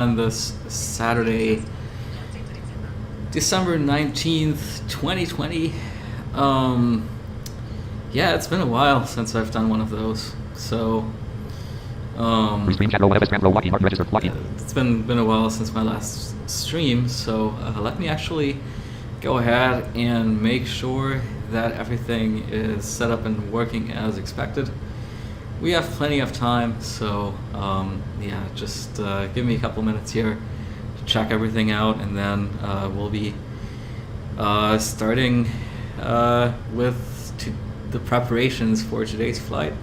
On this Saturday, December 19th, 2020. Yeah, it's been a while since I've done one of those. So, it's been a while since my last stream, so let me actually go ahead and make sure that everything is set up and working as expected. We have plenty of time, so yeah, just give me a couple minutes here to check everything out, and then we'll be starting with the preparations for today's flight.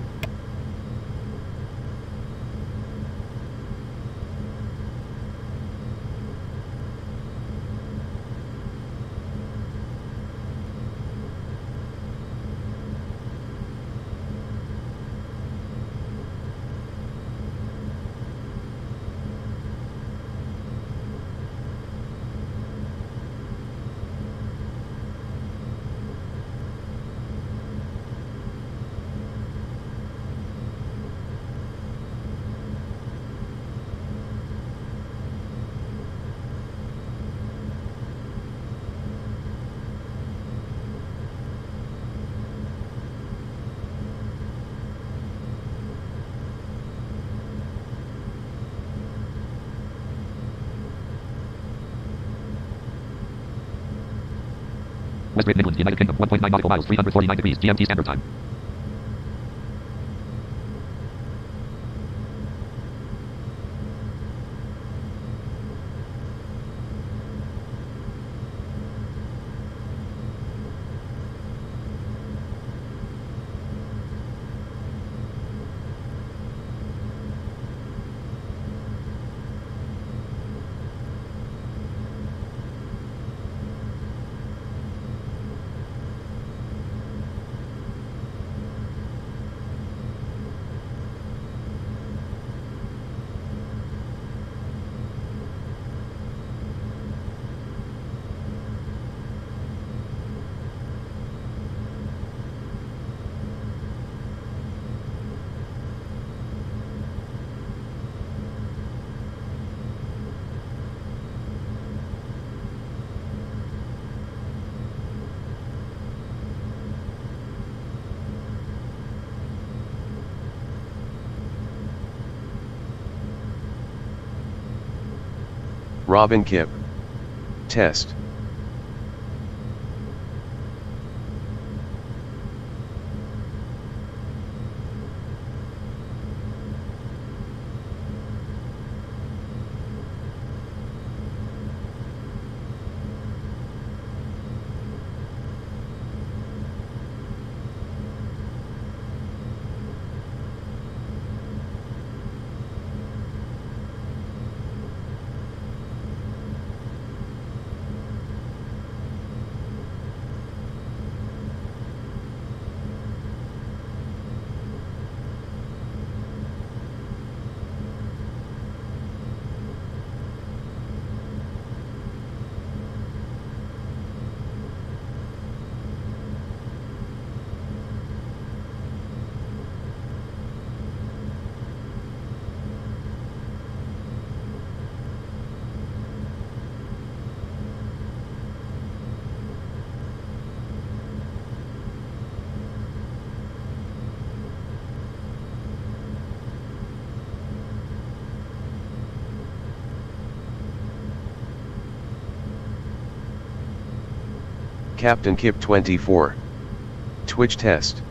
West Midlands, United Kingdom, 1.9 nautical miles, 349 degrees, GMT Standard Time. Robin Kip. Test. Captain Kip 24. Twitch test.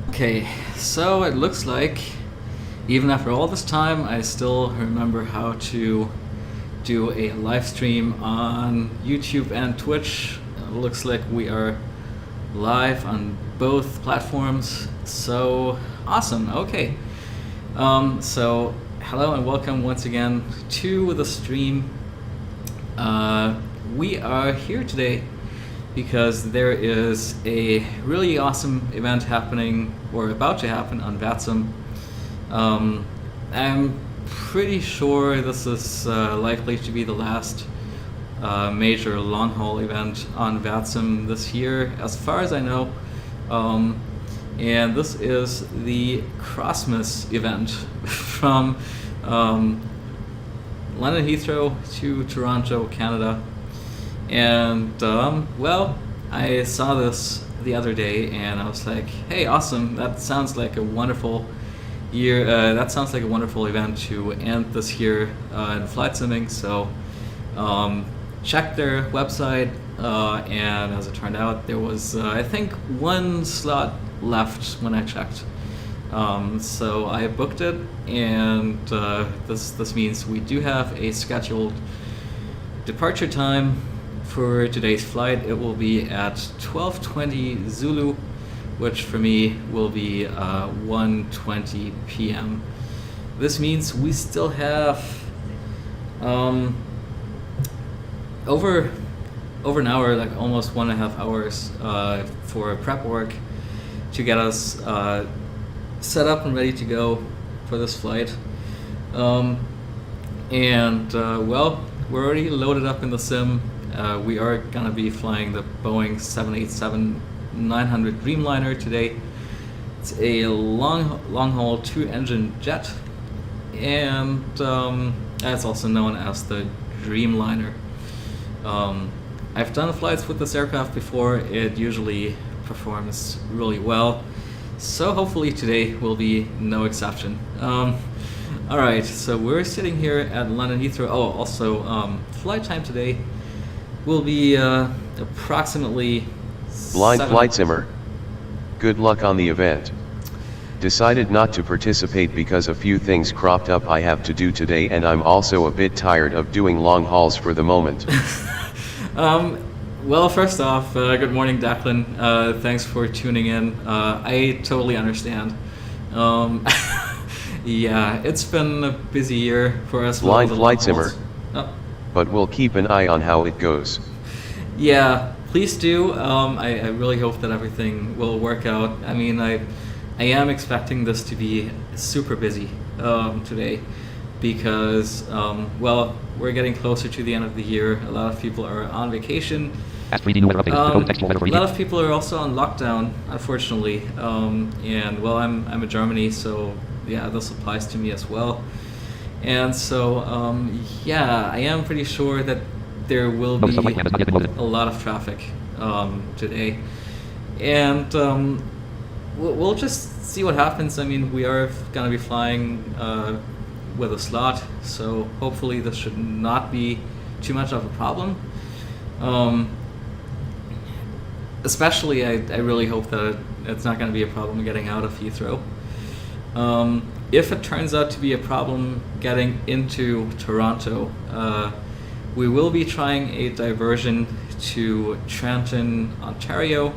Okay, so it looks like even after all this time, I still remember how to do a live stream on YouTube and Twitch. It looks like we are live on both platforms. So awesome. Okay. So hello and welcome once again to the stream. We are here today because there is a really awesome event happening or about to happen on VATSIM. I'm pretty sure this is likely to be the last major long-haul event on VATSIM this year, as far as I know. And this is the Crossmas event from London Heathrow to Toronto, Canada. And well, I saw this the other day and I was like, hey, awesome, that sounds like a wonderful year. That sounds like a wonderful event to end this year in flight simming. So checked their website, and as it turned out, there was I think one slot left when I checked. So I booked it, and this means we do have a scheduled departure time for today's flight. It will be at 12:20 Zulu, which for me will be 1:20 p.m. This means we still have over an hour, like almost 1.5 hours for prep work to get us set up and ready to go for this flight. Well, we're already loaded up in the sim. We are gonna be flying the Boeing 787-900 Dreamliner today. It's a long-haul 2-engine jet, and it's also known as the Dreamliner. I've done flights with this aircraft before. It usually performs really well, so hopefully today will be no exception. Alright, so we're sitting here at London Heathrow. Oh, also, flight time today will be approximately Blind flight simmer. Good luck on the event. Decided not to participate because a few things cropped up I have to do today, and I'm also a bit tired of doing long hauls for the moment. Well, first off, good morning, Declan. Thanks for tuning in. I totally understand. Yeah, it's been a busy year for us. Blind flight simmer. Oh. But we'll keep an eye on how it goes. Yeah, please do. I really hope that everything will work out. I mean, I am expecting this to be super busy today because, well, we're getting closer to the end of the year. A lot of people are on vacation. A lot of people are also on lockdown, unfortunately. And, well, I'm in Germany, so yeah, this applies to me as well. And so, yeah, I am pretty sure that there will be a lot of traffic today. And we'll just see what happens. I mean, we are going to be flying with a slot, so hopefully this should not be too much of a problem. Especially, I really hope that it's not going to be a problem getting out of Heathrow. If it turns out to be a problem getting into Toronto, we will be trying a diversion to Trenton, Ontario.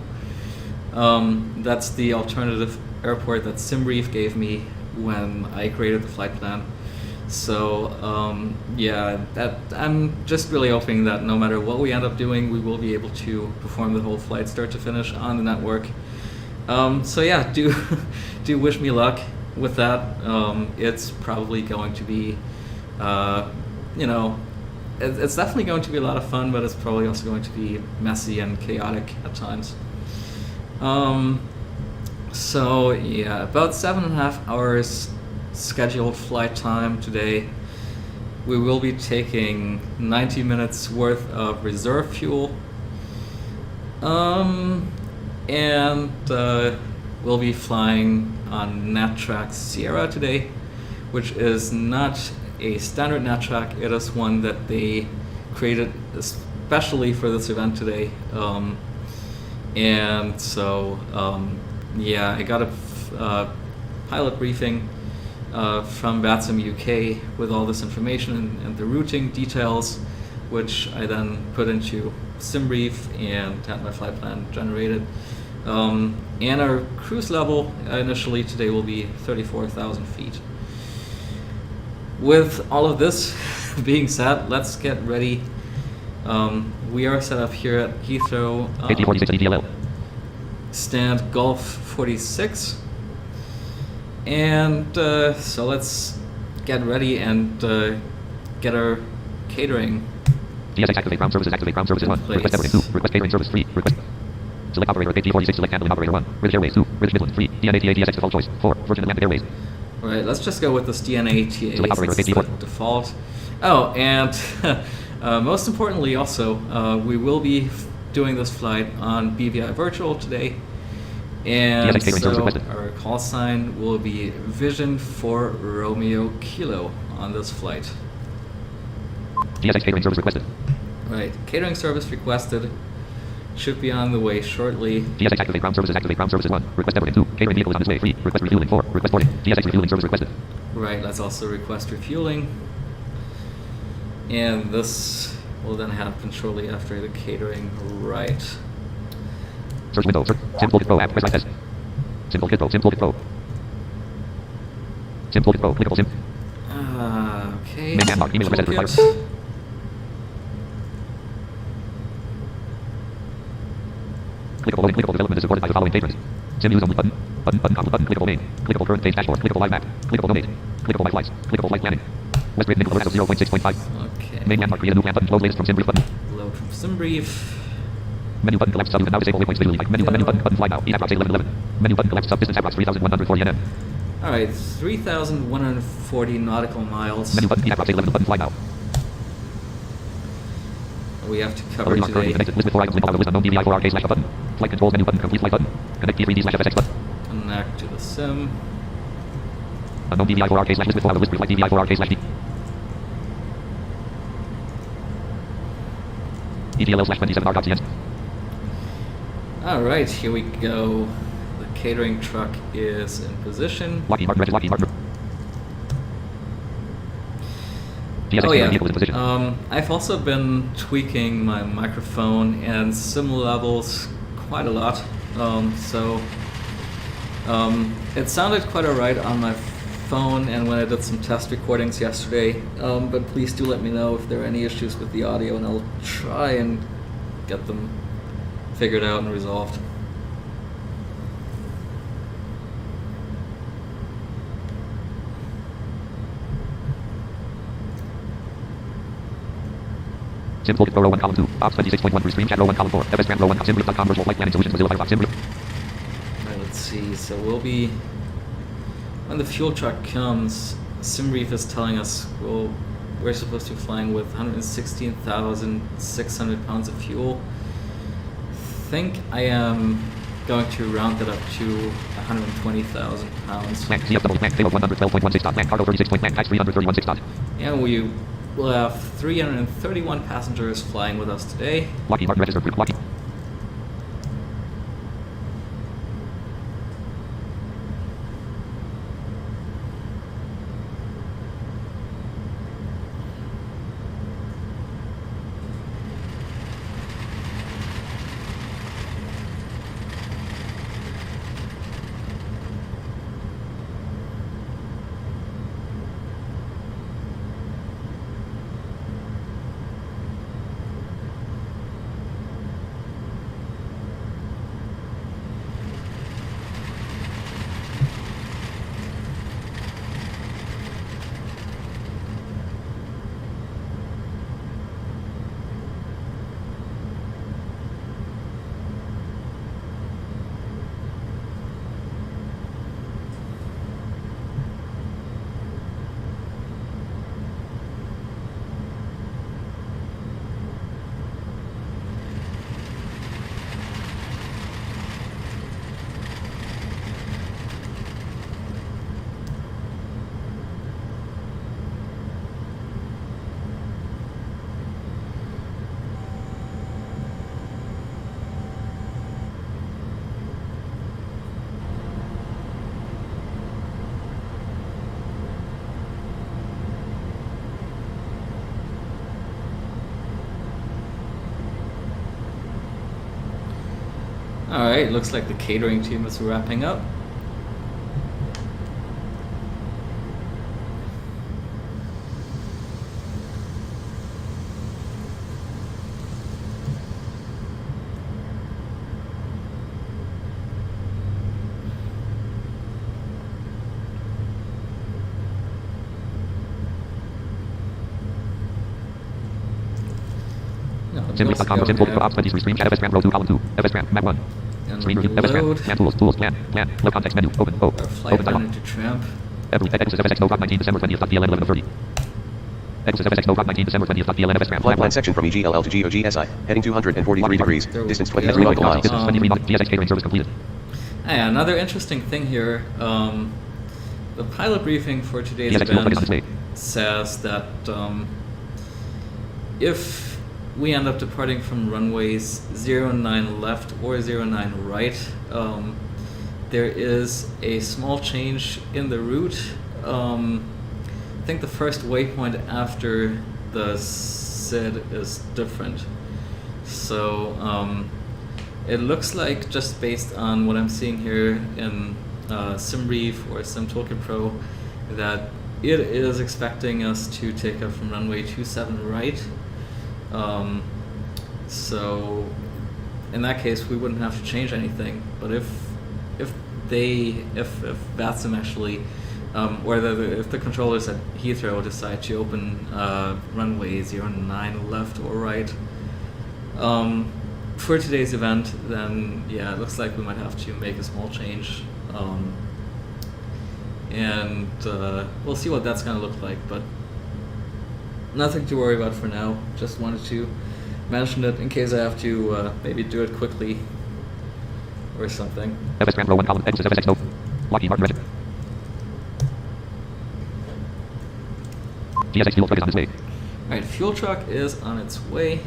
That's the alternative airport that SimBrief gave me when I created the flight plan. So yeah, I'm just really hoping that no matter what we end up doing, we will be able to perform the whole flight start to finish on the network. So yeah, do wish me luck with that. It's probably going to be, you know, it's definitely going to be a lot of fun, but it's probably also going to be messy and chaotic at times. So yeah, about 7.5 hours scheduled flight time today. We will be taking 90 minutes worth of reserve fuel. And we'll be flying on NatTrack Sierra today, which is not a standard NatTrack. It is one that they created especially for this event today. And so, yeah, I got a pilot briefing from VATSIM UK with all this information and the routing details, which I then put into SimBrief and had my flight plan generated. And our cruise level initially today will be 34,000 feet. With all of this being said, let's get ready. We are set up here at Heathrow. Stand Golf 46. And so let's get ready and get our catering. DSX activate ground services, activate ground services 1. Request everything 2. Request catering service 3. Request. Select operator at 46, select handling operator 1. British Airways 2. British Midland 3. DNATA DSX default choice 4. Virgin Atlantic Airways. Alright, let's just go with this DNATA. Select operator at 84. Default. Oh, and most importantly also, we will be doing this flight on BVI Virtual today. And so our call sign will be Vision for Romeo Kilo on this flight. DSX catering service requested. Right, catering service requested. Should be on the way shortly. DSX activate ground services 1. Request everything 2. Catering vehicle is on its way 3. Request refueling 4. Request boarding. DSX refueling service requested. Right, let's also request refueling. And this will then happen shortly after the catering. Right. Search window. Search. Simple Kit Pro app. Press test. Simple Kit Pro. Simple Kit Pro. Simple Kit Pro. Clickable sim. Okay. Main mark. Email address required. Clickable development is supported by the following patrons. Sim use only button. Clickable main. Clickable current page dashboard. Clickable live map. Clickable donate. Clickable my flights. Clickable flight planning. West Grid Nickel 0.6.5. Okay. Main mark. Create a new plan button. Load latest from SimBrief button. Load from SimBrief. Menu button collapse sub now disable waypoints visually. Menu button fly now. EAPROX 1111. Menu button collapse sub distance approx 3140 nm. Alright, 3,140 nautical miles. Menu button EAPROX 11 button fly now. We have to cover today. Connected. List with 4 items. Link list unknown DVI 4RK slash button. Flight controls menu button. Complete flight button. Connect P3D slash FSX button. Connect to the sim. Unknown DVI 4RK slash list with 4 list flight DVI 4RK slash D. ETLL slash 27R.cn. Alright, here we go. The catering truck is in position. Lockheed Martin. Oh yeah, I've also been tweaking my microphone and sim levels quite a lot. It sounded quite alright on my phone and when I did some test recordings yesterday. But please do let me know if there are any issues with the audio and I'll try and get them figured out and resolved. Simple row 1 column 2. Box 26.1 screen chat row 1 column 4. FS row 1 simbrief.com virtual flight planning solutions Mozilla Firefox simbrief. Alright, let's see. So we'll be when the fuel truck comes, SimBrief is telling us we're supposed to be flying with 116,600 pounds of fuel. I think I am going to round it up to 120,000 pounds. Plan CFW plan payload 112.16 dot plan cargo 36 point plan tax 331.6 dot. And we will have 331 passengers flying with us today. Lockheed Martin registered group Lockheed. Alright, looks like the catering team is wrapping up. Sim.com for simple for ops 23 stream chat FS row 2 column 2 FS map 1 screen review FS plan tools plan low context menu open Our flight open dialog manager tramp. Echosis FSX no 19 December 20th.PLN 11:30 Echosis FSX no 19 December 20th.PLN FS Flight plan section from EGLL to GOGSI, heading 243 degrees, distance 23 nautical miles. Distance 23 nautical GSX catering service completed. Yeah, another interesting thing here. The pilot briefing for today's GSX fuel focus on event display. says that if we end up departing from runways 09 left or 09 right, there is a small change in the route. I think the first waypoint after the SID is different. So it looks like, just based on what I'm seeing here in SimRief or SimToolkit Pro, that it is expecting us to take up from runway 27 right. So in that case, we wouldn't have to change anything. But if VATSIM actually, or if the controllers at Heathrow decide to open runway 09 left or right for today's event, then yeah, it looks like we might have to make a small change. And we'll see what that's going to look like, but nothing to worry about for now. Just wanted to mention it in case I have to maybe do it quickly or something. FS row 1 column Echosis FSX no Lockheed Martin Regiment GSX fuel truck is on its way. Alright, fuel truck is on its way.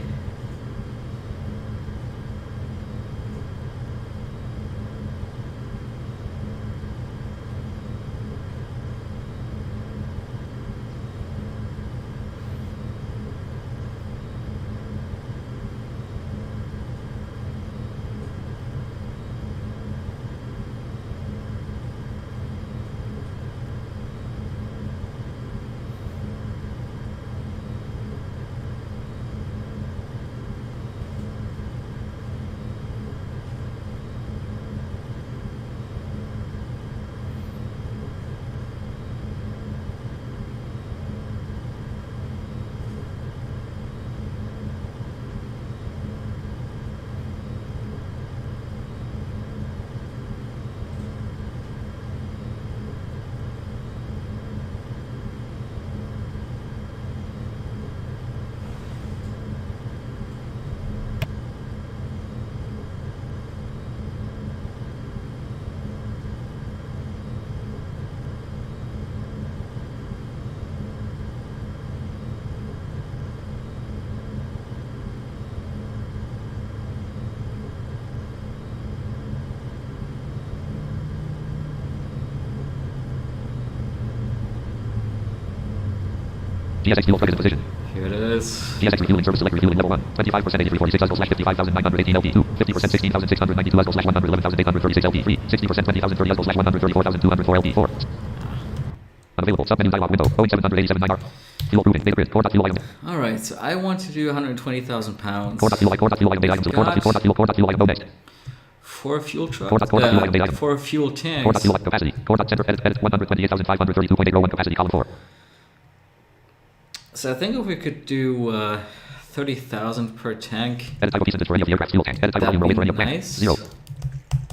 GSX fuel truck is in position. Here it is. GSX refueling service select refueling level 1. 25% 8346 /55,918 LP2. 50% 16,692 /111,836 LP3. 60% 20,030 /134,204 LP4. Unavailable. Submenu dialog window. Boeing 787-900. Fuel proving. Data grid. Core.fuel item. Alright, so I want to do 120,000 pounds. Core.fuel item data items. Core.fuel item. Go next. For a fuel truck, Core.fuel item data item. for fuel tanks. Core.fuel capacity. Core.center edit 128,532.801 capacity column 4. So I think if we could do 30,000 per tank, Edit type of piece and destroy any of the aircraft's fuel tanks. Edit type of volume row for any of the nice. 0.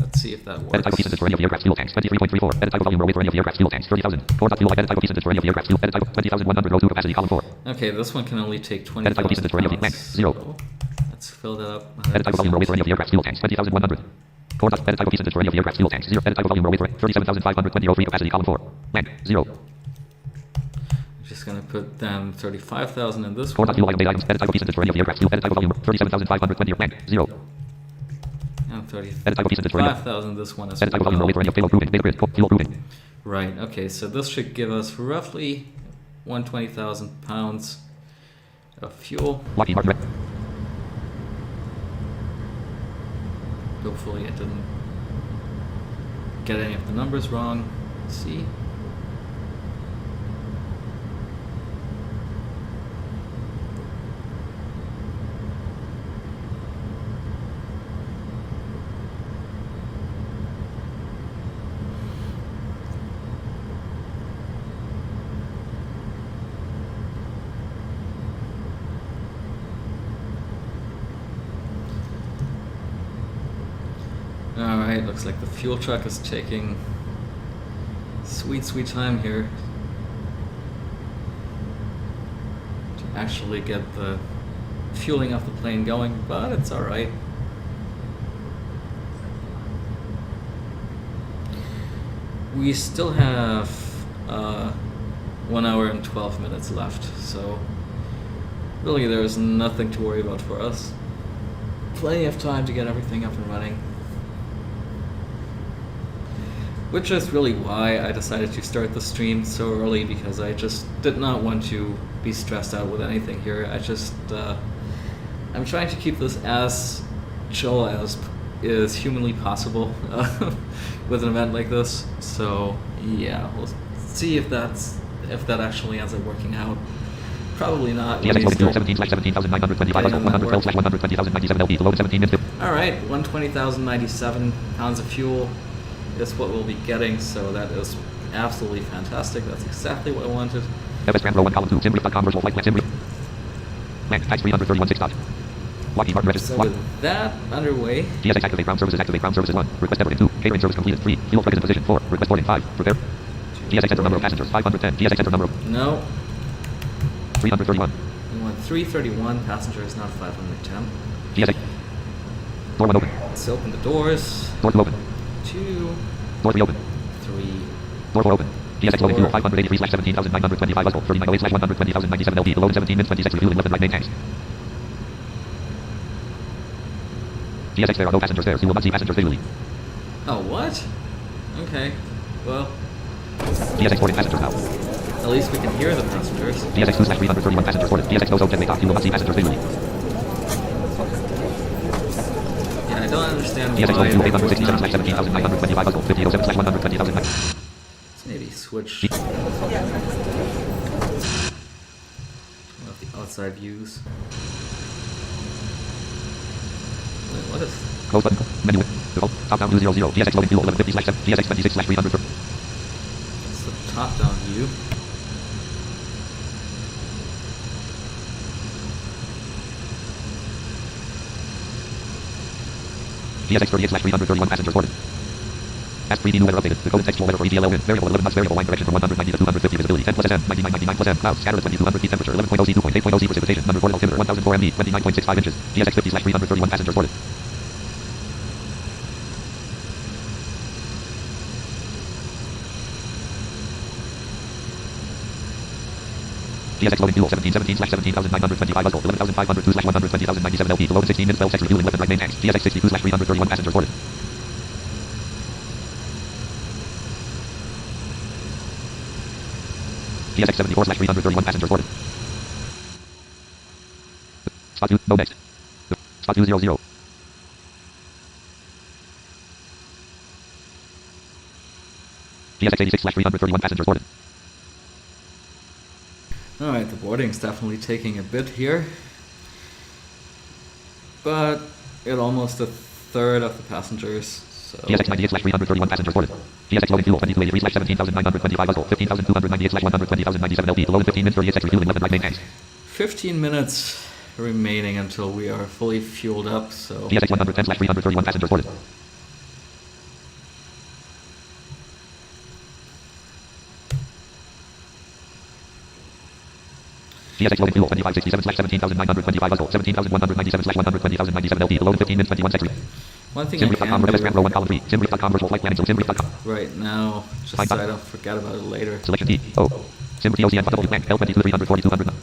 Let's see if that Edit type of works. piece and destroy any of the aircraft's fuel tanks. 23.34. Edit type of volume row for any of the aircraft's fuel tanks. 30,000. Core.fuel edit type of piece and destroy any of the aircraft's fuel. Edit type of 20,100 row 2 capacity column 4. Okay, this one can only take Edit type of piece and 20,000 destroy any of the pounds. tanks. 0. So let's fill that up. Edit type of volume row for any of the aircraft's fuel tanks. 20,100. Core. Edit type of piece and destroy any of the aircraft's fuel tanks. 0. Edit type of volume row for 37,520 row 3 capacity column 4. Land. 0. Just gonna put down 35,000 in this Core. one. Fuel item data items. Edit type of piece and destroy any of the aircraft's fuel. Edit type of volume 37,520 land. 0. And Edit type of piece and destroy any of 35,000 this one as Edit type of volume row well. for any of payload proving. Data grid. Fuel proving. Right, okay, so this should give us roughly 120,000 pounds of fuel. Lockheed Martin. Hopefully I didn't get any of the numbers wrong. Let's see. Alright, looks like the fuel truck is taking sweet time here to actually get the fueling of the plane going, but it's alright. We still have 1 hour and 12 minutes left, so really there's nothing to worry about for us. Plenty of time to get everything up and running. Which is really why I decided to start the stream so early, because I just did not want to be stressed out with anything here. I'm trying to keep this as chill as is humanly possible with an event like this. So yeah, we'll see if that actually ends up working out. Probably not. Alright, 120,097 pounds of fuel is what we'll be getting, so that is absolutely fantastic. That's exactly what I wanted. So with that underway, TSX activate ground services, activate ground services 1. Request boarding 2. Catering service completed 3. Fuel truck is in position 4. Request boarding 5. Prepare. TSX enter number of passengers 510. TSX enter number of no. 331. We want 331 passengers, not 510. TSX. Door 1 open. Let's open the doors. Door 2 open. 2. Door 3 open. 3. Door 4 open. TSX loading fuel 583/17,925 level 3908/120,097 LP. Load 17 minutes 26 refueling left and right main tanks. TSX there are no passengers there. You will not see passengers visually. Oh, what? Okay. Well, TSX boarding passengers now. at least we can hear the passengers. TSX 2/331 passengers boarded. TSX no zone jet dock. You will not see passengers visually. Yeah, I don't understand TSX why. loading fuel 867/17,925 level 5007/120,000. Let's maybe switch one of the outside views. Wait, what is? Close button. Menu. Default. Top down 200. TSX loading fuel 1150/7. TSX 26/300. That's the top-down view. TSX 38/331 passengers boarded. Ask 3D new weather updated. The code textual weather for ETL wind. Variable 11 knots. Variable wind direction from 190 to 250. Visibility 10 plus SM. 99 plus M. Clouds. Scattered 2200 feet. Temperature 11.0 C. 2.8.0 C. Precipitation. Number 4 altimeter 1004 MB. 29.65 inches. TSX 50/331 passengers boarded. TSX loading fuel 1717/17,925 level 11,502/120,097 LP. Below 16 minutes. Bell sex refueling left and right main tanks. TSX 62/331 passengers boarded. TSX 74/331 passengers boarded. Spot 2, no next. Spot 200. TSX 86/331 passengers boarded. Alright, the boarding's definitely taking a bit here. But it almost a third of the passengers. So TSX 98/331 passengers boarded. TSX loading fuel 2283/17,925 level 15,298/120,097 LP. Below 15 minutes 38 refueling left and right main tanks. 15 minutes remaining until we are fully fueled up, so TSX 110/331 passengers boarded. TSX loading fuel 2567/17,925 level 17,197/120,097 LP. Below 15 minutes 21 seconds. one thing I Simbrief.com, can Revis, row 1, do column 3. Simbrief.com, virtual flight planning. Simbrief.com. right now, just Fine, so I fine. don't forget about it later. Selection D. O. Simbrief OCN W. Blank. L22 300 4200.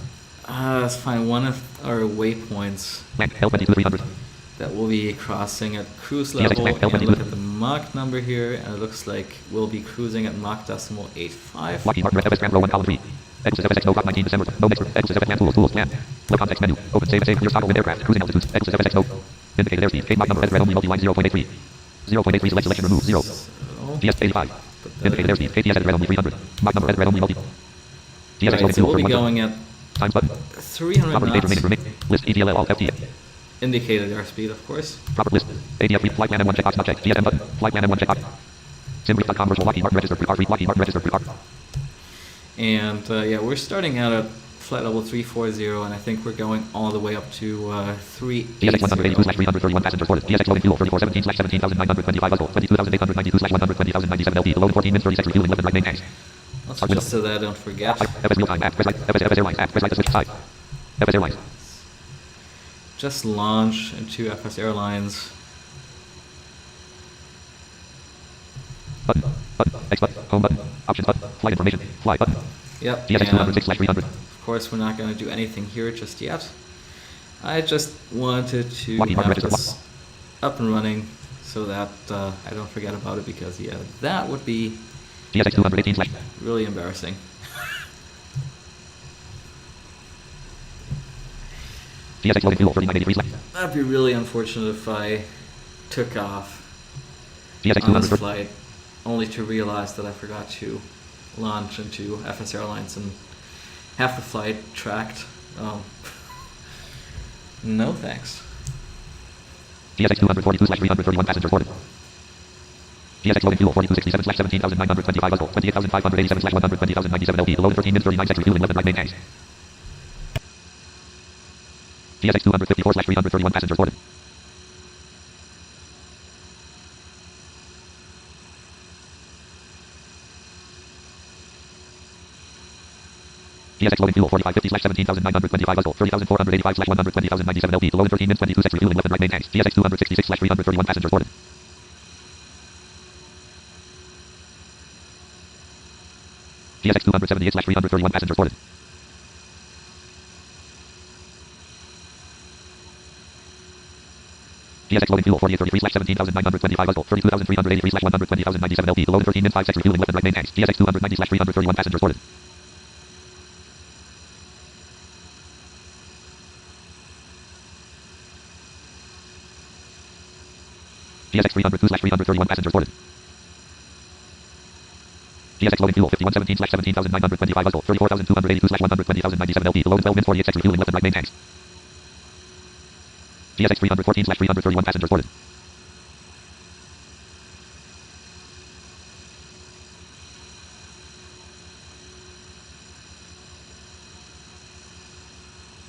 Let's find one of our waypoints Blank. L22 300. that will be crossing at cruise TSX level, Blank, and L22. look at the Mach number here, and it looks like we'll be cruising at Mach decimal 85. Lockheed Martin, FS row 1, column 3. Equals FSX, no, 19 December. No next. Equals FS, tools, plan. No context menu. Open, save, clear, toggle, wind aircraft. Cruising altitudes. Equals FSX, no. Indicated airspeed. Gate lock number red only multi-line 0.83. 0.83 select selection remove 0. So, TS 85. Indicated airspeed. KTS red only 300. Lock number red only multi. TSX right, so we'll be 31. going at Times button. 300 Property date knots. remaining. List ETLL all FT. Indicated airspeed, of course. Proper list. ADF flight plan M1 checkbox not checked. GSM button. Flight plan M1 checkbox. Simbrief.com virtual Lockheed Martin registered pre-R. Lockheed Martin registered pre-R. And yeah, we're starting out at flight level 340, and I think we're going all the way up to TSX 182/331 passengers boarded. TSX loading fuel 3417/17,925 level 22,892/120,097 LP. Below 14 minutes 36 refueling left and right main tanks. Let's just so that I don't forget. FS real time. FS Airlines. FS right switch side. FS Airlines. Just launch into FS Airlines. Button. Button. X button. Home button. Options button. Flight information. Fly button. Yep. TSX And 206/300. of course, we're not going to do anything here just yet. I just wanted to Lockheed Martin have registered. this up and running so that I don't forget about it, because yeah, that would be TSX 218/. really embarrassing. TSX loading fuel 3983/. That'd be really unfortunate if I took off TSX on this 200. flight only to realize that I forgot to launch into FS Airlines and half the flight tracked. No thanks. TSX 242/331 passengers boarded. TSX loading fuel 4267/17,925 level 28,587/120,097 LP. Below 13 minutes 39 seconds refueling left and right main tanks. TSX 254/331 passengers boarded. TSX loading fuel 4550/17,925 level 30,485/120,097 LP. Below 13 minutes 22 seconds refueling left and right main tanks. TSX 266/331 passengers boarded. TSX 278/331 passengers boarded. TSX loading fuel 4833/17,925 level 32,383/120,097 LP. Below 13 minutes 5 seconds refueling left and right main tanks. TSX 290/331 passengers boarded. TSX 302/331 passengers boarded. TSX loading fuel 5117/17,925 level 34,282/120,097 LP. Below 12 minutes 48 seconds refueling left and right main tanks. TSX 314/331 passengers boarded.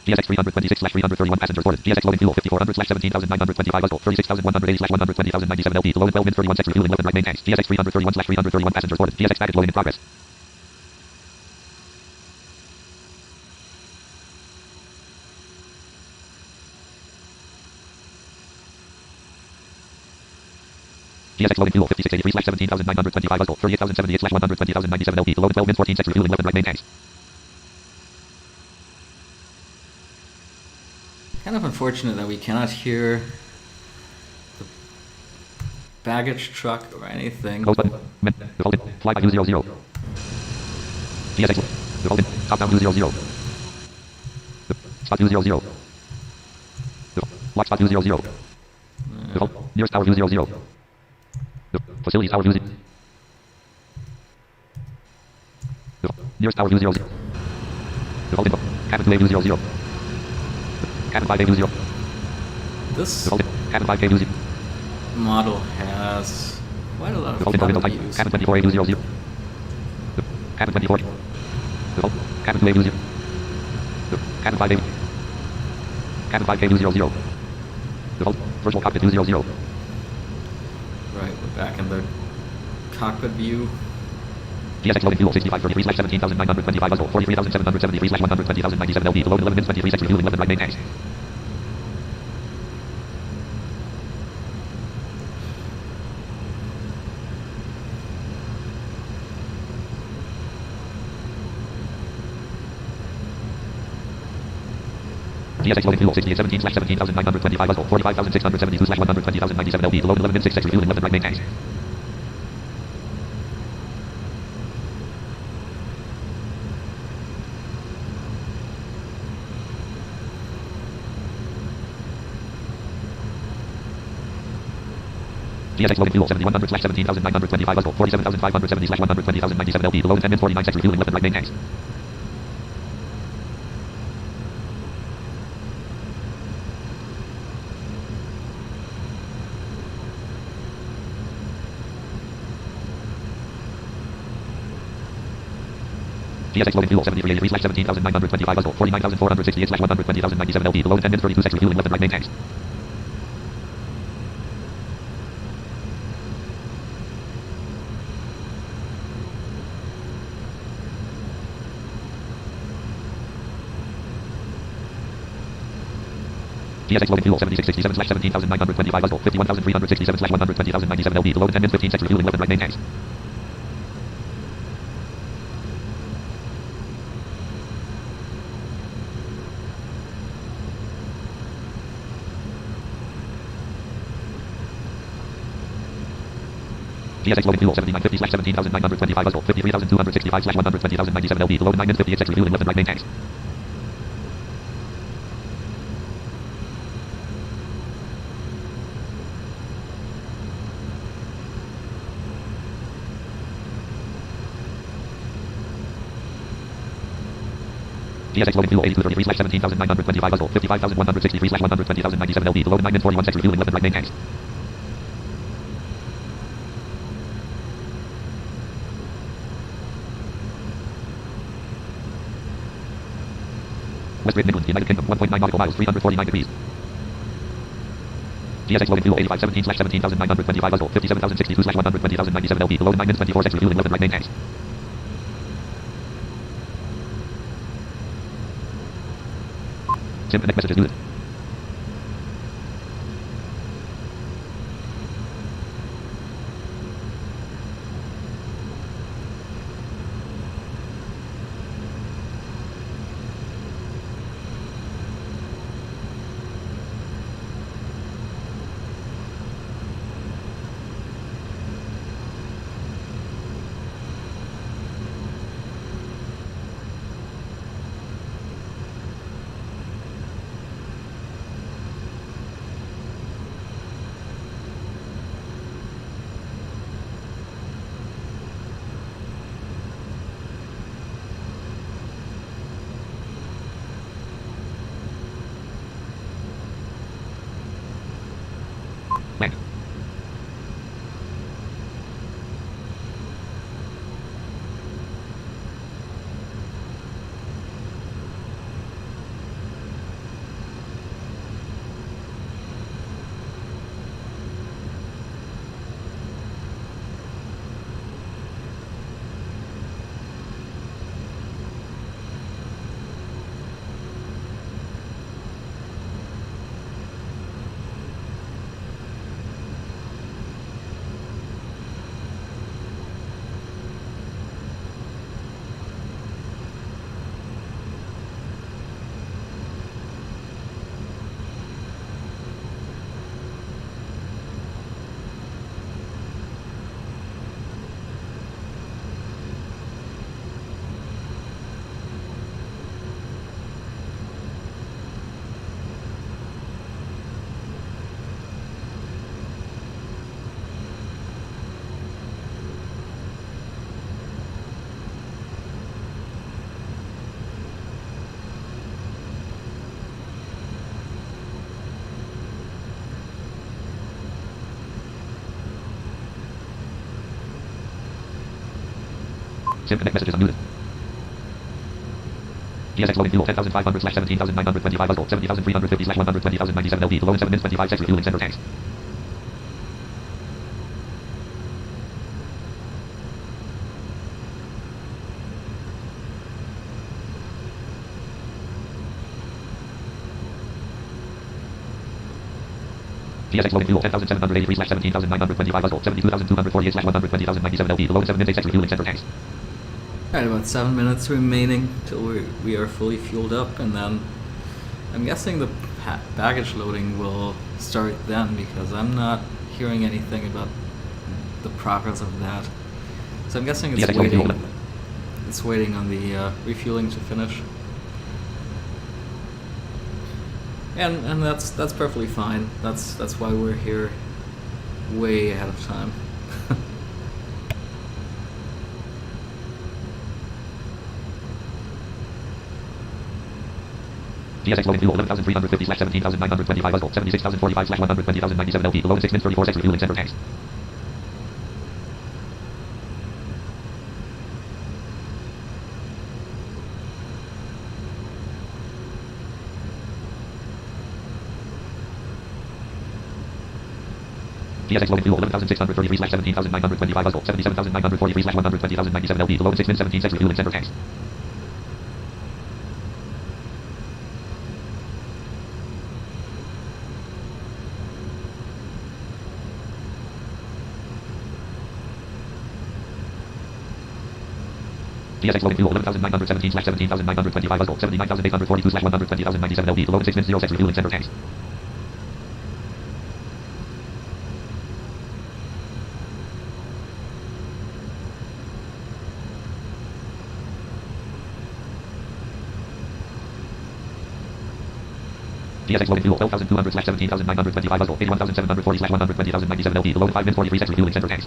TSX 326/331 passengers boarded. TSX loading fuel 5400/17,925 level 36,180/120,097 LP. Below 12 minutes 31 seconds refueling left and right main tanks. TSX 331/331 passengers boarded. TSX package loading in progress. TSX loading fuel 5683/17,925 level 38,078/120,097 LP. Below 12 minutes 14 seconds refueling left and right main tanks. Kind of unfortunate that we cannot hear the baggage truck or anything. Close button. Defaulted. Fly by 200. TSX. Defaulted. Top down 200. Spot 200. Lock spot 200. Default. Nearest tower 200. Facilities tower 200. Nearest tower 200. Defaulted. Cabin 2A 200. Cabin 5A 200. This Defaulted. Cabin 5K 200. model has quite a lot of Defaulted. cabin Type. views. Cabin 24A 200. Cabin 24. Default. Cabin 2A 200. Cabin 5A. Cabin 5K 200. Default. Virtual cockpit 200. Right, we're back in the cockpit view. TSX loading fuel 6533/17,925 level 43,773/120,097 LP. Below 11 minutes 23 seconds refueling left and right main tanks. TSX loading fuel 6817/17,925 level 45,672/120,097 LP. Below 11 minutes 6 seconds refueling left and right main tanks. GSX loading fuel 7100/17,925 Buzzle 47,570/120,097 LP below 10 min 49 sets refueling left and right main tanks. GSX loading fuel 7383/17,925 Buzzle 49,468/120,097 LP below 10 min 32 sets refueling left and right main tanks. GSX loading fuel 7667/17,925 Buzzle 51,367/120,097 LP below 10 min 15 sets refueling left and right main tanks. GSX loading fuel 7950/17,925 Buzzle 53,265/120,097 LP below 9 min 58 sets refueling left and right main tanks. GSX loading fuel 8233/17,925 Buzzle 55,163/120,097 LP below 9 min 41 sets refueling left and right main tanks. West Grid Midlands, United Kingdom, 1.9 nautical miles, 349 degrees. GSX loading fuel 8517/17,925 Buzzle 57,062/120,097 LP below 9 min 24 sets refueling left and right main tanks. SIM connect messages muted. Land. SIM connect messages unmuted. GSX loading fuel 10,500/17,925 Buzzle 70,350/120,097 LP below 7 min 25 sets refueling center tanks. GSX loading fuel 10,783/17,925 Buzzle 72,248/120,097 LP below 7 min 8 sets refueling center tanks. Alright, about 7 minutes remaining till we are fully fueled up, and then I'm guessing the baggage loading will start then, because I'm not hearing anything about the progress of that. So I'm guessing it's waiting on the refueling to finish. And that's perfectly fine. That's why we're here. way ahead of time. GSX loading fuel 11,350/17,925 Oslo 76,045/120,097 LP. Load 6 min 34 6 refueling center tanks. GSX loading fuel 11,633/17,925 Oslo 77,943/120,097 LP. Load 6 min 17 6 refueling center tanks. GSX loading fuel 11,917/17,925 Oslo 79,842/120,097 LP. Load 6 min 06 refueling center tanks. GSX loading fuel 12,200/17,925 Oslo 81,740/120,097 LP. Load 5 min 43 6 refueling center tanks.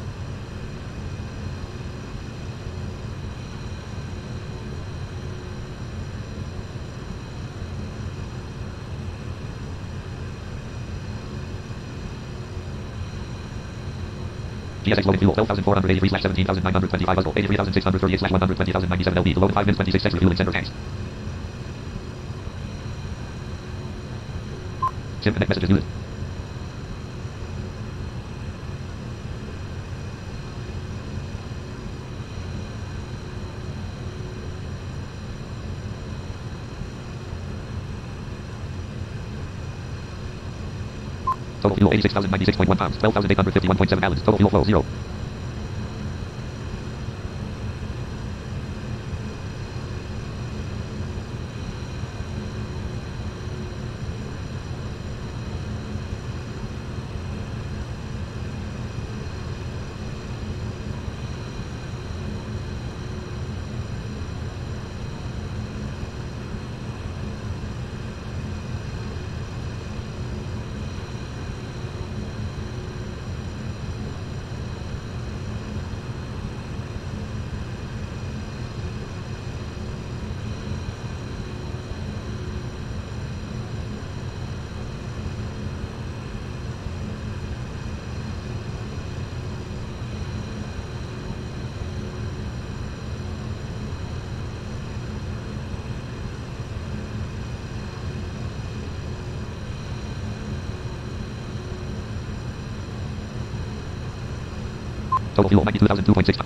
GSX loading fuel 12,483/17,925 Oslo 83,638/120,097 LP. Load 5 min 26 6 refueling center tanks. SIM connect messages muted. Total fuel 86,096.1 pounds, 12,851.7 gallons. Total fuel flow 0. Total fuel 92,002.6.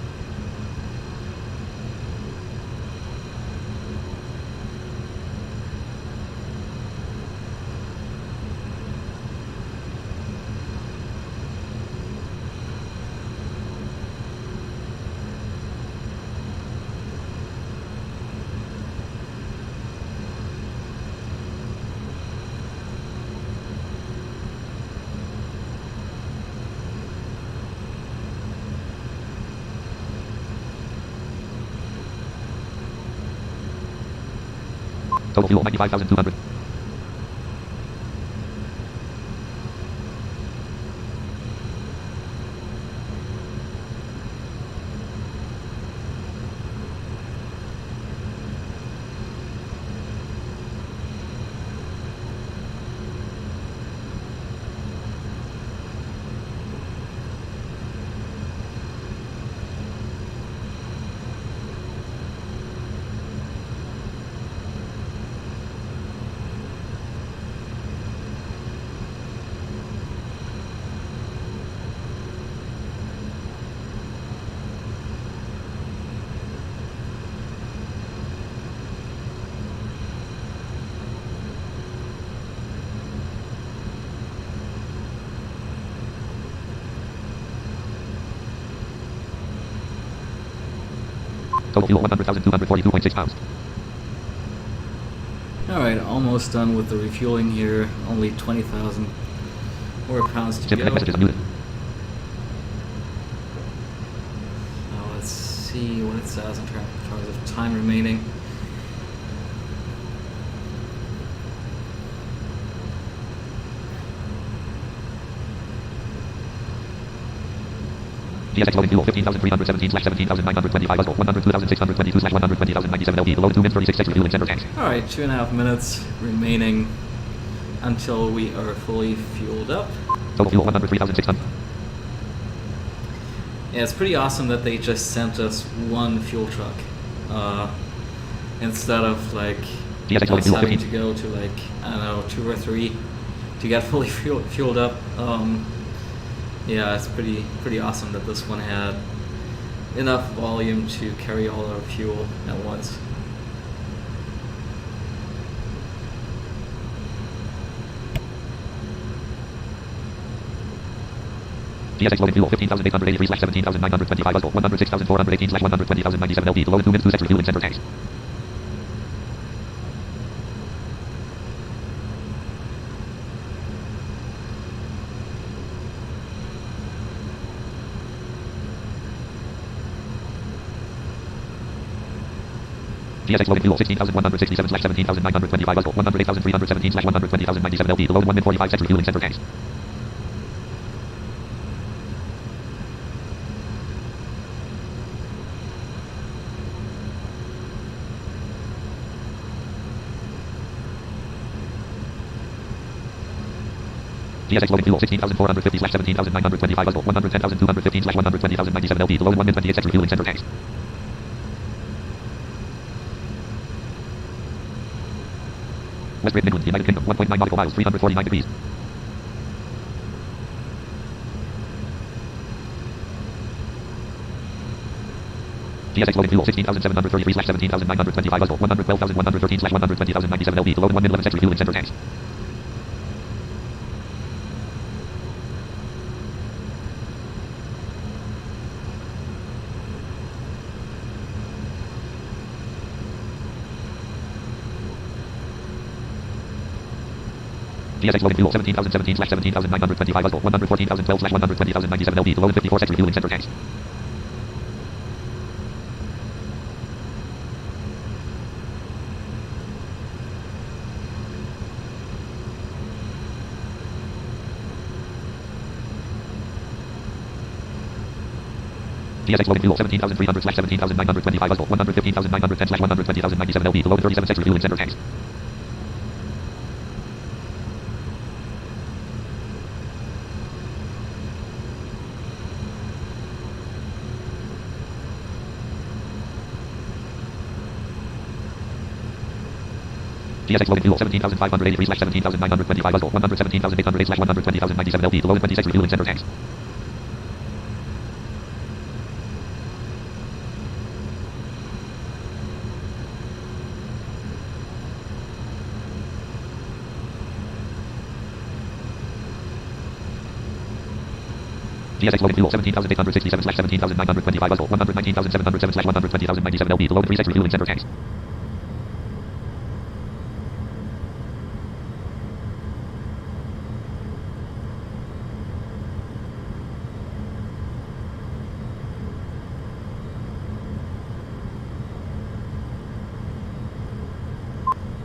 Total fuel 95,200. Total fuel 100,242.6 pounds. Alright, almost done with the refueling here. Only 20,000 more pounds to SIM go. connect messages unmuted. Now let's see what it says in terms of time remaining. DSX loading fuel 15,317/17,925 102,622/120,097 LP. Below 2 min 36 extra fueling center tanks. Alright, 2.5 minutes remaining until we are fully fueled up. Total fuel 103,600. Yeah, it's pretty awesome that they just sent us one fuel truck instead of like us having to go to like, I don't know, 2 or 3 to get fully fueled up. Yeah, it's pretty awesome that this one had enough volume to carry all our fuel at once. DSX loading fuel 15,883/17,925 106,418/120,097 LP. Below 2 min 2 extra fueling center tanks. DSX loading fuel 16,167/17,925 108,317/120,097 LP. Below 1 min 45 extra fueling center tanks. DSX loading fuel 16,450/17,925 110,215/120,097 LP. Below 1 min 28 extra fueling center tanks. West Grid Midland, United Kingdom, 1.9 nautical miles, 349 degrees. DSX loading fuel 16,733/17,925 112,113/120,097 LP. Below 1 min 11 extra fueling center tanks. DSX loading fuel 17,017/17,925 114,012/120,097 LP. Below 54 extra fueling center tanks. DSX loading fuel 17,300/17,925 115,910/120,097 LP. Below 37 extra fueling center tanks. DSX loading fuel 17,583/17,925 117,808/120,097 LP. Below 26 refueling center tanks. DSX loading fuel 17,867/17,925 119,707/120,097 LP. Below 36 refueling center tanks.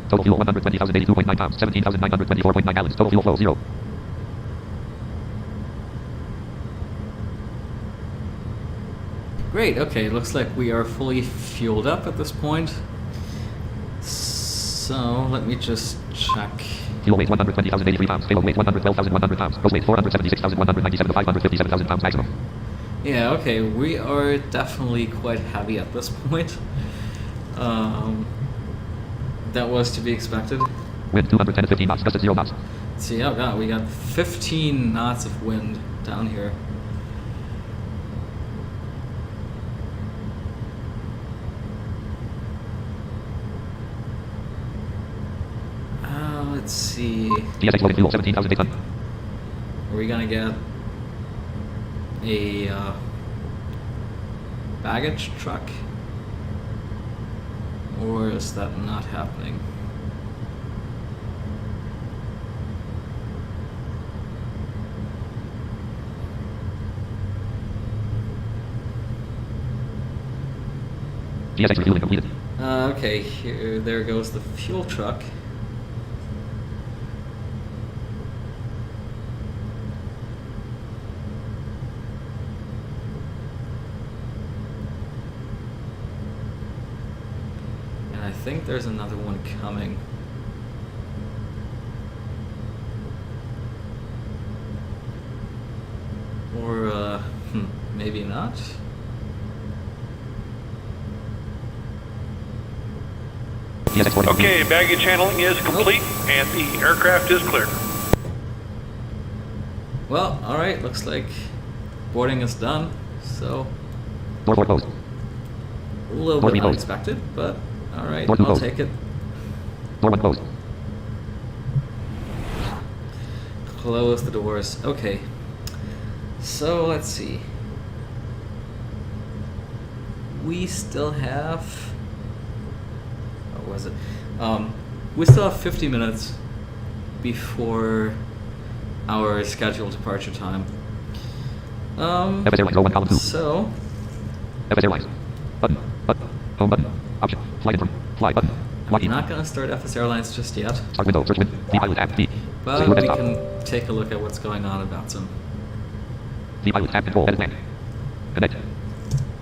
Total fuel 120,082.9 pounds, 17,924.9 gallons. Total fuel flow 0. Great, okay, looks like we are fully fueled up at this point. So, let me just check. Fuel weight 120,083 pounds. Payload weight 112,100 pounds. Gross weight 476,197 to 557,000 maximum. Yeah, okay, we are definitely quite heavy at this point. That was to be expected. Wind 210 to 15 knots, gust at 0 knots. See, oh god, we got 15 knots of wind down here. Let's see. DSX loading fuel 17,800. Are we gonna get a baggage truck? Or is that not happening? DSX refueling completed. Okay, there goes the fuel truck. think there's another one coming. Or, maybe not. Okay, baggage handling is complete and the aircraft is clear. Well, alright, looks like boarding is done, so Door closed. a little Door bit closed. unexpected, but alright, Door I'll closed. take it. Door 1 closed. Close the doors. Okay. So let's see. We still have. What was it? We still have 50 minutes before our scheduled departure time. FS Airlines, row 1, column 2. So. FS Airlines. Button. Button. Home button. Option. Flight info. Fly button. I'm Lock in. not going to start FS Airlines just yet, Start window. Search window. V-Pilot app. V. but Secure we desktop. can take a look at what's going on about some. V-Pilot app control. Edit land. Connect.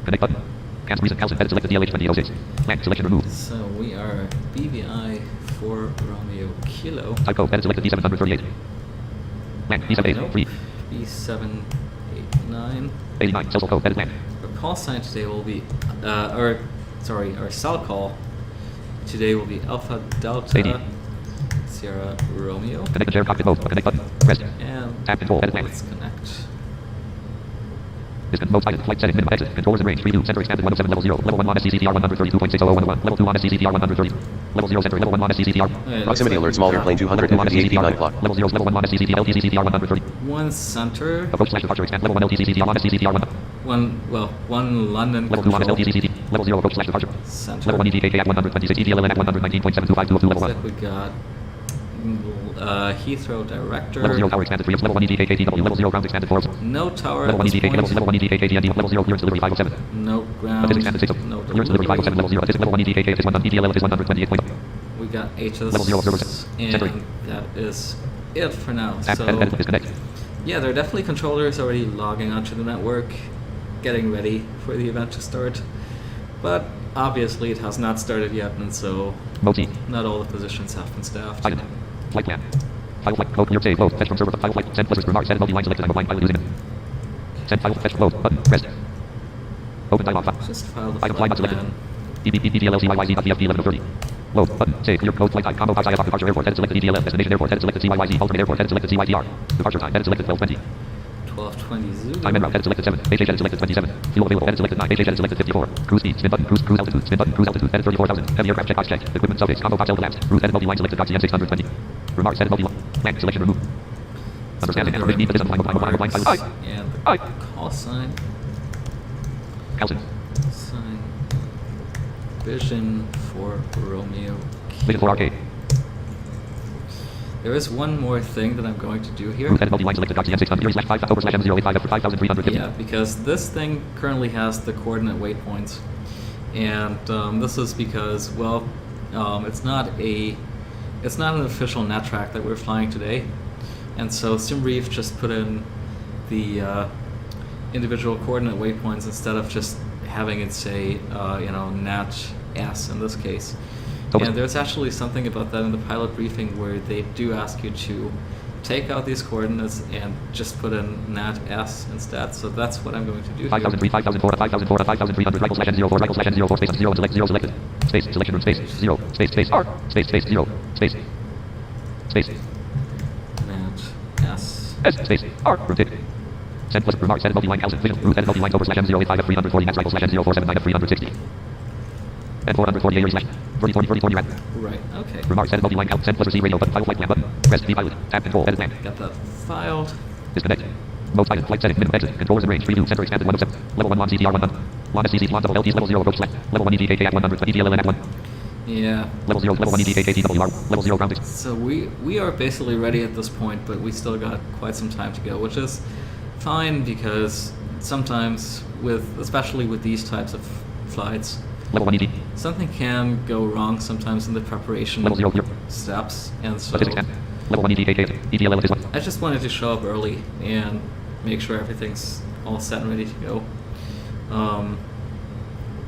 Connect button. Cancel recent calculated. Edit select the DLH2006. Land selection removed. So we are BVI for Romeo Kilo. Type code. Edit select the B738. Land. B783. Nope. 3. B789. 89. Cell code. Edit land. Our call sign today will be, our cell call today will be Alpha Delta 80. Sierra Romeo. Connect the chair cockpit mode. Connect button. Press. And Tab control. Edit land. let's connect. Disconnect mode silent. Flight setting. Minimum exit. Controllers in range. Preview. Center expanded 107 level 0. Level 1 on SCCTR 132.6011. Level 2 on SCCTR 130. Level 0 center. Level 1 on SCCTR. Okay, Proximity looks alert, small airplane 258 feet 9 o'clock. Level 0 level 1 on SCCTR. LTCCTR 130. One center. Approach slash departure expand. Level 1 LTCCTR on SCCTR 1. One London Level 2 on control LTCCT. Level 0 approach slash departure. center. Level 1 EDKK at 126. EDLN at 119.7252 level Looks 1. like we got Heathrow director. Level 0 tower expanded 3. Level 1 EDKK TW. Level 0 ground expanded 4. No tower Level at 1 this EDKK. point. Level 1 EDKK DND. Level 0 clearance delivery 507. No ground. Physics expanded 6. No Clearance delivery 507. Level 0. Physics level 1 EDKK is 1. EDLN is 128. We got H's. Level 0 observer and centering. that is it for now. App So edit disconnect. yeah, there are definitely controllers already logging onto the network, getting ready for the event to start. But obviously it has not started yet, and so Mode C. not all the positions have been staffed. Silent. Flight plan. File flight code. Clear save. Load. Fetch from server. File flight. Send blizzard remarks. Send multi-line selected. I'm line pilot using it. Send file. Fetch load. Button. Press. Open dialog file. Just file the Item flight flight not selected. plan. EDLCYYZ.VFD 1130. Load. Button. Save. Clear code. Flight type. Combo 5 IFR. Departure airport. Edit selected EDLF. Destination airport. Edit selected CYYZ. Ultimate airport. Edit selected CYTR. Departure time. Edit selected 1220. 1220 Zulu. Time and route. Edit selected 7. HH edit selected 27. Fuel available. Edit selected 9. HH edit selected 54. Cruise speed. Spin button. Cruise altitude. Spin button. Cruise altitude. Edit 34,000. Heavy aircraft checkbox checked. Equipment subbase. Combo 5 collapsed. Route edit multi-line selected. DOCCM 620. Remarks edit multi-line. Land selection removed. Understanding. Gonna Read me. Position. Line. Pilot. And Aye. the call sign. Calcin. Sign. Vision for Romeo. Vision for arcade. There is one more thing that I'm going to do here. Route edit multi-line selected. DOCCM 600. /5 /M085 for 5,350. Yeah, because this thing currently has the coordinate waypoints, and this is because, well, it's not an official net track that we're flying today, and so SimReef just put in the individual coordinate waypoints instead of just having it say, nat s in this case. Okay. And there's actually something about that in the pilot briefing where they do ask you to take out these coordinates and just put in nat s instead. So that's what I'm going to do here. 5,003, 5,004, 5,004, 5,300, right /N04, right /N04, space 0, select 0 selected. Space, selection room, space, 0, space, R, space, 0, space, Nat s. S, space, R, rotate. Send plus remarks, edit multi-line calcin, vision, route edit multi-line over /M085 F340 max right /N0479 F360. N448 /40 rat. Right, okay. Remarks, edit multi-line calcin, send plus receive radio button, file flight plan button. Press V pilot, tab control, edit land. Got that filed. Disconnect. Mode silent, flight setting, minimum exit, controllers in range, preview, center expanded 107. Level 1 on CTR 100. One SCC, one double LTs, level 0 approach select. Level 1 EDKK at 100, EDLN at 1. Yeah. Level 0, level 1 EDKK TWR, level 0 ground. So we are basically ready at this point, but we still got quite some time to go, which is fine because sometimes especially with these types of flights, Level 1 ED. something can go wrong sometimes in the preparation Level 0 clear. steps, and so Physics scan. Level 1 EDKK, EDLN is 1. I just wanted to show up early and make sure everything's all set and ready to go.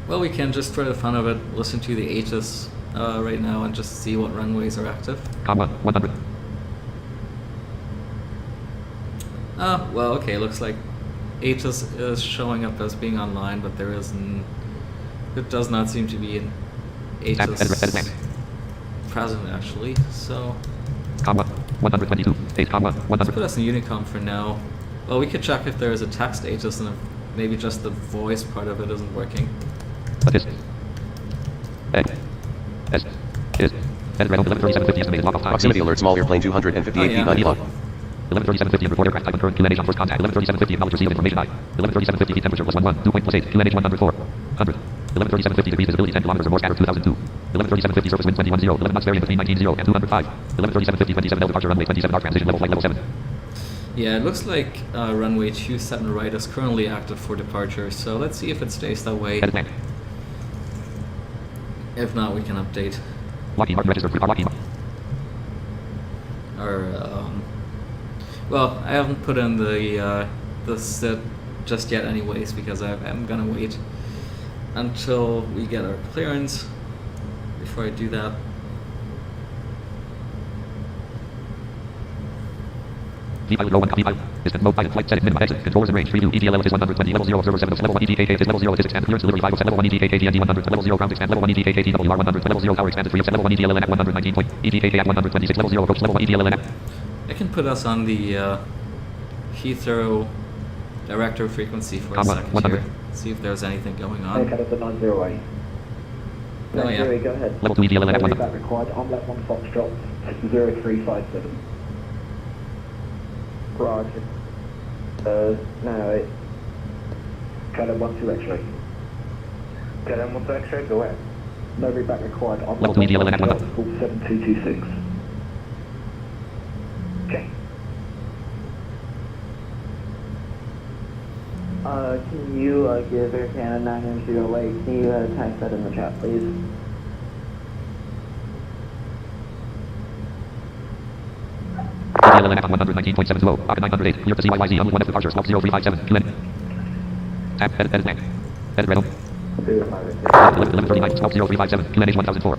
Well, we can just for the fun of it listen to the Aegis right now and just see what runways are active. Comma 100. Well, okay, looks like Aegis is showing up as being online, but there does not seem to be an Aegis present actually, so Comma 122. 8 comma let's 100. put us in Unicom for now. Well, we could check if there is a text Aegis and if maybe just the voice part of it isn't working. Assist. A. S. Is. Red 113750 estimated log off time. Proximity alert, small airplane 258 feet 9 o'clock. 113750 and report aircraft type and current QNH on first contact. 113750 acknowledge received information I. 113750 heat temperature plus 11. Dew point plus 8. QNH 104. 100. 113750 degrees visibility 10 kilometers or more scattered 2002. 113750 surface wind 210. 11 knots varying between 190 and 205. 113750 27 L departure runway 27 R transition level flight level 7. Yeah, it looks like runway 27 right is currently active for departure, so let's see if it stays that way. If not, we can update Lockheed Martin registered Lockheed. our, well, I haven't put in the SID just yet anyways, because I'm gonna wait until we get our clearance before I do that. V-pilot row 1 copy pilot. Distant mode pilot flight setting minimum exit. Controllers and range preview. ETLL is 120. Level 0 observer 7. Level 1 ETKK is level 0 is expand. Clearance delivery 5 level 1 ETKK GND 100. Level 0 ground expand. Level 1 ETKK WR 100. Level 0 tower expanded 3 level 1 ETLL at 119 point. ETKK at 126. Level 0 approach. Level 1 ETLL at. I can put us on the Heathrow director frequency for a second 100. here. See if there's anything going on. Okay, the 908. Oh yeah. Go ahead. Level 2 ETLL at 100. That required. Omelette 1 Foxtrot 0357. Roger. Now it. Column 1 2 X-ray. Column 1 2 X-ray, go ahead. No reback required. Level 2 ETLL at 100. 7226. Okay. Can you give Air Canada 900 can you type that in the chat, please? ETLL at 119.720. Oka 908. Clear to CYYZ. Unlit 1 F departure. Slope 0357. QN. Tab. Edit blank. Edit red. 1139. Slope 0357. QNH 1004.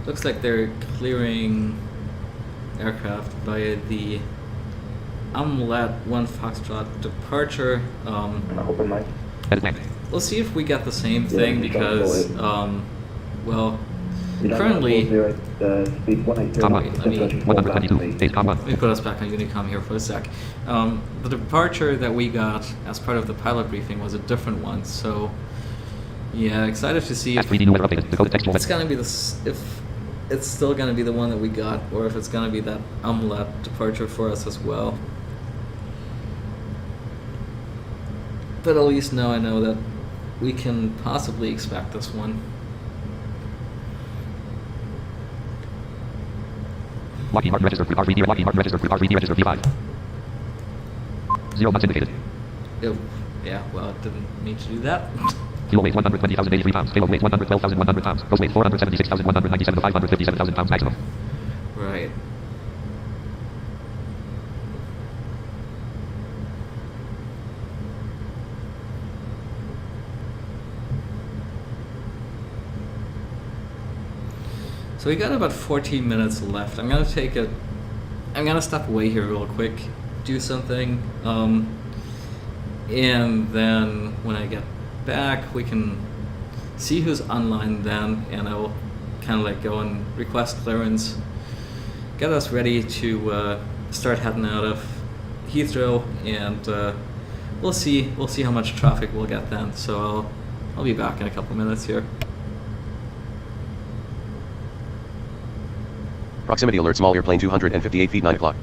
Looks like they're clearing aircraft via the Omelette 1 Foxtrot departure. Open mic. Edit blank. We'll see if we get the same thing because, well, You don't currently, know, speed 180. Comma. Let me- 122. 8 comma. let me put us back on Unicom here for a sec. The departure that we got as part of the pilot briefing was a different one, so yeah, excited to see if S3D new weather updated. Decoded textual. it's gonna be if it's still gonna be the one that we got, or if it's gonna be that Omelette departure for us as well. But at least now I know that we can possibly expect this one. Lockheed Martin registered group R3D. Lockheed Martin registered group R3D registered V5. 0 months indicated. Yeah, well, it didn't need to do that. Fuel weight 120,083 pounds. Payload weight 112,100 pounds. Gross weight 476,197 to 557,000 pounds maximum. Right. So we got about 14 minutes left. I'm gonna step away here real quick, do something, and then when I get back, we can see who's online then, and I will kind of like go and request clearance, get us ready to start heading out of Heathrow, and we'll see how much traffic we'll get then. So I'll be back in a couple minutes here. Proximity alert, small airplane 258 feet 9 o'clock.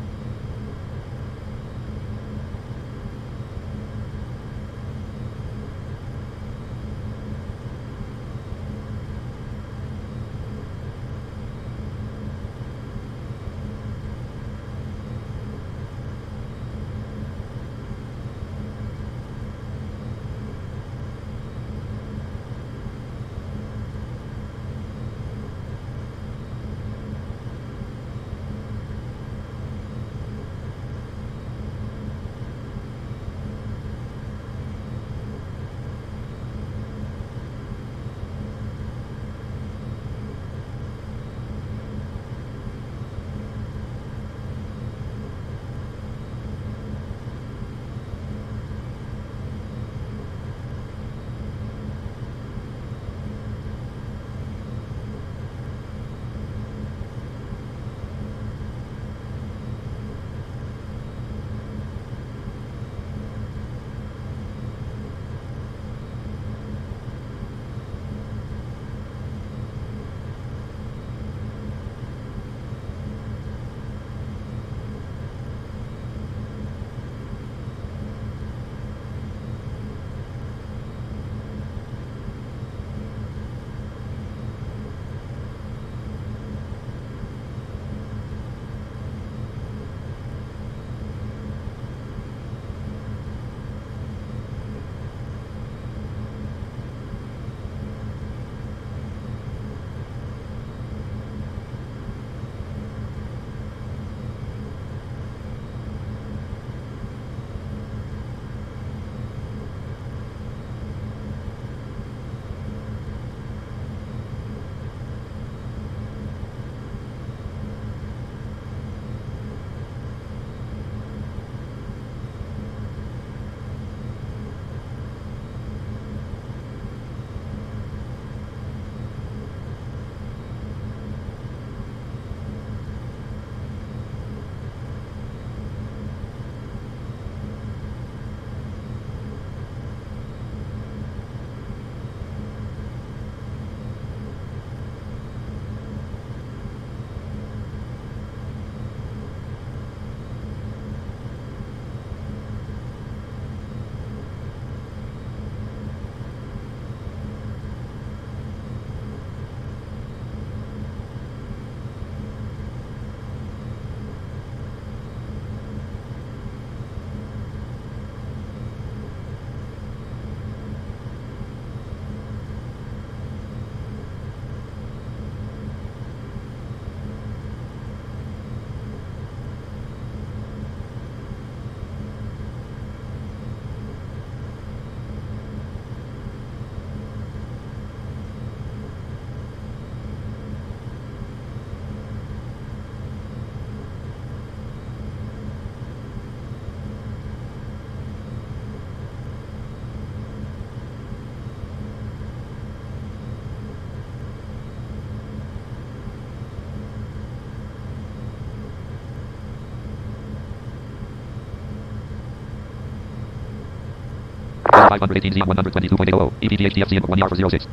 518 Xeon 122.800. EPGHDFC input 1 ER for 06.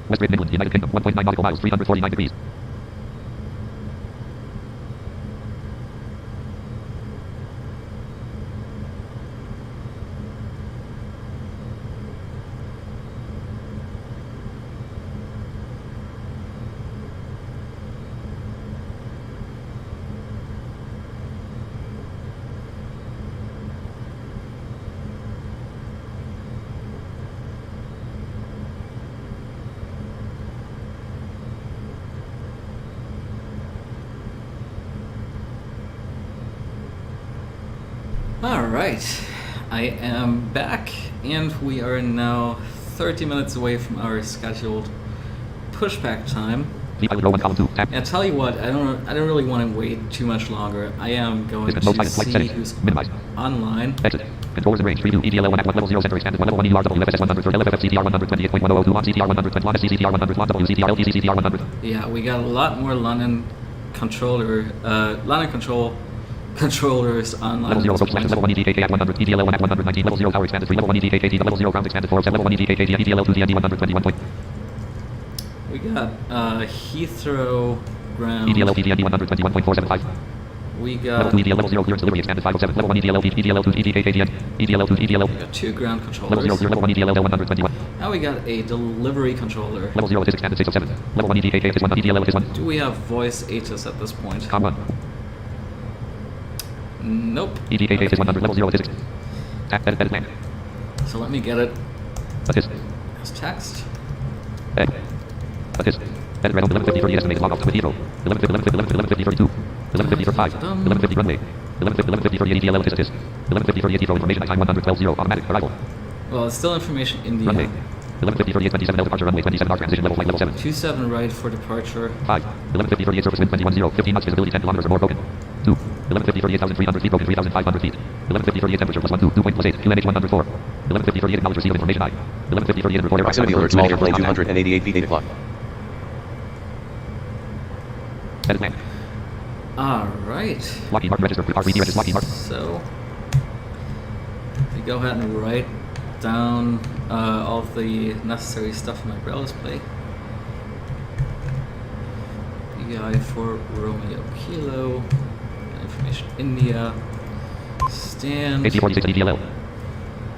West Britain, England, United Kingdom, 1.9 nautical miles, 349 degrees. Alright, I am back, and we are now 30 minutes away from our scheduled pushback time. The pilot row 1, column 2, tab. And tell you what, I don't really want to wait too much longer. I am going Dismiss mode to silent, flight see settings. who's Minimize. online. Exit. Controllers in range, preview, EDL 1 at 1 level 0 center expanded 1 level 1 ERW FSS 100 LFF CTR 128.102 on CTR 120 on CTR 100 on WCTR LTC CTR 100. Yeah, we got a lot more London controllers online. Level 0 approach selections, level 1 EDKK at 100, EDL 1 at 119, level 0 tower expanded 3, level 1 EDKK, level 0 ground expanded 4, level 1 EDKK, EDL 2 DND 121 point. We got Heathrow ground. EDL DND 121.475. We Level got 2 EDL, level 0 clearance delivery expanded 507. Level 1 EDL, EDL 2 EDKKDN, EDL 2 EDL. we got 2 ground Level 0 controllers. clear, level 1 EDL, L121. Now we got a delivery controller. Level 0 is expanded 607. Level 1 EDKK is 1, EDL is 1. Do we have voice ATIS at this point? Com 1. Nope. EDKK is 100. Level 0 is edit plan. So let me get it Assist. as text. Egg. Assist. Edit red on 11:50 estimated log off with Heathrow. 11:50 32. 11:50 11:50 runway. 11:50 EDL assist. 11:50 Heathrow information time 112 automatic arrival. Well, it's still information in the Runway. 11:50 27 departure runway 27 R transition level flight level 7. 27 right for departure. 5. 11:50 surface wind 21 15 knots visibility 10 kilometers or more broken. 2. 11:50 8,300 feet broken 3,500 feet. 11:50 temperature plus 1 2 2.8 QNH 104. 11:50 acknowledge receive of information I. 11:50 report aircraft. Proximity alert, small airplane 288 feet 8 o'clock. Edit plan. Alright. Lockheed Martin register R3D register Lockheed Martin. So, if you go ahead and write down all of the necessary stuff in my braille display. BI for Romeo Kilo, information India, stand, AC46 EDLL.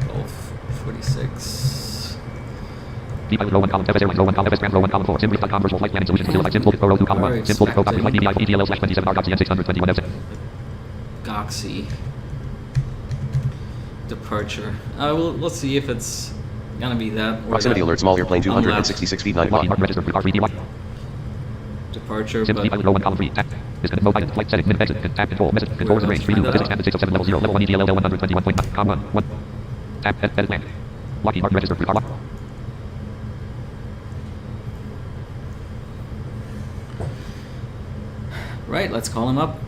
Golf 46. Pilot row 1 column FS Airlines row 1 column FS Trans row 1 column 4 Simbrief.com virtual flight planning solutions 0 like Simple row 2 column 1 Simple pro copy flight DBI EDLL/27 R.CN 621 F. Goxie. Departure. We'll see if it's gonna be that. Or Proximity that alert, small airplane 266 feet 9 Lockheed o'clock. Martin register R3D departure, Simply pilot row 1 column 3 tap. Disconnect mode pilot flight setting minute exit tap control message controls and range 3 physics expanded 607 level 0 level 1 EDLL 121.9 com 1 tap edit land. Lockheed Martin register R1. Right, let's call him up.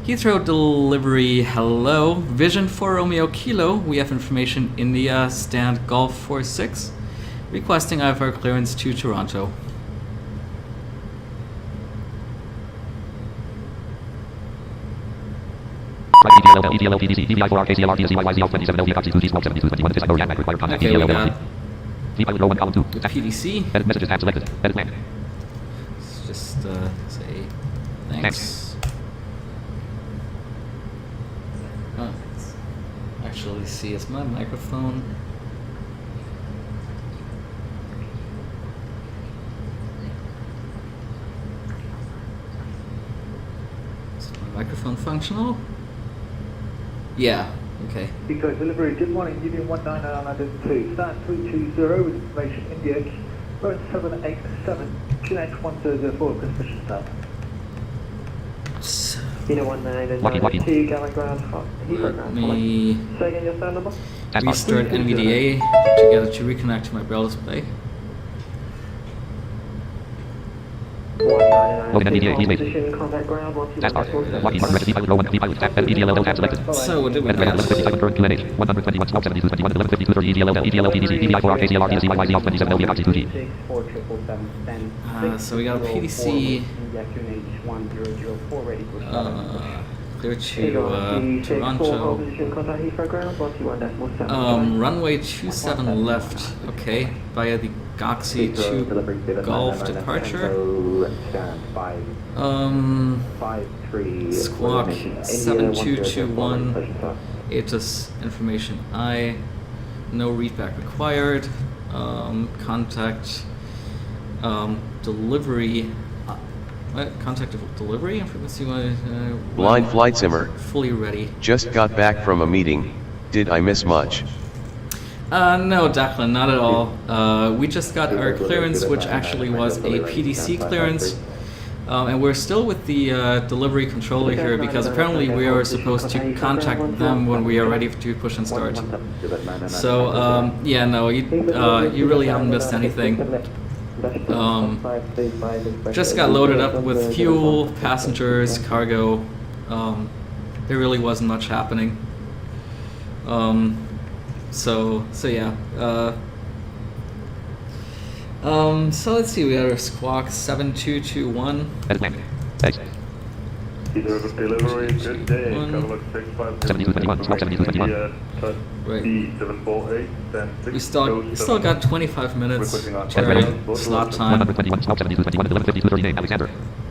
Heathrow delivery, hello. Vision for Romeo Kilo, we have information India, stand Golf 46. Requesting IFR clearance to Toronto. EDLL PDC DVI 4 RKCLR DSC YYZ 27 LV Coxie 2G 72 21 this Ivory Require contact Okay, we EDLL got pilot row 1 column 2 PDC. edit messages tab selected edit land. Let's just say thanks. Let's actually see, is my microphone? Is my microphone functional? Yeah, okay. Heathrow delivery, good morning, Union 19992, stand 320 with information India, Boeing 787, QNH 1004, position start. Union 19992, Gallon Ground, Heathrow Ground. Me Say again your stand number? restart NVDA to get it to reconnect to my braille display. 19992, NVDA, position, contact ground, 121. Taskbar. Lockheed Martin register pilot row 1 pilot tab edit EDLL tab selected. So what did we Edit red got? 11:57 current QNH 121 12 72 21 11:52 30 EDLL PDC DVI 4 RKCLR DSC YYZ 27 LV Coxie 2G. So we got a PDC clear to Toronto. Runway 27 left, okay, via the Goxie to Golf departure. Squawk 7221, ATIS information I, no readback required, contact delivery. Contact delivery information. Blind flight simmer. Fully ready. Just got back from a meeting. Did I miss much? No, Declan, not at all. We just got our clearance, which actually was a PDC clearance. And we're still with the delivery controller here because apparently we are supposed to contact them when we are ready to push and start. So, yeah, no, you really haven't missed anything. Just got loaded up with fuel, passengers, cargo. There really wasn't much happening. So yeah. So let's see. We had our squawk 7221. Delivery, good day. Traveler 657. 7221. Right. B748, stand 6. We still got 25 minutes Requesting on to our slot time. 121 12 72 21 11:52 30 Alexander.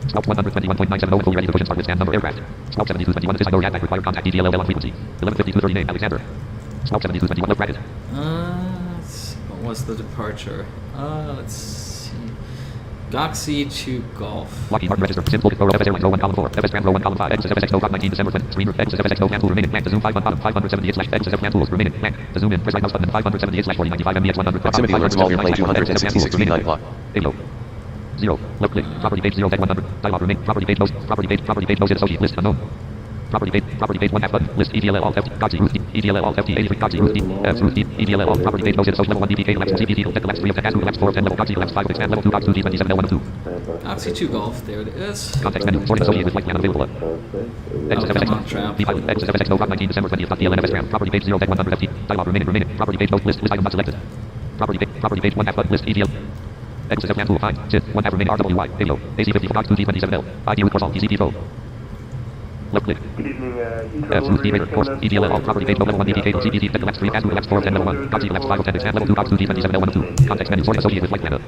Scout 121.970 fully ready to push and start with stand number aircraft. Scout 7221 this IO back required contact EDLL on frequency. 115230 name Alexander. Scout 7221 look bracket. Let's see, what was the departure? Let's see. Goxie to Golf. Lockheed Martin register. Simple Row FS Airlines row 1 column 4. FS Grand row 1 column 5. Exit FSX no 19 December 20. Screen exit FSX no plan tool remaining blank. The zoom 5 on bottom 578 slash exit F plan tools remaining blank. The zoom in press right mouse button 578 slash 4095 MBX 100. Proximity alert small airplane 266 block. Video. 0. Left click. Property page 0 100. Dialog remain. Property page most. Property page most associate list unknown. Property page 1 half button. List EDLL alt FT. Goxie root EDLL alt FT 83 Goxie root F root EDLL alt property page most associate level 1 DPK collapse CPT collapse 3 of the CAS collapse 4 of 10 level Goxie collapse 5 of expand level 2 Goxie 227 L1 of 2. Goxie to Golf, there it is. Context menu. Sorting associated with flight plan unavailable. Exit come on, FSX. trap. V-pilot. Exit FSX no 19 December 20th. DLNFS RAM. Property page 0 100 FT. Dialog remaining. Property page most list item not selected. Property page 1 half button list EDL. Exit plan tool 5. Sit. 1 half remaining RWY. Video. AC50 Fox 2G27L. ID root course TCP Pro. Left click. F root D course EDLL alt property page level 1 DPK CPT collapse 3 CAS collapse 4 of 10 level 1. Goxie collapse 5 of 10 expand level 2 Gox 2G27L1 of 2. Context menu. Sorting associated with flight planner.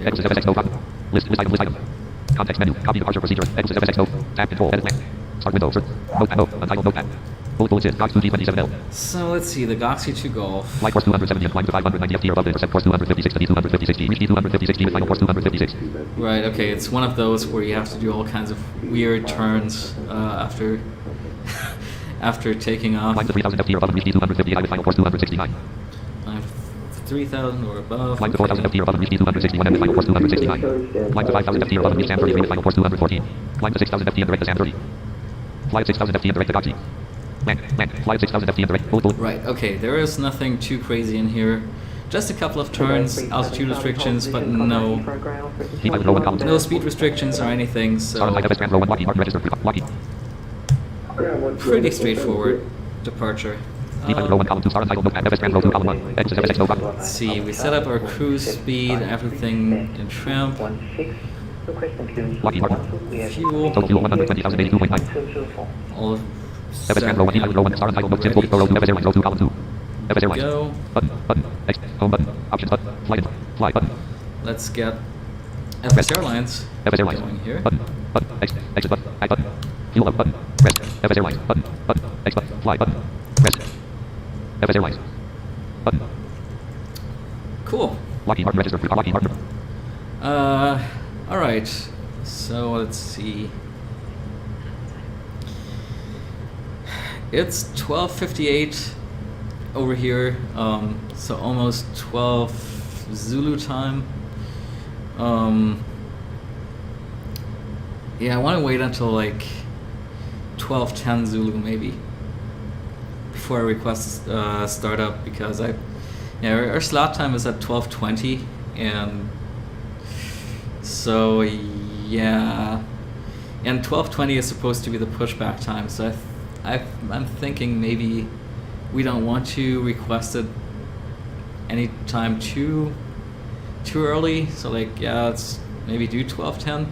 Exit FSX no button. List item. Context menu. Copy departure procedure. Exit FSX no. Tab control. Edit blank. Start window. Notepad. No. Untitled notepad. Bullet is Gox 2G27L. So let's see, the Goxie to Golf. Flight course 270 and climb to 590 FT or above. Intercept course 256 to D256G. Reach D256G with final course 256. Right, okay, it's one of those where you have to do all kinds of weird turns after after taking off. Climb to 3000 FT or above and reach D258 with final course 269. 3,000 or above. Climb to 4000 FT or above and reach D261 and final course 269. Climb to 5000 FT or above and reach SAM 33 with final course 214. Climb to 6000 FT and direct to SAM 30. Fly at 6000 FT and direct to Goxie. Blank. Fly at 6000 FT and direct. Bullet. Right, okay, there is nothing too crazy in here. Just a couple of turns, altitude restrictions, but no speed restrictions or anything, so pretty straightforward departure. Let's see, we set up our cruise speed, everything in tramp, fuel, all set, go. Let's get FS Airlines going here. Fuel up button. Press. FS Airlines button. X button. Fly button. Press. FS Airlines button. Cool. Lockheed Martin register. Lockheed Martin. All right. So let's see. It's 12:58 over here. So almost 12 Zulu time. Yeah, I want to wait until like 12:10 Zulu maybe before I request startup, because our slot time is at 12:20, and so yeah, and 12:20 is supposed to be the pushback time. So I'm thinking maybe we don't want to request it any time too early. So like, yeah, let's maybe do 12:10.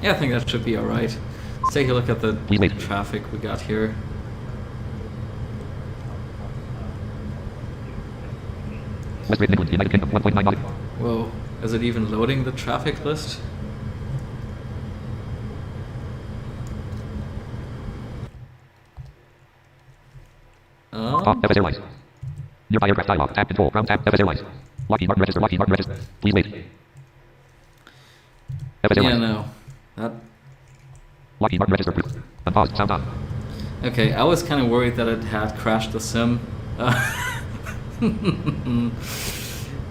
Yeah, I think that should be all right. Let's take a look at the traffic we got here. Whoa, is it even loading the traffic list? FS Airlines. Nearby aircraft dialog. Tab control. Ground tab. FS Airlines. Lockheed Martin register. Lockheed Martin register. Please wait. FS Airlines. Yeah, no. That. Lockheed Martin register. Unpause. Sound on. Okay, I was kind of worried that it had crashed the sim.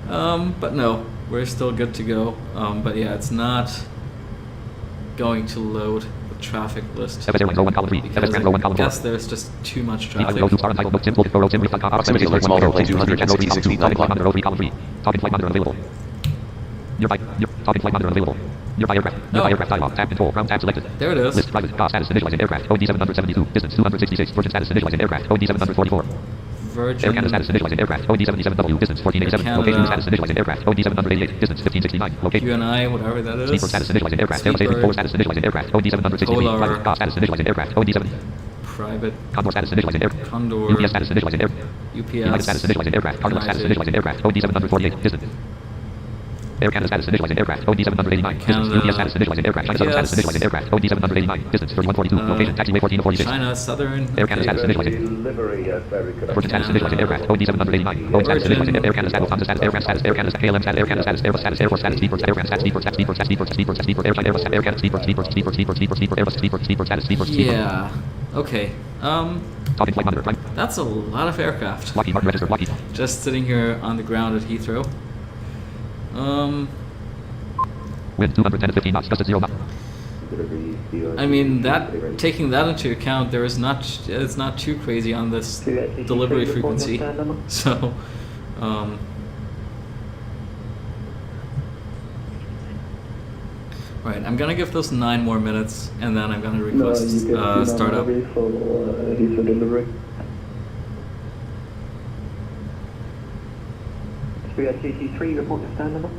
But no, we're still good to go. But yeah, it's not going to load the traffic list. FS Airlines row 1 column 3. FS Grand row 1 column 4. I guess there's just too much traffic. Proximity alert small airplane 266 feet 9 block. Talking flight monitor unavailable. Nearby talking flight monitor unavailable. Nearby aircraft dialog. Tab control. Ground tab selected. There it is. List private. Status initializing aircraft. OD 772. Distance 266. Virgin status initializing aircraft. OD 744. Virgin. Air Canada status initializing aircraft. OD 77W. Distance 1487. Location status initializing aircraft. OD 788. Distance 1569. Location. UNI, whatever that is. Sleeper status initializing aircraft. Aerospace polar status initializing aircraft. OD 763. Private. Status initializing aircraft. OD 7. Private. Condor status initializing aircraft. Condor. UPS status initializing aircraft. UPS. United status initializing aircraft. Cargo status initializing aircraft. OD 748. Distance. Air Canada status initializing aircraft. OD 789. Distance. Canada. UPS status initializing aircraft. China Southern status initializing aircraft. OD 789. Distance 3142. Location taxiway 1446. China Southern. Air Canada status initializing. Delivery, very good. Virgin status initializing aircraft. OD 789. OD status initializing Air Canada status. Lufthansa status. Aircraft status. Air Canada status. KLM status. Air Canada status. Airbus status. Airport status. Speedport. Aircraft status. Speedport. Speedport. Speedport. Speedport. Speedport. Speedport. Air China. Airbus. Air Canada. Speedport. Speedport. Speedport. Speedport. Speedport. Airbus. Speedport. Speedport status. Speedport. Yeah. Okay. Talking flight monitor. Flight. That's a lot of aircraft. Lockheed Martin registered. Lockheed. Just sitting here on the ground at Heathrow. Wind 210 to 15 knots. Gust at 0 knots. I mean, that taking that into account, there is not it's not too crazy on this delivery frequency. So, right, I'm gonna give those 9 more minutes, and then I'm gonna request startup. For Heathrow delivery. We at CC3, report to stand number.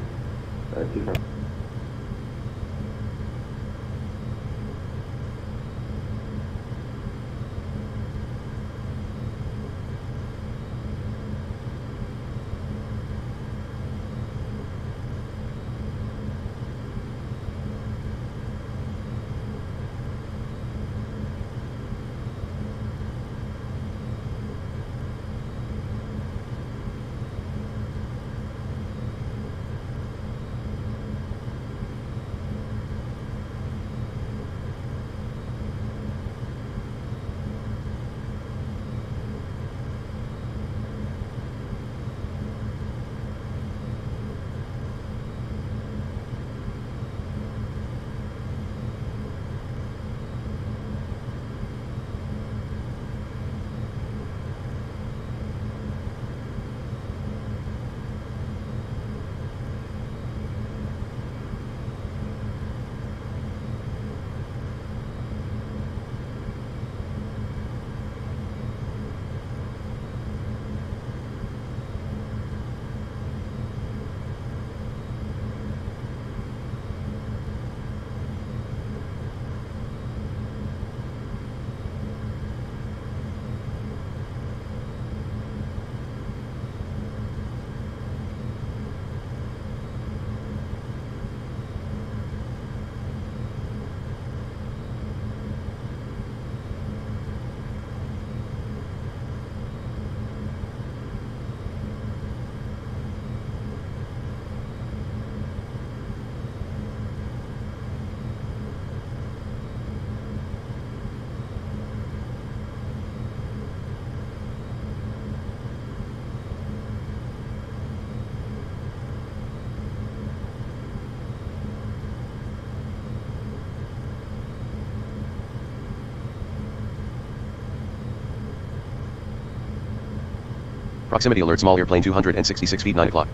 Proximity alert, small airplane 266 feet, 9 o'clock.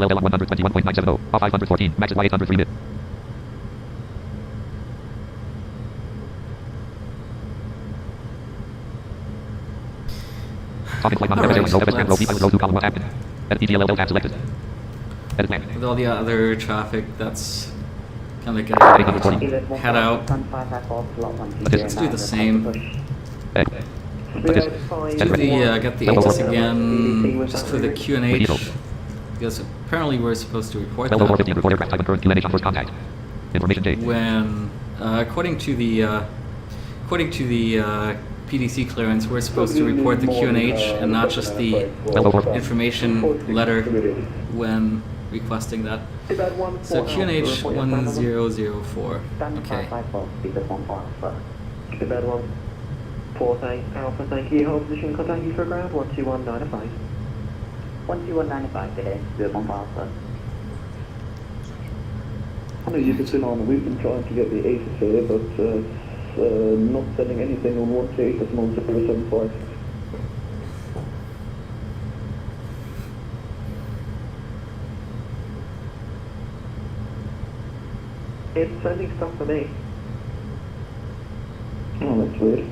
ELL 121.970. Off 514. Max at Y803 mid. Talking flight monitor. Alright, Row F row let's- row 2 column 1 tab. Edit ELL tab selected. Edit plan. With all the other traffic that's kind of getting ready to head out, let's do the same. Get the ATIS again, just for the QNH, because apparently we're supposed to report Well, 450 that report aircraft type and current QNH on first contact. Information date. when, according to the PDC clearance, we're supposed to report the QNH and not just the information letter when requesting that. So QNH 1004. Okay. Bed 149 Alpha, thank you. Hold position, contact you for ground 12195. 12195 today, 015 Alpha. I know you've been on, we've been trying to get the ACES here, but not sending anything on 128.075. It's sending stuff for me. Oh, that's weird.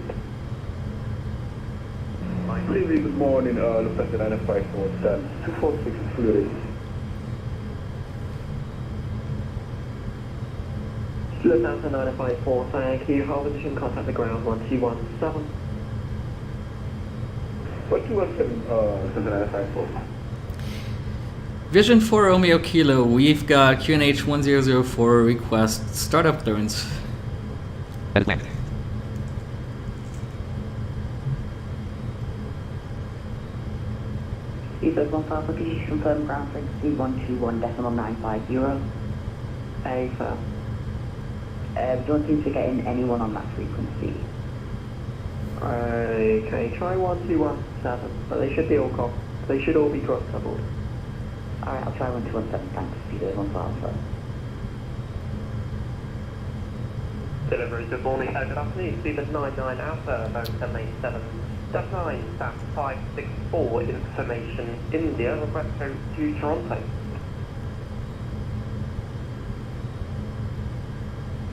Good morning, Lufthansa 954, 246 Fleury. Lufthansa 954, thank you. Hold position, contact the ground 1217. 1217, Lufthansa 954. Vision 4 Romeo Kilo, we've got QNH 1004 request startup clearance. Edit plan. C31 Alpha, could you confirm ground frequency 121.950? A, sir. We don't seem to get in anyone on that frequency. Okay, try 1217, but they should be all they should all be cross coupled. Alright, I'll try 1217, thanks. C31 Alpha. Delivery, good morning, good afternoon. Stephen 99 Alpha, Boeing 787-900, SAS 564, information India, request code to Toronto.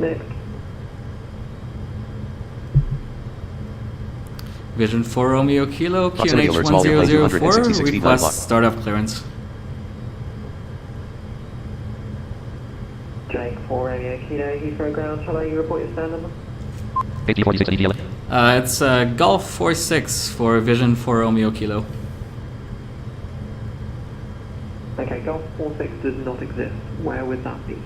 Next. Vision 4 Romeo Kilo, Proximity QNH alerts, volume 1004, 260 request block. startup clearance. Jake 4 Romeo Kilo, Heathrow ground, shall I report your stand number? 1846 DLA. It's Golf 46 for Vision 4 Romeo Kilo. Okay, Golf 46 does not exist. Where would that be?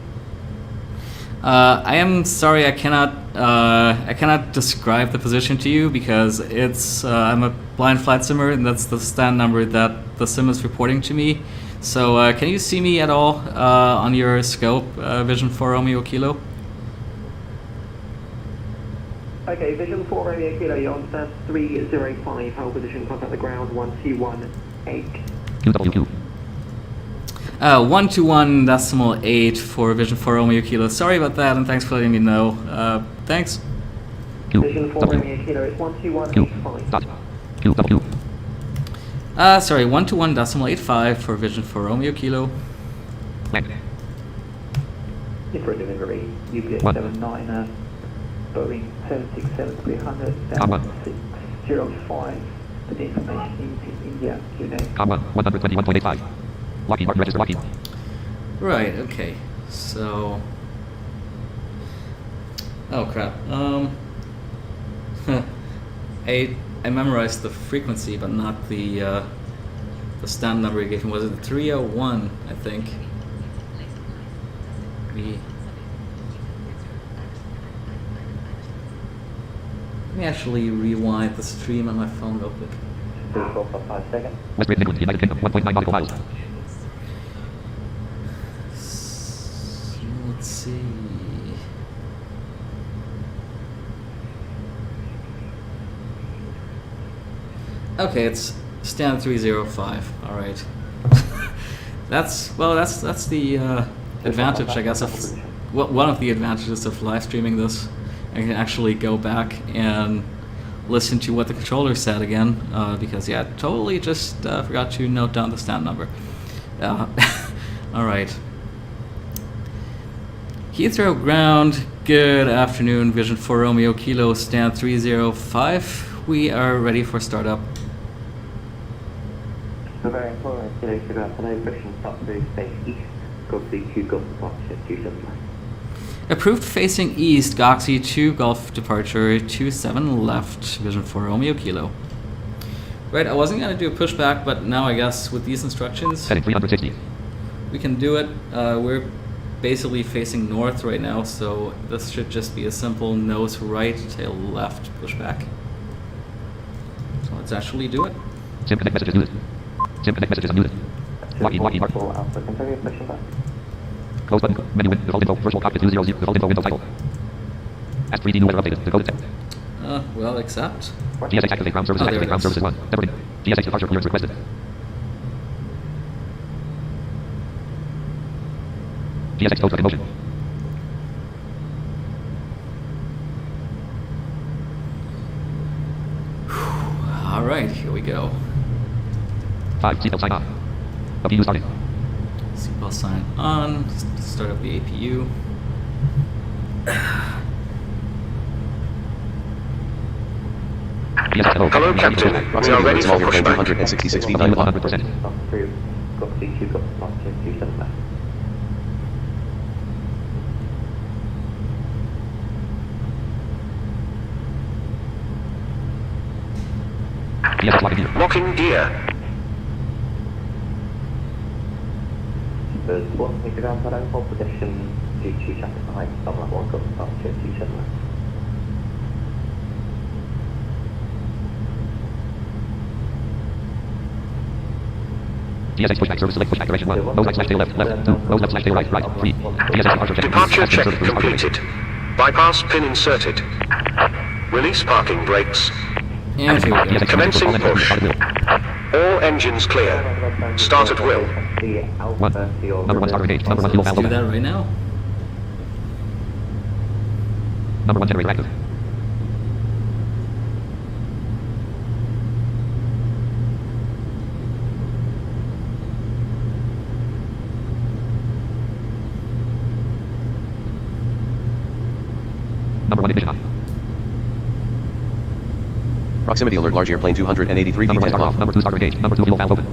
I am sorry, I cannot describe the position to you because it's I'm a blind flight simmer and that's the stand number that the sim is reporting to me. So can you see me at all on your scope, Vision 4 Romeo Kilo? Okay, Vision 4 Romeo Kilo, you're on stand 305, hold position, contact the ground 1218. QWQ. 121.8 for Vision 4 Romeo Kilo. Sorry about that, and thanks for letting me know. Thanks. Vision 4 Romeo Kilo, it's 12185. QWQ. Sorry, 121.85 for Vision 4 Romeo Kilo. Land. For delivery, UPS What? 79, Boeing 767-300, Comma. 605, for the information in India, QNA. Comma. 121.85. Lockheed Martin register Lockheed. Right, okay. So... Oh crap. I memorized the frequency, but not the stand number you gave me. Was it 301, I think? Let me actually rewind the stream on my phone real quick. For 5 seconds. West Britain, England, United Kingdom, 1.9 nautical miles. So, let's see. Okay, it's stand 305. All right. that's the advantage, I guess, of one of the advantages of live streaming this. I can actually go back and listen to what the controller said again, because yeah, totally just forgot to note down the stand number. All right. Heathrow ground. Good afternoon, Vision 4 Romeo Kilo, stand 305. We are ready for startup. Very important, today, hello, Britain, start through space east, Godsey 2 Golf departure 279. Approved facing east, Goxie 2 Golf departure 27 left, Vision 4 Romeo Kilo. Right, I wasn't going to do a pushback, but now I guess with these instructions, Heading 360. we can do it. We're basically facing north right now, so this should just be a simple nose right, tail left pushback. Let's actually do it. SIM connect messages muted. SIM connect messages unmuted. YE mark. Alpha, continue pushing back. Close button. Menu win. Default info. Virtual cockpit 200. Default info window title. As 3D new weather updated. Decoded text. Well, accept. GSX activate ground services. Oh, there Activate it ground is. services 1. Never been. GSX departure clearance requested. GSX tow truck in motion. All right, here we go. 5. Seatbelt sign on. APU starting. Seatbelt sign on. Start up the APU. GSX Hello, Captain. We are Proximity ready alert, for small airplane pushback. 266 feet. 100%. Stop through. Got C2, got Mark 227 back. GSX locking gear. Locking gear. There's one meter ground for hold position 22 traffic behind. Stop level 1, got Mark 227 back. GSX pushback service select pushback direction 1. Nose right slash tail left. 2. Nose left slash tail right. 3. GSX departure check. Departure check Service departure. completed. Bypass pin inserted. Release parking brakes. And here we go. GSX Commencing all engines push. start at will. All engines clear. Start at will. 1. Number 1 starter engaged. Number 1 fuel Let's valve do open. that right now. Number 1 generator active. Number 1 ignition on. Proximity alert, large airplane 283 feet. Number 1 Take starter off. off. Number 2 starter engaged. Number 2 fuel valve open.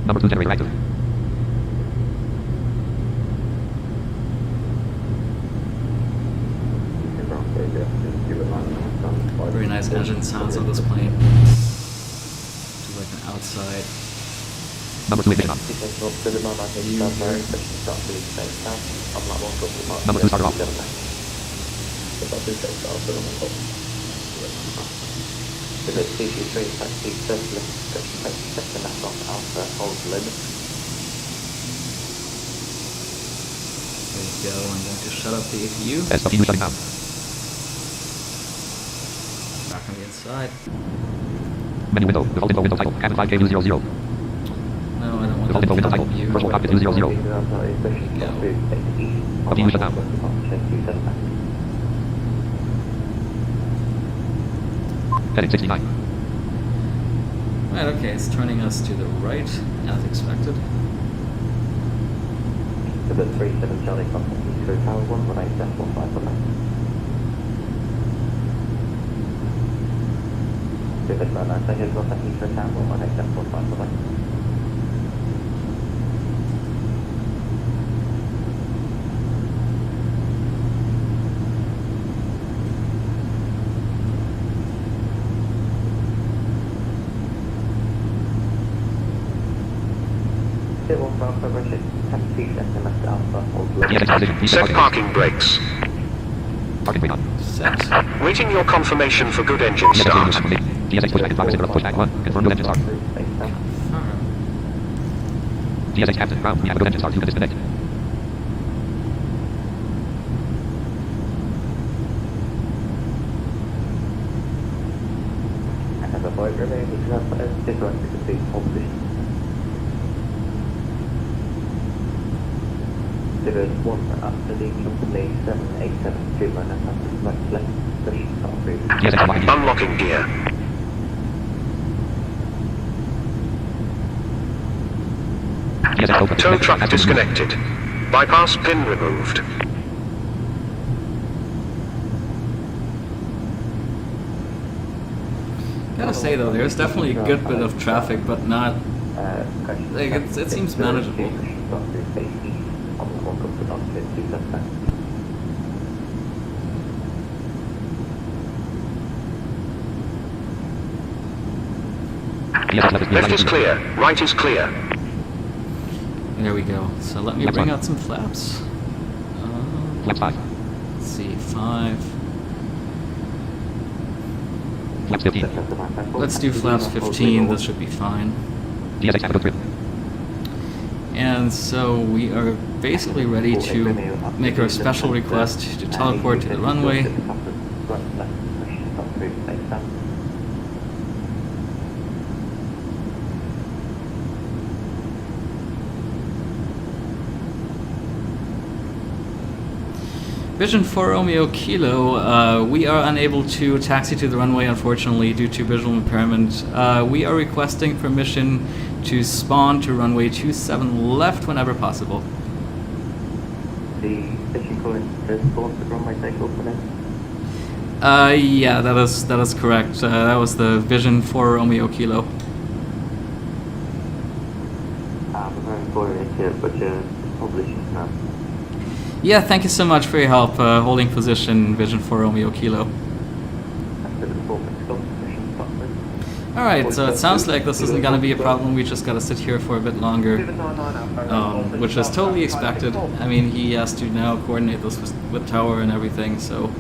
Number 2 generator active. Very nice engine sounds on this plane. Do like an outside. Number 2 ignition on. Number 2 starter off. There we go. I'm going to shut up the APU. SWU shutting down. Back on the inside. Menu window. Default info window title. Cabin 5K200. No, I don't want Default info window title. view. Virtual cockpit 200. APU shut down. Heading 69. Right, okay, it's turning us to the right, as expected. So the 37 Charlie Foxtrot Heathrow Tower 118.5 for left. So the ground answer here's got Heathrow Tower 118.5 for left. GSX position. Set parking brakes. Parking brake on. Set. Waiting your confirmation for good engine GSX start. confirmation. GSX pushback in progress. Interrupt pushback 1. Confirm good engine start. GSX captain. Ground. We have a good engine start. You can disconnect. And the boy remaining is not different to the position. There is one after the company 787 and that's left push start through. GSX unlocking gear. Unlocking gear. GSX open. Tow truck disconnected. Bypass pin removed. Gotta say though, there's definitely a good bit of traffic, but not. Like, it seems manageable. Left is clear. Right is clear. There we go. So let me Flaps bring on. out some flaps. Flaps 5. Let's see, 5. Flaps 15. Let's do flaps 15. This should be fine. DSX Capital Grid. And so we are basically ready to make our special request to teleport to the runway. Vision for Romeo Kilo, we are unable to taxi to the runway, unfortunately, due to visual impairment. We are requesting permission to spawn to runway 27 left whenever possible. The fishing call is spawn to runway takeoff for this. Yeah, that is correct. That was the Vision for Romeo Kilo. I'm very sorry here, but publishing now. Yeah, thank you so much for your help holding position Vision for Romeo Kilo. Alright, so it sounds like this isn't going to be a problem. We just got to sit here for a bit longer, which is totally expected. I mean, he has to now coordinate this with Tower and everything, so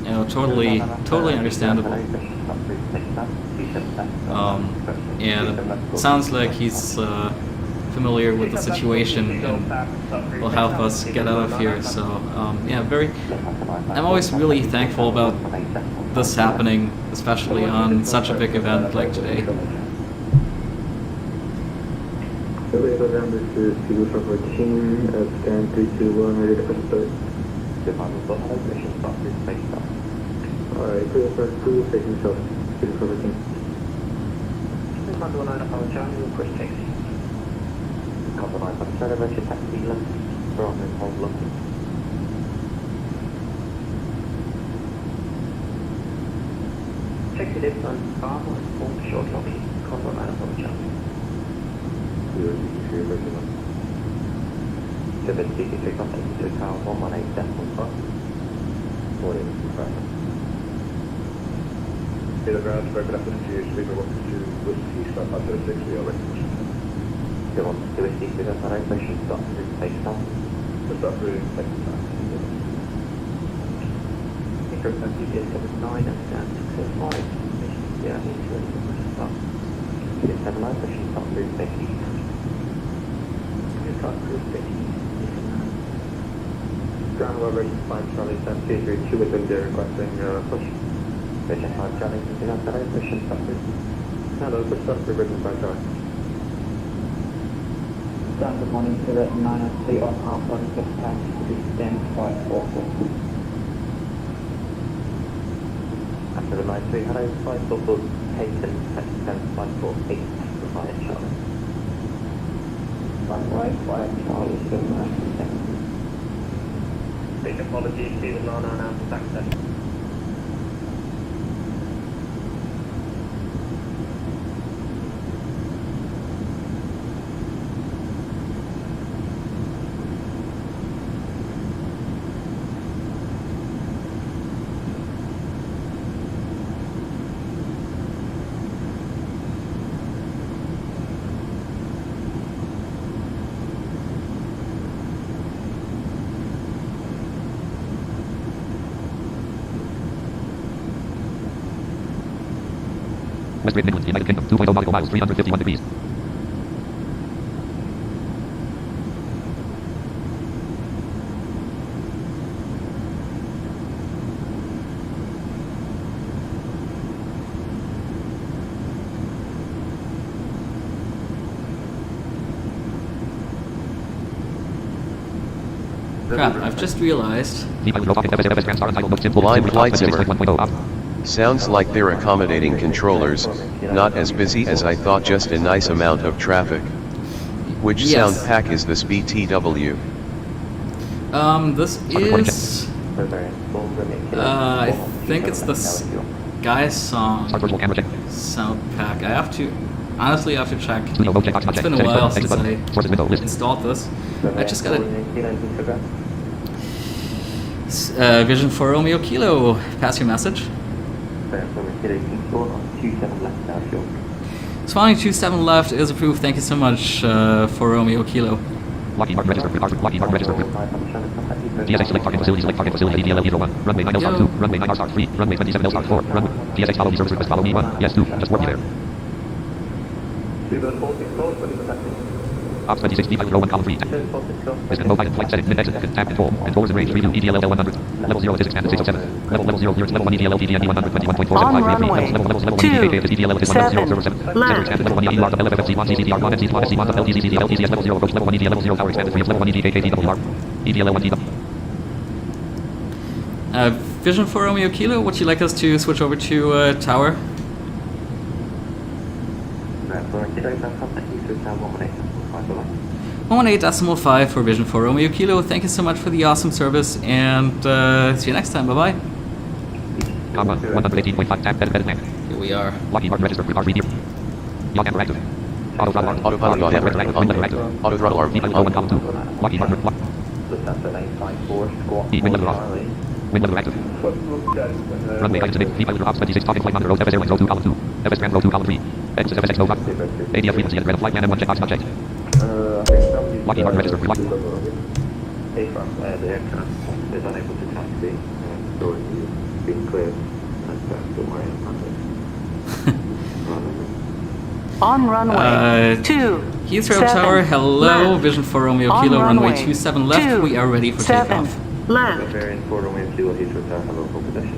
you know, totally understandable. And it sounds like he's familiar with the situation and will help us get out of here. So yeah, I'm always really thankful about this happening, especially on such a big event like today. Check the lift on car and form short lobby. Compromise on chance. 763 contact to car 118.5. Ground, broken up into you, sleeper 1 to Whiskey, start up to 6, we are ready. The 1 to Whiskey, we got our operation, start to take time. Just up to take time. Heathrow 779 and stand 605. Yeah, Heathrow start. 679, pushing start through safety. Start through safety. Ground level, fine, Charlie 732 with them, they're requesting push. Vision 5 Charlie, do not set out, pushing start through. Hello, push start through, Vision 5 Charlie. Good morning to the 903 on half on 6 times to be stand 544. After the 93, hello, 544, taken, 548, provide Charlie. 555 Charlie, 797. Big apologies, Stephen 99 out of back session. West Great Midlands, United Kingdom, 2.0 nautical miles, 351 degrees. Crap, I've just realized. Blind flight simmer. Sounds like they're accommodating controllers, not as busy as I thought, just a nice amount of traffic. Which Yes. sound pack is this BTW? This is, I think it's the Sky Song sound pack. Honestly, I have to check. It's been a while since I installed this. I just got it. Vision for Romeo Kilo, pass your message. Spawning 27 left is approved. Thank you so much for Romeo Kilo. Lockheed Martin register. Lockheed Martin register. TSX select target facility, DLL Heathrow 1. Runway 9 L star 2, runway 9 R star 3, runway 27 L star 4, runway. TSX follow me service request, follow me 1. Yes 2, just warp me there. Ops 26, D5 row 1 column 3. Is mobile flight setting, mid exit, tab control, controllers and range, preview, EDLL 100. Level 0 is expanded 607. Level 0, clearance level 1 EDLL PDND 121.475 level 2, is EDLL is 1007. Center expanded level 1 EDR, LFFC 1 CCDR 1 NC 1 SC 1 LDZ LTCS level 0 approach level 1 EDL level 0 tower expanded 3 level 1 EDKKDWR. EDL 1 DW. Vision for Romeo Kilo, would you like us to switch over to tower? 118.5 for Vision for Romeo Kilo. Thank you so much for the awesome service, and see you next time. Bye bye. 118.5 tab bedded neck. Here we are. Lockheed Martin register R3 deer. Yaw camera active. Auto throttle R. Autopilot yaw camera active. active. Auto throttle R. V5 1 column 2. Lockheed Martin lock. Wind level off. Wind level active. Runway guidance enable. V5 ops 26 talking flight monitor. FS Airlines row 2 column 2. FS Grand row 2 column 3. Exit FSX no rock. ADF frequency at red flight man and 1 checkbox not checked. Lockheed Martin register lock. The aircraft is unable to taxi, so you've been cleared. Don't worry about it. On runway 2. Heathrow 7 Tower, hello. left. Vision for Romeo On Kilo, runway runway 27 left. 2, We are ready for 7 takeoff. left. Variant 4 Romeo Kilo Heathrow Tower, hello, full position.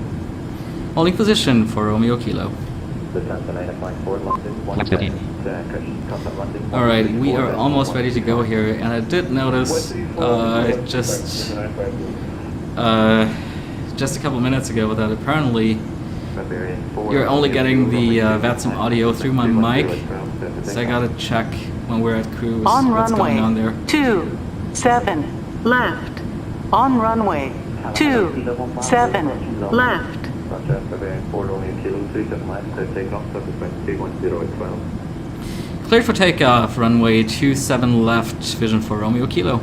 Holding position for Romeo Kilo. Lufthansa 954 London, Flight 15. Alright, we are almost ready to go here, and I did notice just a couple minutes ago that apparently you're only getting the VATSIM audio through my mic, so I gotta check when we're at cruise On what's runway going on there. 2 7 left. On runway 2 7 left. Roger, Bavarian 4 Romeo Kilo 37 left, take off, subsequent 310 Cleared for takeoff, runway 27 left, Vision for Romeo Kilo.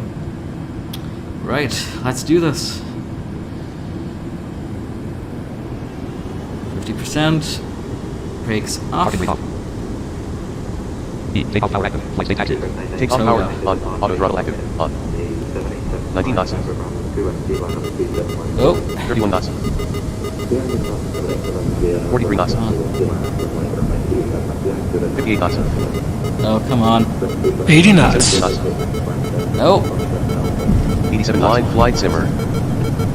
Right, let's do this. 50%, brakes off. Target off. Take off power active. Flight state active. Takes off So, power on. Auto throttle active on. 19 knots. Oh, 31 knots. 43 knots. 58 knots. oh, come on. 80 knots. Nope. 87 line flight simmer.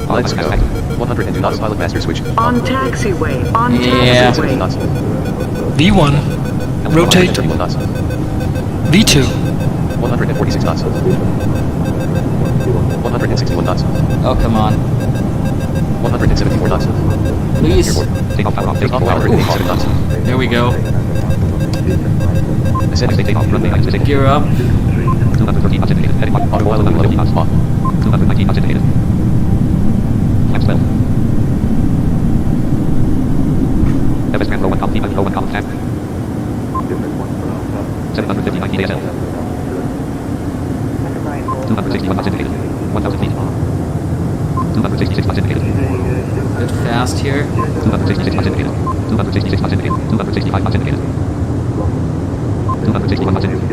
Let's go. 102 knots pilot master switch. On taxiway. On Yeah. 70 taxiway. knots. V1. Rotate. 31 knots. V2. 146 knots. 161 knots. Oh, come on. 174 knots. Please. Take off power off. Take off power. 87 knots. There we go. Ascending. Take off. Runway guidance indicated. Gear up. 213 knots indicated. Heading one. Auto oil level 50 knots off. 219 knots indicated. Flaps 12. FS Grand row 1 column 5 row 1 column tab. 759 feet ASL. 261 knots indicated. 1,000 feet. 266 knots indicated. Bit fast here. 266 knots indicated. 266 knots indicated. 265 knots indicated. 261 knots indicated.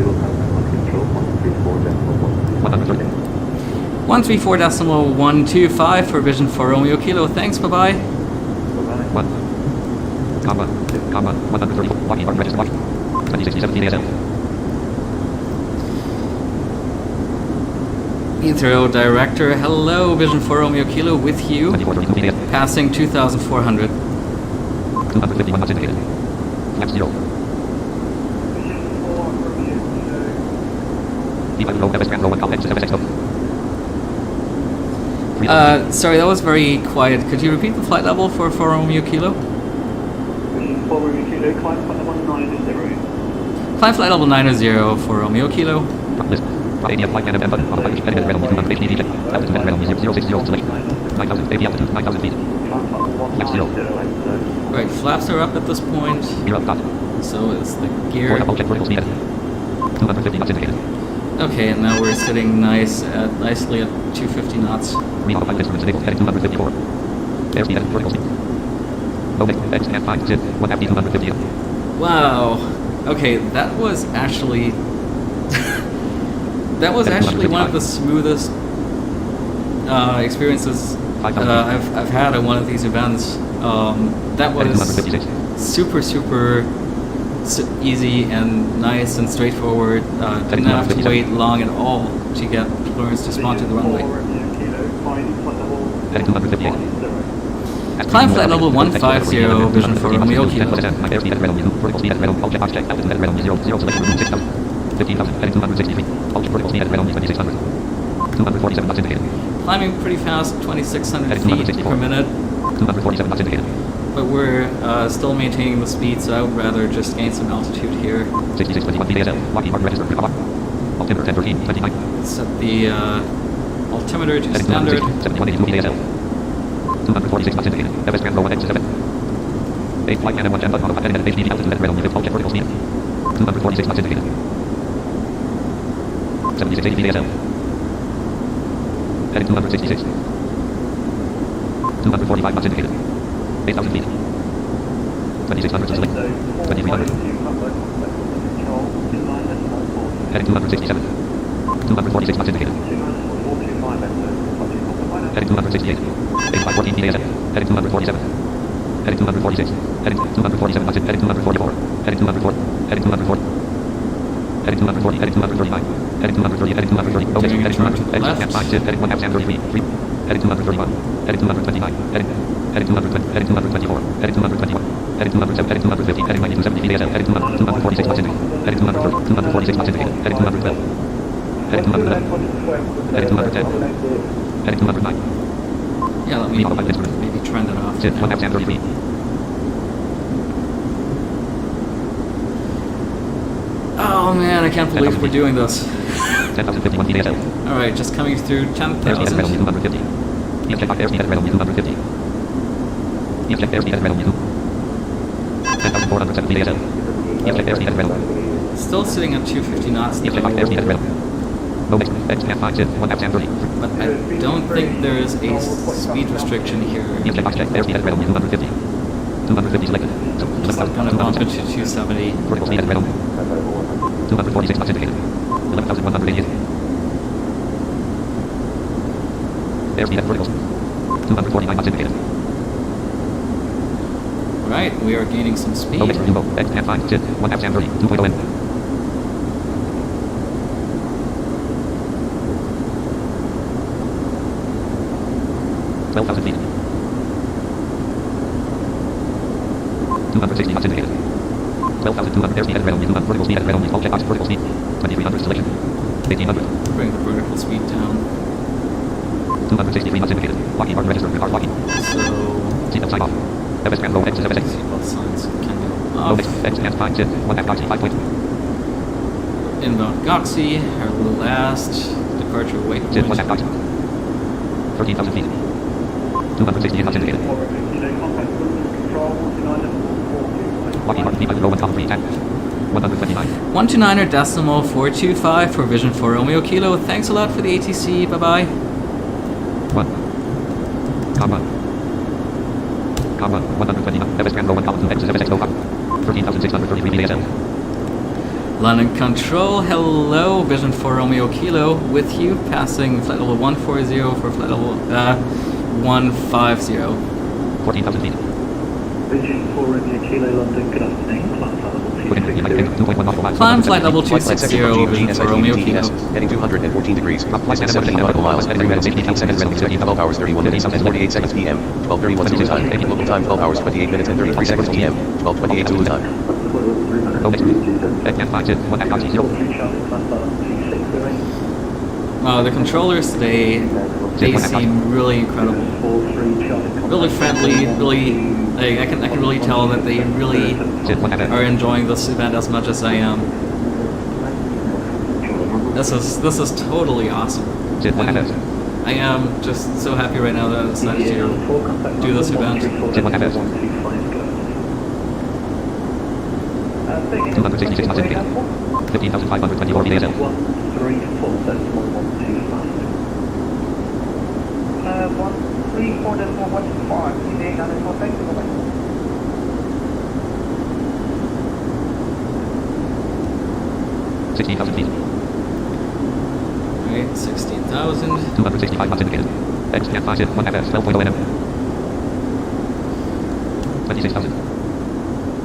130. 134.125 for Vision for Romeo Kilo. Thanks, bye bye. 1, comma, 134. Lockheed Martin register lock. 2067 feet ASL. Heathrow Director, hello, Vision for Romeo Kilo with you. 2432 feet ASL. Passing 2,400. 251 knots indicated. Flaps 0. V5 row, FS Grand row 1 column exit FSX no. Sorry, that was very quiet. Could you repeat the flight level for Romeo Kilo? Climb flight level 900 for Romeo Kilo. List. ADF flight man and button. On the pilot headed red on 200 HD check. Altitude at red on 060 select. 9,000 AD altitude 9,000 feet. Flaps 0. Right, flaps are up at this point. Gear up dot. So is the Forward gear. up check vertical speed at 250 knots indicated. Okay, and now we're sitting nicely at 250 knots. Remodified instruments enabled heading 254. Airspeed at vertical speed. Moment, X and 5 zip, 1 FD 250. Wow. Okay, that was actually one of the smoothest experiences I've had at one of these events. That was super easy and nice and straightforward. Didn't have to wait long at all to get clearance to spawn to the runway. Climb flight level 150, vision for Romeo Kilo. Climbing pretty fast, 2,600 feet per minute. But we're still maintaining the speed, so I would rather just gain some altitude here. Set the altimeter to standard. 246 knots indicated. FS Grand Row 1X7. 8 flight cannon 1 jet button modified and HDV altitude at realm object vertical speed. 246 knots indicated. 7680 feet ASL. Heading 266. 245 knots indicated. 8,000 feet. 2600 to select. 2300. Heading 267. 246 knots indicated. Heading 268. 8514 feet ASL. Heading 247. Heading 246. Heading 247 knots. Heading 244. Heading 204. Heading 204. Heading 240. Heading 239. Heading 230. Heading 230. No heading 200. Heading 1 half 33 feet. Heading 231. Heading 229. Heading 220. Heading 224. Heading 221. Heading 207. Heading 250. Heading 9270 feet ASL. Heading 246 knots indicated. Heading 230. 246 knots indicated. Heading 212. Heading 211. Heading 210. Heading 209. Yeah, let me maybe trend it off. 1 half 30 feet. Oh man, I can't believe we're doing this. 10,051 feet ASL. Alright, just coming through 10,000. Airspeed at 250. Eject airspeed at 250. Eject airspeed at 10,407 feet ASL. Eject airspeed at Still sitting at 250 knots. Eject airspeed at no next, half 5, 1 half 30. But I don't think there is a speed restriction here. Eject airspeed at 250. 250 selected. So I'm going to bump it to 270. Vertical speed at 246 knots indicated. 11,188. Airspeed at vertical. 249 knots indicated. Right, we are gaining some speed. No next, info. X, half 5, 1 half 30. 2.0 N. 12,000 feet. 260 knots indicated. 12,200 airspeed at realm. Vertical speed at realm. All checkbox vertical speed. 2,300 selection. 1,800. Bring the vertical speed down. 263 knots indicated. Lockheed Martin register. Regard Lockheed. So... Seatbelt sign off. FS Grand Row X is FS. Seatbelt signs can go No off. next, X and 5, 1 half Goxie 5 point. Inbound Goxie, our last departure Jet 1 waypoint. half Goxie. 13,000 feet. 268 knots indicated. Lockheed Martin P5 row 1 column 3 attack. 129. 129.425 for Vision for Romeo Kilo. Thanks a lot for the ATC. Bye bye. 1. Comma. 129. FS Grand Row 1 column 2 X is FS no column. 13,633 feet ASL. London Control, hello. Vision for Romeo Kilo with you. Passing flight level 140 for flight level 150. 14,000 feet. Vision for Romeo Kilo, London, good afternoon. Climb flight level 260, Vision for Romeo Kilo. Heading 214 degrees. 17 nautical miles. Heading 15 seconds. 12 hours 31 minutes and 48 seconds p.m. 12:31 Zulu time. Local time 12 hours 28 minutes and 33 seconds p.m. 12:28 Zulu time. No next. X and 5, 1 half Goxie 0. The controllers today, they seem really incredible. Really friendly, really... I can really tell that they really are enjoying this event as much as I am. This is totally awesome. And I am just so happy right now that I decided to do this event. 266 knots indicated. 15,524 feet ASL. 16,000 feet. Alright, 16,000. 265 knots indicated. XCAM 5 1 FS 12.0 NM. 26,000.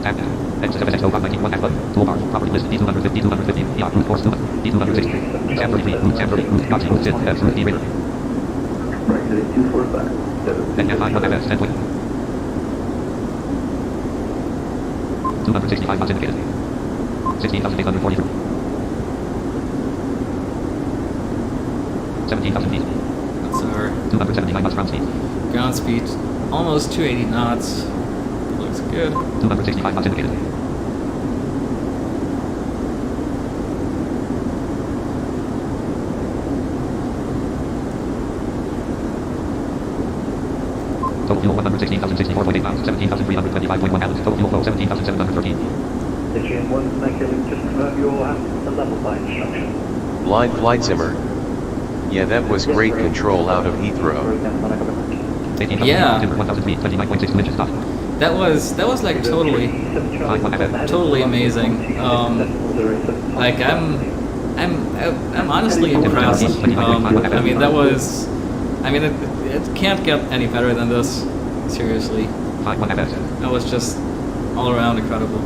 Tab. X7X0519 1 F button. Toolbar. Property list. D250, D250. Yeah, root course 2. D260. Tab 33. Root tab 30. Root Nazi root sit. F root D radar. Right, 245. XCAM 5 1 FS 10. 265 knots indicated. 16,843. 17,000 feet. That's our 279 knots ground speed. ground speed, almost 280 knots. Looks good. 265 knots indicated. Total fuel 116,064.8 pounds, 17,325.1 gallons. Total fuel flow 17,713. Station 1, just confirm your the level by instruction. Blind flight simmer. Yeah, that was great control out of Heathrow. 18,000 Yeah. feet, 1,000 feet, 29.62 inches top. That was like totally amazing. Like I'm honestly impressed. I mean that was, I mean it can't get any better than this. Seriously, that was just all around incredible.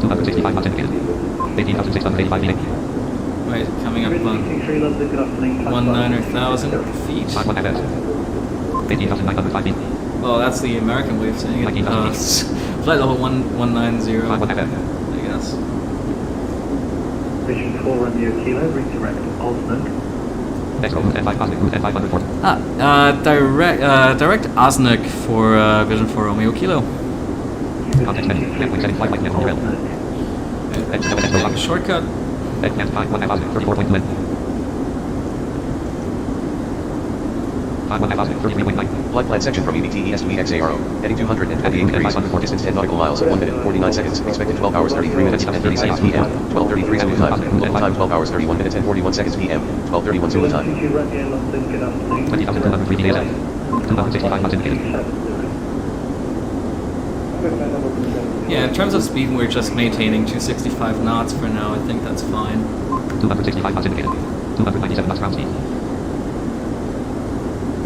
265 knots indicated. 18,685 feet. Right, coming up on 19,000 feet. 18,905 feet. Oh, that's the American way of saying it. Flight level 190, I guess. Vision 4 Romeo Kilo, redirect Osnabrück. Next route, N5 Osnabrück, route N504. Direct Osnabrück for Vision 4 Romeo Kilo. Context menu, network setting, flight net rail. Shortcut. XCAM 5 1 Osnabrück, 34.2 N. 5 1 Osnabrück, 33.9. Flight plan section from EBTES to EXARO. Heading 228 degrees. Distance 10 nautical miles, 1 minute 49 seconds. Expected 12 hours 33 minutes and 30 seconds PM. 12:33 Zulu time. Local time 12 hours 31 minutes and 41 seconds PM. 12:31 Zulu time. 20,203 DSL. 265 knots indicated. Yeah, in terms of speed, we're just maintaining 265 knots for now. I think that's fine. 265 knots indicated. 297 knots ground speed.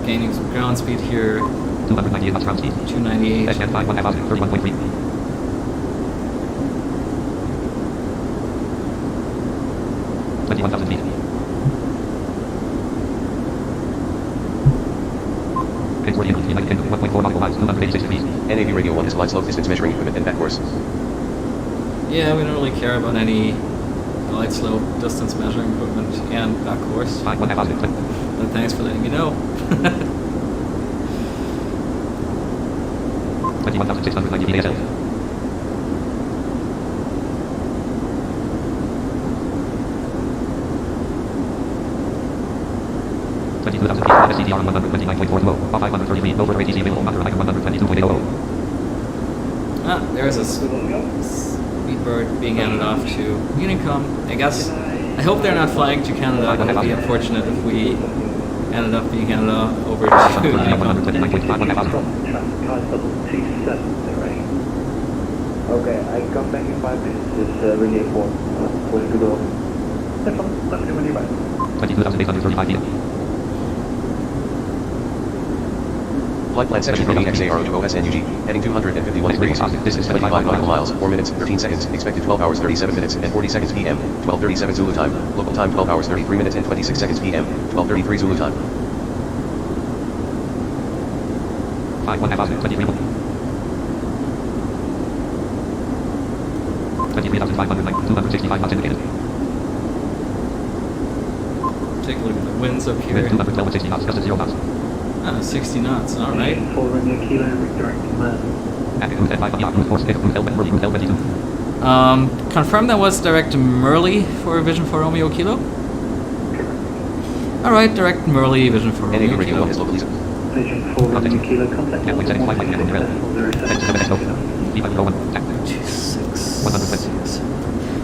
Gaining some ground speed here. 298 knots ground speed. 298. XCAM 5 1 Osnabrück, 31.3. 21,000 feet. United Kingdom, 1.4 nautical miles, 286 degrees. NAV Radio 1 is glide slope distance measuring equipment and back course. Yeah, we don't really care about any glide slope, distance measuring equipment, and back course. 5 1 Osnabrück, click. But thanks for letting me know. 21,690 DSL. CDR 129.4 low, 533, over ATC available, under item 122.800. Ah, there's a Speedbird being handed off to Unicom. I guess, I hope they're not flying to Canada. It would be unfortunate if we ended up being handed off over to Unicom. Okay, I come back in 5 minutes. It's relay 4. What's good over? Let me know when you're back. 22,835 feet. Flight plan section from EXARO to OSNUG. Heading 251 degrees. Distance 75 nautical miles, 4 minutes, 13 seconds. Expected 12 hours 37 minutes and 40 seconds PM. 12:37 Zulu time. Local time 12 hours 33 minutes and 26 seconds PM. 12:33 Zulu time. 5 1 Osnabrück, 23. 23,509, 265 knots indicated. Take a look at the winds up here. 212 with 60 knots, just at 0 knots. 60 knots, alright. 4 Romeo Kilo, redirecting land. Confirm that was direct Merley for Vision 4 Romeo Kilo? Alright, direct Merley, Vision 4 NAV Romeo Radio Kilo. 1 is locally. Vision 4 Romeo Kilo, contact.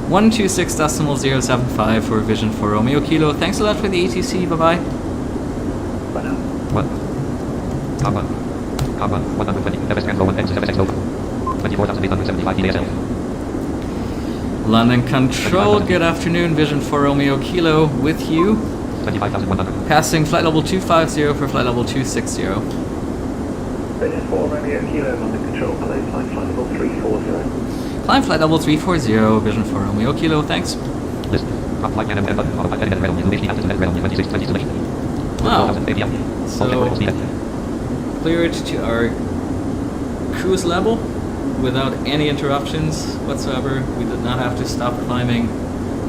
126.075 for Vision 4 Romeo Kilo. Thanks a lot for the ETC, bye-bye. Bye now. What? Comma 120, FS Transfer 1, X7X Nova. 24,875 DSL. London Control, good afternoon, Vision 4 Romeo Kilo with you. 25,100. Passing flight level 250 for flight level 260. British 4 Romeo Kilo under control, hello, climb flight level 340. Climb flight level 340, vision for Romeo Kilo, thanks. List. Prop flight and autopilot edited red on you. Red on you. 2620 selection. Wow. APM. So, cleared to our cruise level without any interruptions whatsoever. We did not have to stop climbing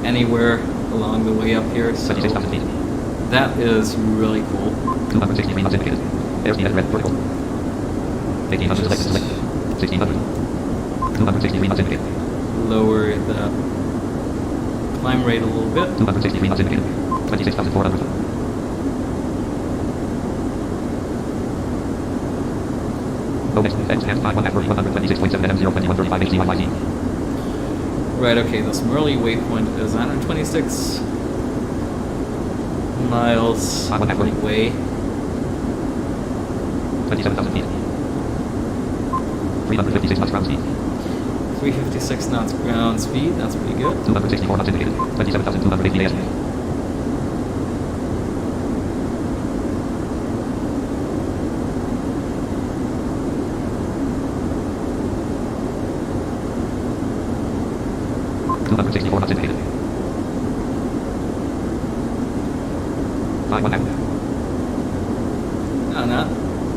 anywhere along the way up here, so 26,000 feet. that is really cool. 263 knots indicated. Airspeed at red vertical. 1800 select. 1600. 263 knots indicated. Lower the climb rate a little bit. 263 knots indicated. 26,400. Bonus. Enhanced time 1 after 126.7 M 02135 HDYYZ. Right, okay, this Merley waypoint is 126 miles away. 27,000 feet. 356 knots ground speed. 356 knots ground speed, that's pretty good. 264 knots indicated. 27,280 AS. Knots indicated. 5 1 half. No,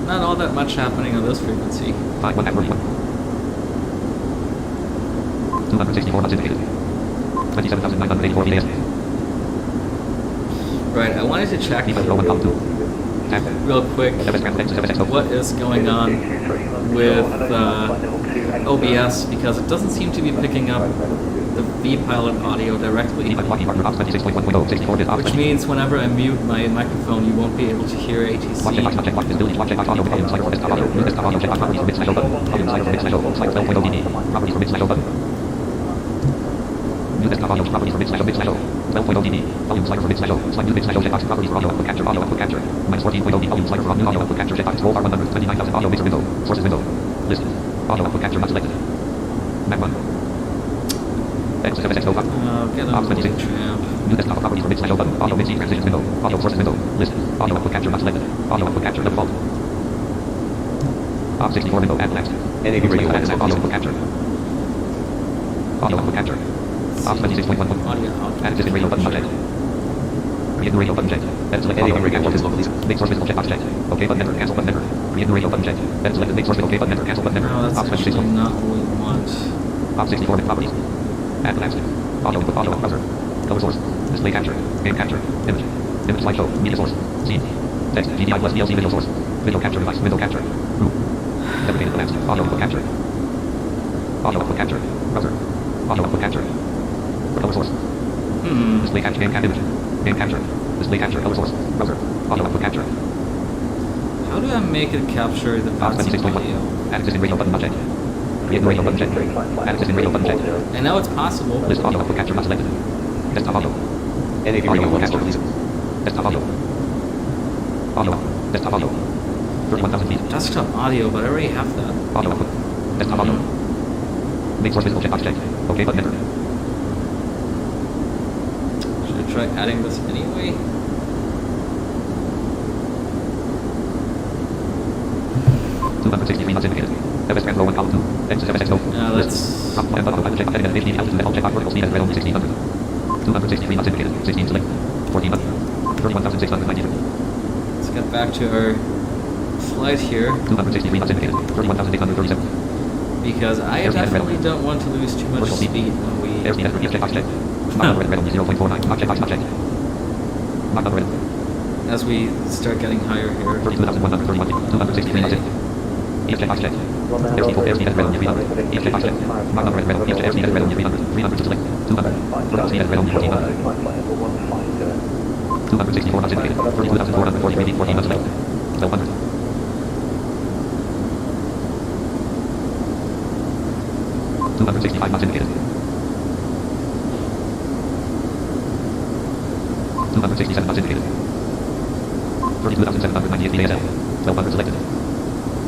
not all that much happening on this frequency. 5 1 half 31. 264 knots indicated. 27,984 AS. Right, I wanted to check Row 1 column 2. real quick what is going on with OBS, because it doesn't seem to be picking up the V-Pilot audio directly, which means whenever I mute my microphone you won't be able to hear ATC. New desktop audio properties for mix slash 12.0 dB. Volume slider for mix slash slide new mix slash checkbox properties for audio output capture minus 14.0 dB volume slider for new audio output capture checkbox roll R100 29,000 audio mixer window sources window list audio output capture not selected map 1 XFSX no button Get on the tramp. new desktop properties for mix slash button audio mixing transitions window audio sources window list audio output capture not selected audio output capture default op64 window add last NAB radio audio output capture audio output capture Op 26.1. Audio out. Add existing radio button check. Create new radio button check. Edit select audio radio button locally. Make source visible checkbox check. OK button enter. Cancel button enter. Create new radio button check. Edit select make source OK button enter. Cancel button enter. No, that's actually not what we want. Op 64 properties. Add last. Audio input audio browser. Color source. Display capture. Game capture. Image. Image slideshow. Media source. Scene. Text. GDI plus VLC video source. Video capture device. Window capture. Group. Deprecated last. Audio input capture. Audio input capture. Browser. Audio input capture. Color source. Display capture. Game capture. Game capture. Display capture. Color source. Browser. Audio output capture. How do I make it capture the VATSIM audio? Add existing radio button check. Create new radio button check. Add existing radio button check. I know it's possible. List audio output capture not selected. Desktop audio. NAB Audio radio output capture. Desktop audio. Audio. Desktop audio. 31,000 feet. Desktop audio, but I already have that. Audio output. Desktop audio. Make source visible checkbox check. OK button enter. Should I try adding this anyway? Knots indicated. FS row 1 column 2. XFSX no. Let's... Top one button check heading HD altitude level check vertical speed at red on 1600. 263 knots indicated. 16 select. 14 button. 31,693. Let's get back to our flight here. 263 knots indicated. 31,837. Because I definitely don't want to lose too much speed when we... Airspeed at checkbox check. Not red on 0.49. Not checkbox not check. Not red. As we start getting higher here. 32,131 feet. 263 knots indicated. Checkbox check. Airspeed at red on 300. Checkbox check. Not red. Airspeed at red on 300. 300 to select. 200. Vertical speed at red on 1400. 264 knots indicated. 32,443 feet. 14 knots select. 1200. 265 knots indicated. 267 knots indicated. 32,798 feet ASL. 1200 selected.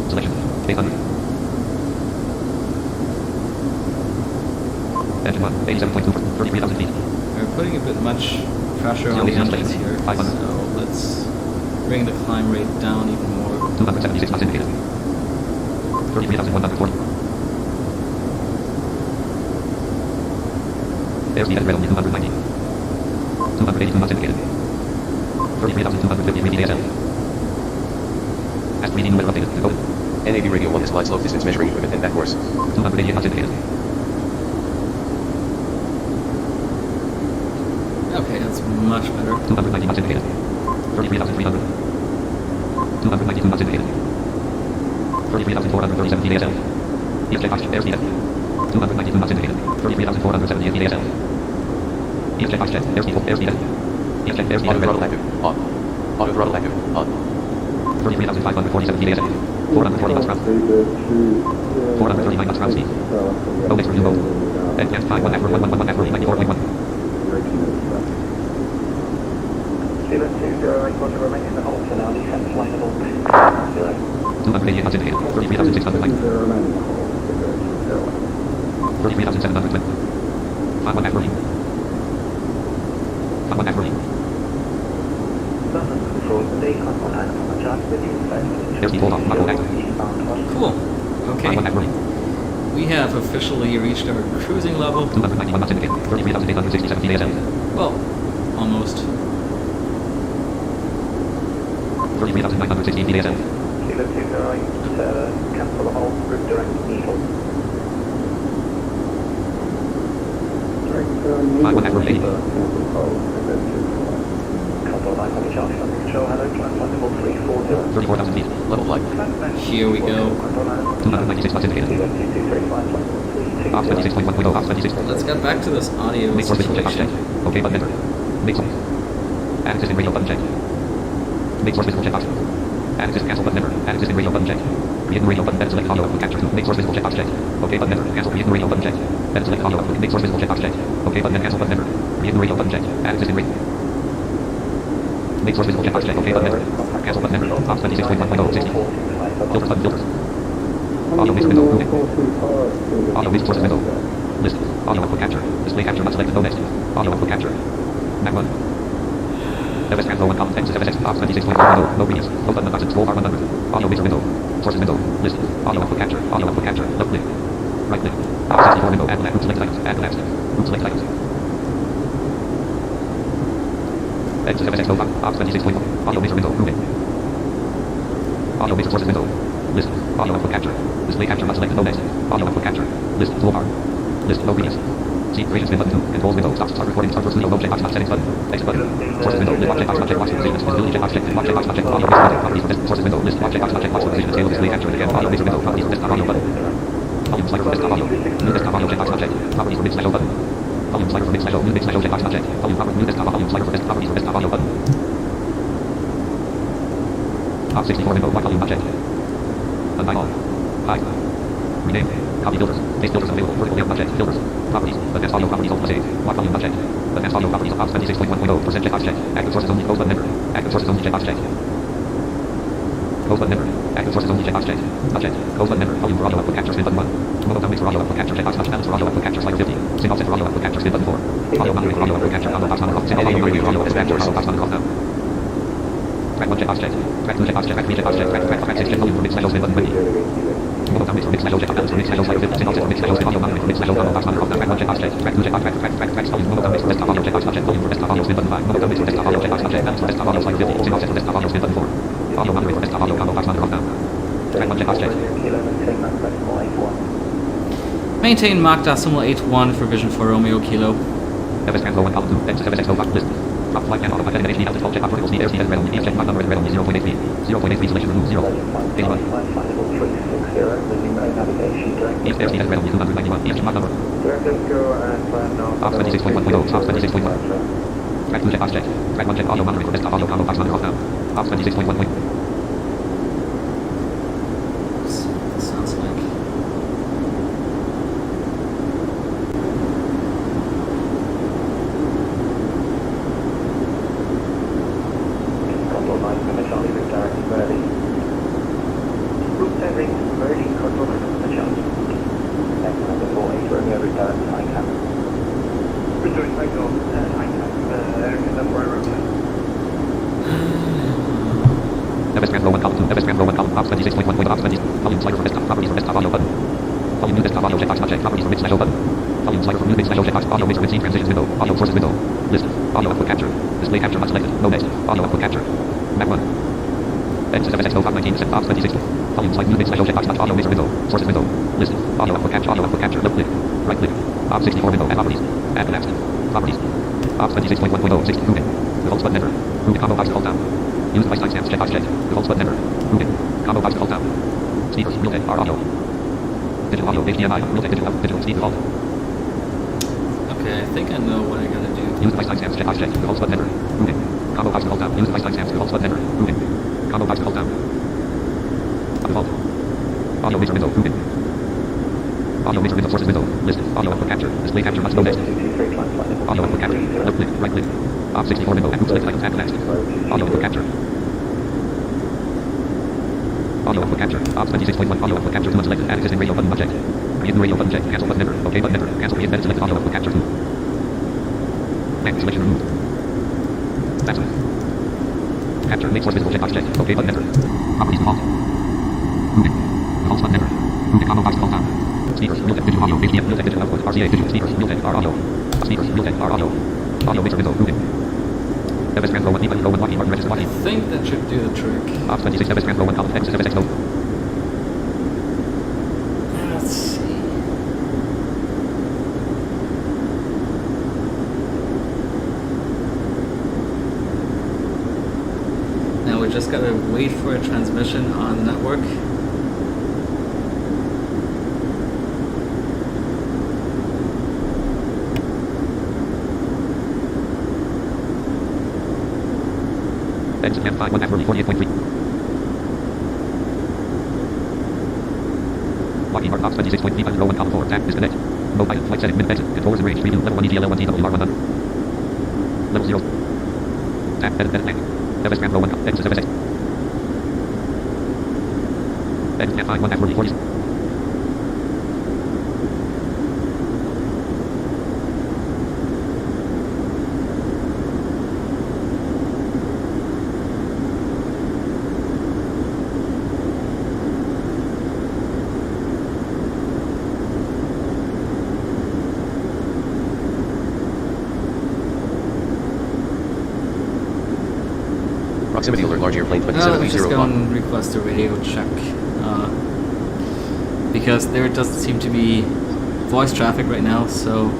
Selection. 800. Engine 1. 87.2. 33,000 feet. We're putting a bit much pressure on the engines here, so let's bring the climb rate down even more. 276 knots indicated. 33,140. Airspeed at red only 290. 282 knots indicated. 33,250 reading ASL. As 3D number updated. Go. NAV radio 1 slide slope distance measuring equipment and back course. 288 knots indicated. Okay, that's much better. 290 knots indicated. 33,300. 292 knots indicated. 33,437 DASL. EFJ 5 airspeed at 292 knots indicated. 33,470 DASL. EFJ 5 jet airspeed at EFJ airspeed Auto at throttle active. On. Auto throttle active. On. 33,547 DASL. 440 knots ground. 439 knots ground speed. No next review mode. NCAS 51 after 111 after 94.1. 0208, Roger, remaining in the hold for now, descent flight level 0. 288 knots indicated. 33,609. 33,720. 51 after 51 after Airspeed hold off. Not active. Cool. Okay. 51 after We have officially reached our cruising level. 291 knots indicated. 33,867 DASL. Well, almost. 33,916 DASL. Kilo 208, cancel the hold, route direct needle. 51 after 80. Control 9 copy charge, under control, hello, climb flight level 340. 34,000 feet. Level flight. Here we go. 296 knots indicated. Kilo 2235, flight level 320. Off 26.1.0. Off 26. Let's get back to this audio Make source visual check. Off check. situation. Okay, button enter. Make source. Add existing radio button check. Make source visual check box. Add existing cancel button enter. Add existing radio button check. Pre-hidden radio button, then select audio output capture 2. Make source visual check box check. Okay, button enter. Cancel pre-hidden radio button check. Then select audio output. Make source visual check box check. Okay, button cancel button enter. Pre-hidden radio button check. Add existing radio. Make source visual check box check. Okay, button enter. Cancel button enter. Off 26.1.0. 60. Filters button filters. Audio mix window. Moving. Audio mix sources window. List. Audio output capture. Display capture not selected. No next. Audio output capture. Map 1. FS Canto 1 column 10 FSX off 26.1. No reads. No button boxes. Roll R100. Audio mixer window. Sources window. List. Audio output capture. Audio output capture. Left click. Right click. Off 64 window. Add left. Group select items. Add left. Group select items. Exit FSX no off 26.1. Audio mixer window. Moving. Audio mixer sources window. List. Audio output capture. Display capture not selected. No next. Audio output capture. List. Toolbar. List. No reads. Seat creation spin button 2. Controls window. Start recording. Start studio. No checkbox. Not settings button. Exit button. Sources window. List. Checkbox. Not checkbox. Position. Visibility. Checkbox. Check. Checkbox. Checkbox. Not check. Audio mixer window. Properties for this. Sources window. List. Checkbox. Not checkbox. Position. Table. Display capture. Again. Audio mixer window. Properties for desktop audio button. Volume slider for desktop audio. New desktop audio. Checkbox. Not check. Properties for mix/O button. Volume slider for mix/O. New mix/O. Checkbox. Not check. Volume proper. New desktop volume slider for desktop properties for desktop audio button. Off 64 window. White volume. Not check. Unbind all. Hide. Rename. Copy filters. Paste filters available. Vertical layout. Not check. Filters. Properties. Advanced audio properties. Alt plus A. White volume. Not check. Advanced audio properties. Off 26.1.0. Checkbox check. Active sources only. Close button enter. Active sources only. Checkbox check. Close button enter. Active sources only. Checkbox check. Not check. Close button enter. Volume for audio output capture. Spin button 1. Mobile down mix for audio output capture. Checkbox not balance for audio output capture. Slider 50. Sync offset for audio output capture. Spin button 4. Audio moderator for audio output capture. Combo box on off. Sync audio moderator for audio output capture. Combo box on off now. Track 1 checkbox check. Track 2 checkbox check. Track 3 checkbox check. Track 6 check. Volume for mix/O. Spin button 20. Mobile down mix for mix/O. Check balance for mix/O. Slider 50. Sync offset for mix/O. Spin audio moderator for mix/O. Combo box on off now. Track 1 checkbox check. Track 2 checkbox track volume. Mobile down mix for desktop audio. Checkbox not check. Volume for desktop audio. Spin button 5. Mobile down mix for desktop audio. Checkbox not check. Balance for desktop audio. Slider 50. Sync offset for desktop audio. Spin button 4. Audio moderator for desktop audio. Combo box on off now. Track 1 checkbox check. Maintain Mach decimal 81 for Vision for Romeo Kilo. FS Canto 1 column 2. Exit FSX no box list. Drop flight and autopilot and HD altitude check off vertical speed airspeed at red only. Check Mach number at red only 0.83. 0.83 selection remove 0. Base 1. East airspeed at red only 291. East Mach number. Off 26.1.0. Off 26.1. Track 2 checkbox check. Track 1 check audio moderator desktop audio combo box on off now. Off 26.1. Sounds like Return takeoff, ICAP, right route. FS Grand Row 1 column 2. FS Grand Row 1 column box 26.1 point box 20. Volume slider from desktop properties from desktop audio button. Volume new desktop audio checkbox not checked. Properties from mix slash O button. Volume slider from new mix slash O checkbox. Audio mix from scene transitions window. Audio sources window. List. Audio output capture. Display capture not selected. No next. Audio output capture. Map 1. Exit FSX no 519 box 26. Volume slide new mix slash O checkbox not audio mix window. Sources window. List. Audio output capture. Audio output capture. Left click. Right click. Box 64 window. Add properties. Add collapsed. Properties. Box 26.1.0 6. Moving. Defaults button enter. Moving combo box hold down. Use device timestamps checkbox checked. Defaults button enter. Moving. Combo box hold down. Speakers. Real tech. R audio. Digital audio. HDMI. Real tech. Digital. Digital. Speed default. Okay, I think I know what I gotta do. Use device timestamps checkbox checked. Defaults button enter. Moving. Combo box hold down. Use device timestamps. Defaults button enter. Moving. Combo box hold down. Default. Audio mixer window. Moving. Audio mixer window. Sources window. List. Audio output capture. Display capture must no next. Audio output capture. Left click. Right click. Box 64 window. Group select items. Add collapsed. Audio output capture. Audio output capture. Box 26.1. Audio output capture. 2 unselected. Add existing radio button unchecked. Create new radio button checked. Cancel button never. OK button never. Cancel re-embedded select audio output capture 2. Next selection removed. VATSIM. Capture make source visible checkbox checked. OK button never. Properties default. Moving. Defaults button never. Moving combo box default down. Speakers. Real tech digital audio. HDMI. Real tech digital output. RCA digital speakers. Real tech R audio. Speakers. Real tech R audio. Audio mixer window. Moving. FS Grand Row 1 Row 1 Lockheed Martin register I Lockheed. think that should do the trick. Box 26 FS Grand Row 1 column X FSX no. Let's see. Now we just gotta wait for a transmission on the network. Exit cam 5 1 half 48.3. Lockheed Martin box 26.3 row 1 column 4 tap disconnect. Mode item flight setting minute exit controllers and range preview level 1 ETL 1 TWR 1 level 0 tap edit blank FS Grand Row 1 exit FSX exit cam 5 1 half 40. Proximity alert, large airplane Let me 2730 just go block. and request a radio check. Because there doesn't seem to be voice traffic right now, so...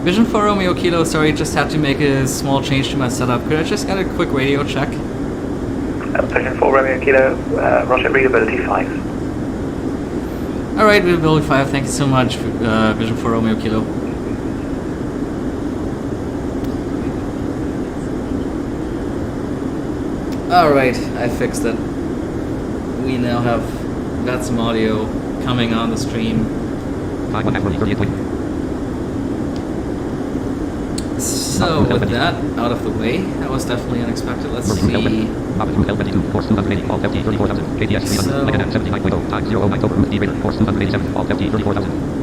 Vision for Romeo Kilo, sorry, just had to make a small change to my setup. Could I just get a quick radio check? Vision 4 Romeo Kilo, roger, readability 5. Alright, readability 5, thank you so much, Vision for Romeo Kilo. Alright, I fixed it. We now have VATSIM audio coming on the stream. So with that out of the way, that was definitely unexpected. Let's see.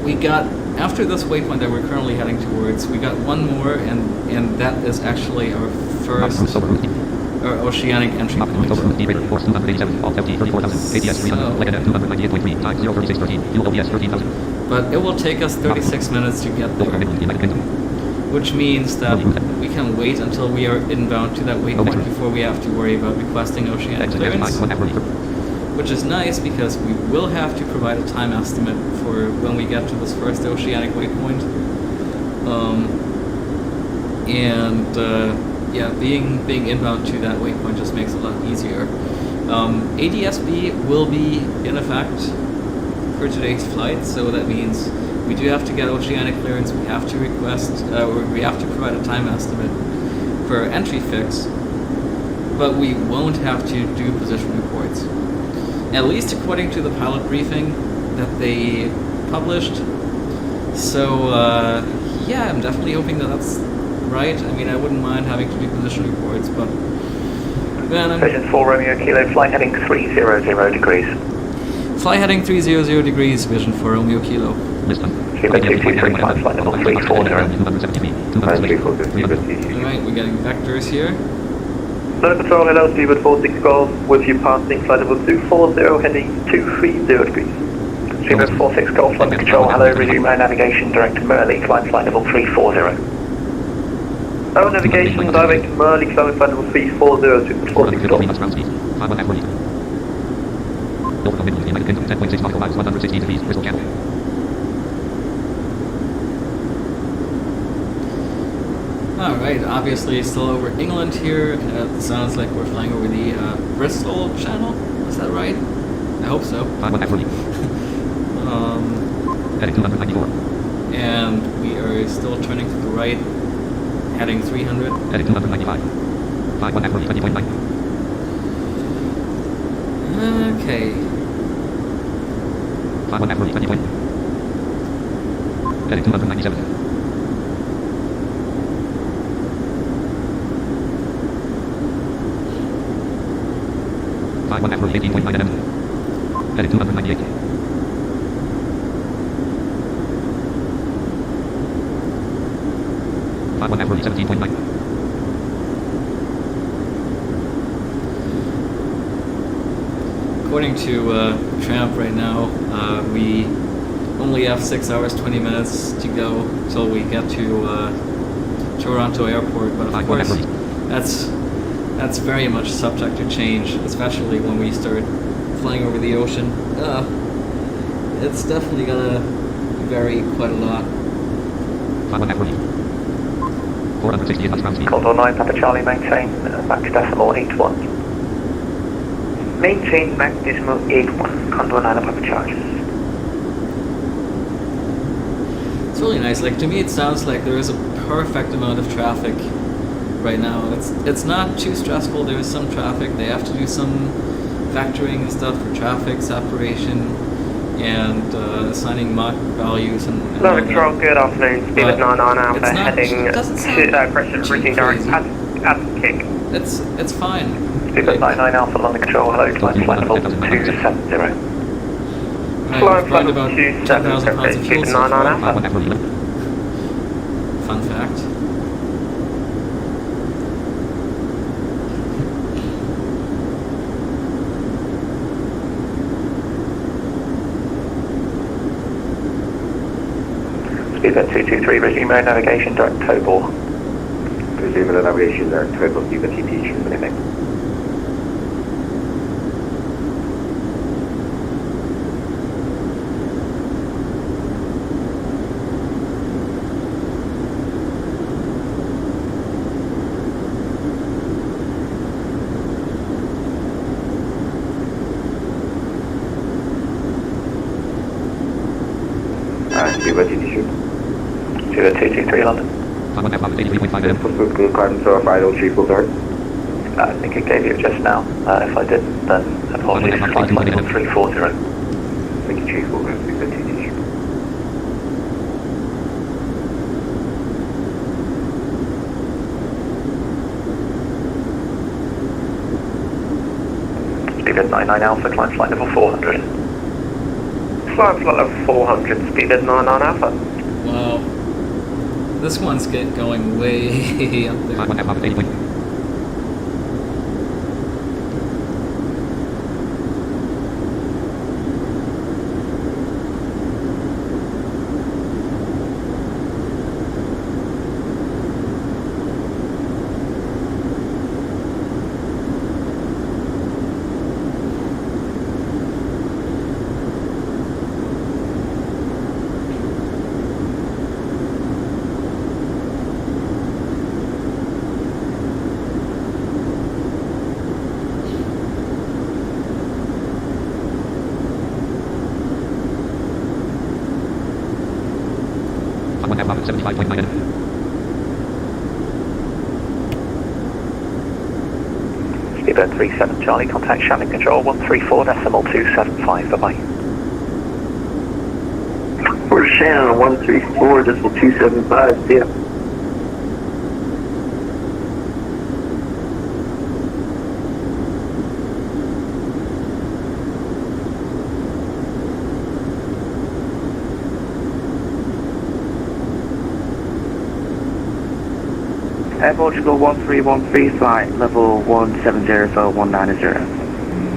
We got, after this waypoint that we're currently heading towards, we got one more, and that is actually our first oceanic entry point. But it will take us 36 minutes to get there, which means that we can wait until we are inbound to that waypoint before we have to worry about requesting oceanic clearance, which is nice because we will have to provide a time estimate for when we get to this first oceanic waypoint. Yeah, being inbound to that waypoint just makes it a lot easier. ADS-B will be in effect for today's flight, so that means we do have to get oceanic clearance. We have to request, we have to provide a time estimate for entry fix, but we won't have to do position reports. At least according to the pilot briefing that they published. So yeah, I'm definitely hoping that that's right. I mean, I wouldn't mind having to do position reports, but man, Vision 4 Romeo Kilo, flight heading 300 degrees. Fly heading 300 degrees, Vision for Romeo Kilo. List done. Speedbird 223, climb flight level 340. 270 feet. 200. Alright, we're getting vectors here. Flight Control, hello, Speedbird 46 Golf, with you passing flight level 240, heading 230 degrees. Speedbird 46 Golf, Flight Control, hello, resume air navigation, direct to Merley, climb flight level 340. Our navigation, direct to Merley, climb flight level 340, Speedbird 46 Golf. knots ground speed. 5.5 feet. Norfolk Midlands, United Kingdom, 10.6 nautical miles, 160 degrees, Bristol Channel. Alright, obviously still over England here. It sounds like we're flying over the Bristol Channel. Is that right? I hope so. 5.5 feet. Heading 294. And we are still turning to the right, heading 300. Heading 295. 5.5 feet, 20.9. Okay. 5.5 feet, 20. Heading 297. 5.5 feet, 18.9 nm. Heading 298. 5.5 feet, 17.9. According to Tramp right now, we only have 6 hours, 20 minutes to go till we get to Toronto Airport, but of course, that's very much subject to change, especially when we start flying over the ocean. It's definitely gonna vary quite a lot. 5.5 feet. 468 knots ground speed. Condor 9, Papa Charlie, maintain max decimal 81. Maintain max decimal 81, Condor 9, Papa Charlie. It's really nice. Like, to me, it sounds like there is a perfect amount of traffic right now. It's not too stressful. There is some traffic. They have to do some factoring and stuff for traffic separation and assigning Mach values and Hello, all that. Control, good afternoon. Speedbird 99 Alpha, it's not- heading it doesn't sound pressure too reaching direct crazy. at kick. It's fine. Speedbird 99 Alpha, London Control, hello, climb flight level 270. Right, Flying we've flight burned level about 27, 10,000 pounds of fuel Speedbird so 99 far. Alpha. 5.5 feet. Fun fact. Speedbird 223, resume air navigation, direct Tobor. Resume the navigation there, Tobor, Speedbird TT, minimum. Speedbird TT shoot. Speedbird 223, London. 5.5 feet, 83.5 nm. Good carbon surf, idle, triple dart. I think it gave you it just now. If I didn't, then apologies. Climb flight level 340. Thank you, Chief. We'll go Speedbird TT shoot. Speedbird 99 Alpha, climb flight level 400. Flying flight level 400, Speedbird 99 Alpha. Wow. This one's going way up there. 5.5 feet, 80. One half 75.9 nm. Speedbird 37 Charlie, contact Shannon Control 134.275, bye-bye. We're Shannon, 134.275, see ya. Air Portugal 1313, flight level 170 for 190.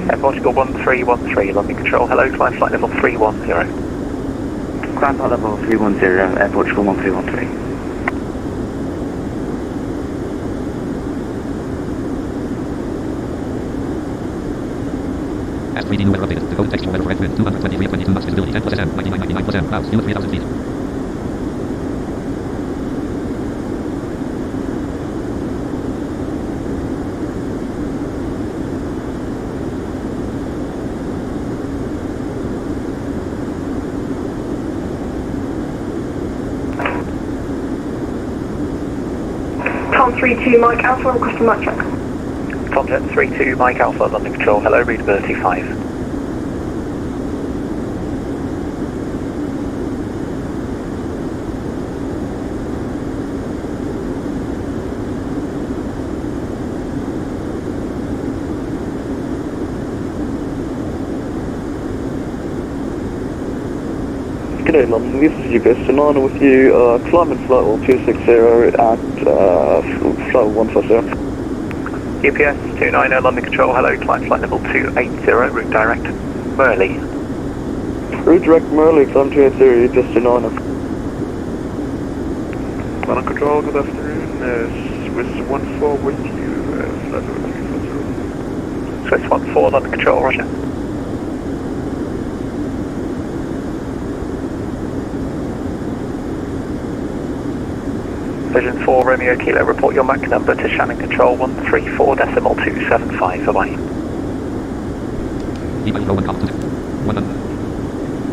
Air Portugal 1313, London Control, hello, climb flight level 310. Climb flight level 310, Air Portugal 1313. As 3D new weather updated. The code textual weather for wind 223 at 22 knots visibility 10 plus SM 99 plus M clouds unit 3000 feet. Tom 32 Mike Alpha, request a mic check. Tomjet 32 Mike Alpha, London Control, hello, readability 5. G'day London, this is your best Niner with you, climbing flight level 260 at flight level 150. UPS 290 London Control, hello, climb flight level 280, route direct, Merley. Route direct Merley, climb 280, just a Niner. London Control, good afternoon, Swiss 14 with you, flight level 340. Swiss 14 London Control, roger. Vision 4 Romeo Kilo, report your MAC number to Shannon Control 134.275, bye-bye.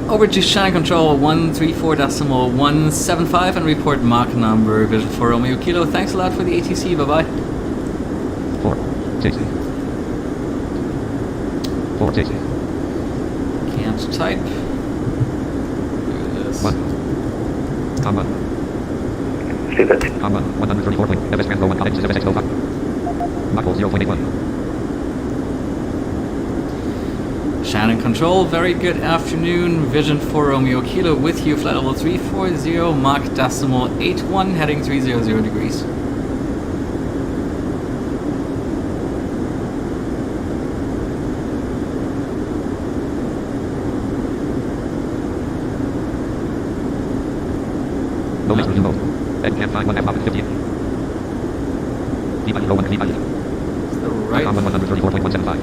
Over to Shannon Control 134.175 and report Mach number Vision 4 Romeo Kilo. Thanks a lot for the ATC, bye bye. 460. 460. Can't type. Do this. 1. Comma. Stupid. Comma 134 point. FS Translate 1 connect to FS 05. Mach 0.81. Shannon Control, very good afternoon. Vision 4 Romeo Kilo with you, flight level 340, Mach decimal 81, heading 300 degrees. No mix review mode. And can't find 1 half 50. Deep row 1 deep It's the right. 134.175.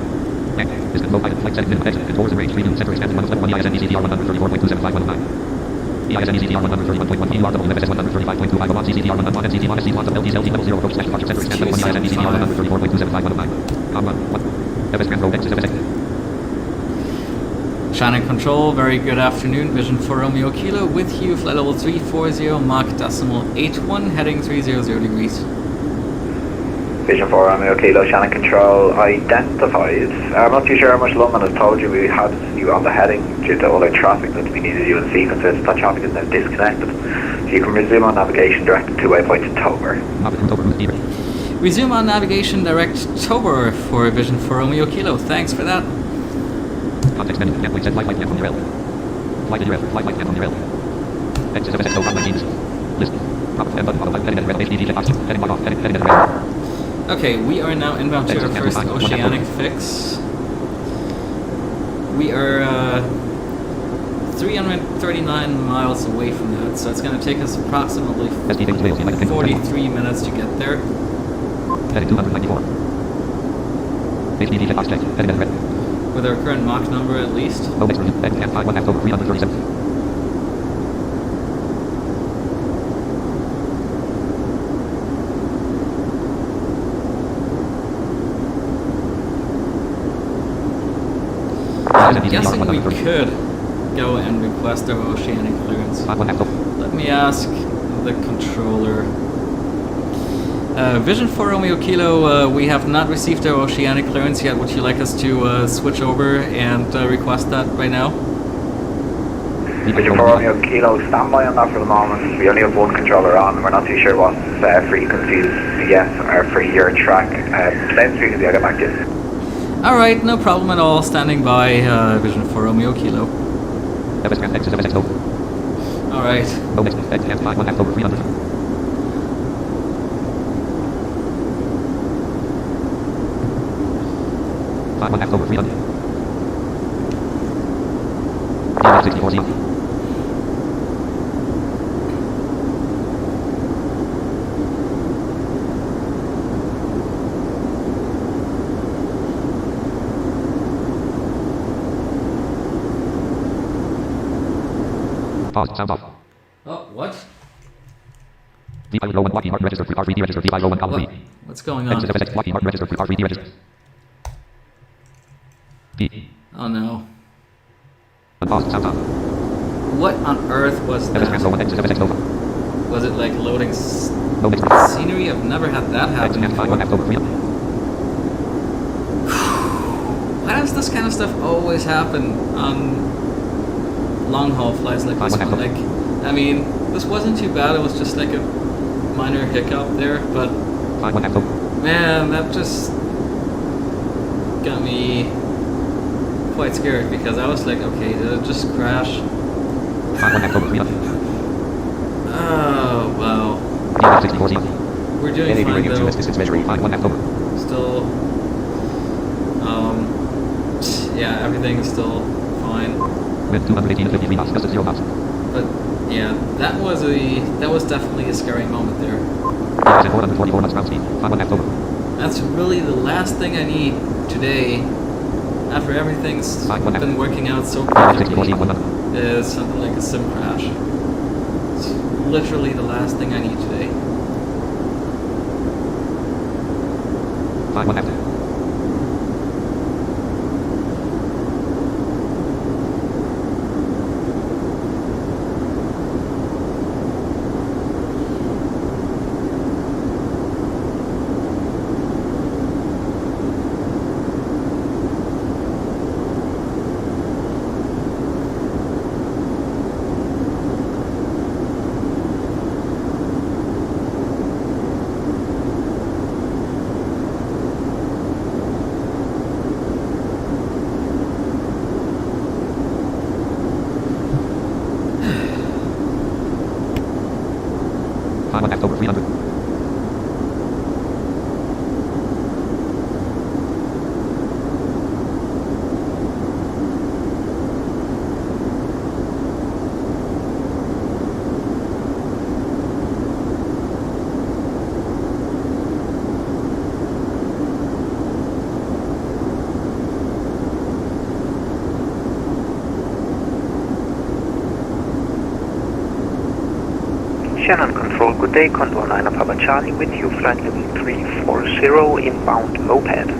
This is low pilot flight setting minimum exit. Controls and range 3 new center expanded 1 EISN ECTR 134.27519. EISN ECTR 131.1 PUR double FSS 135.25 on CCTR 1 MCT minus C1 LD LT level 0 approach slash departure center expanded 1 EISN ECTR 134.27519. Comma 1. FS Grand Road exit FS. Shannon Control, very good afternoon. Vision 4 Romeo Kilo with you, flight level 340, Mach decimal 81, heading 300 degrees. Vision 4 Romeo Kilo, Shannon Control identified. I'm not too sure how much London has told you we had you on the heading due to all the traffic that we needed you in sequences. That traffic is now disconnected. So you can resume on navigation direct to waypoint Tober. Resume on navigation direct Tober for Vision 4 Romeo Kilo. Thanks for that. Context menu. Can't wait. Set flight camp on your rail. Flight in your rail. Flight camp on your rail. Exit FS 05 19. List. Pop and button. Heading at rail. HDD jet option. Heading off. Heading at rail. Okay, we are now inbound to our first oceanic fix. We are 339 miles away from that, so it's going to take us approximately 43 minutes to get there. Heading 294. HDD jet box check. Heading at red. With our current Mach number at least. No mix review. Heading 5 1 half over 337. I'm guessing we could go and request our oceanic clearance. Let me ask the controller. Vision 4 Romeo Kilo, we have not received our oceanic clearance yet. Would you like us to switch over and request that right now? Vision 4 Romeo Kilo, stand by on that for the moment. We only have one controller on. We're not too sure what frequencies yes are for your track. Same frequency, I'll get back to you. Alright, no problem at all. Standing by, Vision 4 Romeo Kilo. Alright. 1/2 over 300. DLX 64Z. Pause. Sound off. Oh, what? V501 Lockheed Martin register. R3D register. V501 column B. What's going on? FSX Lockheed Martin register. R3D register. B. Oh no. Unpause. Sound off. What on earth was that? FSX FSX Nova. Was it like loading No mix. scenery? I've never had that happen before. 1/2 over 300. Why does this kind of stuff always happen on long haul flights like this one? Like, I mean, this wasn't too bad. It was just like a minor hiccup there, but man, that just got me quite scared because I was like, okay, did it just crash? Oh wow. We're doing fine though. Still, yeah, everything's still fine. With 218 to 53 knots, just at 0 knots. But yeah, that was definitely a scary moment there. 444 knots ground speed. 5/2 over. That's really the last thing I need today. After everything's been working out so perfectly, is something like a sim crash. It's literally the last thing I need today. 5/2. Over 300. Shannon Control, good day, Condor 9 Papa Charlie with you, flight level 340, inbound moped.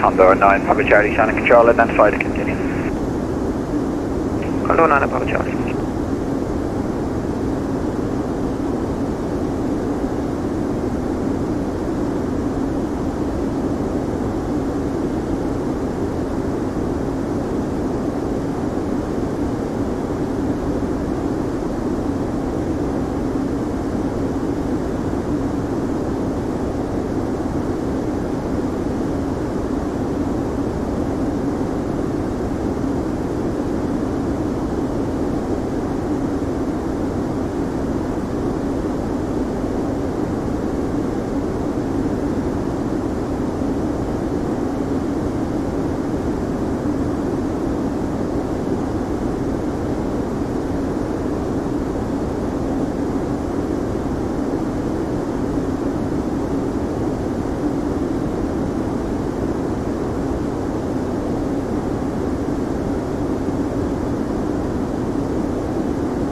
Condor 9 Papa Charlie, Shannon Control, identify to continue. Condor 9 Papa Charlie.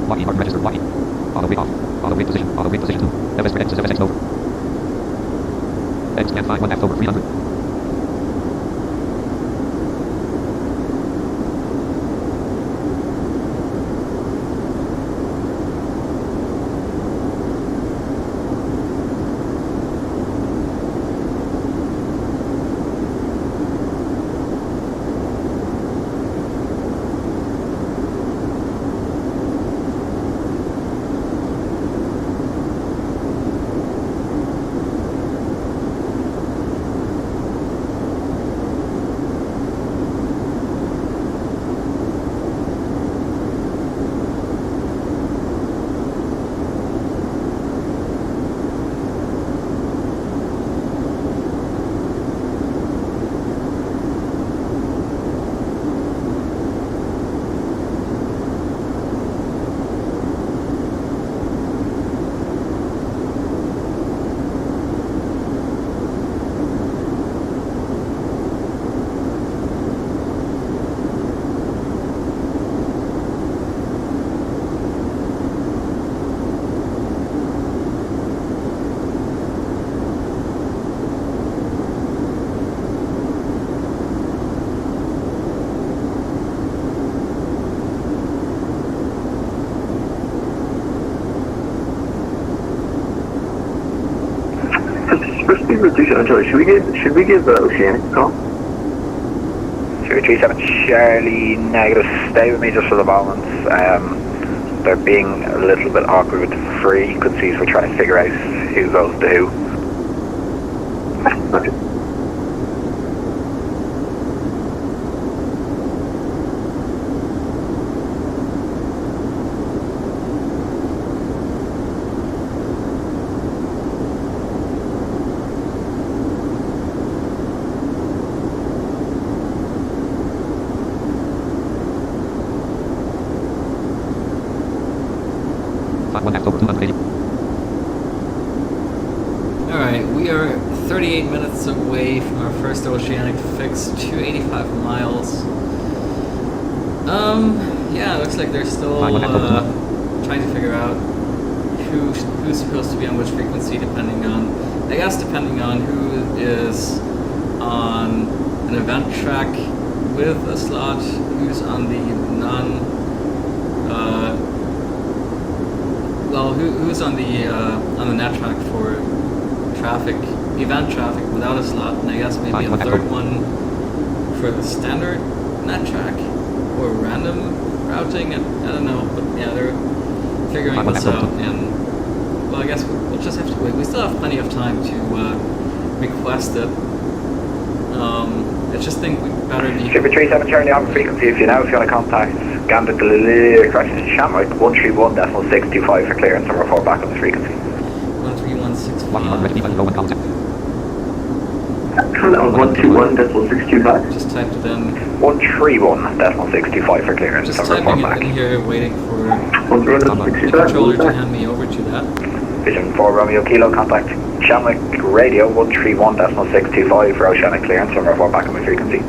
Lockheed Martin register. Lockheed. Auto weight off. Auto weight position. Auto weight position 2. FSX FSX over. X scan 5/1/2 over 300. Should we give Oceanic a call? 037 Charlie, negative. Stay with me just for the moment. They're being a little bit awkward with the frequencies. We're trying to figure out who goes to who. Okay. Alright, we are 38 minutes away from our first oceanic fix, 285 miles. Yeah, it looks like they're still trying to figure out who's supposed to be on which frequency depending on who is on an event track with a slot, who's on the who's on the net track for event traffic without a slot, and I guess maybe a third one for the standard net track or random routing. I don't know, but yeah, they're figuring this out, and well, I guess we'll just have to wait. We still have plenty of time to request it. I just think we better be. 037 Charlie on frequency. If you want to contact Gambit correction Shamrock 131.625 for clearance and report back on the frequency. 131.625. That was 121.625. Just typed it in. 131.625 for clearance Just and report typing back. it in here, waiting for the 121.625. controller to hand me over to that. Vision 4 Romeo Kilo, contact Shamrock Radio 131.625 for oceanic clearance and report back on the frequency.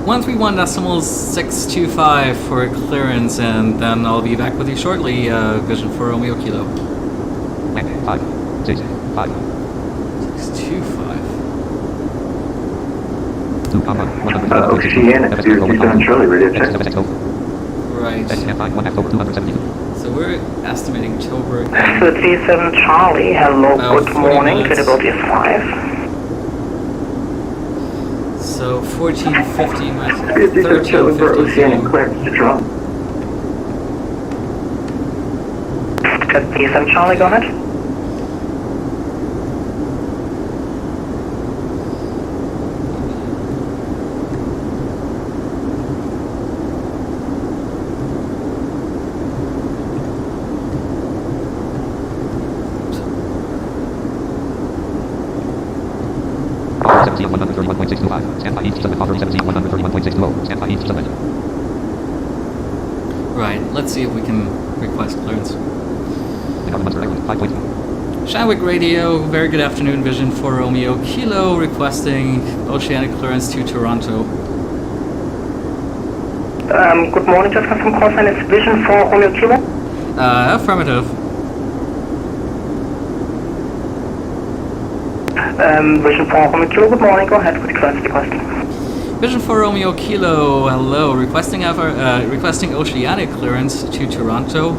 131.625 for clearance, and then I'll be back with you shortly. Vision 4 Romeo Kilo. 565. 625. Oceanic 037 Charlie, radio check. Right. So we're estimating Tober. 37 Charlie, hello, About good 40 morning, minutes. credibility is 5. So 1450 minus 37 Charlie for Oceanic 1350. clearance to drop. 37 Charlie, go ahead. Right, let's see if we can request clearance. Shamwick Radio, very good afternoon, Vision 4 Romeo Kilo, requesting oceanic clearance to Toronto. Good morning, just from Crossmas, it's Vision 4 Romeo Kilo. Affirmative. Vision 4 Romeo Kilo, good morning, go ahead with the clearance request. Vision 4 Romeo Kilo, hello, requesting oceanic clearance to Toronto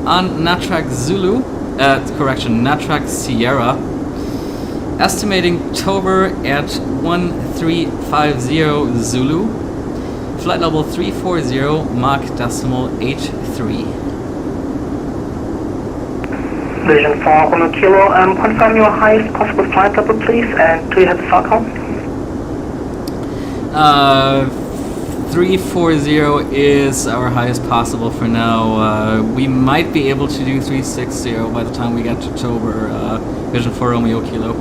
on Natrak Zulu, Natrak Sierra, estimating Tober at 1350 Zulu, flight level 340, Mach decimal H3. Vision 4 Romeo Kilo, confirm your highest possible flight level, please, and do you have the SARCOM? 340 is our highest possible for now. We might be able to do 360 by the time we get to Tober, Vision 4 Romeo Kilo.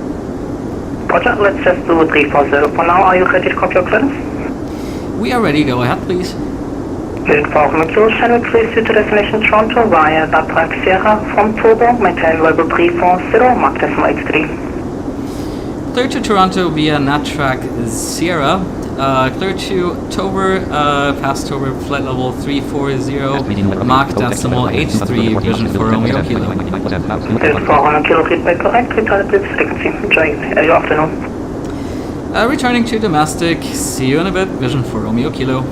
Roger, let's just do 340 for now. Are you ready to copy your clearance? We are ready, go ahead please. Vision 4 Romeo Kilo, shall we place you to destination Toronto via Natrak Sierra from Tober, maintain level 340, Mach decimal H3. Clear to Toronto via Natrak Sierra. Clear to Tober, past Tober, flight level 340, Mach decimal H3, Vision 4 Romeo Kilo. Vision 4 Romeo Kilo, feedback correct, return to frequency. Enjoy your afternoon. Returning to domestic, see you in a bit, Vision 4 Romeo Kilo.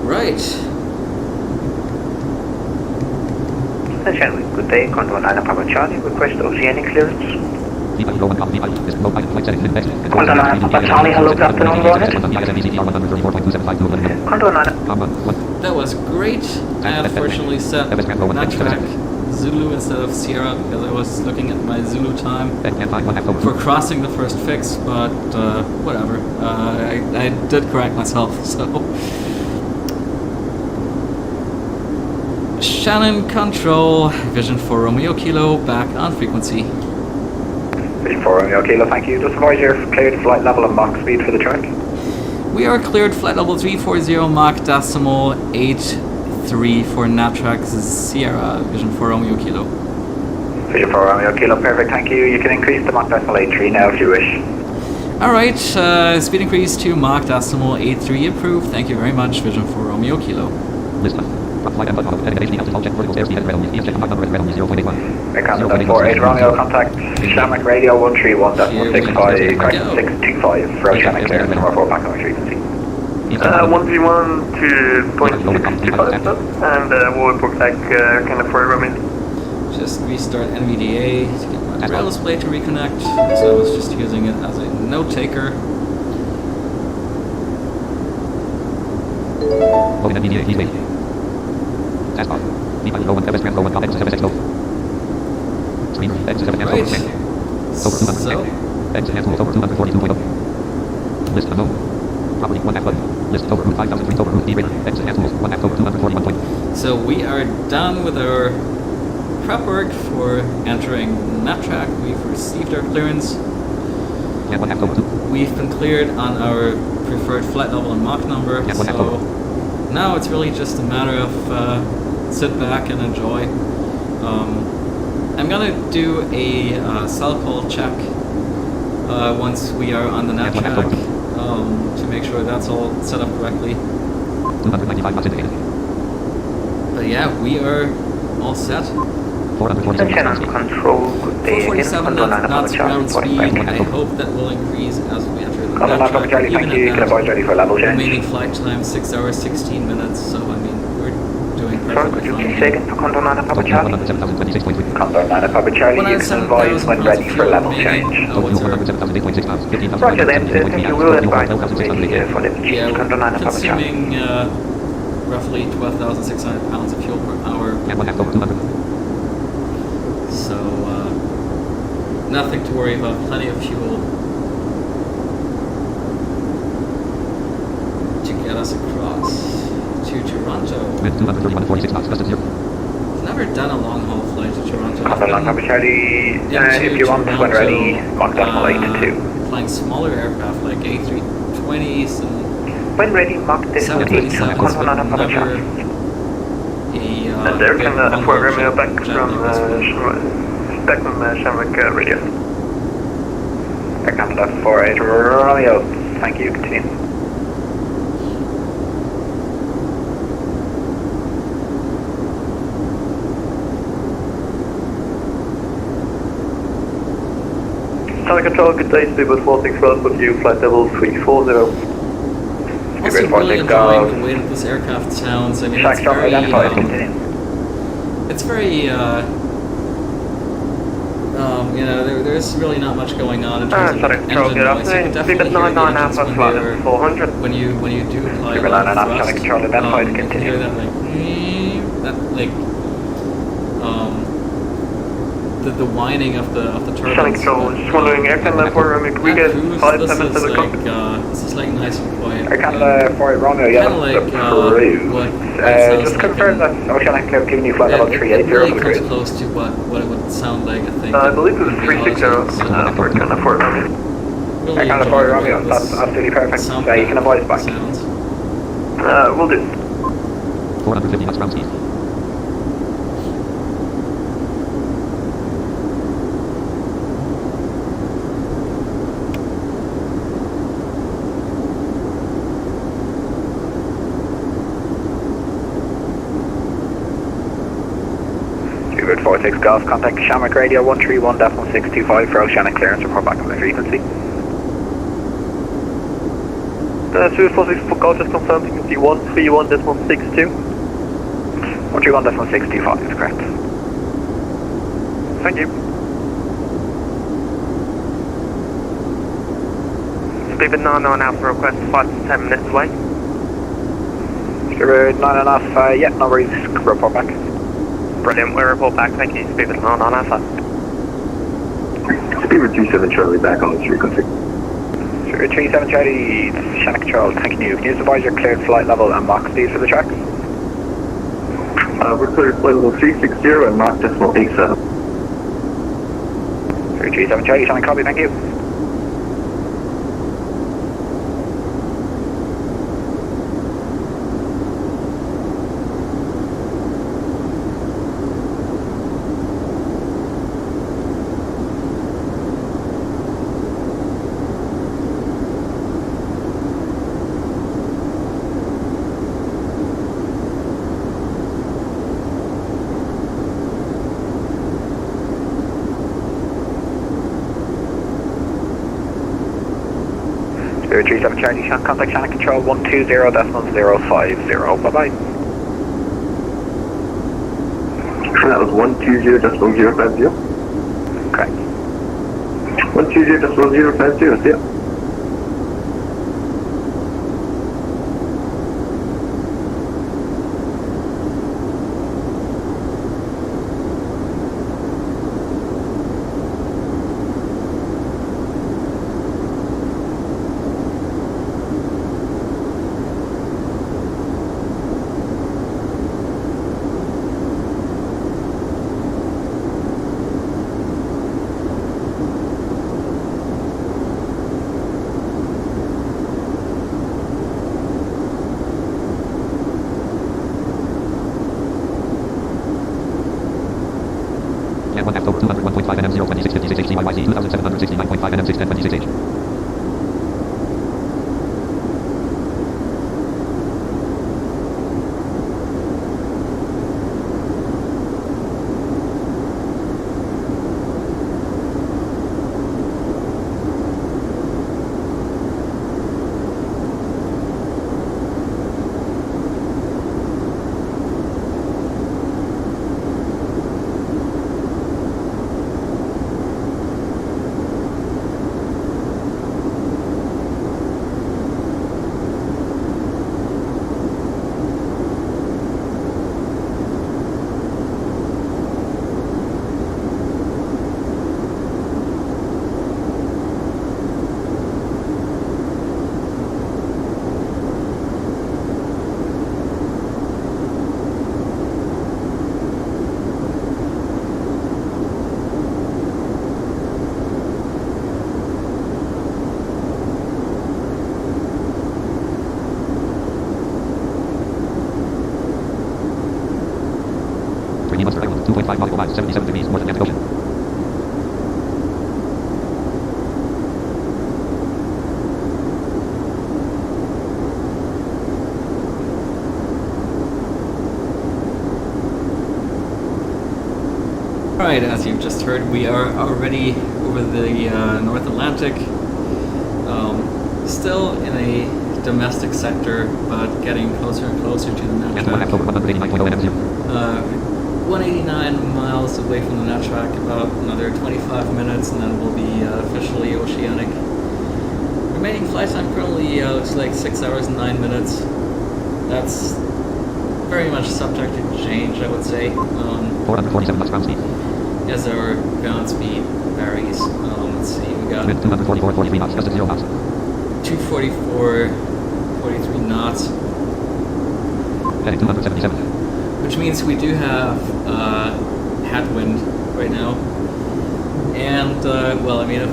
Right. Good day, Contour 9 Papa Charlie, request oceanic clearance. Contour 9 Papa Charlie, hello, good afternoon, go ahead. Contour 9. That was great. I unfortunately set NATRAC Zulu instead of Sierra because I was looking at my Zulu time for crossing the first fix, but whatever. I did correct myself, so. Shannon Control, Vision for Romeo Kilo, back on frequency. Vision for Romeo Kilo, thank you. Just advise your cleared flight level and Mach speed for the track. We are cleared flight level 340 Mach decimal 83 for NATRAC Sierra, Vision for Romeo Kilo. Vision for Romeo Kilo, perfect, thank you. You can increase the Mach decimal 83 now if you wish. Alright, speed increase to Mach decimal 83 approved. Thank you very much, Vision for Romeo Kilo. Contact 48 Romeo, contact Shamrock Radio 131.65, correct 625, for Shamrock clearance and 4 back on frequency. 1v1 to 0.65 and we'll report back kind of for Romeo. Just restart NVDA to get my rail display to reconnect, so I was just using it as a note taker. Right. So we are done with our prep work for entering NATRAC. We've received our clearance. We've been cleared on our preferred flight level and Mach number. So now it's really just a matter of sit back and enjoy. I'm gonna do a cell call check once we are on the NATRAC to make sure that's all set up correctly. But yeah, we are all set. Control, good day. 447 knots ground speed. I hope that will increase as we enter the NATRAC. Thank you. Can avoid ready for level change. Remaining flight time 6 hours 16 minutes. So I mean we're doing perfectly could you fine. please say again for Contour 9 Papa Charlie? Contour 9 Papa Charlie, you can advise when ready for level change. Roger then, thank you. Will advise when ready for level change. Contour 9 Papa Charlie. Consuming roughly 12,600 pounds of fuel per hour. So nothing to worry about. Plenty of fuel to get us across to Toronto. I've never done a long haul flight to Toronto. Contour 9 Papa Charlie, if you want, when ready, Mach decimal 82. Flying smaller aircraft like A320s and when ready, Mach decimal 82. Contour 9 Papa Charlie. And there can for Romeo back from Shamrock Radio. Back on the 48 Romeo, thank you, continue. Tower Control, good day, Speedbird 461 with you, flight level 340. Also really enjoying the way that this aircraft sounds. I mean, it's very, you know, there's really not much going on in terms of engine noise. You can definitely hear the engines when you do apply a lot of thrust. You can hear that like the whining of the turbines. Shannon Control, just wondering, Aircam for Romeo, can we get 5 minutes of the cockpit? This is like nice and quiet. Aircam for Romeo, yeah, just confirm that Oceanic Cloud giving you flight level 380 really for the comes cruise. close to what it would sound like, I think. I believe it was 360 for Aircam for Romeo. Really Aircam for Romeo, that's absolutely perfect. You can avoid back. Will do. 450 knots ground speed. Speedbird 46 Golf, contact Shamrock Radio 131.625 for Oceanic clearance, report back on the frequency. Speedbird 46 Golf, just confirming the 131.62. 131.625 is correct. Thank you. Speedbird 99 Alpha request 5 to 10 minutes away. Speedbird 9.5, yeah, no worries, report back. Brilliant, we'll report back. Thank you. Speedbird 99 Alpha. Speedbird 27 Charlie back on this frequency. Speedbird 37 Charlie, Shannon Control, thanking you. Can you advise your cleared flight level and Mach speed for the tracks? We're cleared flight level 360 and Mach decimal 87. Speedbird 37 Charlie, Shannon copy, thank you. Spirit 37 Charlie, Shannon, contact Shannon Control 120.050, bye-bye. That was 120.050? Correct. 120.050, see ya. And 1 October 201.5 NM 02656 HCYYZ 2769.5 NM 61026H. Monster Island, 2.5 nautical miles, 77 degrees, north Atlantic Ocean. Alright, as you've just heard, we are already over the North Atlantic. Still in a domestic sector, but getting closer and closer to the net track. 189 miles away from the net track, about another 25 minutes, and then we'll be officially oceanic. Remaining flight time currently looks like 6 hours and 9 minutes. That's very much subject to change, I would say. 447 knots ground speed. As our ground speed varies. Let's see, we got 244, 43 knots, just at 0 knots. 244, 43 knots. Heading 277. Which means we do have headwind right now. And, well, I mean, if,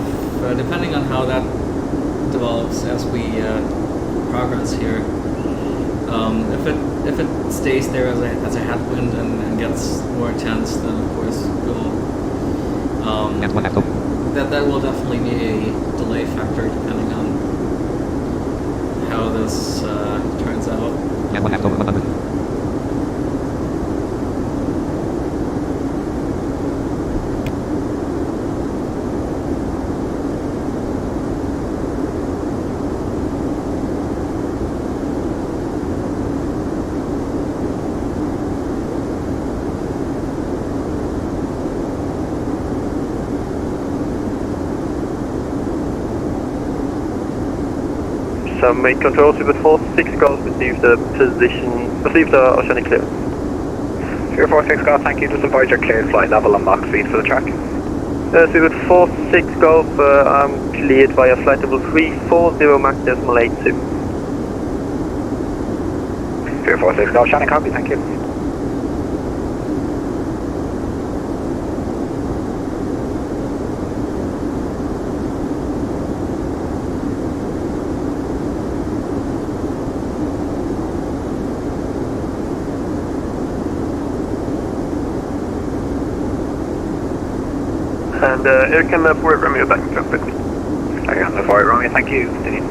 depending on how that develops as we progress here, if it stays there as a headwind and gets more intense, then of course we'll that will definitely be a delay factor depending on how this turns out. And 1 October 100. Main control, Super 46 Golf, receive the oceanic clearance. 046 Golf, thank you. Just avoid your cleared flight level and Mach speed for the track. Super 46 Golf, I'm cleared via flight level 340 Mach decimal 82. 046 Golf, Shannon, copy, thank you. And Air Canada for Romeo back in cockpit. Air Canada for Romeo, thank you. Continue.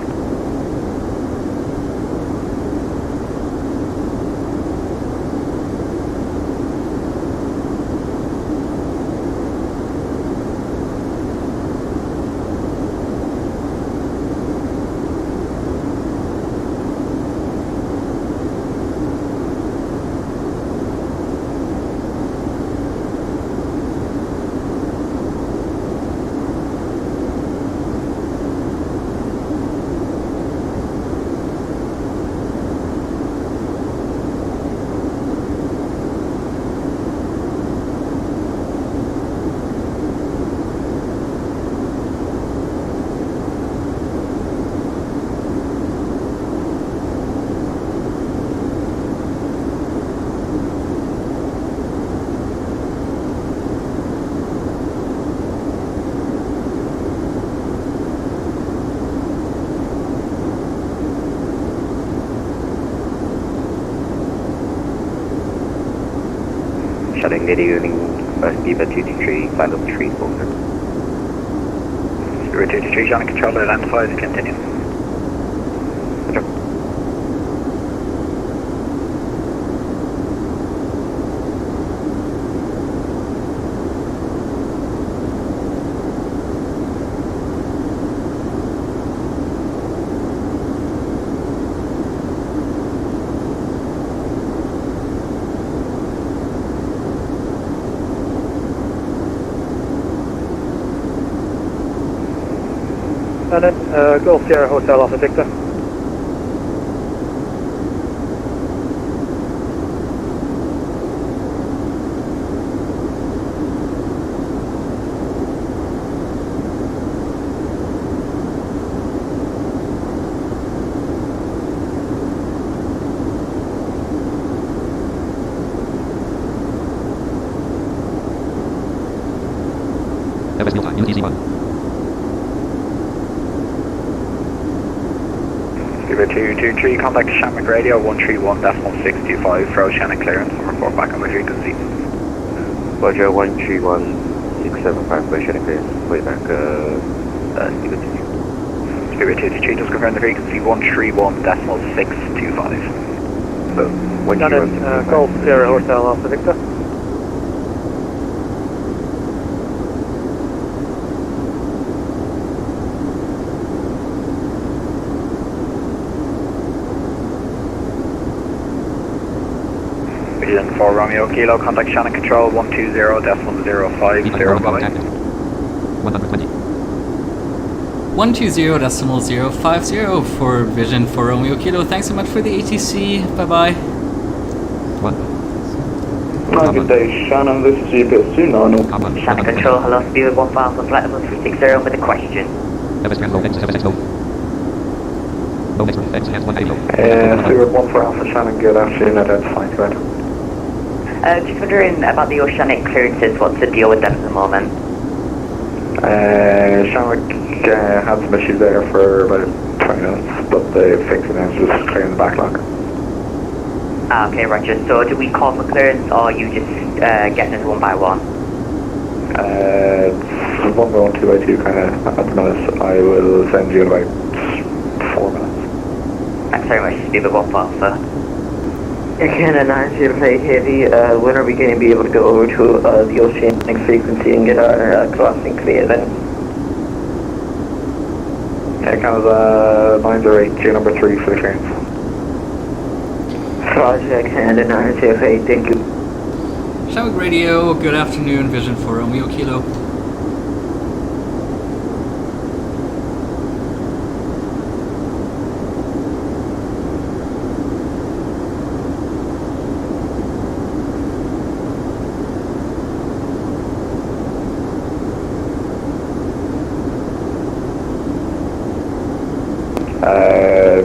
Shutting videoing Viva 223, flight level 340. Spirit 223, Johnny Control, identified, continue. And then Golf Sierra Hotel Alpha Victor. FS meal time, UTC 1. Spirit 223, contact Shamrock Radio 131.625 for oceanic clearance and report back on the frequency. Roger, 131.675 for oceanic clearance. Wait back, Spirit 223. Spirit 223, just confirm the frequency 131.625. So, And then Golf Sierra Hotel Alpha Victor. Vision for Romeo Kilo, contact Shannon Control 120.050. 120. 120.050 for Vision for Romeo Kilo. Thanks so much for the ATC. Bye bye. What? Good day, Shannon. This is GPS 290. Shannon Control, hello, Spirit 1 Alpha, flight level 360 with a question. FS low, FS low. Low, X 180 low. Spirit 1 for Alpha, Shannon, good afternoon, identifying to item. Just wondering about the oceanic clearances, what's the deal with them at the moment? Shamrock had some issues there for about 20 minutes, but they fixed it and it's just clearing the backlog. Okay, roger. So do we call for clearance or are you just getting us one by one? It's 1 by 1, 2 by 2 kind of at the minute. I will send you in about 4 minutes. Thanks very much, Spirit 1 Alpha. Canada 905 Heavy, when are we going to be able to go over to the oceanic frequency and get our crossing clear then? Canada 908, J number 3 for the clearance. Roger, Canada 905, thank you. Shamrock Radio, good afternoon, Vision for Romeo Kilo.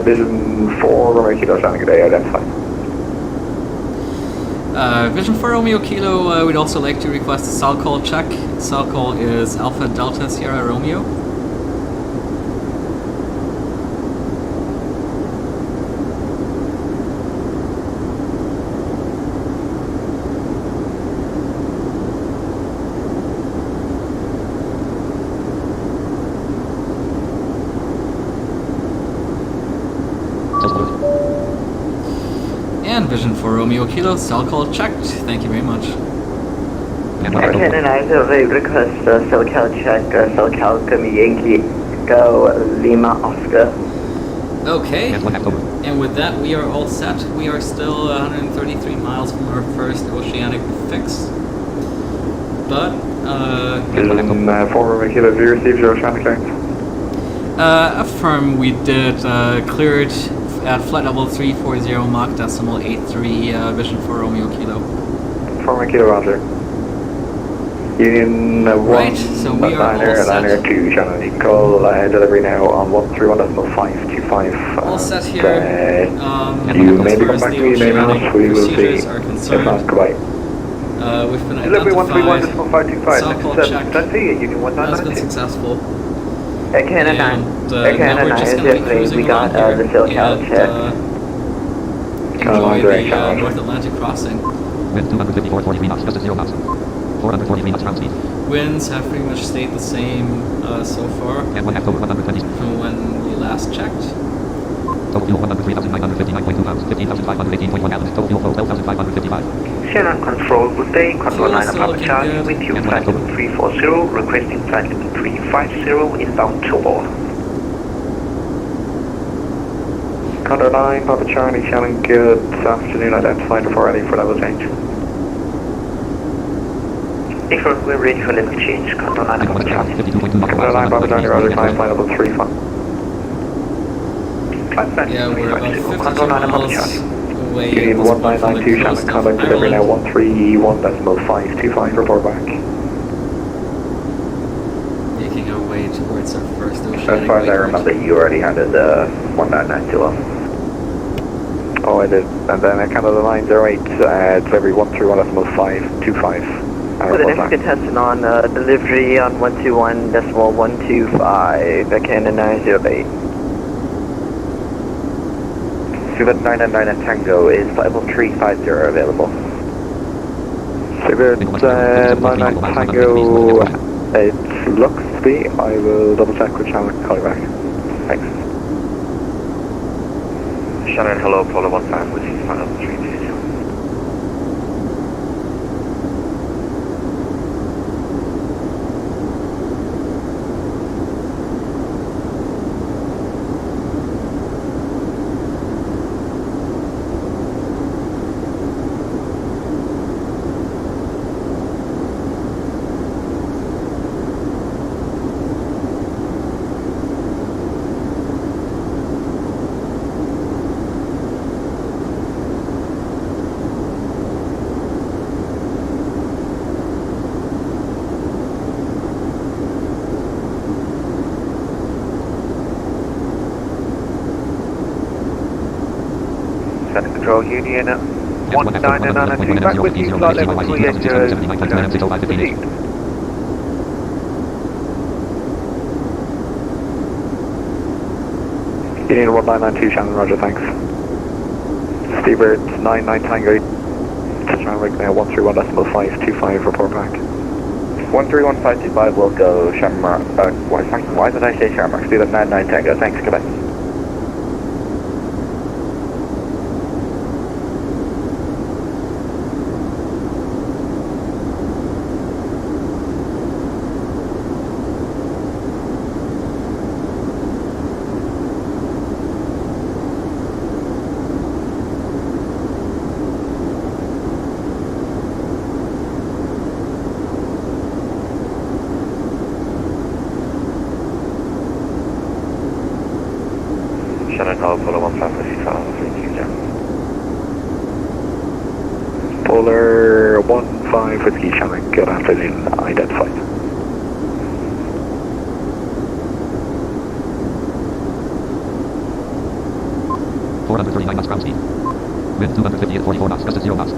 Vision 4, Romeo Kilo Shannon, good day, identified. Vision 4 Romeo Kilo, we'd also like to request a SAL call check. SAL call is Alpha Delta Sierra Romeo. And Vision 4 Romeo Kilo, cell call checked. Thank you very much. Canon 900, request cell call check, cell call Yankee, go Lima Oscar. Okay, and with that we are all set. We are still 133 miles from our first oceanic fix. But, Vision 4 Romeo Kilo, have you received your oceanic clearance? affirm we did clear it at flight level 340 Mach decimal 83, Vision 4 Romeo Kilo. 4 Romeo Kilo, roger. Union 1, right, so we are all set. Liner 2, Shannon, you can call delivery now on 131.525. All set here. You may come back to me, maybe not, we will see. If not, goodbye. We've been Delivery identified. 131.525, Cell call checked. Union 1 Has been successful. Canon 9, And Canon now we're 9 just is going to be definitely, cruising we got along here the cell call and check. enjoy the North Atlantic crossing. Wind 254.43 knots, just at 0 knots. 443 knots ground speed. Winds have pretty much stayed the same so far And 1 October 120. from when we last checked. Total fuel 103,959.2 pounds, 15,518.1 gallons. Total fuel flow 12,555. Shannon Control, good day. Control 9 still Papa looking Charlie good. with you, And flight level 340, requesting flight level 350 inbound to all. Condor 9, Papa Charlie, Shannon, good afternoon, identified before ready for level change. If we're ready for level change, Condor 9 Papa Charlie. 52.2 knots. Condor 9, Papa Charlie, roger, flight level 35. Yeah, we're about 52 Condor 9 Papa miles Charlie. away. Union at this point from the 1992, coast Shannon, of contact delivery now Ireland. 131.525, report back. Making our way towards our first oceanic As far as I waypoint. remember, you already handed 1992 Oh, I did. And then I counted the 908, delivery 131.525. For the next contestant on delivery on 121.125, Canon 908. Civet 999 and Tango is level 350 available. Civet 99 Tango, it looks to be. I will double check with Shannon and call you back. Thanks. Shannon, hello, Polo 15 with you, final 322. Control Union 199 back with you, flight level 380, proceed. Union 1992, Shannon, roger, thanks. Steebird 99 Tango, touchdown rig now 131.525, report back. 131.525 will go Shannon Mark, why did I say Shannon Mark? Steebird 99 Tango, thanks, goodbye. Shannon Hall, Polo 15 with you, final 320. Polar 15 Whiskey Shannon, good afternoon, identified. 439 knots ground speed. Wind 250 at 44 knots, gust at 0 knots.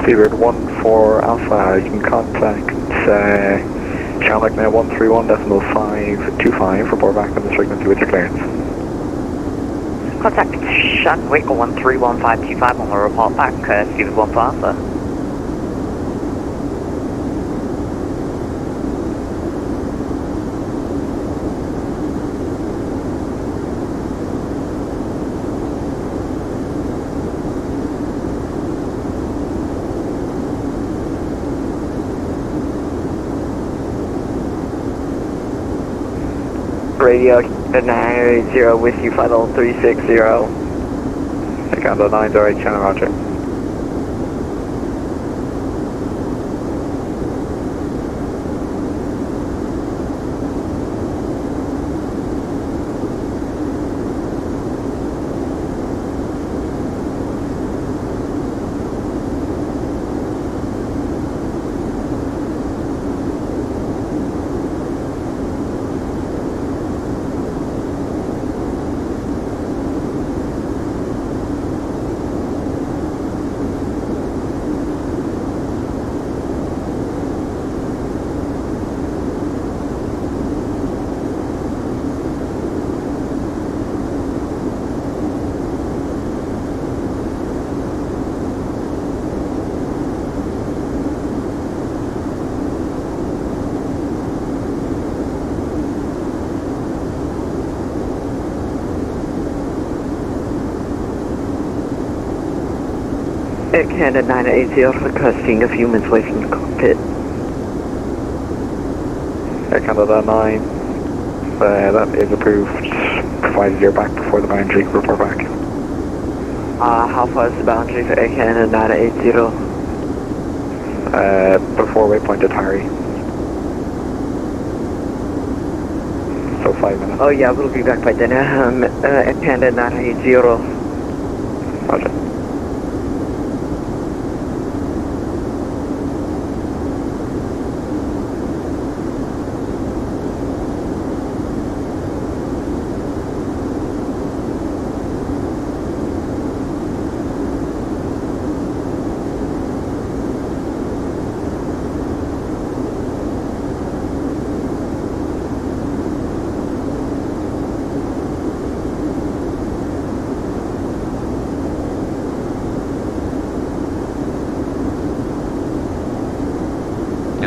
Seabird 14 Alpha, you can contact Channel now 131.525, report back on this frequency with your clearance. Contact Shanwick 131525 on the report back, Seabird 1 for Alpha. Radio 980 with you, final 360. Canada 908, Channel Roger. Air Canada 980 requesting a few minutes away from the cockpit. Air Canada 9, that is approved, provided you're back before the boundary, report back. How far is the boundary for Air Canada 980? Before waypoint at Harry. So 5 minutes. Oh yeah, we'll be back by then. Air Canada 980. Roger.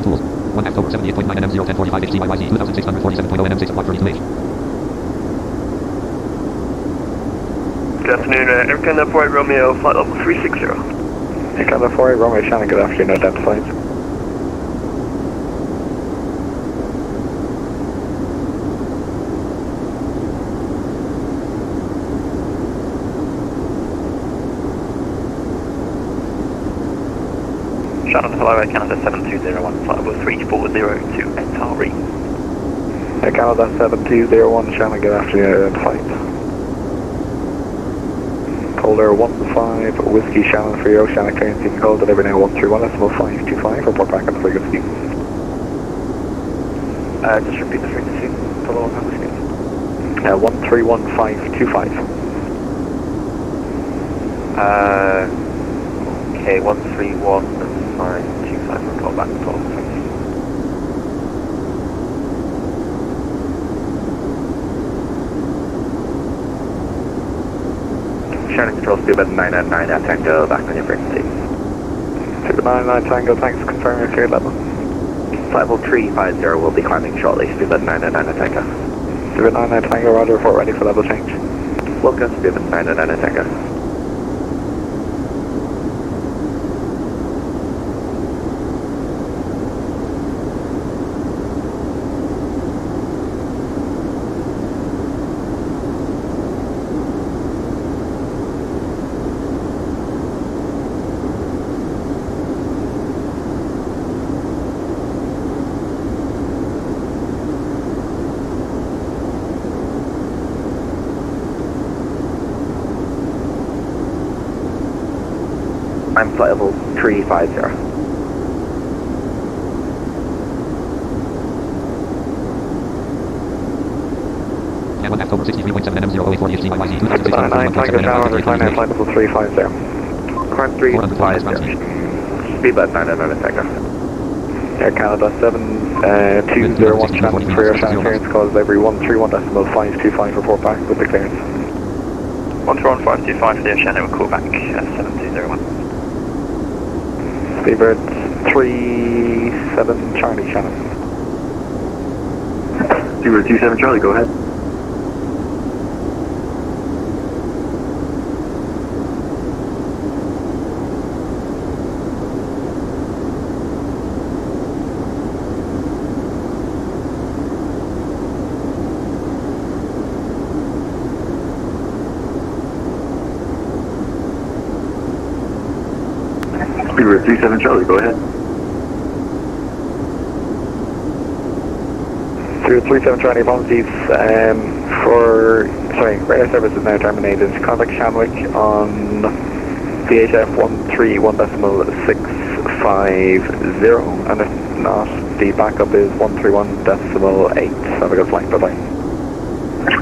Tools. 1 October 78.9 NM 01045 HGYYZ 2647.0 NM 6 o'clock 32H. Good afternoon, Air Canada 48 Romeo, flight level 360. Air Canada 48 Romeo, Shannon, good afternoon, identified. Shannon, hello, Air Canada 7201, flight level 340 to Entari. Air Canada 7201, Shannon, good afternoon, identified. Colder 15, Whiskey Shannon for your Oceanic clearance, you can call deliver now 131.525, report back on the frequency. Just repeat the frequency, follow on the screen. 131.525. Okay, 131.525, report back, follow on the frequency. Shannon Control, Steward 999 at Tango, back on your frequency. Steward 999 Tango, thanks, confirm your clear level. Flight level 350 will be climbing shortly, Steward 999 at Tango. Steward 999 Tango, roger, report ready for level change. Welcome, Steward 999 at Tango. I'm flight level 350. And 1 October 63.7 M00840 HGYYZ 9 Tiger Tower, recline air flight level 350. Current 350. Speedbird 900 takeoff. Air Canada 7201 channel for air channel clearance calls every 131.525 report back with the clearance. 131.525 for the air channel, call back 7201. Speedbird 37 Charlie channel. Speedbird 27 Charlie, go ahead. Speedbird 37 Charlie, go ahead. Speedbird 37 Charlie, apologies radar service is now terminated. Contact Shanwick on VHF 131.650, and if not, the backup is 131.8. Have a good flight, bye bye.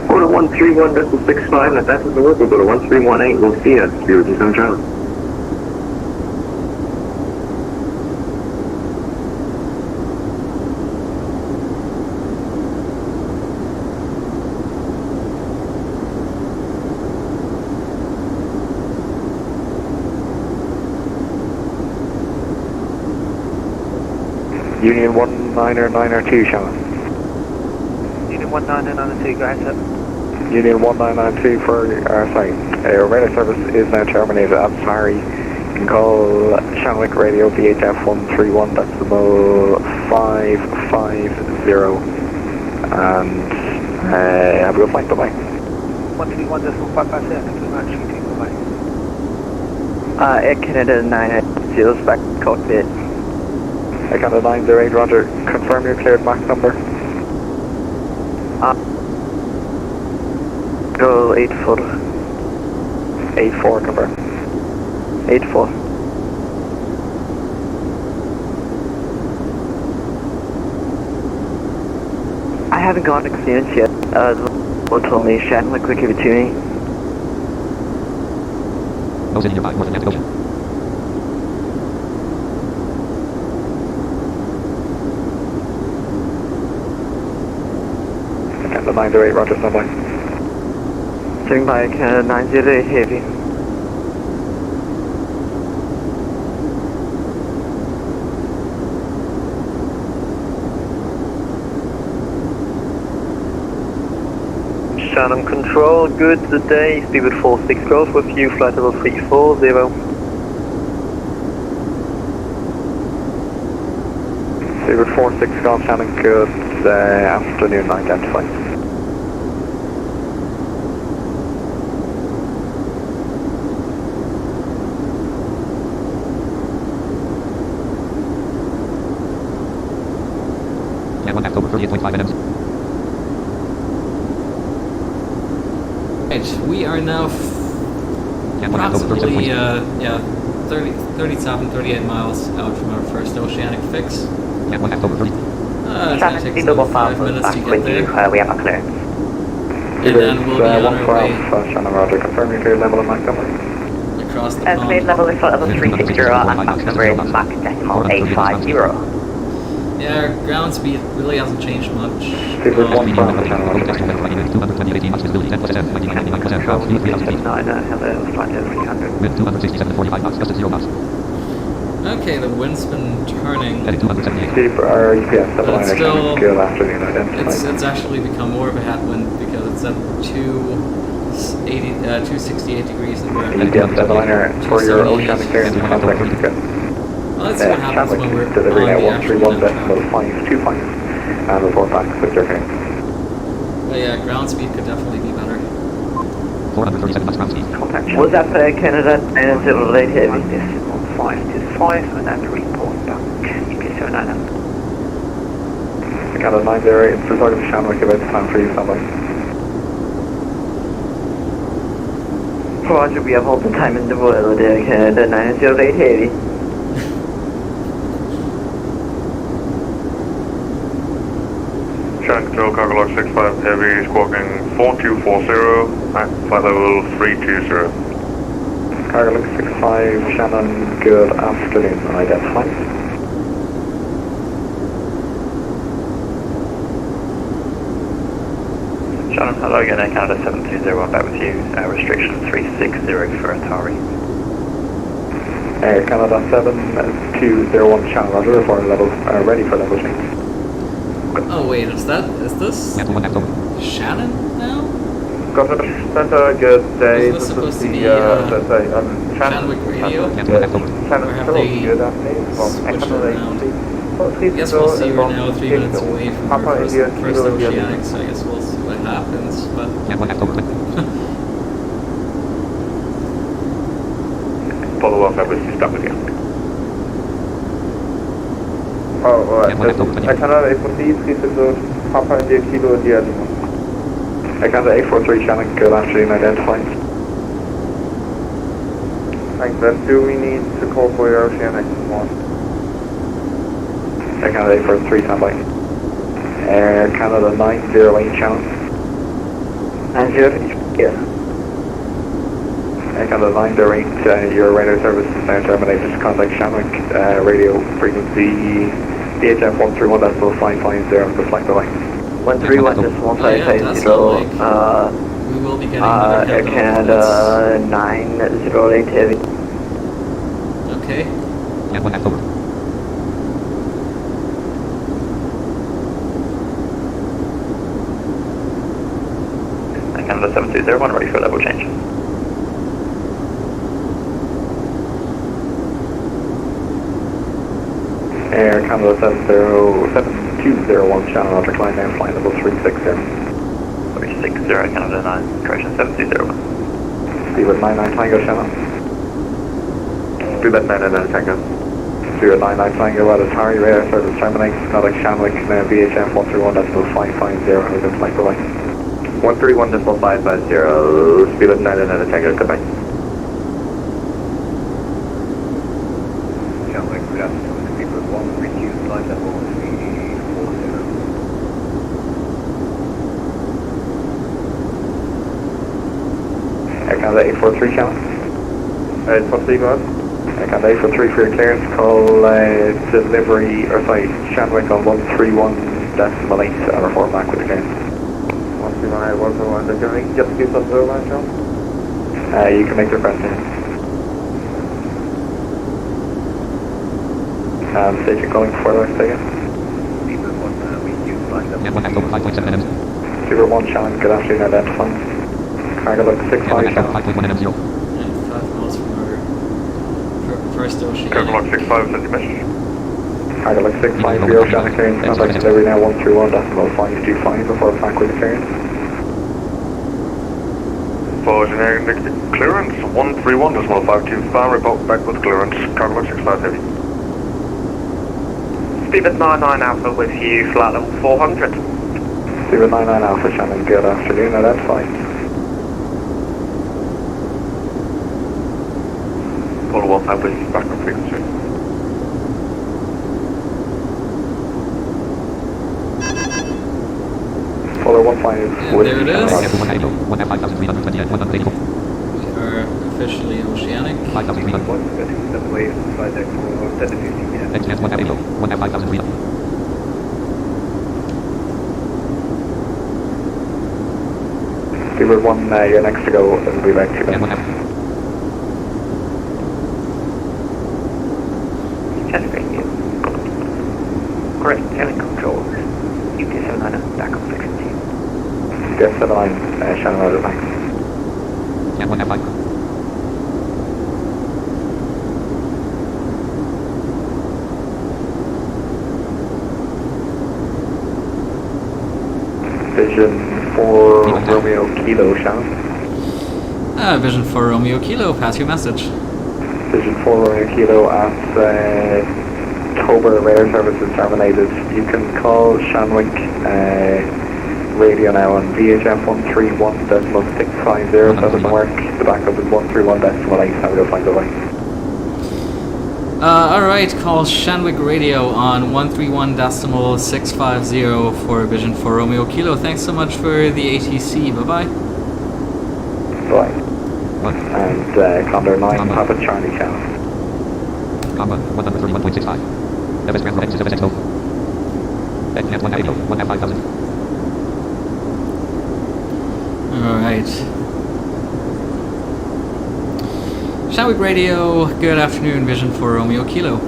Go to 131.65, if that doesn't work, we'll go to 1318, we'll see you at Speedbird 37 Charlie. Union 19902, Shannon. Unit 19992, go ahead, sir. Union 1992 for, radar service is now terminated. I'm sorry. You can call Shanwick Radio VHF 131.550 and have a good flight, bye-bye. 131.550, thank you very much, bye-bye. Air Canada 980, back cockpit. Air Canada 908, roger. Confirm your cleared max number. Go 84. 84, confirm. 84. I haven't got clearance yet. What told me Shanwick would give it to me. Those in nearby, north Atlantic Ocean. Canada 908, roger, standby. Sitting by Canada 908 heavy. Shannon Control, good today, Speedbird 46 Golf with you, flight level 340. Speedbird 46 Golf, Shannon, good afternoon, identify. And 1 October 38.5 NMs. Right, we are now approximately 38 miles out from our first oceanic fix. And 1 October 30. It's going to take us about 5 minutes to get there. We have a clearance. And then we'll be on our way Shannon, roger, confirm your cleared level and max number. across the pond. Estimated level is flight level 360 and max number is Mach decimal 850. Yeah, our ground speed really hasn't changed much. Speedbird 1 from Shannon, roger. 220 Max visibility 10%, 99%, ground speed 3000 feet. Hello, flight level 300. Wind 267.45 knots, gust at 0 knots. Okay, the wind's been turning. Heading 278. Speedbird UPS But it's 799, still- good afternoon, identify. It's actually become more of a headwind because it's at 268 degrees and we're at UPS 799 for your oceanic clearance contact with the Well, let's see what happens when we're delivery now on the actual wind track. 131.525 and report back with your clearance. But yeah, ground speed could definitely be better. 437 knots ground speed. Contact Was that Canada 908 heavy? decimal 525 and then report back. UPS 799. Canada 908, it's reported to Shanwick about the time for you, standby. Roger, we have all the time in the world, Canada 908 Heavy. Shannon Control, Cargo Log 65 Heavy, squawking 4240 at flight level 320. Cargo Log 65, Shannon, good afternoon, identify. Shannon, hello again, Canada 7201 back with you, restriction 360 for Atari. Canada 7201 Shannon, Roger, for level, ready for level change. Oh wait, is this Shannon now? Governor Center, good day. Is this supposed to be Shannon Radio? Shannon Or Control, have good they afternoon. switched around? I guess we'll see. We're now 3 minutes away from our first Oceanic, so I guess we'll see what happens. But Follow up, I was stuck with you. I cannot proceed, please, Papa India Kilo India. Canada 843 Shannon, good afternoon, identify. Thanks, then do we need to call for your Oceanic one? Canada 843 standby. Air Canada 908 Shannon. 908, yeah. Air Canada 908, your radar service is now terminated. Contact Shanwick, radio frequency VHF 131.550 to flight delay. 131.550, we will be getting Air Canada 908 Heavy. Okay. Canada 7201 ready for level change. Air Canada 7201 Shannon, Roger, climb down, flight level 360. 360, Canada 9, correction 7201. Speedbird 99 Tango Shannon. Speedbird 99 Tango. Speedbird 99 Tango, at Atari, radar service terminates. Contact Shanwick, VHF 131.550 to flight delay. 131.550, Speedbird 99 Tango, goodbye. Shanwick, good afternoon. Speedbird 132, flight level 340. Air Canada 843 Shannon. 843, go ahead. Air Canada 843 for your clearance, call delivery, or sorry, Shanwick on 131.8, report back with the clearance. 131, can we just give us over, John? You can make the request here. Station calling for the next second. Speedbird 1, we use flight level 5.7 Speedbird 1 Shannon, good afternoon, identify. Cargo Look 65 Shannon. 5 miles from our first Oceanic. Cargo Log 65, send your message. Cargo Look 650 Shannon, clearance, contact delivery now 131.525 before back with the clearance. For generic clearance, 131.525, report back with clearance, Cargo Log 65 Heavy. Speedbird 99 Alpha with you, flight level 400. Speedbird 99 Alpha Shannon, good afternoon, identify. Follow up, I was back on frequency. Follow 15 with there it is. Shannon. We are officially Oceanic. 5,300. One getting the way flight deck for 10 to 15 minutes. XS 1,500. Speedbird 1, you're next to go, and we'll be back 2 minutes. Shannon, you. Correct, Shannon Control. UK79, back on frequency. Yes, 79, Shannon, Roger, back. Yeah, 1,500. Vision 4 Romeo Kilo, Shannon. Vision 4 Romeo Kilo, pass your message. Vision 4 Romeo Kilo at Tober radar services terminated. You can call Shanwick radio now on VHF 131.650, that doesn't work. The backup is 131.8, have to find the line. Alright, call Shanwick Radio on 131.650 for Vision for Romeo Kilo. Thanks so much for the ATC. Bye-bye. Bye. And Condor 9, Papa Charlie Channel. Comma, 131.65. Nevis Grand X 760. X 150,000. Alright. Shanwick Radio, good afternoon, Vision for Romeo Kilo.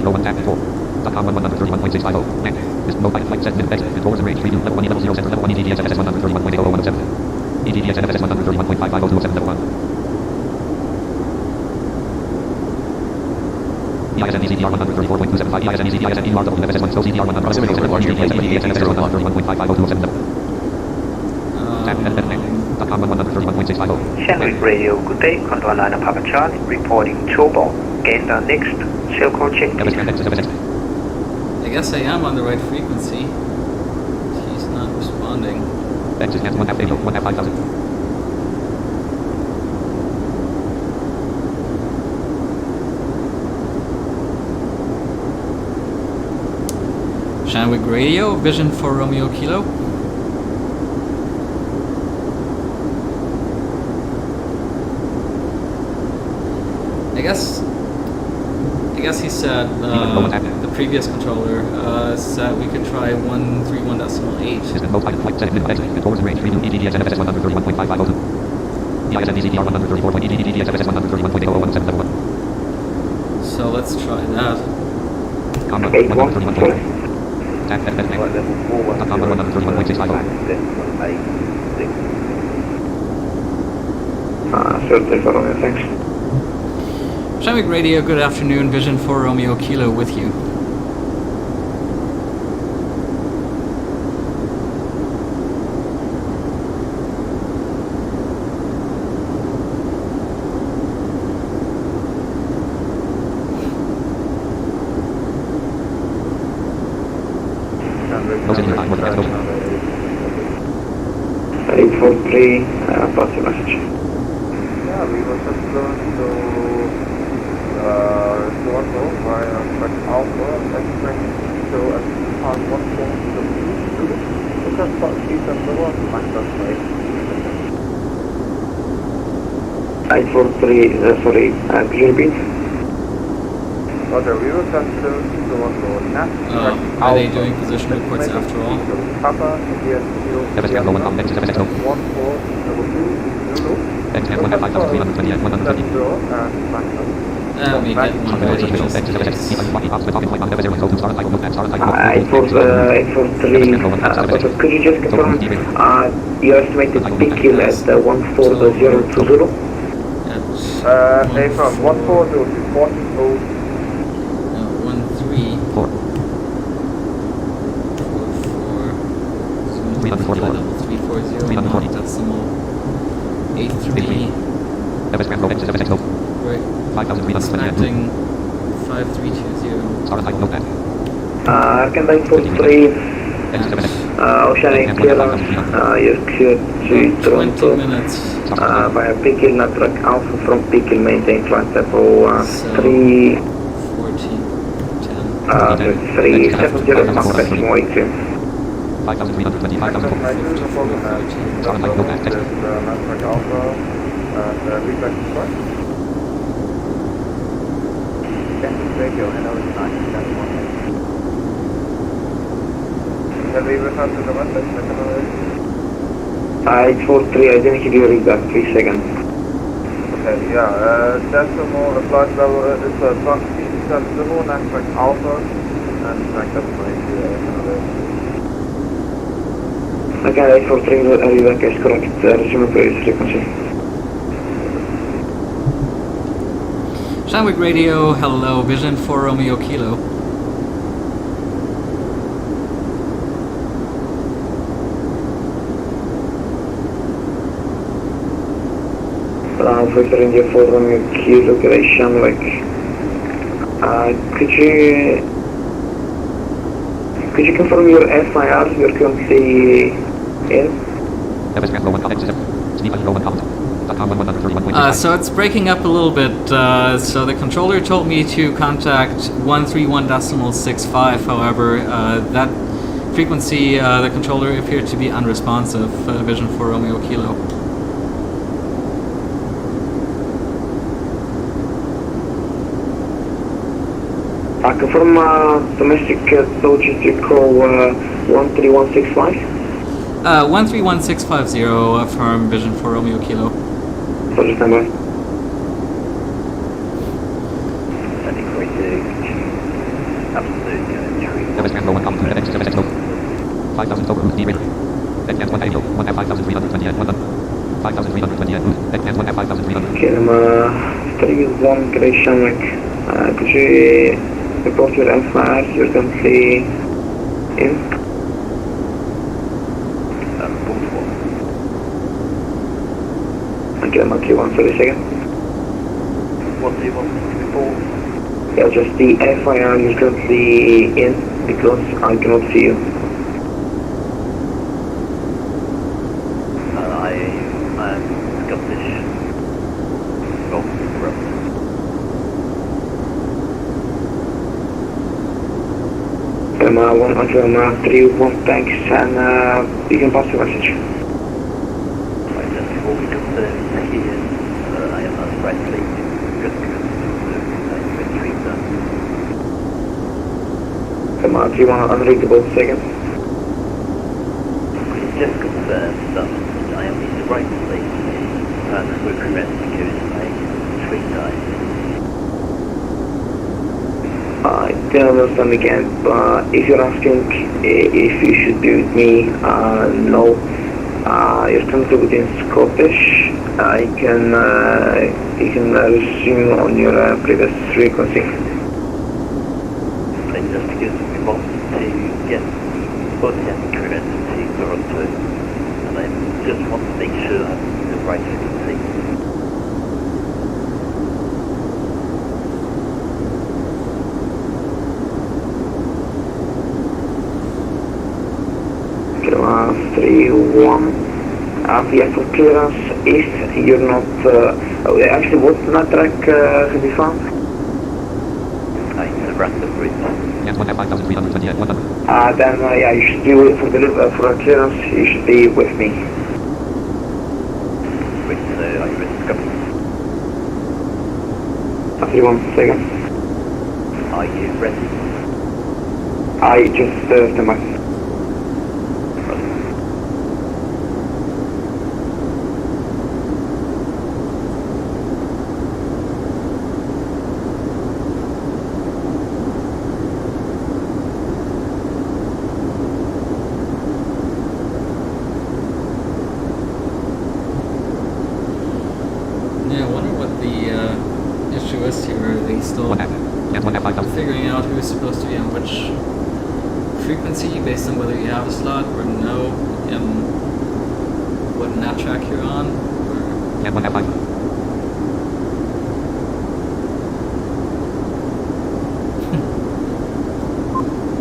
Euro 1 tap 4. .com 131.650. Next. This mobile flight set minute exit. Controls and range. Review level 1 level 0 center level 1 EDDS FS 131.80017. EDDS FS 131.55027 level 1. EISN ECDR 134.275. EISN ECDR ECDR double FS 1 so CDR 100 EDDS FS 131.55027 level 1. Tap .com 131.650. Shanwick Radio, good day. Control 9 of Papa Charlie, reporting Turbo. Gander next. Shell code check. I guess I am on the right frequency. He's not responding. Exit 1.5,000. Shanwick Radio, Vision for Romeo Kilo. I guess he said the previous controller said we could try 131.8. Controls and range. Review EDDS FS 131.550. EISN ECDR 134. EDDS FS 131.80017 level 1. So let's try that. Comma 131.6. Tap FS next. Comma 131.650. Certainly for Romeo, thanks. Shanwick Radio, good afternoon, Vision for Romeo Kilo with you. Closing your time with the 843, pass the message. Yeah, we were just going to Toronto via Alpha, expect to pass 1 to the blue. We just got the one, my 843, sorry, could you repeat? Roger, we will just to Toronto. Are they doing position reports after all? Papa, here, We get one ready. 843, could you just confirm your estimated peak kill at 14020? from 140 to 40. 340 decimal 83. Right. Expecting 5320. Can 943 Oceanic clearance, you're clear to Toronto 20 minutes. via Pickle Network Alpha from Pickle, maintain flight level 3 370 maximum 82. 5,325. I 843, I didn't hear you back, 3 seconds. Okay, yeah, decimal flight level is a decimal, network Alpha, and backup Okay, 843, are you back? Is correct. Resume previous frequency. Shamwick Radio, hello, Vision for Romeo Kilo. Victor India 4 Romeo Kilo, Grey Shamwick. Could you confirm your FIR? You're currently in? So it's breaking up a little bit. So the controller told me to contact 131.65. However, that frequency, the controller appeared to be unresponsive. Vision for Romeo Kilo. Confirm domestic logistic call 13165. 131650 from Vision for Romeo Kilo. Roger, standby. Okay, number 31 Grey Shamwick. Could you report your FIR? You're currently in? Okay, number 31, 30 seconds. What do you want to report? Yeah, just the FIR you're currently in because I cannot see you. I'm Scottish. Oh, right. One until 31, thanks, and you can pass the message. Right, just before we confirm here, I am unrightly good to retrieve that. 31, unreadable seconds. Just confirm that I am in the right place and will prevent because I treat that. I don't understand again, but if you're asking if you should be with me, no. You're currently within Scottish. You can resume on your previous frequency. Just because we want to get both current to Toronto, and I just want to make sure I'm in the right frequency. Class 3-1. Yeah, for clearance, if you're not... actually, what NATRAC have you found? It's a random route. Then, yeah, you should be waiting for for a clearance. You should be with me. Wait, are you ready to come? 31 seconds. Are you ready? I just stand by. Yeah, I wonder what the issue is here. Are they still figuring out who's supposed to be on which frequency based on whether you have a slot or no, and what NAT track you're on?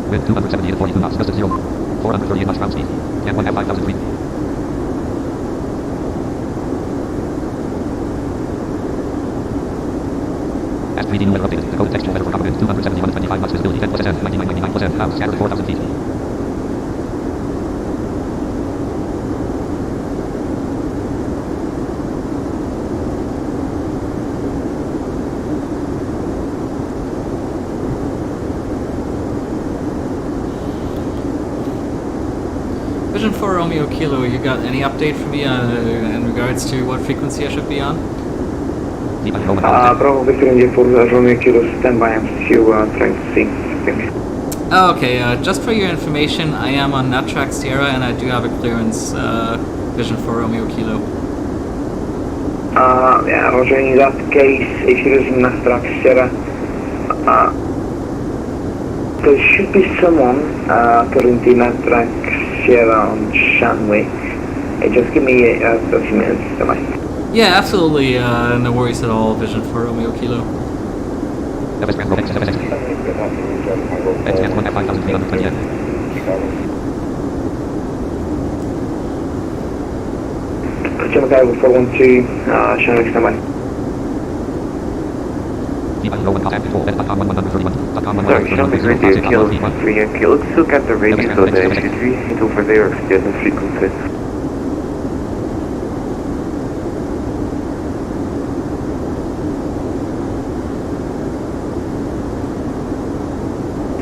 Wind 270 to 42 knots, gust of 0. 438 knots ground speed. And 1 5,000 feet. Ask reading weather updated. Decoded textual weather for Copperhead. 271 to 25 knots visibility. 10%. 99.99%. Clouds scattered 4,000 feet. Vision for Romeo Kilo, you got any update for me in regards to what frequency I should be on? Bravo Victor India for Romeo Kilo, stand by, I'm still trying to see. Oh, okay, just for your information, I am on NATRAC Sierra and I do have a clearance Vision for Romeo Kilo. Yeah, Roger, in that case, if you're using Nastrax Sierra, there should be someone currently Nastrax Sierra on Shanway. Just give me 30 minutes, am I? Yeah, absolutely. No worries at all. Vision for Romeo Kilo. Jump guy 412, Shanway, stand by. Sorry, Shanway Radio Kilo 3 Yankee. Let's look at the radio zone there. Should we hit over there or extend the frequency?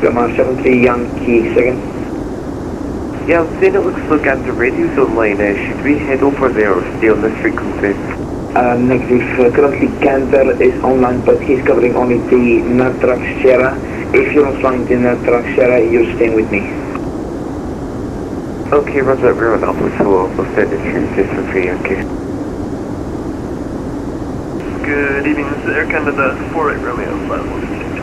Come 73 Yankee, second. Yeah, I'm saying let's look at the radio zone line. Should we head over there or stay on this frequency? Negative. Currently Cantor is online, but he's covering only the Natrax Sierra. If you're not flying the Natrax Sierra, you're staying with me. Okay, Roger, we're on Alpha, so we'll send it through just for free, okay. Good evening, this is Air Canada 48 Romeo, flight 126.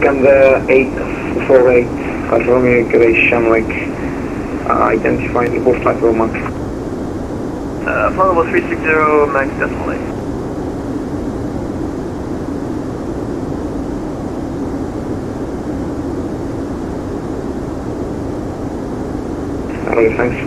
Canada 848, Alfa Romeo Gray Shanwick, identifying the flight level mark. Flight level 360, max decimal 8. Alright, thanks.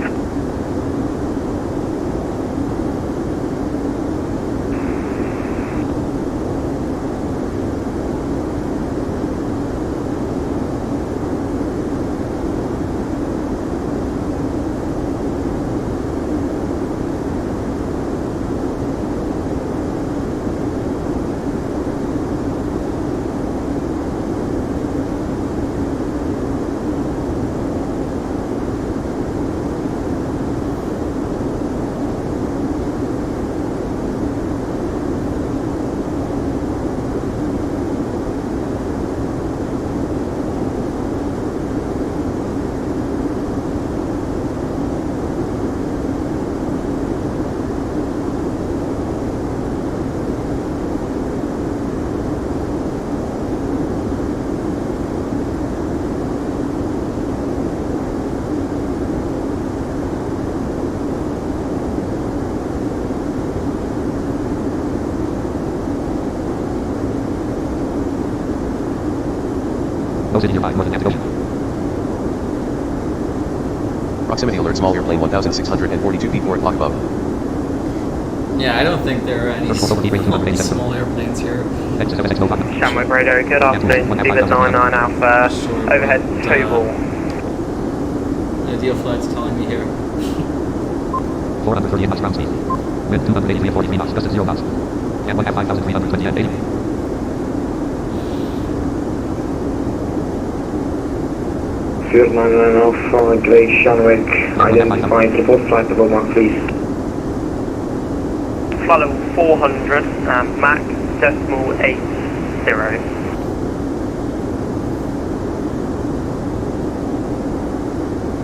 No city nearby, more than half Proximity alert, small airplane 1,642 feet, 4 o'clock above. Yeah, I don't think there are any small airplanes here. Shamrock Radio, good afternoon. Steven 99 Alpha, overhead table. Ideal flight's telling me here. 438 knots ground speed. Wind 283 and 43 knots, gust at 0 knots. And 1 half 5,320 and 80. Fear 99 Alpha, Gray Shanwick, identify report flight level mark, please. Flight level 400, Mach decimal 80.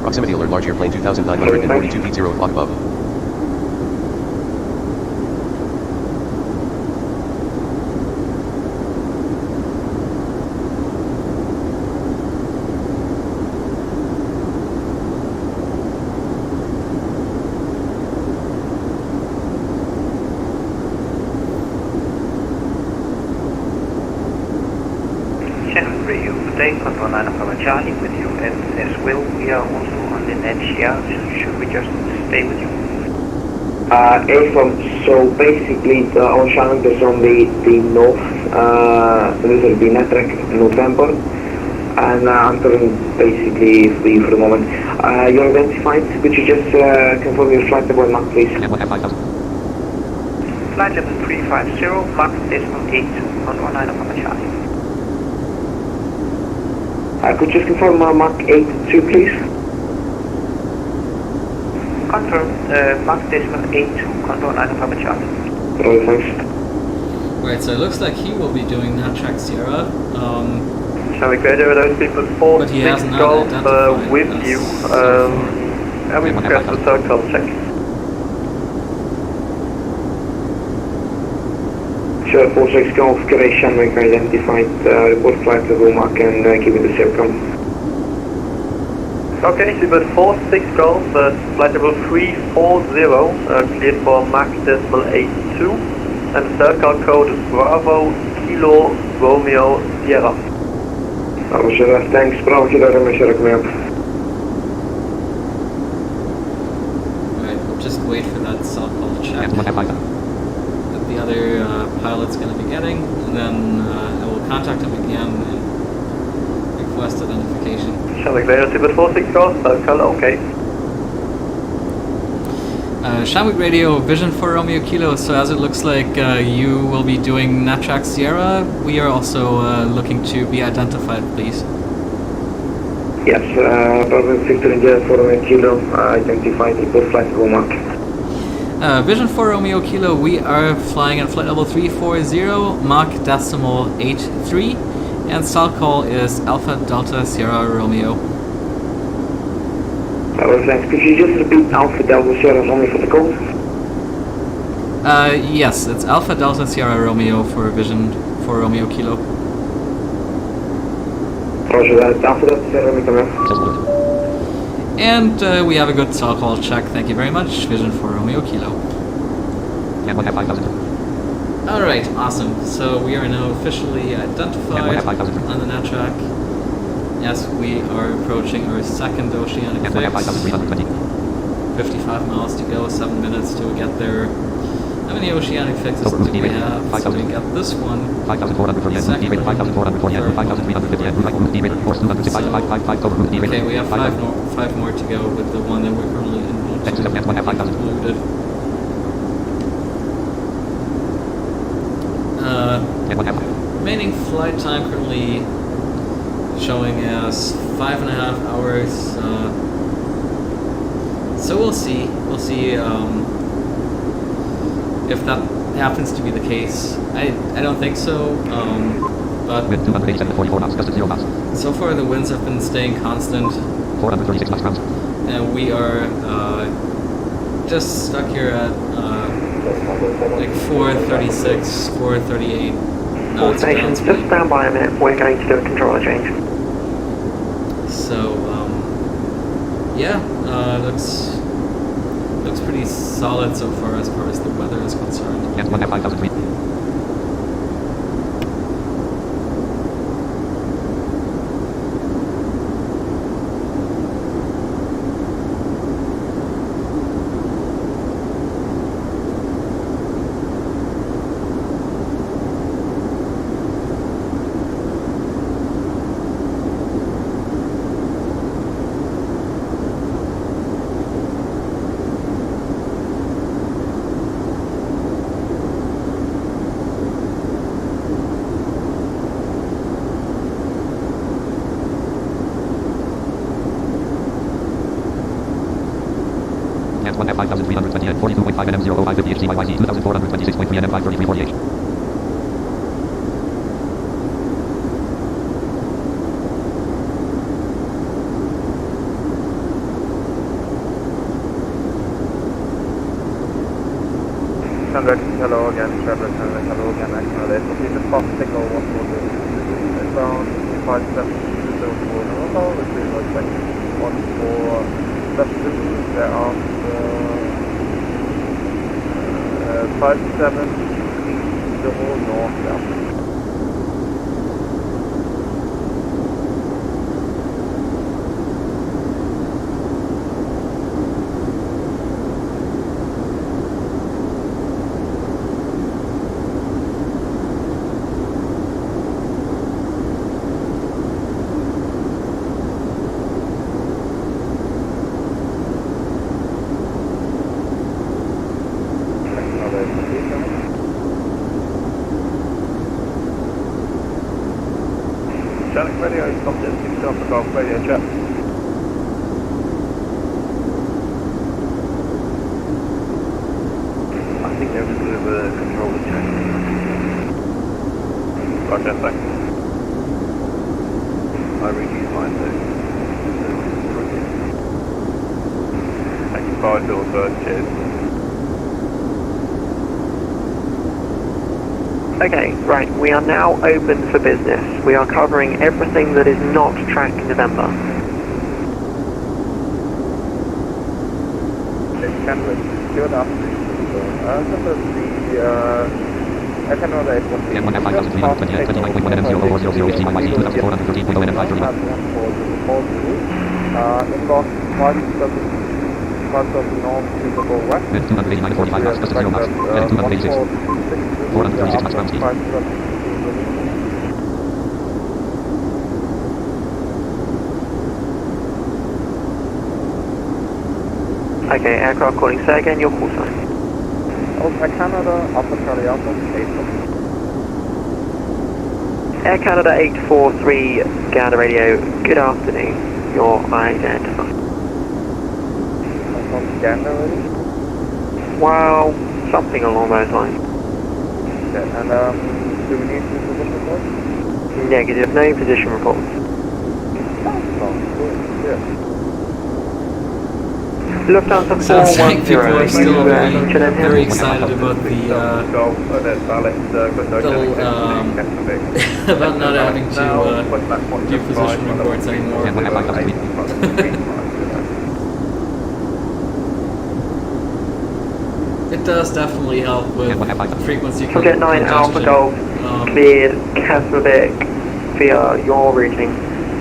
Proximity alert, large airplane 2,942 feet, 0 o'clock above. Radio today, control 9 Alpha Charlie with you, and as well we are also on the net here, so should we just stay with you? A-from, so basically on Shannon there's only the north, so this will be Natrack November, and I'm covering basically for you for the moment. You're identified, could you just confirm your flight level mark please? Flight level 350, Mach decimal 8, control 9 Alpha Charlie. Could you just confirm Mach 82 please? Confirm, Mach decimal 82, control 9 Alpha Charlie. Right, thanks. Right, so it looks like he will be doing Natrack Sierra. Shall we go there with those people? 4 But he has not Golf identified with us you. so And we request a circle check. Sure, 46 Golf, Croatian, we can identify report flight to Womack and give it the circle. Okay, Super 46 Golf, flight level 340, cleared for Mach 82, and circle code Bravo Kilo Romeo Sierra. Roger that, thanks, Bravo Kilo Romeo Sierra coming up. Alright, we'll just wait for that call check that the other pilot's going to be getting, and then I will contact him again and request identification. Shall we clear Super 46 Golf, circle, okay. Shamrock Radio, Vision for Romeo Kilo, so as it looks like you will be doing Natrak Sierra, we are also looking to be identified, please. Yes, Bravo Victor India for Romeo Kilo, identified report flight to Womack. Vision for Romeo Kilo, we are flying at flight level 340, Mach 83, and stall call is Alpha Delta Sierra Romeo. Thanks. Could you just repeat Alpha Delta Sierra Romeo for the code? Yes, it's Alpha Delta Sierra Romeo for Vision for Romeo Kilo. Roger that, Alpha Delta Sierra Romeo coming up. And we have a good stall call check, thank you very much, Vision for Romeo Kilo. Alright, awesome. So we are now officially identified on the Natrak. Yes, we are approaching our second oceanic fix. 55 miles to go, 7 minutes to get there. How many oceanic fixes do we have? So we got this one. Second one. Okay, we have five more to go with the one that we're currently included. Remaining flight time currently showing as 5.5 hours. So we'll see. We'll see if that happens to be the case. I don't think so. But so far the winds have been staying constant. 436 knots. And we are just stuck here at like 436, 438 All knots. stations, just stand by a minute. We're going to do a controller change. So yeah, looks pretty solid so far as the weather is concerned. Yes, 1.5,000 feet. Yes, 1.5,328, 42.5 NM 0550 HCYYZ 2426.3 NM 53348. Hello again, Trevor, hello again, acknowledge. Please just pass signal 140. Inbound 5720 November, retrieve like 147, thereafter 5730 north, yeah. Channel radio, contact 6 Alpha Golf radio check. I think there was a bit of a controller check. Roger, thanks. I reduced mine too. vital searches. Okay, right, we are now open for business. We are covering everything that is not track November. Good afternoon. This is the Canada And 15328, 29.1M000, inbox 5 north to the west. Wind 289 45 knots, just 0 knots. Heading 286. 436 knots ground speed. Okay, aircraft calling. Say again your call sign. Air Canada, Alpha Charlie Alpha, 8. Air Canada 843, Gander Radio. Good afternoon. You're identified. Gander Radio? Well, something along those lines. Okay, and do we need to position report? Negative, no position reports. Yeah. Lufthansa Sounds like people 410, are still you, very excited about the little, about not having to do position reports anymore. It does definitely help with frequency Subject 9 Alpha Golf, cleared Kasmovic via your routing.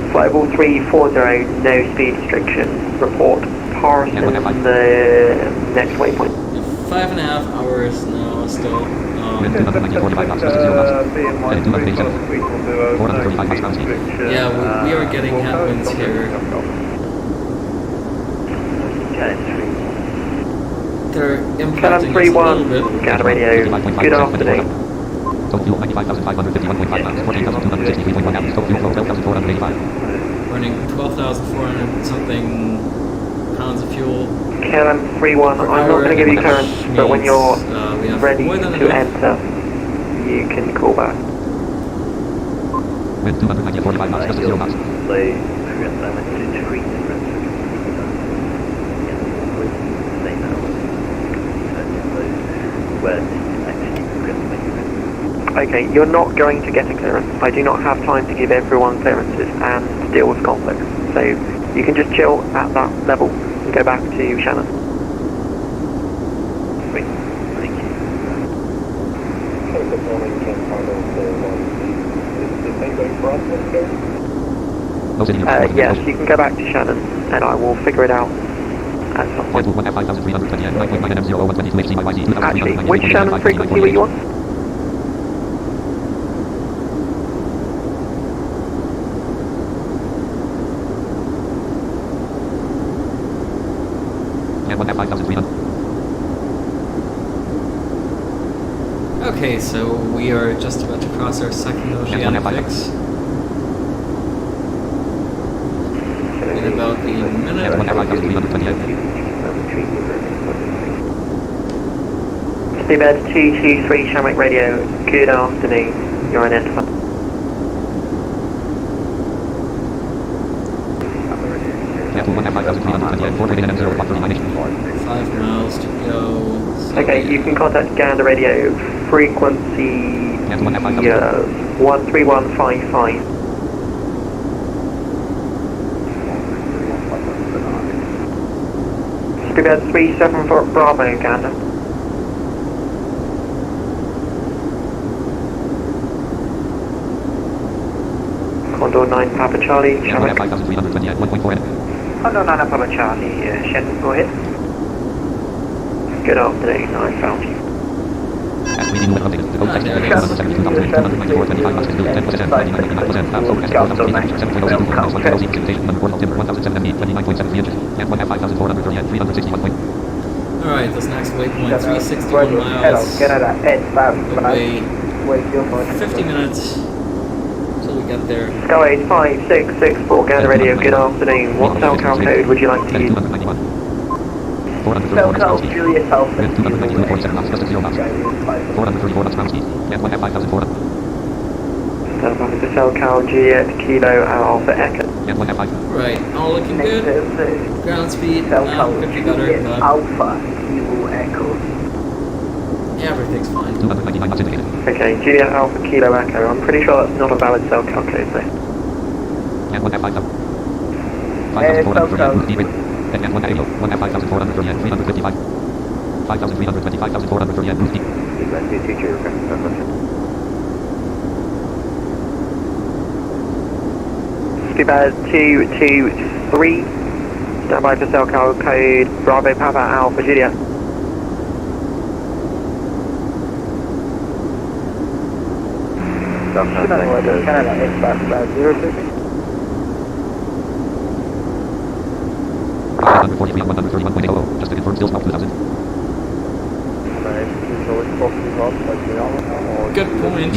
Flightable 340, no speed restriction. Report Parsons, the next waypoint. 5.5 hours now still. Yeah, we are getting headwinds here. They're impacting us a little bit. Gander Radio, good afternoon. Total fuel 95,551.5 pounds, 14,263.1 gallons. Total fuel flow 12,485. Running 12,400 something pounds of fuel. KLM 31, I'm not going to give you clearance, but when you're ready to enter, you can call back. Wind 290 45 knots, just 0 knots. Okay, you're not going to get a clearance. I do not have time to give everyone clearances and deal with conflicts. So you can just chill at that level and go back to Shannon. Good morning, Ken Carlos. Is the thing going for us, yes, you can go back to Shannon and I will figure it out at some point. Actually, which Shannon frequency were you on? Okay, so we are just about to cross our second oceanic fix. In about a minute. Seabed 223 Shamrock Radio, good afternoon. You're identified. Five miles to go. Okay, you can contact Gander Radio, frequency 13155. Speedbed 37 Bravo, Gander. Condor 9 Papa Charlie, Shamrock. Condor 9 Papa Charlie, Shannon, go ahead. Good afternoon, I found you. Alright, this next waypoint, 361 miles. Away 50 minutes until we get there. Sky 5664 Gander Radio, good afternoon. What SoCal code would you like to use? SoCal Julius Alpha. 292.47 knots, just 0 knots. 434 knots ground speed. And 1 F 5,400. Delta SoCal Juliet Kilo Alpha Echo. And 1.5. Right, all looking good. Ground speed could be better, but Alpha, Kilo Echo. everything's fine. 299 knots indicated. Okay, Juliet Alpha Kilo Echo. I'm pretty sure that's not a valid cell calculator though. And 1.5. 5,430 deep wind. And 1.8. 1.5430 and 355. 5,320, 5,430 and deep. Speedbird 223. Stand by for cell code Bravo Papa Alpha Juliet. Canada, X-Back, 060. 143 on 131.80. Just to confirm, still Squawk 2000. Good point.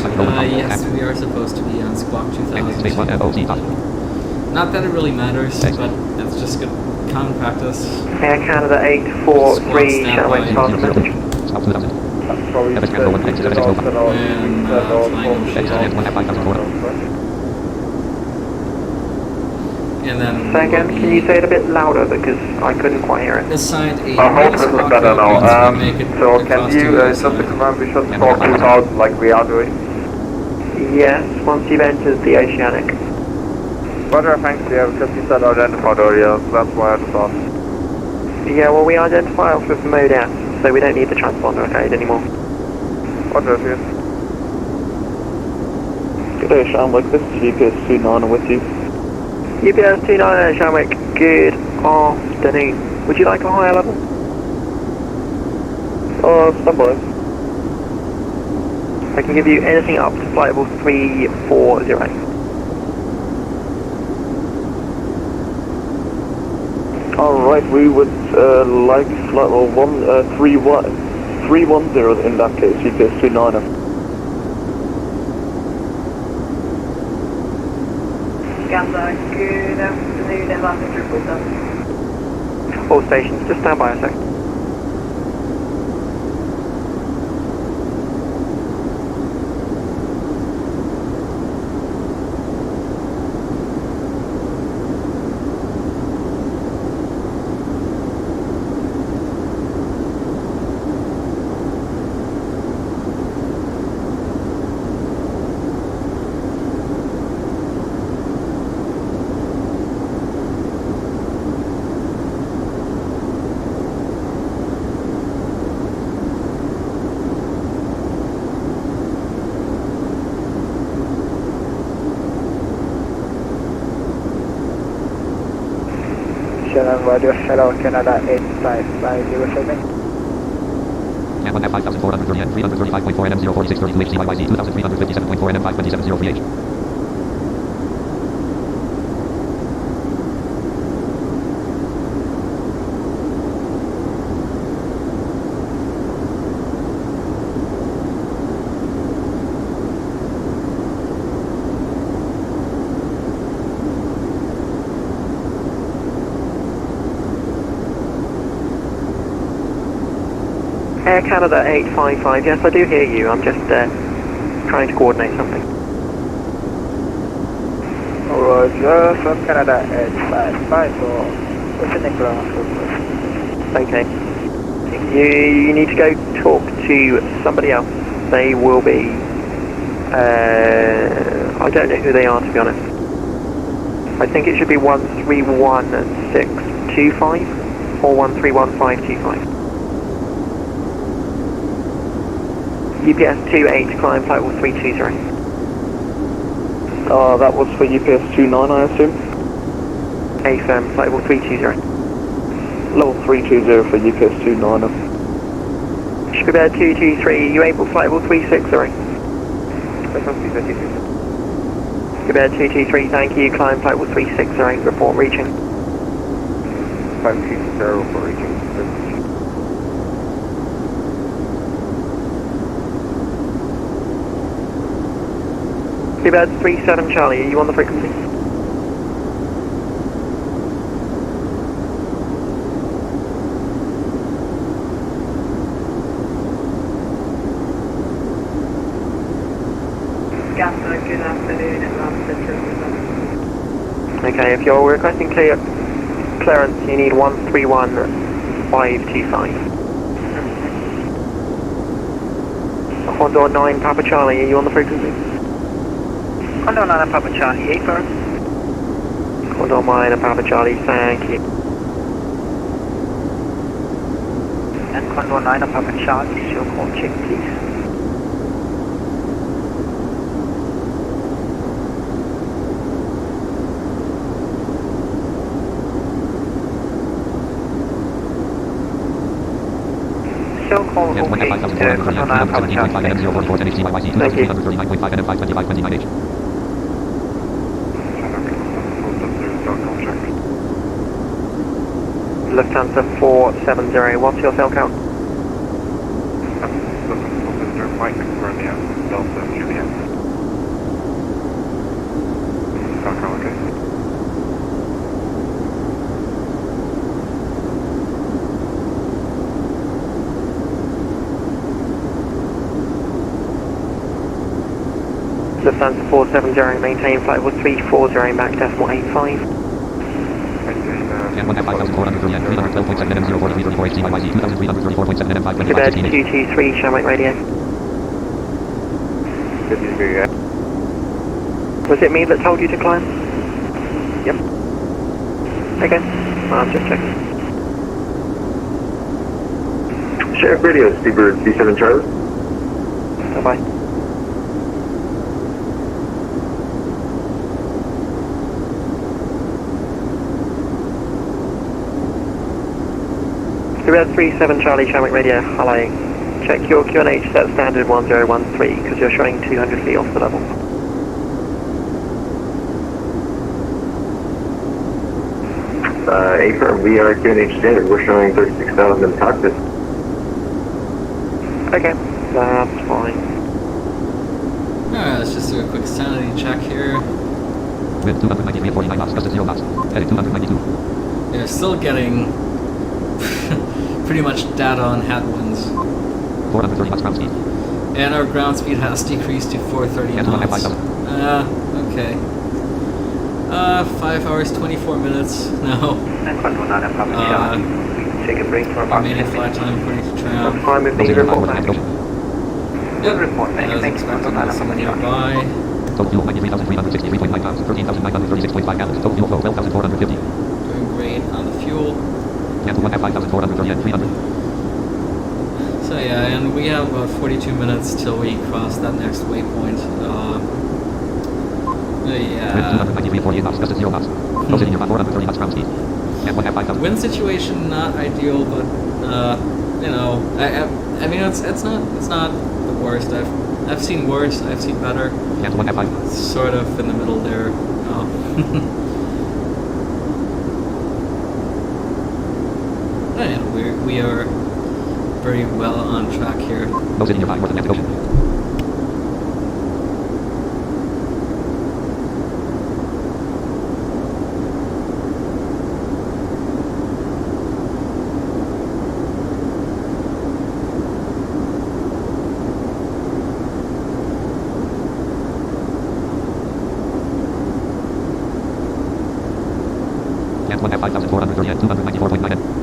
Yes, we are supposed to be on Squawk 2000. Space 1 FOC top. Not that it really matters, but it's just good common practice. Air Canada 843, shall I start the message? Squawk 2000. Probably FS Canada 1 exit FS And flying over and then Say again, can you say it a bit louder because I couldn't quite hear it. assigned a I hope this is better now. So can across you, to just to confirm, we should talk 2000 like we are doing? Yes, once you've entered the Oceanic. Roger, thanks, yeah, because you said identified earlier, so that's why I just asked. Yeah, well we identify off of mode S, so we don't need the transponder code anymore. Roger, yes. Good day, Shamwick. This is GPS 29 with you. UPS 29 Shamwick, good afternoon. Would you like a higher level? Stand by. I can give you anything up to flight level 340. Alright, we would like flight level 310 in that case, GPS 29. Gamma, good afternoon, Atlantic 347. All stations, just stand by a sec. Radio Hello Canada 8550. And 1.5430 and 335.4 NM 04632 HCYYZ 2357.4 NM 52703H. Air Canada 855, yes I do hear you, I'm just trying to coordinate something. Alright, yes, Air Canada 855, so what's the next one? Okay. You need to go talk to somebody else. They will be, I don't know who they are to be honest. I think it should be 131625 or 131525. UPS 28 climb flight level 320. That was for UPS 29, I assume? AFM flight level 320. Level 320 for UPS 29. Speedbird 223, you able flight level 360? Speedbird 223, thank you, climb flight level 360, report reaching. 520 for reaching. Speedbird 37 Charlie, are you on the frequency? Gamma, good afternoon, Atlantic 347. Okay, if you're requesting clearance, you need 131525. Condor 9 Papa Charlie, are you on the frequency? Condor 9 Papa Charlie, 8 firm. Condor 9 Papa Charlie, thank you. And Condor 9 Papa Charlie, show call check please. Show call okay, Condor 9 Papa Charlie. Thank you. Lufthansa 470, what's your cell count? Mike Romeo, Delta Juliet. Call okay. Lufthansa 470, maintain flight was 340, back decimal 85. Quebec 223, Shamrock Radio. Was it me that told you to climb? Yep. Okay, I'm just checking. Sheriff Radio, Speedbird B7 Charlie. Bye-bye. Red 37 Charlie, Shamrock Radio, hello. Check your QNH set standard 1013 because you're showing 200 feet off the level. A-firm, we are QNH standard, we're showing 36,000 in cockpit. Okay, that's fine. Alright, let's just do a quick sanity check here. With 293 at 49 knots, just at 0 knots. Headed 292. They're still getting pretty much data on headwinds. 430 knots ground speed. And our ground speed has decreased to 430 knots. Okay. 5 hours, 24 minutes now. Take a break for about remaining flight time according to tram. Fine with me, report back. Yep. As expected, there's someone nearby. Total fuel 93,363.9 pounds, 13,936.5 gallons. Total fuel flow 12,450. Doing great on the fuel. Cancel 5,430 and 300. So yeah, and we have about 42 minutes till we cross that next waypoint. Yeah. 293 at 48 knots, just at 0 knots. Proceeding at 430 knots ground speed. Wind situation not ideal, but you know, I mean it's not the worst. I've seen worse. I've seen better. Sort of in the middle there. And we are very well on track here. Proceeding at north Atlantic Ocean. Cancel 5,430 and 294.9.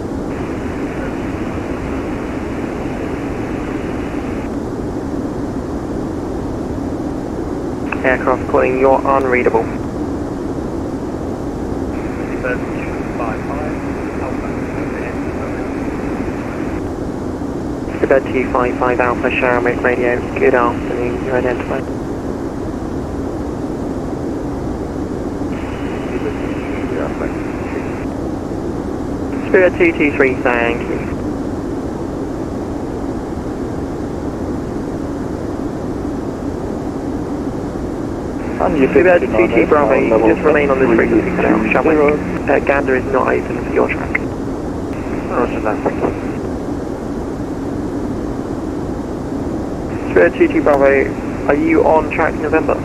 Aircraft calling, you're unreadable. Quebec 255 Alpha, Shamrock Radio, good afternoon, you're identified. Spirit 223, thank you. Spirit 2T Bravo, you can just remain on this frequency for now, Shamrock. Gander is not open for your track. Roger that. Spirit 2T Bravo, are you on track November?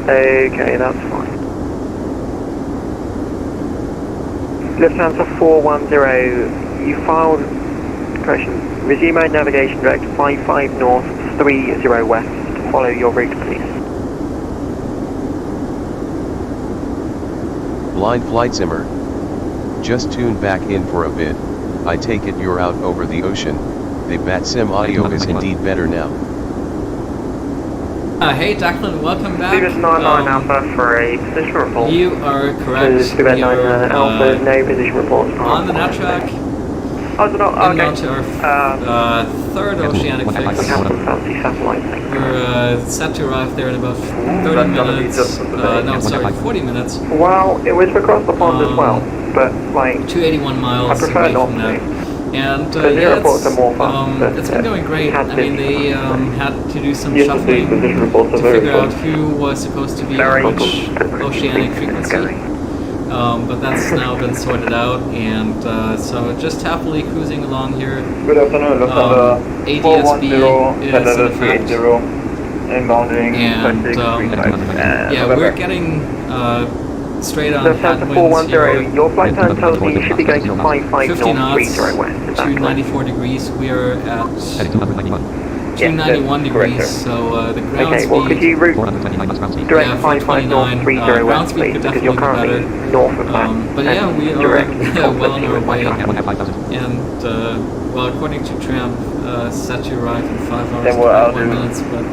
Okay, that's fine. Lufthansa 410, You filed, correction, resume mode navigation direct 55 north, 30 west. Follow your route, please. Blind flight simmer. Just tune back in for a bit. I take it you're out over the ocean. The VATSIM audio is indeed better now. Hey Declan, welcome back. Student 99 Alpha for a position report. You are correct. Student 99 Alpha, no position reports. On the net track. Oh, no, okay. Into our third oceanic fix. We're set to arrive there in about 30 minutes. No, sorry, 40 minutes. Well, it was across the pond as well, but like 281 miles I prefer away not from to. that. And The yeah, reports are more fun. it's been going great. I mean, they had to do some Yes, shuffling the position reports are to very figure fun. out who was supposed to be Very on which oceanic frequency. But that's now been sorted out, and so just happily cruising along here. Good afternoon, Lufthansa ADSB is in effect. inbounding And yeah, we're getting straight on Lufthansa headwinds here. 410, your flight time tells me you should be going 55 50 north, knots, 30 west. Is that 294 degrees. We are at 291 degrees, so the ground okay, speed. well, could you route direct Yeah, 55 north, 30 ground west, speed please, could because you're definitely be currently better. north of that. But yeah, we are direct well on our way. conflict And well, according to Tramp, set to arrive in 5 hours Then we're out 21 in minutes. But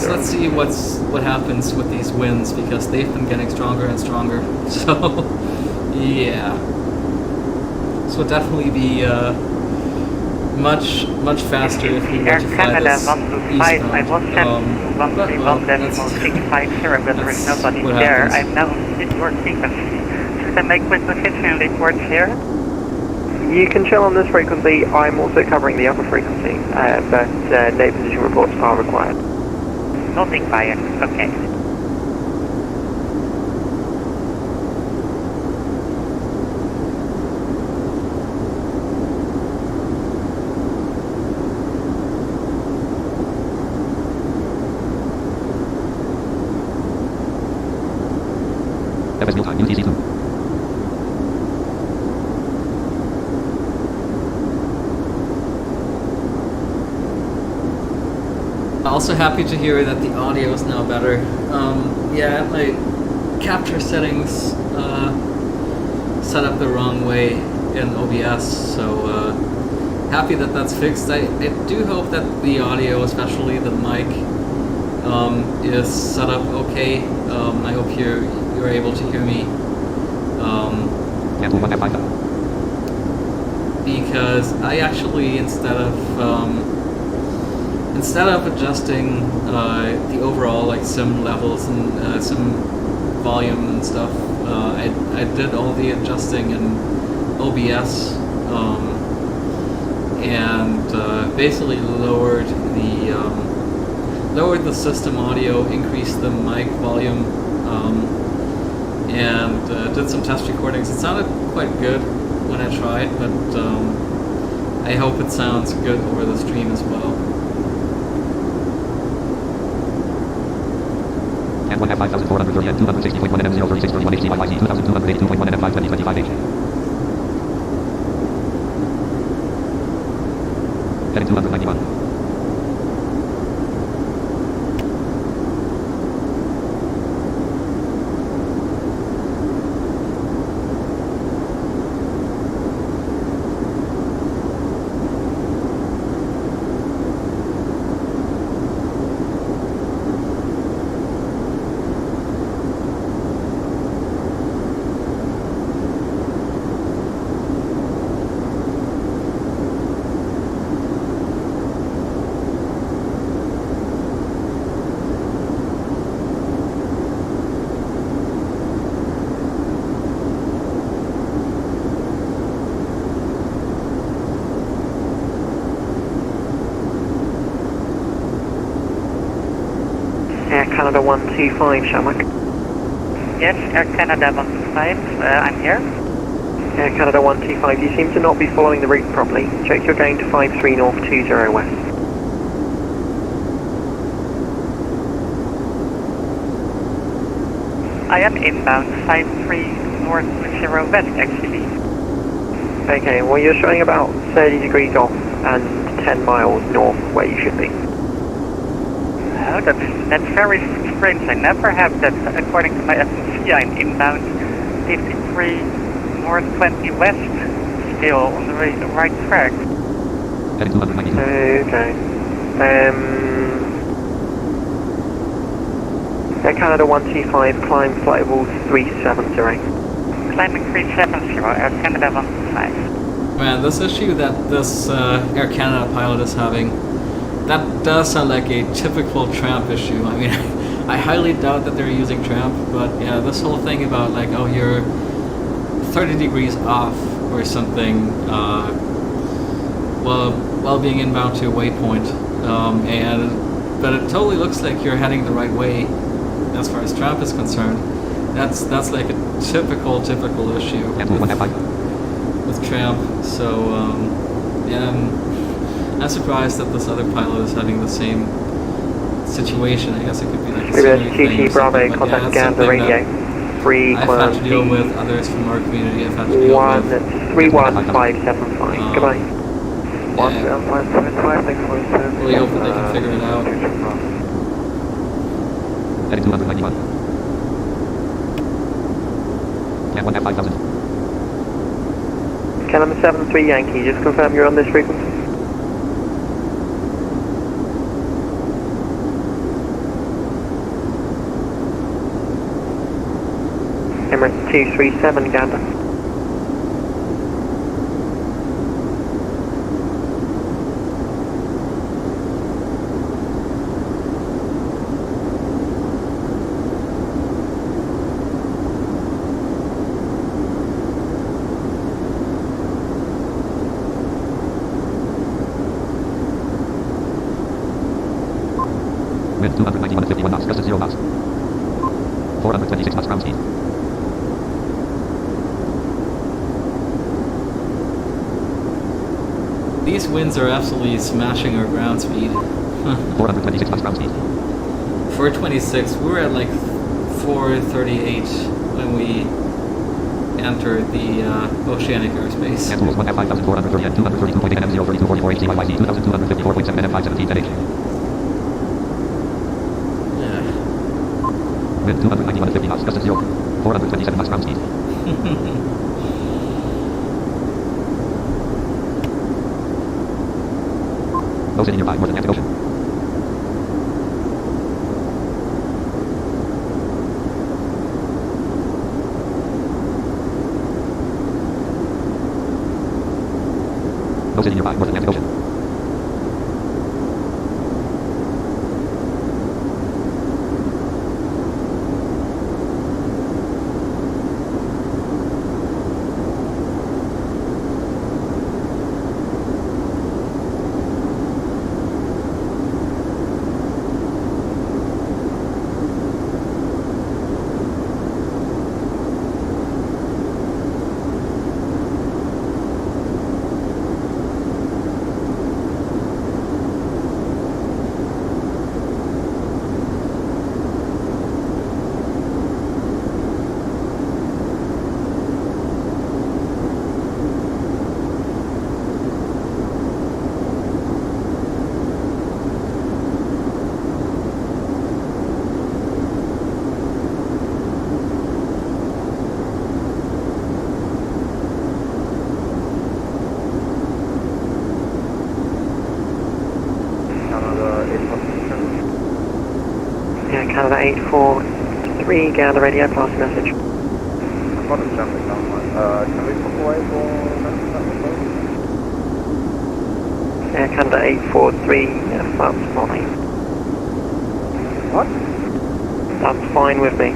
let's see what happens with these winds, because they've been getting stronger and stronger. So yeah, this would definitely be much faster if we were to fly this eastbound. I was sent 131.650, but there is nobody there. I'm now in your frequency. Should I make my position reports here? You can chill on this frequency. I'm also covering the upper frequency, but no position reports are required. Nothing biased, okay. FS meal time, UTC 2. Also happy to hear that the audio is now better. Yeah, my capture settings set up the wrong way in OBS, so happy that that's fixed. I do hope that the audio, especially the mic, is set up okay. I hope you're able to hear me. Because I actually, instead of adjusting the overall like sim levels and sim volume and stuff, I did all the adjusting in OBS and basically lowered the system audio, increased the mic volume, and did some test recordings. It sounded quite good when I tried, but I hope it sounds good over the stream as well. And 1,5430 and 260.1 NM 03631 HCYYZ 2282.1 NM 52025H. Heading 291. Canada 125, Shamrock. Yes, Air Canada 125, I'm here. Air Canada 125, you seem to not be following the route properly. Check you're going to 53 north, 20 west. I am inbound 53 north 20 west actually. Okay, well you're showing about 30 degrees off and 10 miles north where you should be. Oh, that's very strange. I never have that. According to my FNC, I'm inbound 53 north 20 west, still on the right track. Okay. Air Canada 125, climb flight level 370. Climbing 370, Air Canada 125. Man, this issue that this Air Canada pilot is having, that does sound like a typical tramp issue. I mean, I highly doubt that they're using tramp, but yeah, this whole thing about like, oh, you're 30 degrees off or something, while being inbound to a waypoint, but it totally looks like you're heading the right way as far as tramp is concerned. That's like a typical issue with tramp. So yeah, I'm surprised that this other pilot is having the same situation. I guess it could be like a scenery thing or something, but yeah, that's something that I've had to deal with. Others from our community I've had to deal with. 31575. Goodbye. Yeah. Really hope that they can figure it out. Heading 291. Can 1 5000. Canada 73 Yankee, just confirm you're on this frequency. Emirates 237 Gander. Wind 291 at 51 knots, gust at 0 knots. 426 knots ground speed. These winds are absolutely smashing our ground speed. 426 knots ground speed. 426, we were at like 438 when we entered the oceanic airspace. And tools 1 5430 and 232.8 M 03244 HTYYZ 2254.7 NM 517 ZH. Wind 291 at 50 knots, gust at 0. 427 knots ground speed. No city nearby, North Atlantic Ocean. No city nearby, North Atlantic Ocean. Canada 843, gather radio, pass message. Got a traffic down. Can we put away for Air Canada 843, that's fine. What? That's fine with me.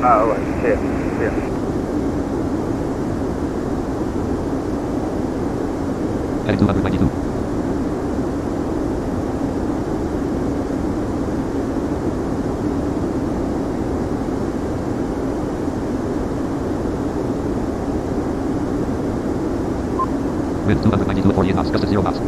Oh, right, here. Heading 292. Wind 292 at 48 knots, gust at 0 knots.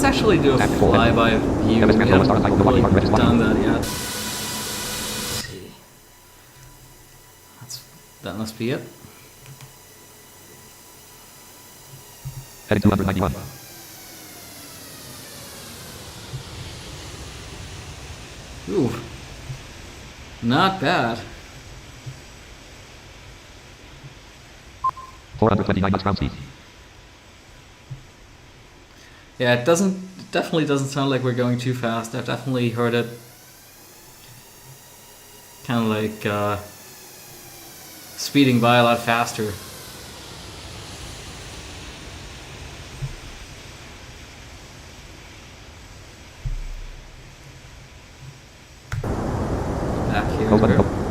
Let's actually do a flyby view. We haven't really done that yet. Let's see. That must be it. Heading 291. Ooh. Not bad. 429 knots ground speed. Yeah, it definitely doesn't sound like we're going too fast. I've definitely heard it kind of like speeding by a lot faster. Back here.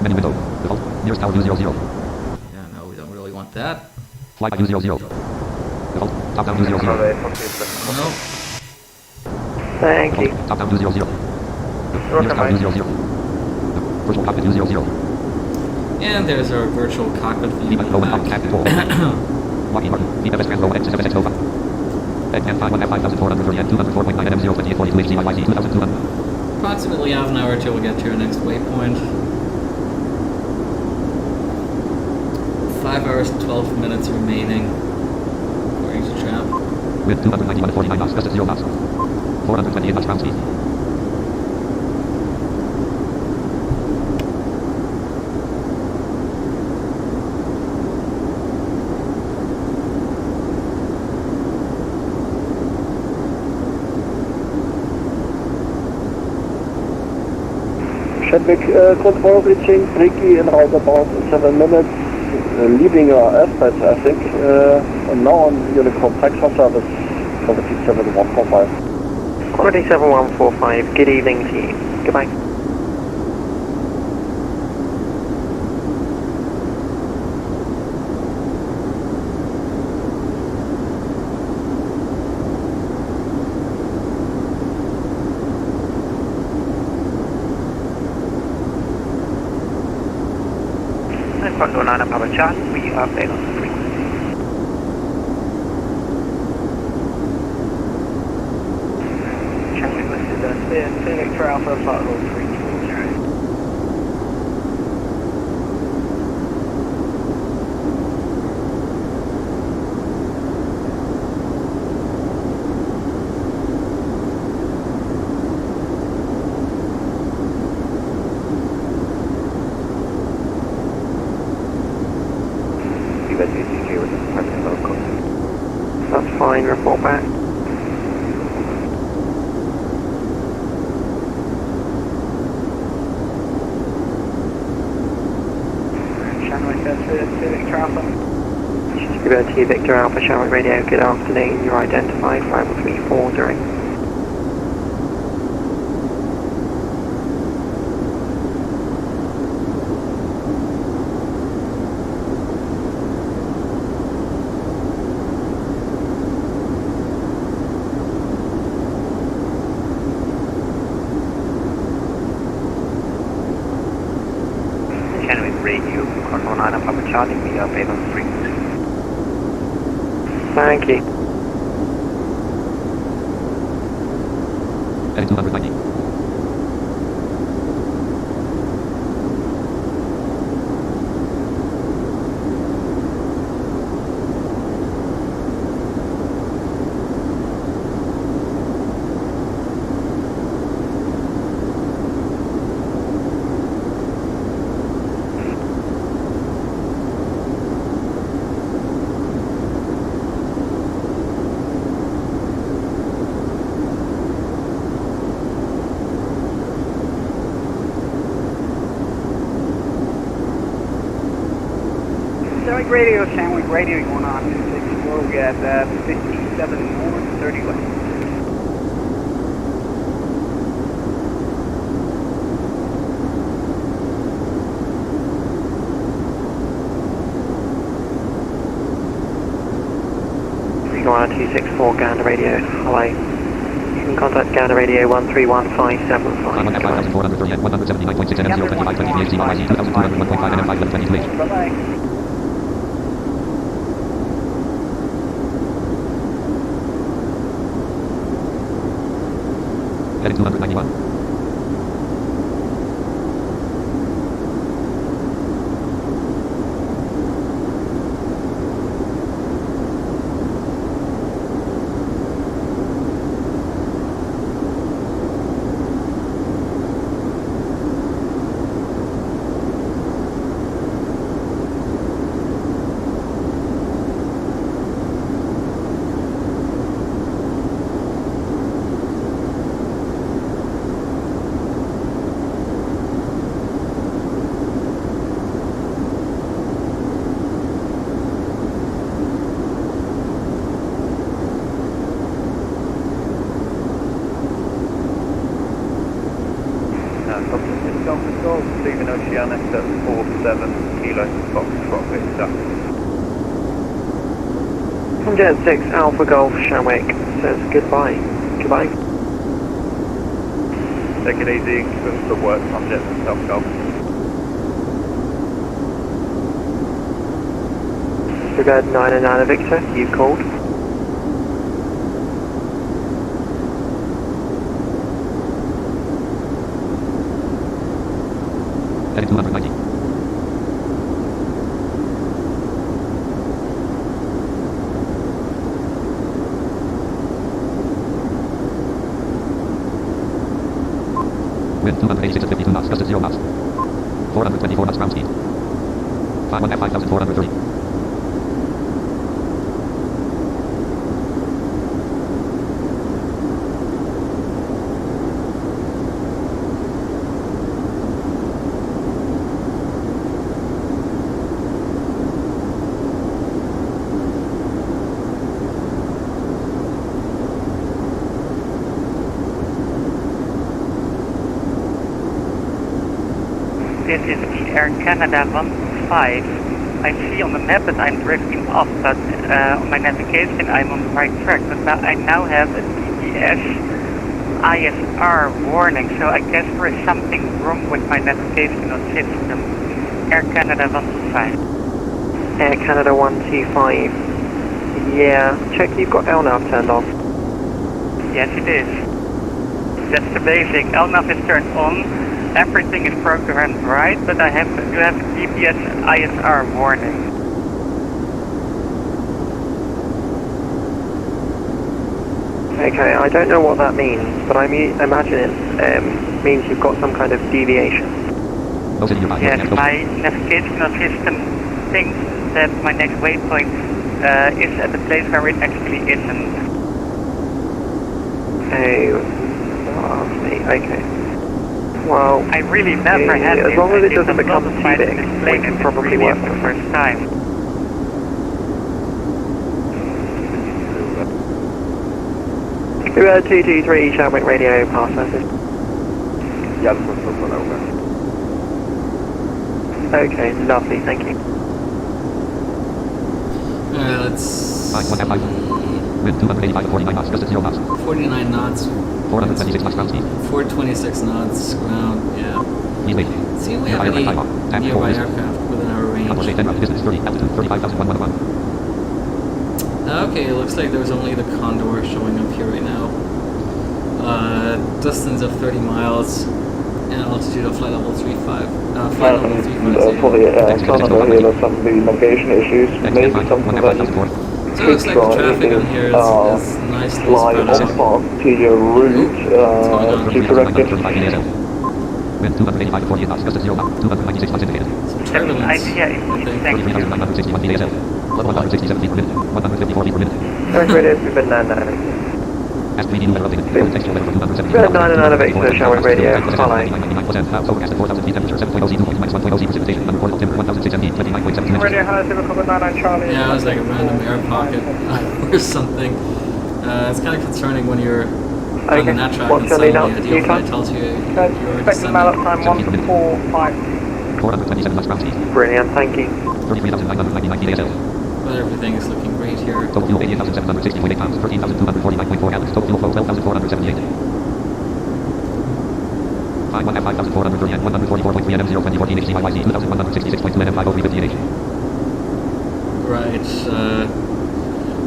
Menu window. Default. Nearest tower view 00. Yeah, no, we don't really want that. Fly by view 00. Default. Top down view 00. No. Thank you. Top down view 00. Nearest tower view 00. Virtual cockpit view 00. And there's our virtual cockpit view. Lockheed Martin. VFS Translow X7SX05. Egg 5430 and 204.9 NM 028 42 HCYYZ 2200. Approximately half an hour till we get to our next waypoint. 5 hours and 12 minutes remaining, according to Trap. With 291.49 knots, gust at 0 knots. 428 knots ground speed. Chadwick, control reaching Ricky in around about 7 minutes, leaving our airspace, I think, and now on Unicorn Taxi service, quality 7145. Quality 7145, good evening to you. Goodbye. Control 9 Papa Charlie, we are back on the frequency. Traffic listed as Victor Alpha, flight level 340. That's fine, report back. Victor Alpha. Liberty Victor Alpha, Charlotte Radio, good afternoon. You're identified, flight level 340. Radio, Control 9 Papa Charlie, we are back on the frequency. Thank you. Heading 290. Radio, Sandwich Radio going on 264, we got 57 north, 30 west. Iguana 264, Gander Radio, hello. You can contact Gander Radio 131575. 5430 and 179.6 NM 02520 HCYYZ 2201.5 NM 51122H. Bye-bye. Heading 291. Golf, Stephen Oceanic at 47 Kilo Foxtrot Victor. Jet 6 Alpha Golf Shamwick says goodbye. Goodbye. Take it easy, good work on Jet 6 Alpha Golf. Brigade 900 Victor, you called. Heading 290. Wind 286 at 52 knots, gust at 0 knots. 424 knots ground speed. 51 at 5,430. This is Air Canada 15. I see on the map that I'm drifting off, but on my navigation I'm on the right track. But now I now have a DBS ISR warning, so I guess there is something wrong with my navigational system. Air Canada 15. Air Canada 125. Yeah, check you've got LNAV turned off. Yes, it is. That's the basic. LNAV is turned on. Everything is programmed right, but you have a GPS ISR warning. Okay, I don't know what that means, but I imagine it means you've got some kind of deviation. Yes, my navigational system thinks that my next waypoint is at the place where it actually isn't. Oh, okay. Well, I really never had as this. long as it doesn't I become too big, we can probably work for the first time. We had 223 Shamwick radio pass message. Yeah, this one's also over. Okay, lovely, thank you. Let's... Wind 285 at 49 knots, gust at 0 knots. 49 knots. 426 knots ground speed. 426 knots ground, yeah. See if we have any nearby aircraft within our range. Distance 30, altitude 35,111. Okay, it looks like there's only the Condor showing up here right now. Distance of 30 miles and altitude of flight level 35. Flight level 350. For the Condor here, there's some navigation issues. Maybe something that so it looks like the traffic on here is nicely spread out. To your route to correct it. Wind 285 at 48 knots, gust at 0 knots, 296 knots indicated. Turbulence, I think. 43,961 feet ASL. Level 167 feet per minute, 154 feet per minute. Radio, Brigade 900. Ask me weather updated. Textual weather from 270. Brigade 900 Victor, Shamwick radio, hi. Now overcast at 4,000 feet, temperature 7.0 Z, dew point -1.0 Z, precipitation, unrecordable temperature 1,006 MB, 29.72 Radio high, 799 Charlie. Yeah, it was like a random air pocket or something. It's kind of concerning when you're on the nat track and suddenly a deal flight tells you you're expecting mallet time 145. 427 knots ground speed. Brilliant, thank you. 33,999 feet ASL. But everything is looking great here. Total fuel 88,760.8 pounds, 13,249.4 gallons. Total fuel flow 12,478. 51 at 5,430 and 144.3 NM 02014 HGYYZ 2,166.2 NM 50358. Right,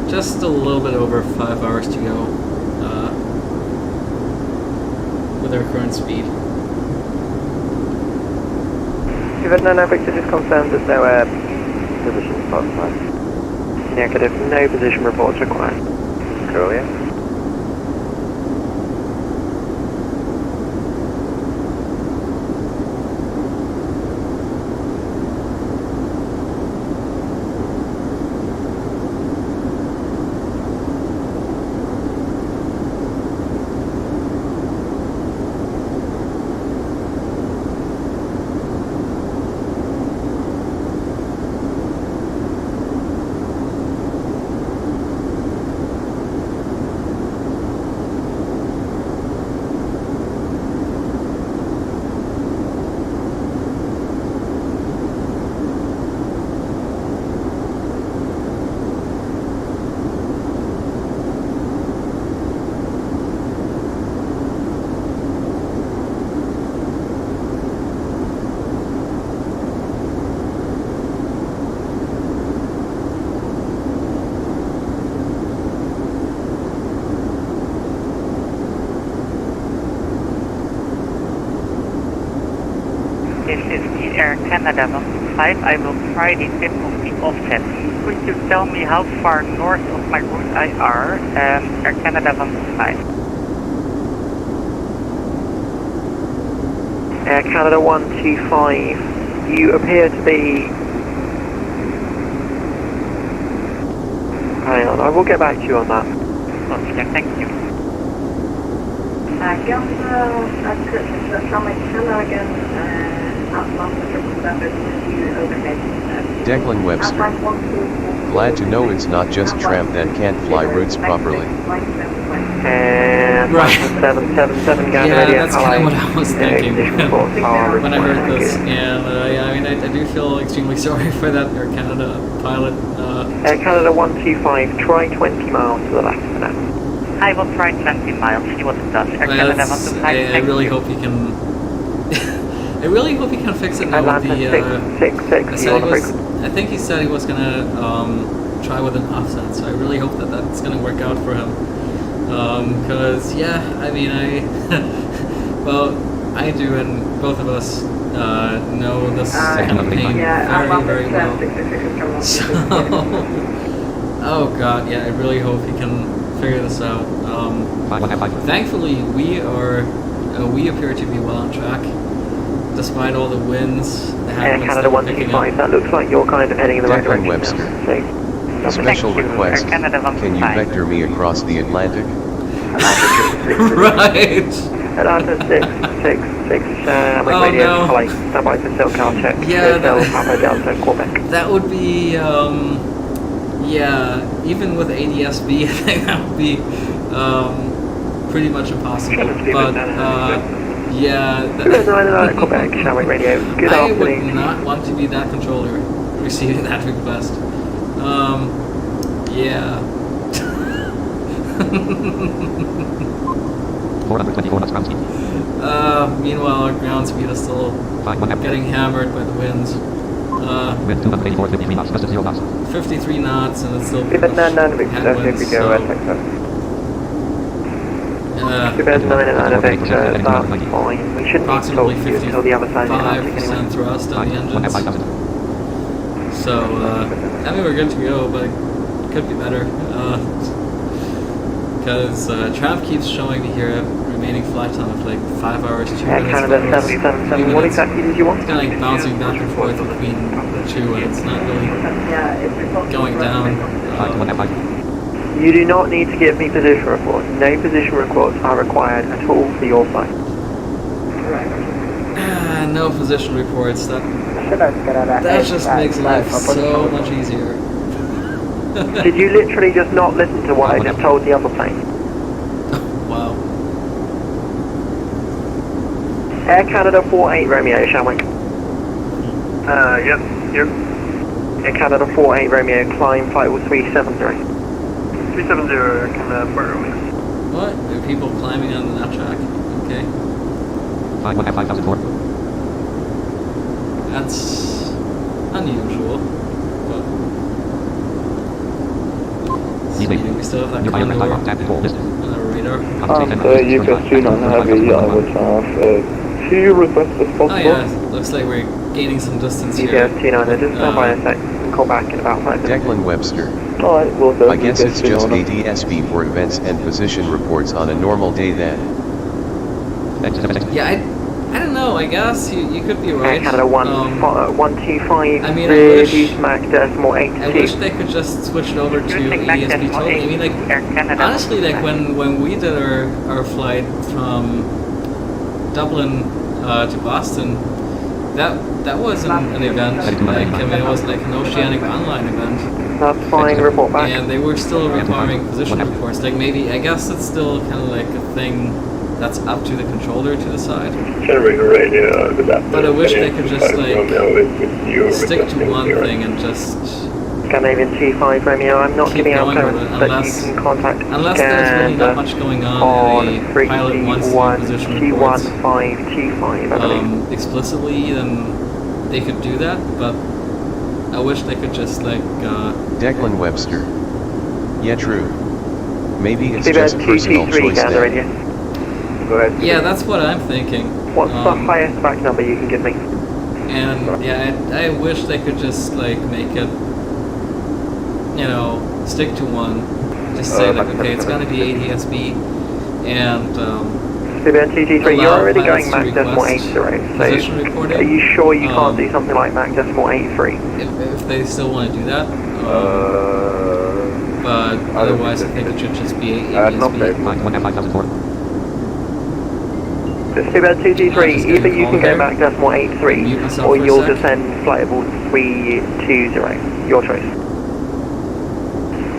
just a little bit over 5 hours to go. their current speed. No, Victor, just confirm there's no position reports. Negative, no position reports required. Cool, yeah. This is the Air Canada 125. I will try the tip of the offset. Could you tell me how far north of my route I are? Air Canada 125. Air Canada 125, you appear to be... Hang on, I will get back to you on that. Okay, thank you. Declan Webster. Glad to know it's not just tramp that can't fly routes properly. And 777 Yeah, that's kind of what I was thinking when I heard this. And yeah, I mean, I do feel extremely sorry for that Air Canada pilot. Air Canada 125, try 20 miles to the left for now. I will try 20 miles, see what it does. Air Canada 125, I really hope you can... I really hope he can fix it now with the... I think he said he was going to try with an offset, so I really hope that that's going to work out for him. Because, yeah, I mean, well, I do, and both of us know this kind of pain very, very well. So, oh god, yeah, I really hope he can figure this out. Thankfully, we appear to be well on track. Despite all the winds, the Air Canada 125, that looks like you're kind of heading in the right direction. Webster. Special request, can you vector me across the Atlantic? Right! Atlanta 666, radio flight, stand by for SoCal check. Yeah, Papa Delta, Quebec. That would be, yeah, even with ADS-B, I think that would be pretty much impossible. But, yeah, Quebec, Shamrock Radio. Good I afternoon. would not want to be that controller receiving that request. Yeah. 424 knots ground speed. Meanwhile, our ground speed is still getting hammered by the winds. Wind 284, 53 knots, gust of 0 knots. 53 knots, and it's still Headwinds, so that's fine. We shouldn't need to talk to you until the other side of the Atlantic anyway. thrust on the engines. So, I mean, we're good to go, but it could be better. Because Tramp keeps showing me here a remaining flight time of like 5 hours, 2 minutes. Canada 777, what exactly did you want? It's kind of like bouncing back and forth between the two, and it's not really going down. You do not need to give me position reports. No position reports are required at all for your flight. No position reports. That just makes life so much easier. Did you literally just not listen to what I just told the other plane? Wow. Air Canada 48 Romeo, Shamrock. Yep, here. Air Canada 48 Romeo, climb flight was 370. 370, Air Canada 4 Romeo. What? There are people climbing on that track. Okay. 5004. That's unusual. But we still have that cargo on the radar. UK 39 Heavy, I would have 2 requests if possible. Oh yeah, looks like we're gaining some distance here. UPS 29, just stand by a sec. Call back in about 5 minutes. Declan Webster. Alright, we'll go. I guess it's just ADSB for events and position reports on a normal day then. Yeah, I don't know, I guess you could be right. Canada 125, I mean, reduce Mac decimal 82. I wish they could just switch it over to ADSB totally. I mean, like, honestly, like when we did our flight from Dublin to Boston, that wasn't an event. Like, I mean, it was like an Oceanic Online event. That's fine, report back. And they were still requiring position reports. Like, maybe, I guess it's still kind of like a thing that's up to the controller to decide. Generator radio, good afternoon. But I wish they could just like stick to one thing and just Scandinavian 25 Romeo, I'm not giving out clearance, but you can contact unless there's really not much going on and a pilot wants to position reports explicitly, then they could do that, but I wish they could just like Declan Webster. Yeah, true. Maybe it's just personal choice then. Go ahead. Yeah, that's what I'm thinking. What's the highest back number you can give me? And yeah, I wish they could just like make it, you know, stick to one. Just say like, okay, it's gonna be ADSB, and CBN223, you're already going Mac decimal 80, so are you sure you can't do something like Mac decimal 83? If they still want to do that, but otherwise I think it should just be ADSB. CBN223, either you can go back decimal 83, or you'll descend flight level 320. Your choice.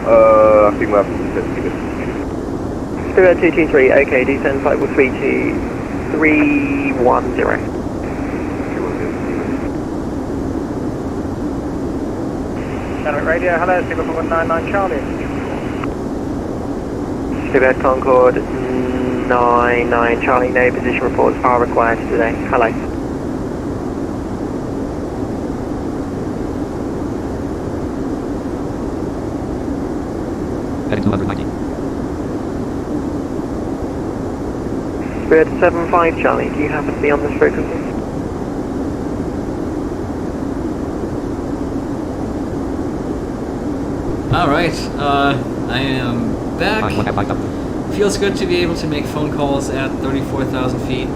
I think we'll have to do CBN223, okay, descend flight level 310. Dynamic radio, hello, Signal 199 Charlie. CBN Concord 99 Charlie, no position reports are required today. Hello. Heading 290. Spirit 75 Charlie, do you happen to be on this frequency? Alright, I am back. Feels good to be able to make phone calls at 34,000 feet.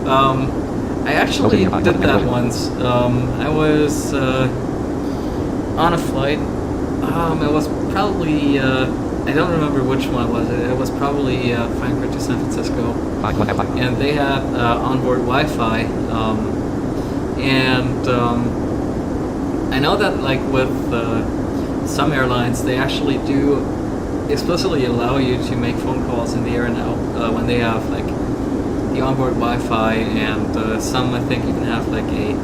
I actually did that once. I was on a flight. It was probably, I don't remember which one was it. It was probably Frankfurt to San Francisco. And they had onboard Wi-Fi. I know that like with some airlines, they actually do explicitly allow you to make phone calls in the air now when they have like the onboard Wi-Fi, and some I think even have like a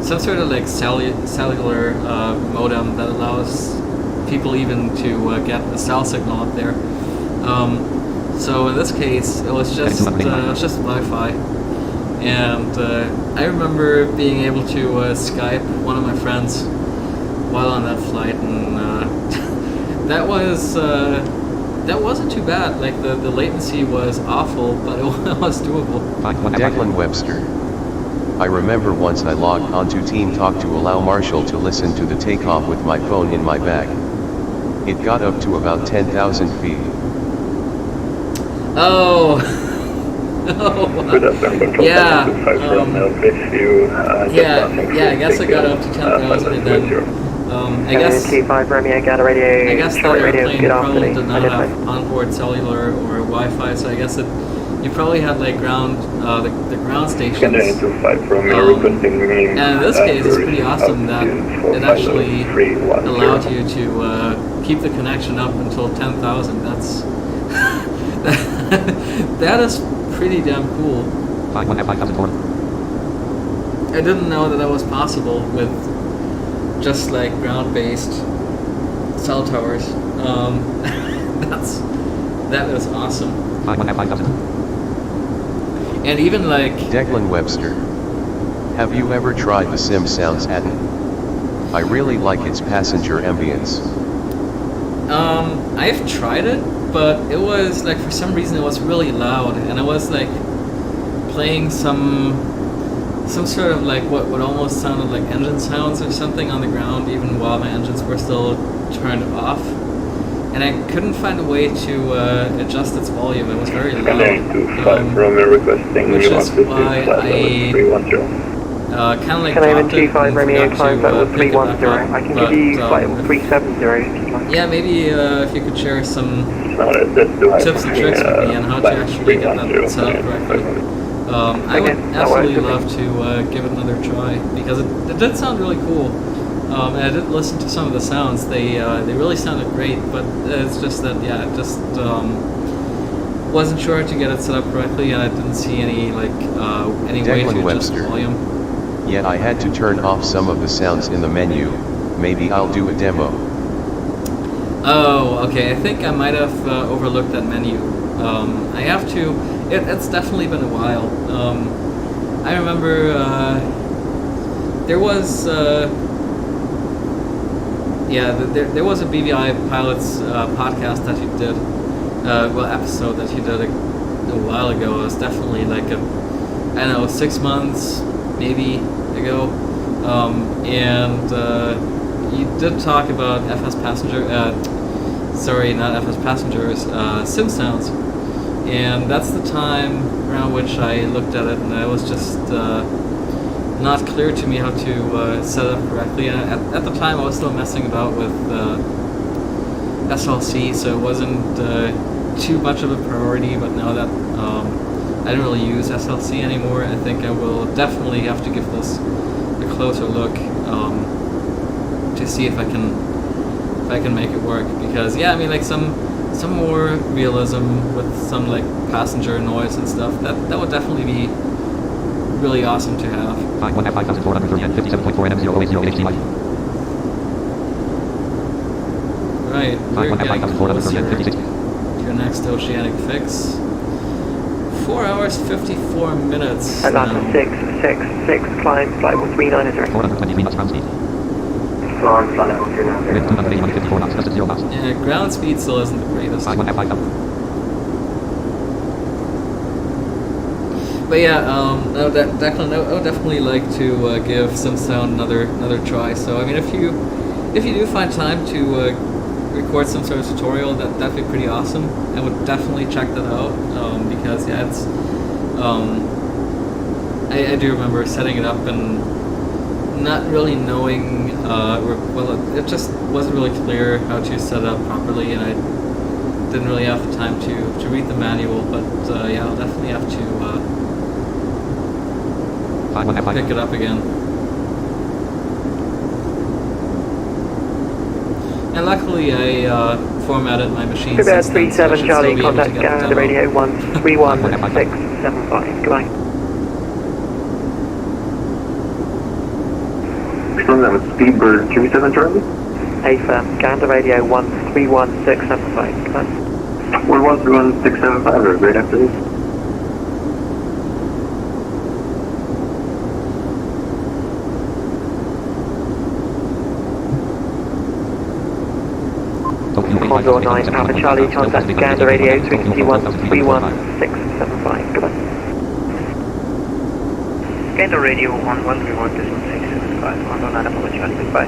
some sort of like cellular modem that allows people even to get a cell signal up there. So in this case, it was just Wi-Fi, and I remember being able to Skype one of my friends while on that flight, and that wasn't too bad. Like the latency was awful, but it was doable. Declan Webster. I remember once I logged onto Team Talk to allow Marshall to listen to the takeoff with my phone in my bag. It got up to about 10,000 feet. Oh. Yeah. I guess I got up to 10,000 and then. I guess the airplane probably did not have onboard cellular or Wi-Fi, so I guess you probably had like ground, the ground stations. And in this case, it's pretty awesome that it actually allowed you to keep the connection up until 10,000. That's that is pretty damn cool. I didn't know that was possible with just like ground-based cell towers. That is awesome. And even like Declan Webster. Have you ever tried the Sim Sounds Add-on? I really like its passenger ambience. I've tried it, but it was like for some reason it was really loud, and it was like playing some sort of like what almost sounded like engine sounds or something on the ground, even while my engines were still turned off. And I couldn't find a way to adjust its volume. It was very loud. Romeo requesting which you is up to why I 310. kind of like Can I dropped it and 25 Romeo forgot climb to level pick it back 310? up. I can But, give you flight level 370 if you'd like. yeah, maybe if you could share some That's too high tips and tricks with me on how to actually get that set up correctly. I would absolutely love to give it another try, because it did sound really cool. And I did listen to some of the sounds. They really sounded great, but it's just that it just wasn't sure to get it set up correctly, and I didn't see any way to Declan adjust Webster. the volume. Yeah, I had to turn off some of the sounds in the menu. Maybe I'll do a demo. Oh, okay. I think I might have overlooked that menu. I have to. It's definitely been a while. I remember there was. There was a BVI Pilots podcast that he did, episode that he did a while ago. It was definitely like 6 months maybe ago, and you did talk about FS Passenger, sorry, not FS Passengers, sim sounds, and that's the time around which I looked at it, and I was just not clear to me how to set it up correctly. And at the time I was still messing about with SLC, so it wasn't too much of a priority, but now that I don't really use SLC anymore, I think I will definitely have to give this a closer look to see if I can make it work, because like some more realism with some like passenger noise and stuff, that would definitely be really awesome to have. 51F5430 and 57.4 NM080HTY. Right, we're getting closer to your next oceanic fix. 4 hours 54 minutes. Atlanta 666, climb flight level 390. 423 knots ground speed. On flight level 390. Wind 281.54 knots, gusted 0 knots. Yeah, ground speed still isn't the greatest. 51F5000. But yeah, Declan, I would definitely like to give some sound another try. So I mean, if you do find time to record some sort of tutorial, that'd be pretty awesome. I would definitely check that out, because it's I do remember setting it up and not really knowing it just wasn't really clear how to set it up properly, and I didn't really have the time to read the manual. But I'll definitely have to pick it up again. And luckily I formatted my machine Quebec since then, so I 37 should Charlie, still be able to contact get the the demo. radio 131675. Goodbye. That was Speedbird 37 Charlie. AFA, Gander radio 131675. Goodbye. 131675, or great afternoon. Condor 9, Alpha Charlie, contact Gander radio 331-31675. Goodbye. Gander radio 1131.675, Condor 9, Alpha Charlie, goodbye.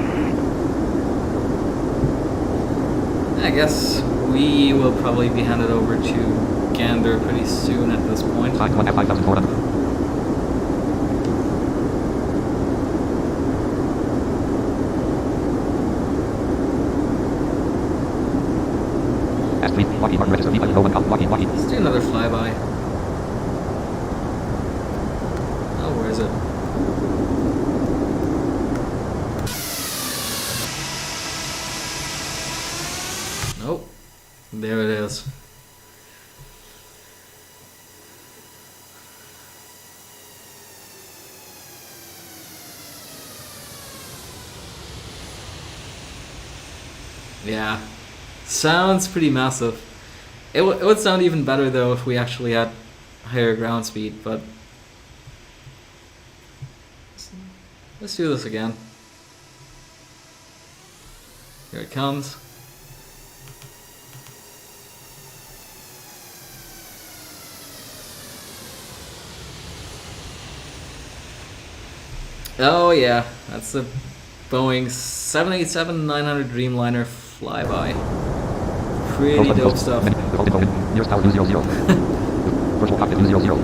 I guess we will probably be handed over to Gander pretty soon at this point. 51F5400. Let's do another flyby. Oh, where is it? Nope. There it is. Yeah. Sounds pretty massive. It would sound even better though if we actually had higher ground speed, but let's do this again. Here it comes. Oh yeah, that's the Boeing 787-900 Dreamliner flyby. Pretty dope stuff. Nearest tower 200. Virtual cockpit 200.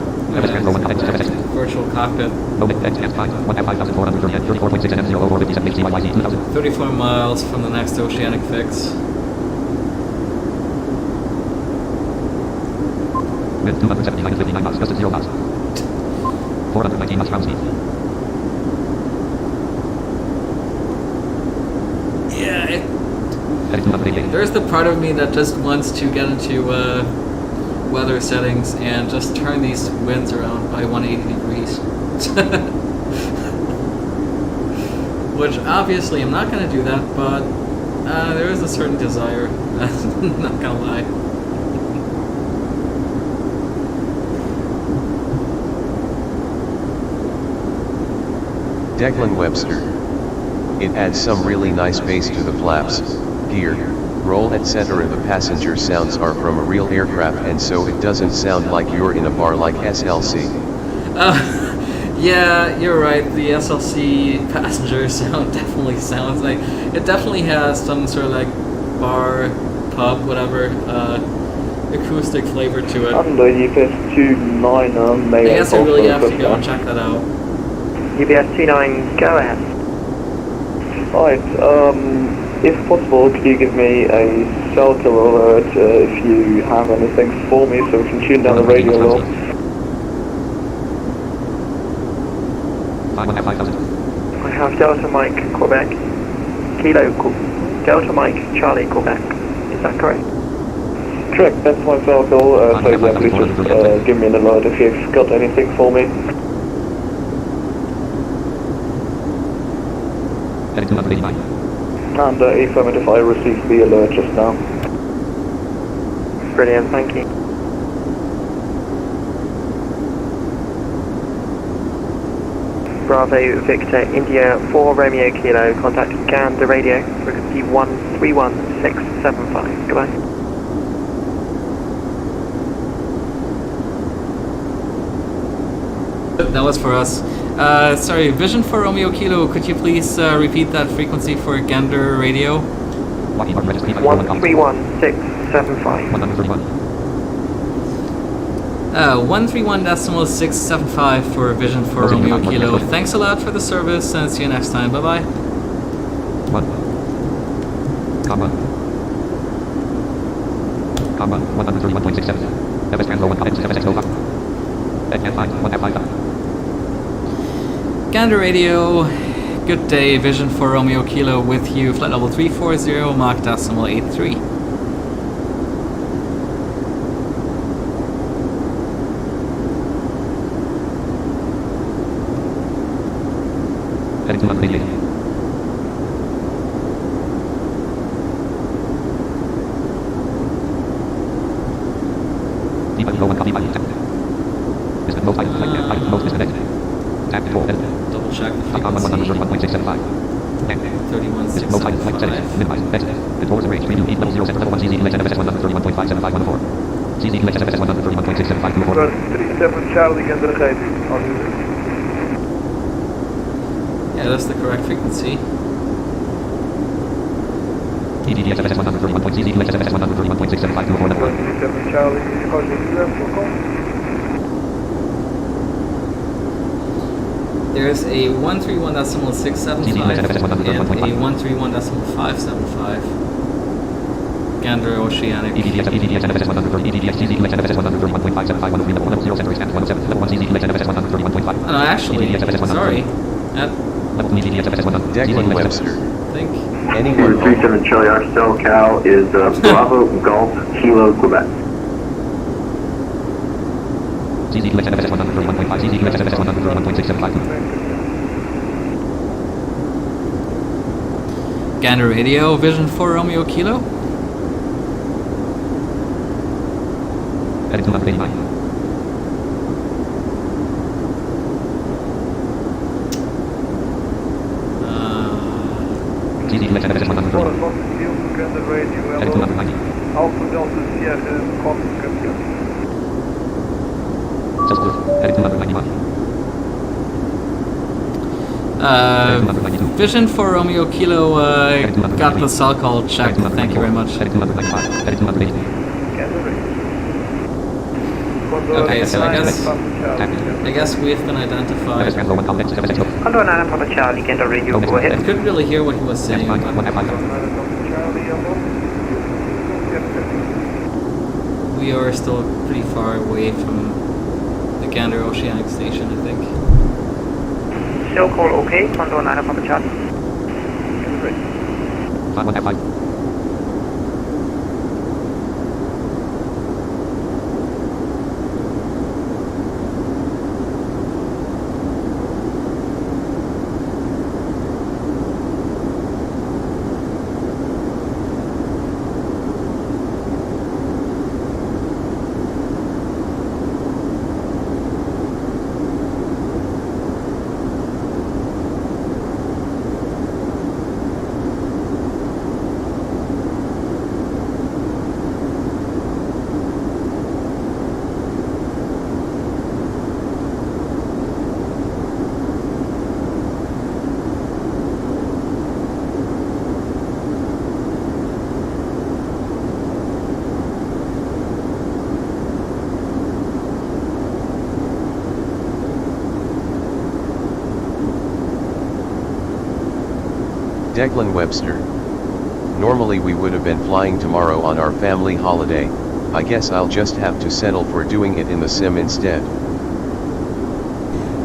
Virtual cockpit. 34 miles from the next oceanic fix. Wind 279 knots, gust at 0 knots. 419 knots ground speed. Yeah, there's the part of me that just wants to get into weather settings and just turn these winds around by 180 degrees. Which obviously I'm not going to do that, but there is a certain desire. I'm not going to lie. Declan Webster. It adds some really nice bass to the flaps, gear, roll etc. The passenger sounds are from a real aircraft and so it doesn't sound like you're in a bar like SLC. Yeah, you're right. The SLC passenger sound definitely sounds like... It definitely has some sort of like bar, pub, whatever, acoustic flavor to it. Under UPS 29, I guess I really have to go and check that out. UPS 29, go ahead. Right, if possible, could you give me a cell kill alert if you have anything for me so we can tune down the radio roll? I have Delta Mike, Quebec, Kilo, Delta Mike, Charlie, Quebec. Is that correct? Correct, that's my cell kill, so yeah, please just give me an alert if you've got anything for me. And affirmative, I received the alert just now. Brilliant, thank you. Bravo Victor India 4 Romeo Kilo, contact Gander Radio, frequency 131675. Goodbye. That was for us. Sorry, Vision for Romeo Kilo, could you please repeat that frequency for Gander Radio? 131675. 131.675 for Vision for Romeo Kilo. Thanks a lot for the service and see you next time. Bye bye. 131.67. FS Translate 1 Gander Radio, good day, Vision for Romeo Kilo with you, flight level 340, Mach decimal 83. Heading to 188. Deep low 1 copy by detected. Distant low item disconnected. Tap control head. Double check the Icon frequency. 131.675. 31.675. Low item settings. Minimize. Exit. Controls and range. Preview. Heat level 0 set level 1 CZ inlet NFS 131.57514. CZ inlet NFS 131.67524. 37 Charlie Gander Radio. Yeah, that's the correct frequency. EDD SFS 131.CZ inlet SFS 131.67524 network. 37 Charlie, There's a 131.675 and a 131.575. Gander Oceanic. EDDX NFS 130. EDDX CZ inlet NFS 131.57513 level 0 center scan 107 level 1 CZ inlet NFS 131.5. No, actually, sorry. Level EDDX SFS 100. Declan Webster. I think Anyone 37 Charlie, our cell cal is Bravo Golf Kilo Quebec. CZ inlet NFS 131.5. CZ inlet NFS 131.675. Gander Radio, Vision for Romeo Kilo. Heading to 189. CZ inlet NFS 130. Heading to 190. Alpha Delta Sierra Crossmas. Heading to 191. Vision for Romeo Kilo, got the cell call checked. Thank you very much. Okay, so I guess we've been identified. Condor 9 Papa Charlie, get a radio, go I ahead. couldn't really hear what he was saying. We are still pretty far away from the Gander Oceanic Station, I think. Cell call okay, Condor 9 Papa Charlie. Declan Webster. Normally we would have been flying tomorrow on our family holiday. I guess I'll just have to settle for doing it in the sim instead.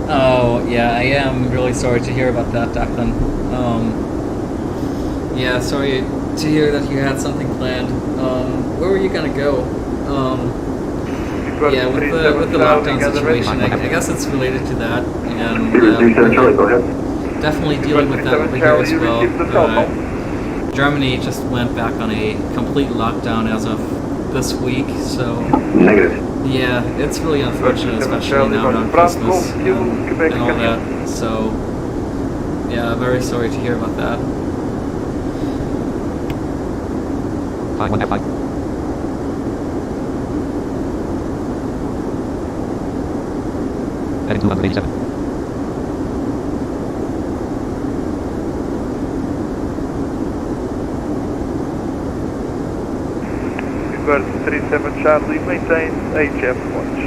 Oh, yeah, I am really sorry to hear about that, Declan. Yeah, sorry to hear that you had something planned. Where were you gonna go? Yeah, with the lockdown situation, I guess it's related to that, and definitely dealing with that over here as well. Germany just went back on a complete lockdown as of this week, so yeah, it's really unfortunate, especially now around Christmas and all that. So yeah, very sorry to hear about that. Heading 287. Bird 37 Charlie, maintain HF watch.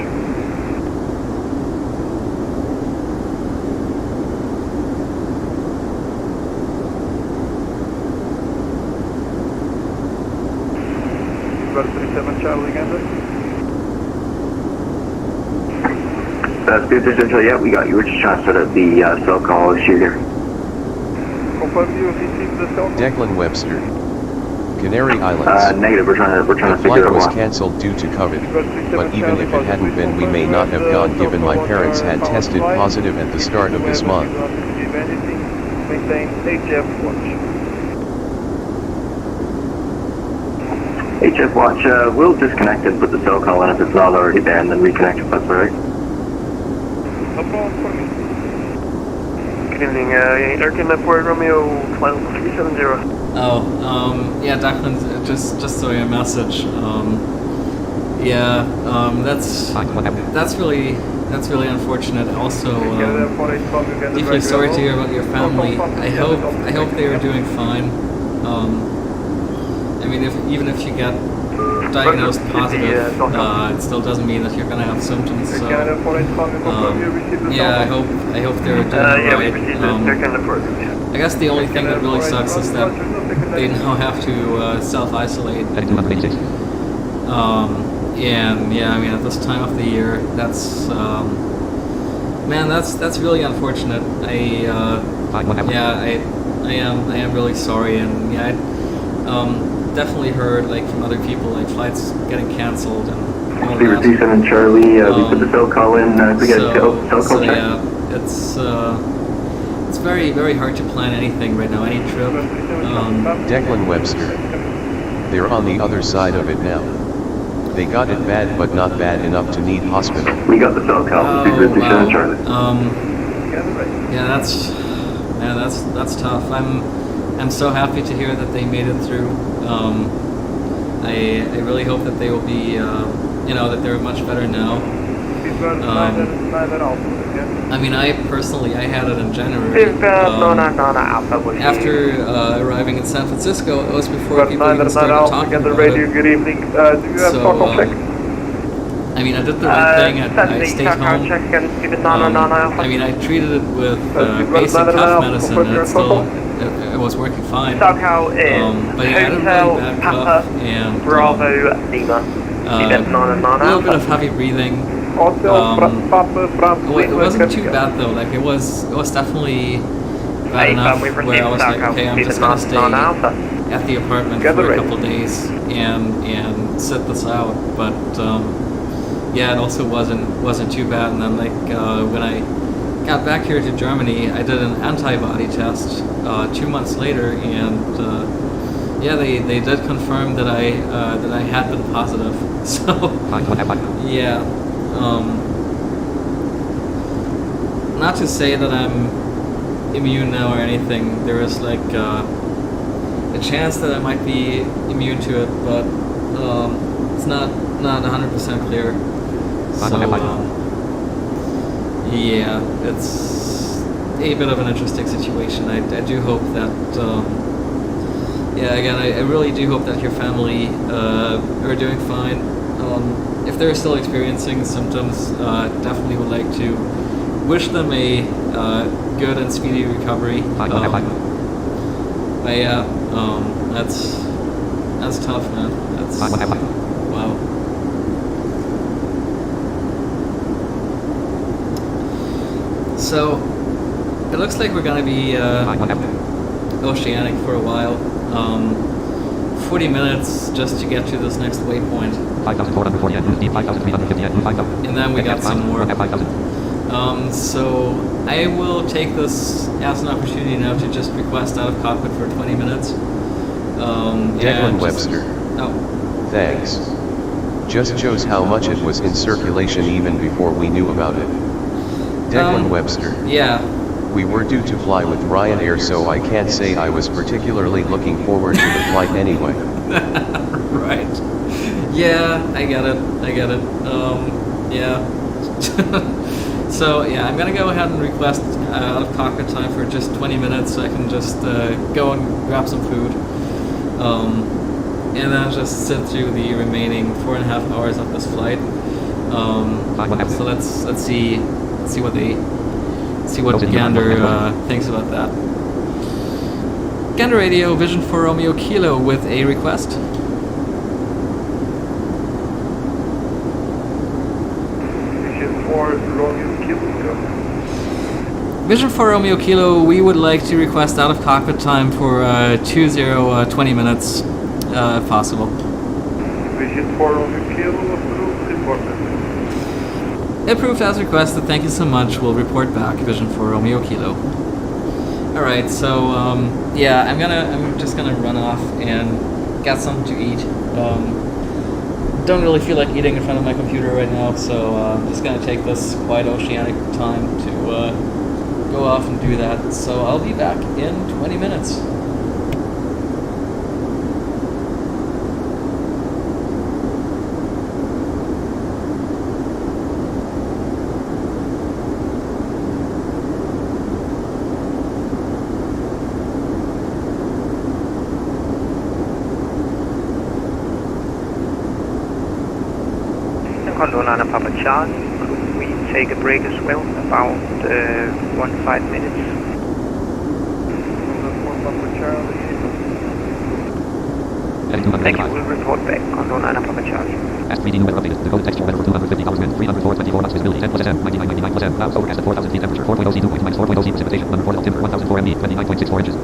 Bird 37 Charlie, Gander. Speed 37 Charlie, yeah, we got you. We're just trying to set up the cell call issue here. Confirm you received the cell call. Declan Webster. Canary Islands. Negative, we're trying to the figure flight out was why. cancelled due to COVID, but even if it hadn't been, we may not have gone given my parents had tested positive at the start of this month. Maintain HF watch. HF watch, we'll disconnect and put the cell call in if it's not already there, and then reconnect if that's alright. No problem for me. Good evening, Airkin Network Romeo 12370. Oh, yeah, Declan, just saw your message. Yeah, that's really unfortunate. Also, deeply sorry to hear about your family. I hope they are doing fine. I mean, even if you get diagnosed positive, it still doesn't mean that you're gonna have symptoms. So, yeah, I hope they're doing alright. I guess the only thing that really sucks is that they now have to self-isolate. And yeah, I mean, at this time of the year, that's man, that's really unfortunate. I am really sorry, and yeah, I definitely heard like from other people like flights getting canceled and all that. Speed 37 Charlie, we put the cell call in. We get a cell call check. Yeah, it's very, very hard to plan anything right now, any trip. Declan Webster. They're on the other side of it now. They got it bad, but not bad enough to need hospital. We got the cell call. Oh, wow. Yeah, that's tough. I'm so happy to hear that they made it through. I really hope that they will be, that they're much better now. I mean, I personally, I had it in January. After arriving in San Francisco, it was before people even started talking about it. Good evening. Do you have So, I mean, I did the right thing. I stayed home. I mean, I treated it with basic cough medicine, and it was working fine. But yeah, I had a really bad cough and a little bit of heavy breathing. It wasn't too bad though. Like it was definitely bad enough where I was like, okay, I'm just gonna stay at the apartment for a couple of days and sit this out. But yeah, it also wasn't too bad. And then like when I got back here to Germany, I did an antibody test 2 months later, and yeah, they did confirm that I had been positive. So yeah. Not to say that I'm immune now or anything. There is like a chance that I might be immune to it, but it's not 100% clear. So yeah, it's a bit of an interesting situation. I do hope that yeah, again, I really do hope that your family are doing fine. If they're still experiencing symptoms, definitely would like to wish them a good and speedy recovery. But yeah, that's tough, man. That's wow. So it looks like we're gonna be oceanic for a while. 40 minutes just to get to this next waypoint. 5,440 yen, 5,350 yen, 5,000. And then we got some more. So I will take this as an opportunity now to just request out of cockpit for 20 minutes. Declan Webster. Oh. Thanks. Just shows how much it was in circulation even before we knew about it. Declan Webster. Yeah. We were due to fly with Ryanair, so I can't say I was particularly looking forward to the flight anyway. Right. Yeah, I get it. Yeah. So yeah, I'm gonna go ahead and request out of cockpit time for just 20 minutes so I can just go and grab some food. And then just sit through the remaining 4.5 hours of this flight. So let's see what Gander thinks about that. Gander Radio, Vision for Romeo Kilo with a request. Vision for Romeo Kilo. Vision for Romeo Kilo, we would like to request out of cockpit time for 20 minutes, if possible. Vision for Romeo Kilo, approved, reported. Approved as requested, thank you so much. We'll report back, Vision for Romeo Kilo. Alright, so yeah, I'm just gonna run off and get something to eat. Don't really feel like eating in front of my computer right now, so I'm just gonna take this quiet oceanic time to go off and do that. So I'll be back in 20 minutes. Gondolana Papa Charlie, could we take a break as well, about 1-5 minutes? Papa Charlie. Thank you, we'll report back, Gondolana Papa Charlie. S3D new weather updated. The golden texture weather for 250,000 winds, 304.24 knots visibility, 10 plus SM, 99.99 plus M, clouds overcast at 4,000 feet temperature, 4.0 C, 2.0 minus 4.0 C precipitation, number 4 timber, 1,004 MB, 29.64 inches.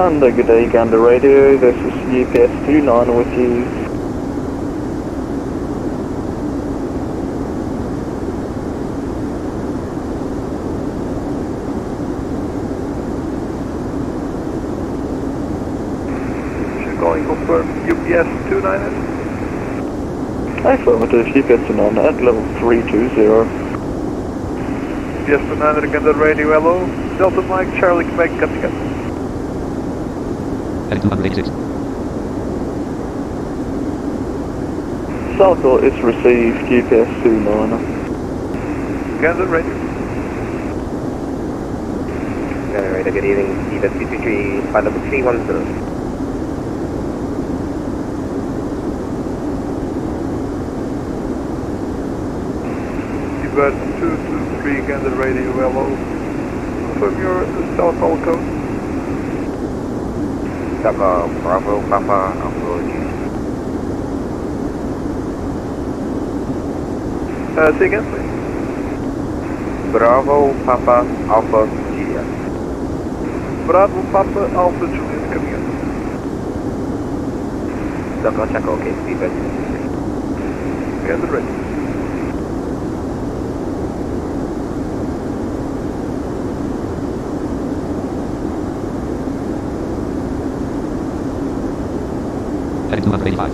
And good day, Gander Radio. This is GPS 29 with you. Calling confirm UPS 29. Affirmative, UPS 29 at level 320. UPS 29 again, the radio, hello. Delta Mike, Charlie, Quebec, copy, copy. Heading 286. South call is received, UPS 29. Again, the radio. Radio, good evening. UPS 223, flight level 310. Bird 223 again, the radio, hello. Confirm your cell call code. Bravo, Papa, Alpha, Say again, please. Bravo, Papa, Alpha, Juliet. Bravo, Papa, Alpha, Juliet, coming in. Circle check, okay, Stephen. Again, the radio. Heading 285.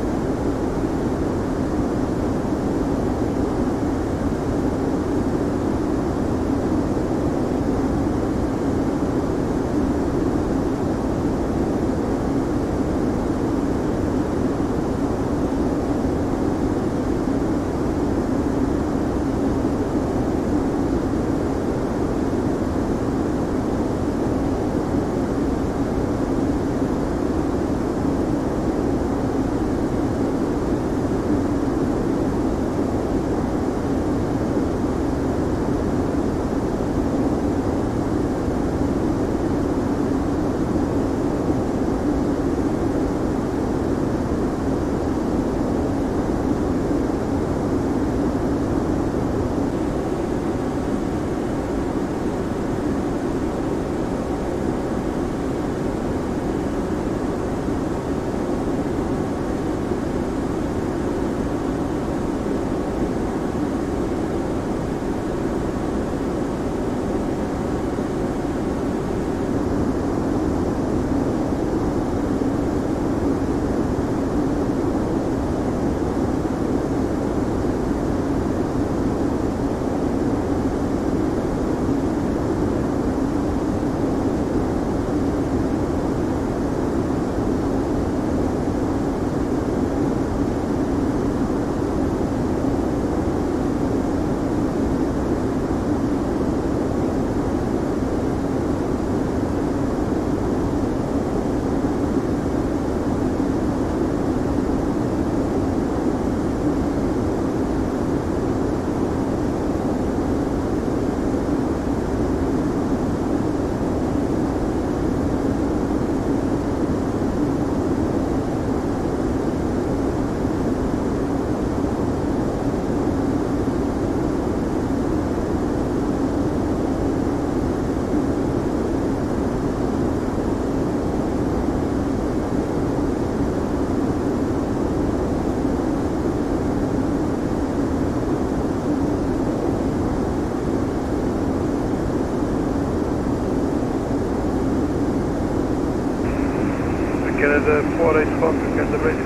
Canada 484, again, the radio.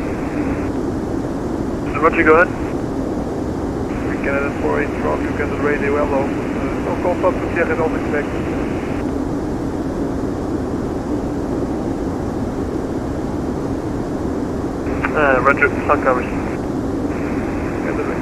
Roger, go ahead. Canada 484, again, the radio, hello. No call stop to Sierra Delta, Quebec. Roger, sun covers. Again, the radio.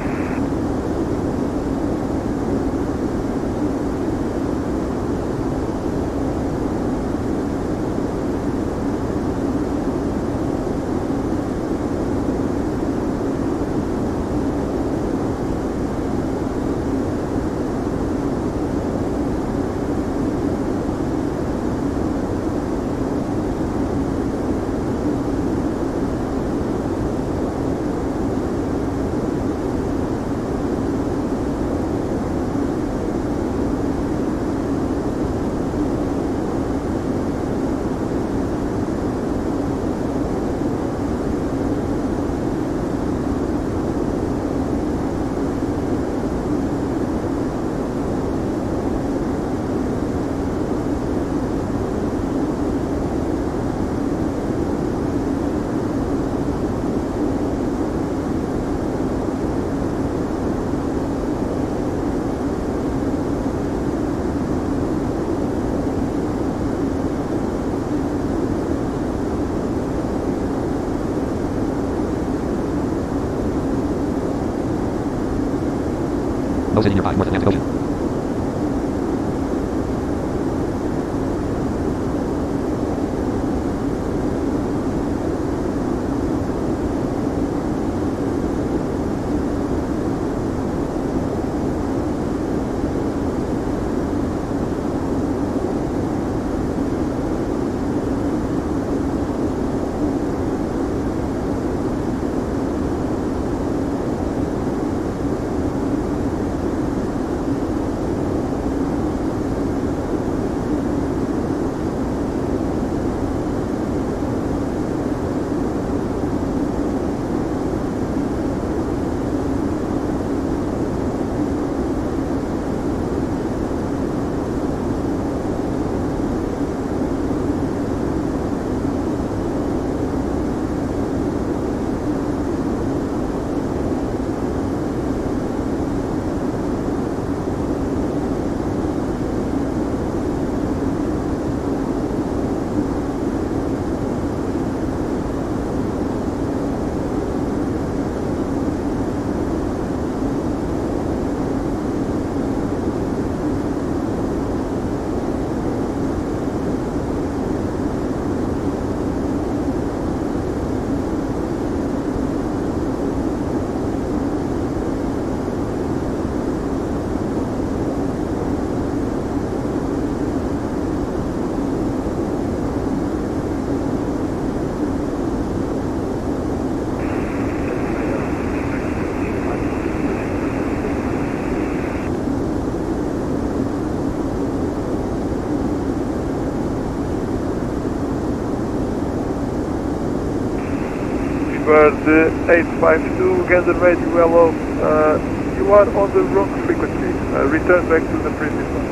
No city nearby. North Atlantic Ocean. Bird 852, gather radio hello. You are on the wrong frequency. Return back to the previous one.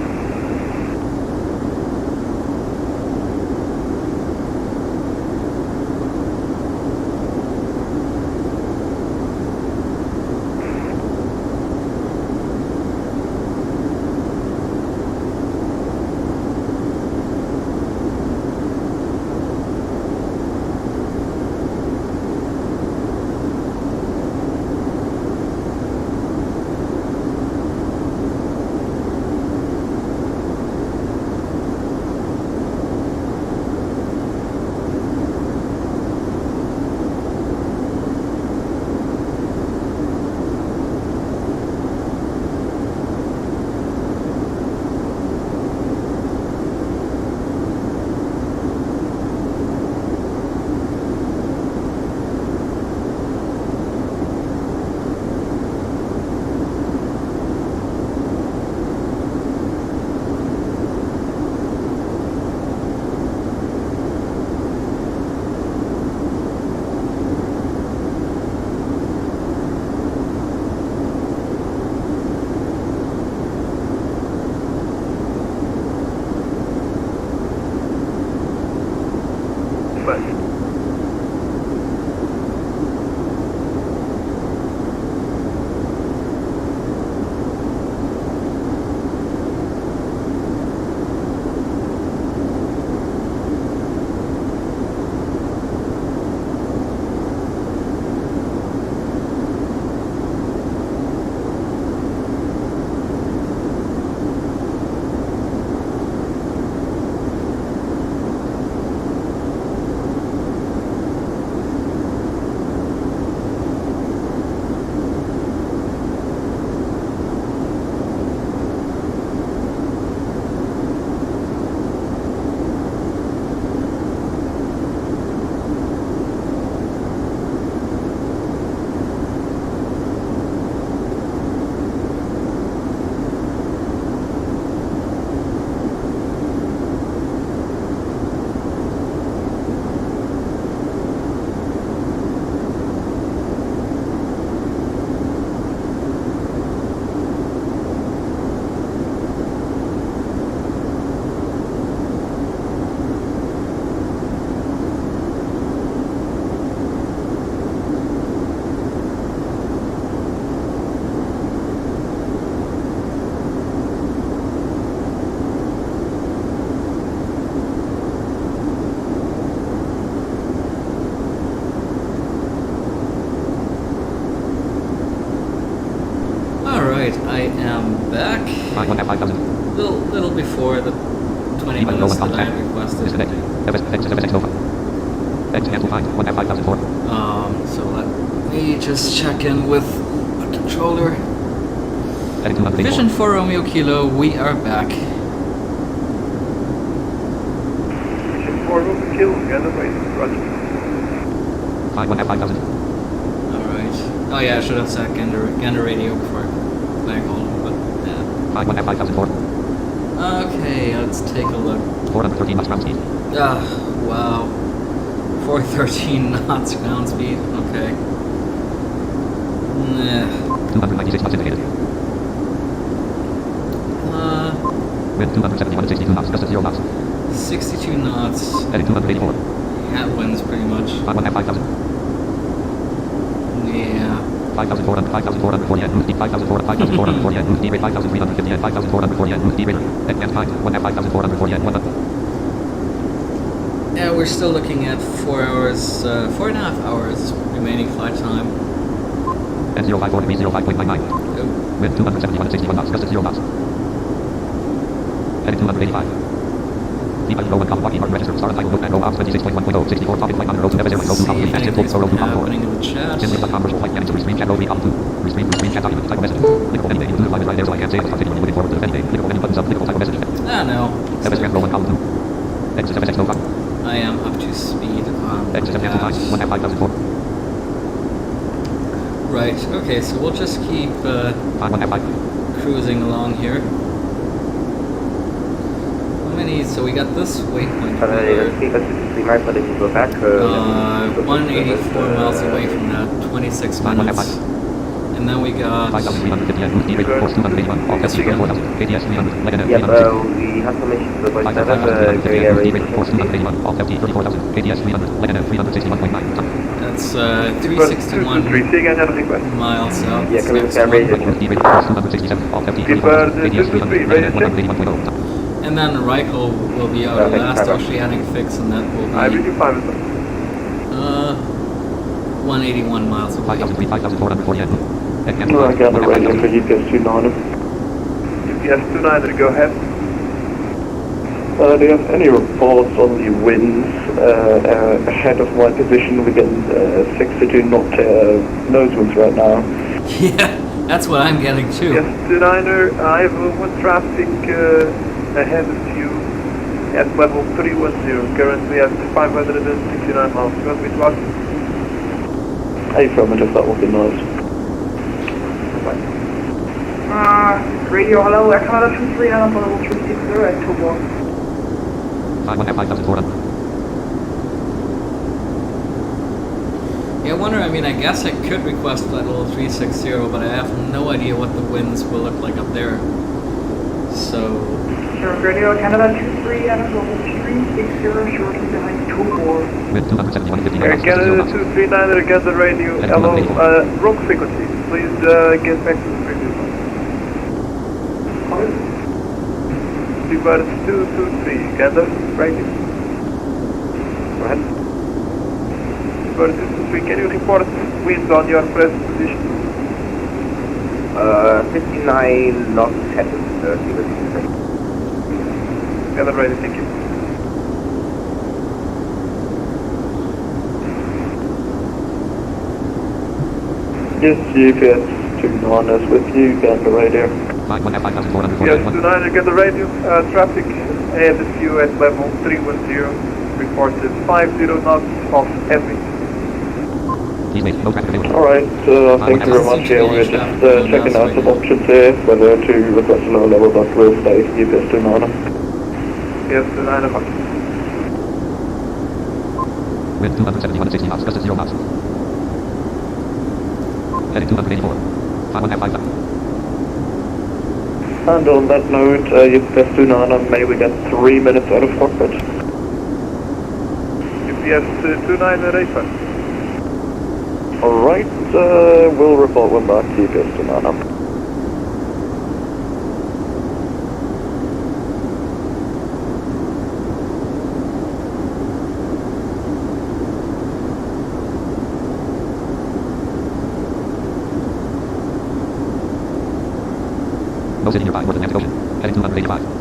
Alright, I am back. Little before the 20 minutes that I requested. So let me just check in with the controller. Vision for Romeo Kilo, we are back. Vision for Romeo Kilo, get the way, roger. 5,000. Alright. Oh yeah, I should have said Gander radio before I called him, but yeah. 5,004. Okay, let's take a look. 413 knots ground speed. Ah, wow. 413 knots ground speed, okay. Nah. 296 knots indicated. Wind 271 and 62 knots, just at 0 knots. 62 knots. Heading 284. Headwinds pretty much. 5,000. Yeah. 5,400, 5,440 and boost speed, 5,440 and boost speed rate, 5,350 and 5,440 and boost speed rate. Advanced time, 5,440 and 1. Yeah, we're still looking at 4 hours, 4.5 hours remaining flight time. And 054 degrees, 05.99. Wind 271 and 61 knots, just at 0 knots. Heading 285. Deep low and walking hard register, star title, and go out 26.1.0, 64, topic flight on road to Never 0, See if anything's happening in the chat. Gmail.com virtual flight management, restream chat, recall 2. Restream chat document, type of message. Clickable any day, you fly right there so I can't say it, continuing moving forward to any day. Clickable any buttons up, clickable type of message. Ah, no. Never row 1, column 2. Exit 7X, no 5. I am up to speed on Exit 7X, 5,004. Right, okay, so we'll just keep cruising along here. How many? So we got this waypoint here. 184 miles away from that, 26 minutes. And then we got... 5,350 and boost speed rate, course 281, all test speed 4,000, ATS 300, Leganet 360. we have some issues with the voice service, 5,350 and boost speed rate, course 281, all test speed 34,000, ATS 300, Leganet 361.9. That's 361 miles out. Yeah, can we Next have one. And then Reichel will be our last oceanic fix, and that will be 181 miles away. 5,440 and I got the radio for UPS 29. UPS 29, go ahead. Do you have any reports on the winds ahead of my position within 62 knot nose winds right now? Yeah, that's what I'm getting too. Yes, 29er, I have one traffic ahead of you at level 310, currently at 569 miles. You want me to ask? Affirmative, that would be nice. Radio, hello, Canada 23 and I'm on level 360 at 21. 5,400. Yeah, I wonder, I mean, I guess I could request flight level 360, but I have no idea what the winds will look like up there. So... Sure, Radio, Canada 23 and I'm level 360, shortly behind 24. With 271 50 Canada 239, get the radio, hello, wrong frequency, please get back to the previous one. Divide 223, get the radio. Go ahead. Divide 223, can you report winds on your present position? 59 knots headed 30 with Get the radio, thank you. Yes, UPS 29 is with you, got the radio. Yes, 29, get the radio. Traffic ahead of you at level 310. Reported 50 knots off heavy. Alright, thank you very much. Yeah, we're just checking out some options here, whether to request a lower level but will stay UPS 29. Yes, 29 o'clock. Wind 271 and 60 knots, just at 0 knots. Heading 284. 5,500. And on that note, UPS 29, may we get 3 minutes out of cockpit? UPS 29 refund. Alright, we'll report when back to UPS 29. No city nearby. North Atlantic Ocean. Heading 285.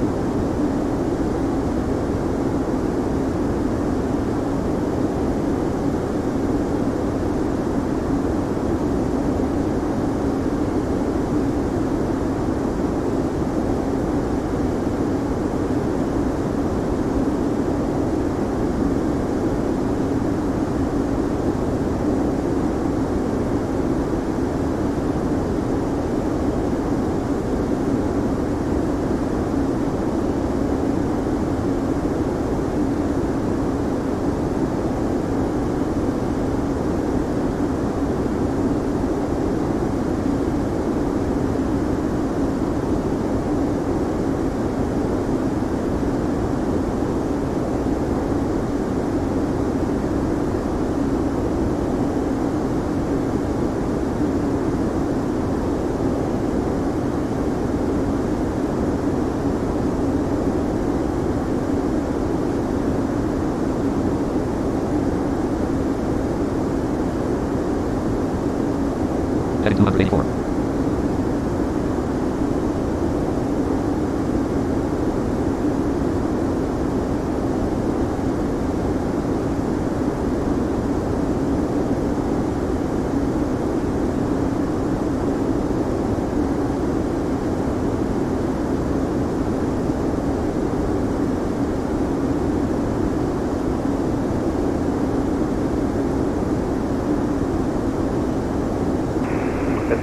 Heading 284.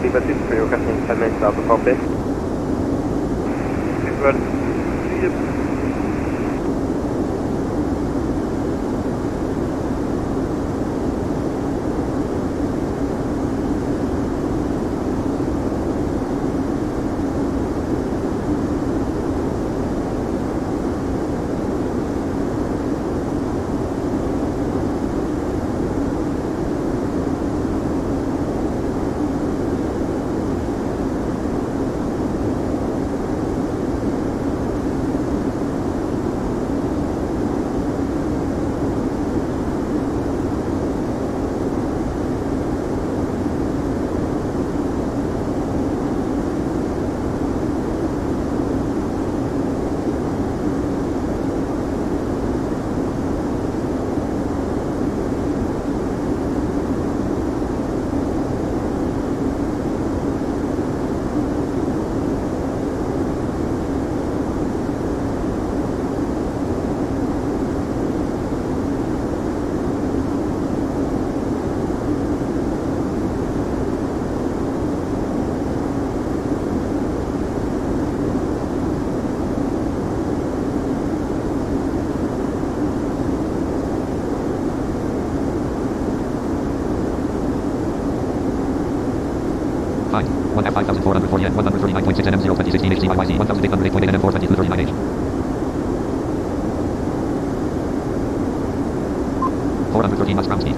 B787 requesting 10 minutes out of copy. Seabird, see you. Fine. 1F5440 N 139.6 NM 02016 HCYYZ 1808.8 NM 42239H. 413 knots ground speed.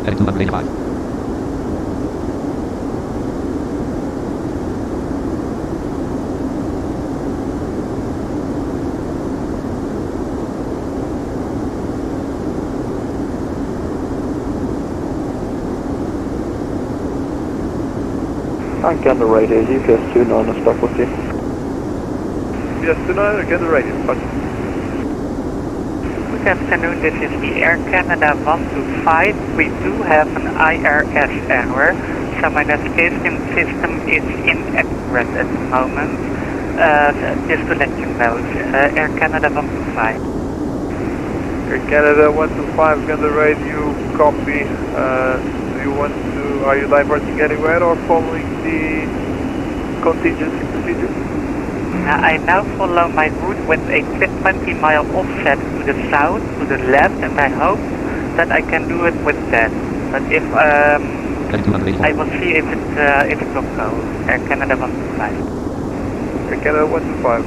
Heading 285. Again the radio, UPS 29 stop with you. Yes, tonight, again the radio. Good afternoon, this is the Air Canada 125. We do have an IRS error, so my navigation system is inaccurate at the moment. Just to let you know, Air Canada 125. Air Canada 125, again the radio, copy. Are you diverting anywhere or following the contingency procedure? I now follow my route with a 20-mile offset to the south, to the left, and I hope that I can do it with that. But if I will see if it will go. Air Canada 125. Air Canada 125.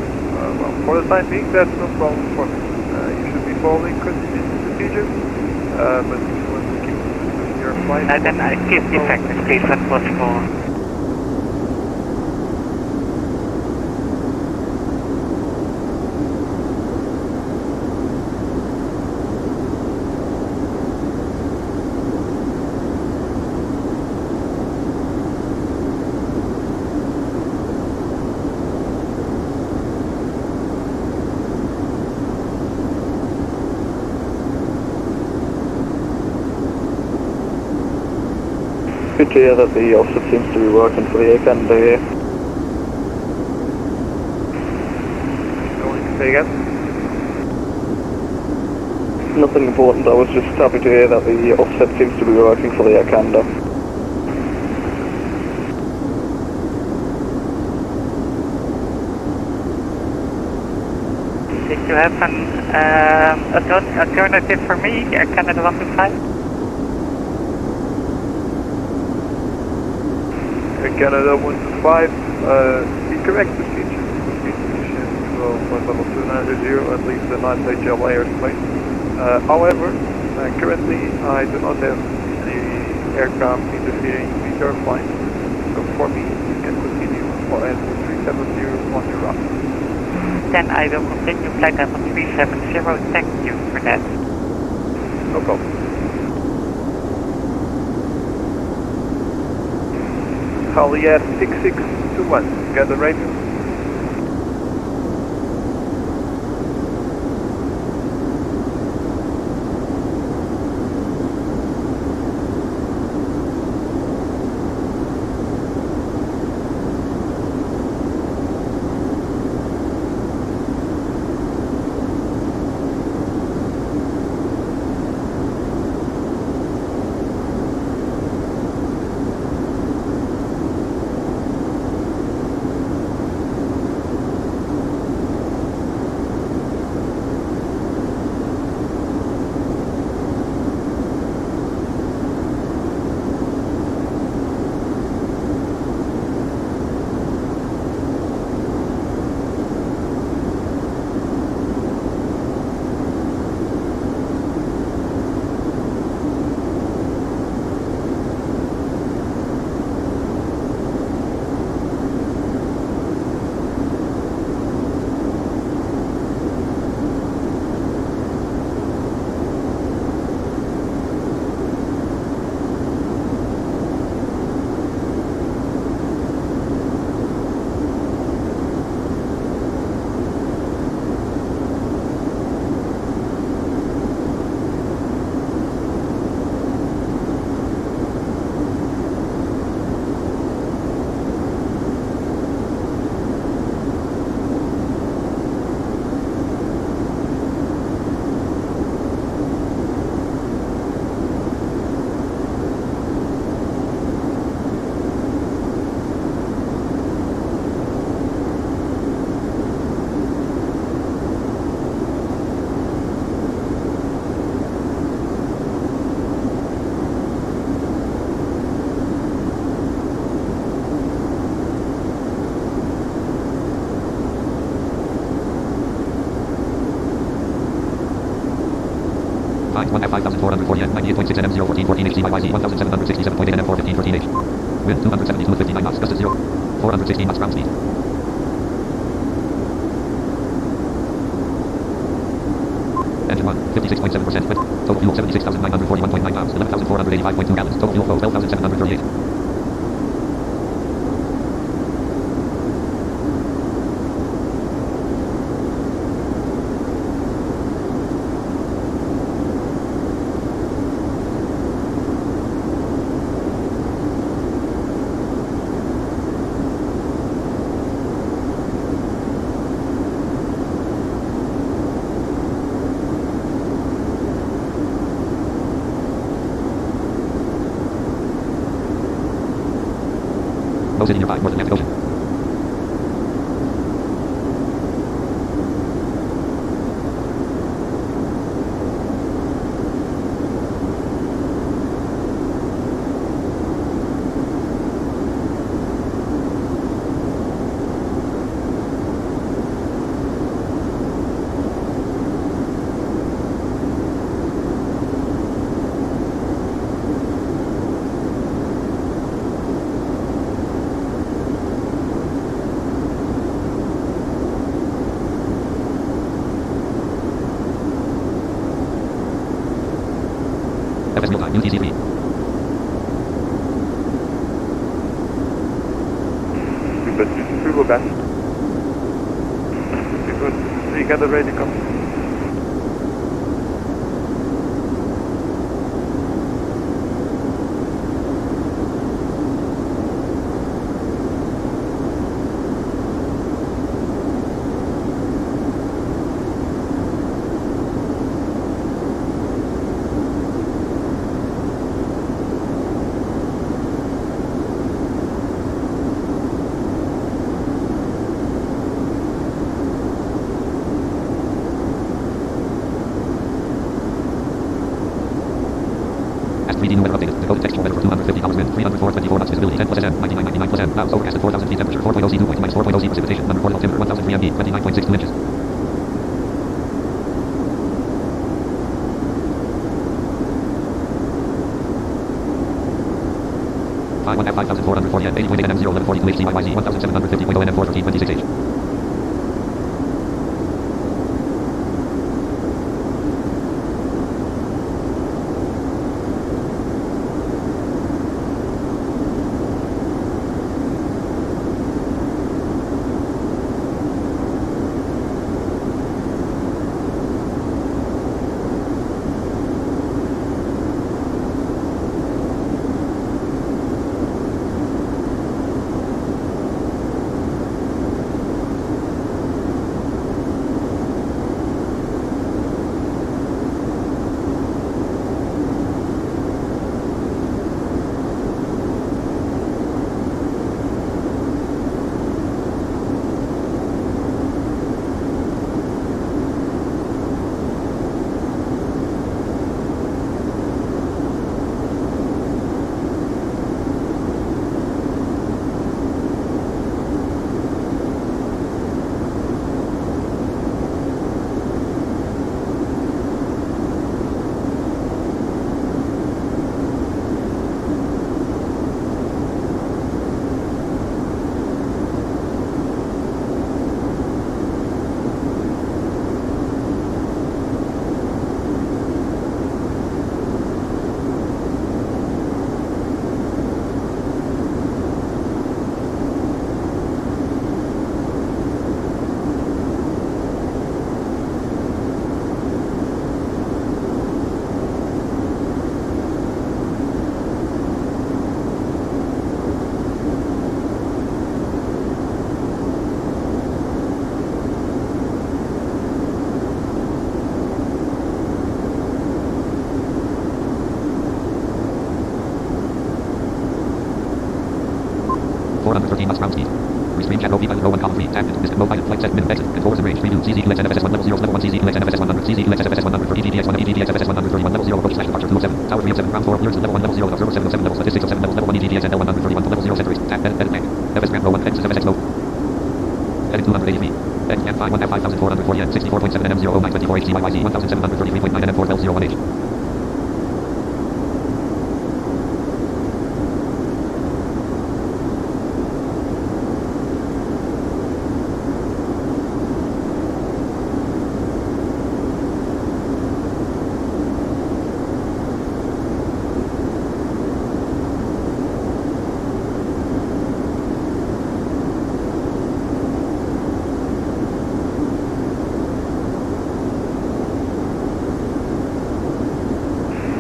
Well, for the time being, that's no problem for me. You should be following contingency procedure, but if you want to keep your flight... Then I keep effective, please, when possible. Good to hear that the offset seems to be working for the Air Canada here. Say again? Nothing important, I was just happy to hear that the offset seems to be working for the Air Canada. Did you have an alternative for me, Air Canada 125? Air Canada 125, the correct procedure would be to descend to flight level 290, at least the non-HL airspace. However, currently I do not have any aircraft interfering with your flight, so for me you can continue for level 370 on your route. Then I will continue flight level 370, thank you for that. No problem. Hollywood 6621, got the radio? Find 1F5448, 98.6 NM 01414 HDYYZ 1767.8 NM 41513H. Wind 272 with 59 knots, gust at 0. 416 knots ground speed. Engine 1, 56.7% width. Total fuel 76,941.9 pounds, 11,485.2 gallons. Total fuel flow 12,738. No city nearby, north Atlantic Ocean. FS real time, UTC 3. But we will back. Good. So you got the radio come. Ask 3D new weather updated. Decoded textual weather for $250 wind, 304 24 knots visibility, 10 plus SM, 99.99 plus M. Clouds overcast at 4,000 feet temperature, 4.0 C dew point, minus 4.0 C precipitation, number 4 altimeter, 1,003 MB, 29.62 inches. 5,440 at 80.8 NM 0 1142 HCYYZ 1750.0 NM 4 1326H. Ground speed. Restream chat pilot row 1 column 3. Active. Distant mode pilot flight set minimum exit. Controllers and range. Preview. CZQX NFSS 1 level 0 level 1 CZQX NFSS 100 CZQX FSS 100 for EVDX 1 EVDX FSS 131 level 0 approach slash departure 207. Tower 307 ground floor clearance level 1 level 0 observer 707 level statistics of 7 levels level 1 EVDX and L131 to level 0 separation. Tap edit tank. FS ground row 1 exit FSX mode. Heading 283. X 5 1 5440 N 64.7 NM 00924 HCYYZ 1733.9 NM 4 L 01H.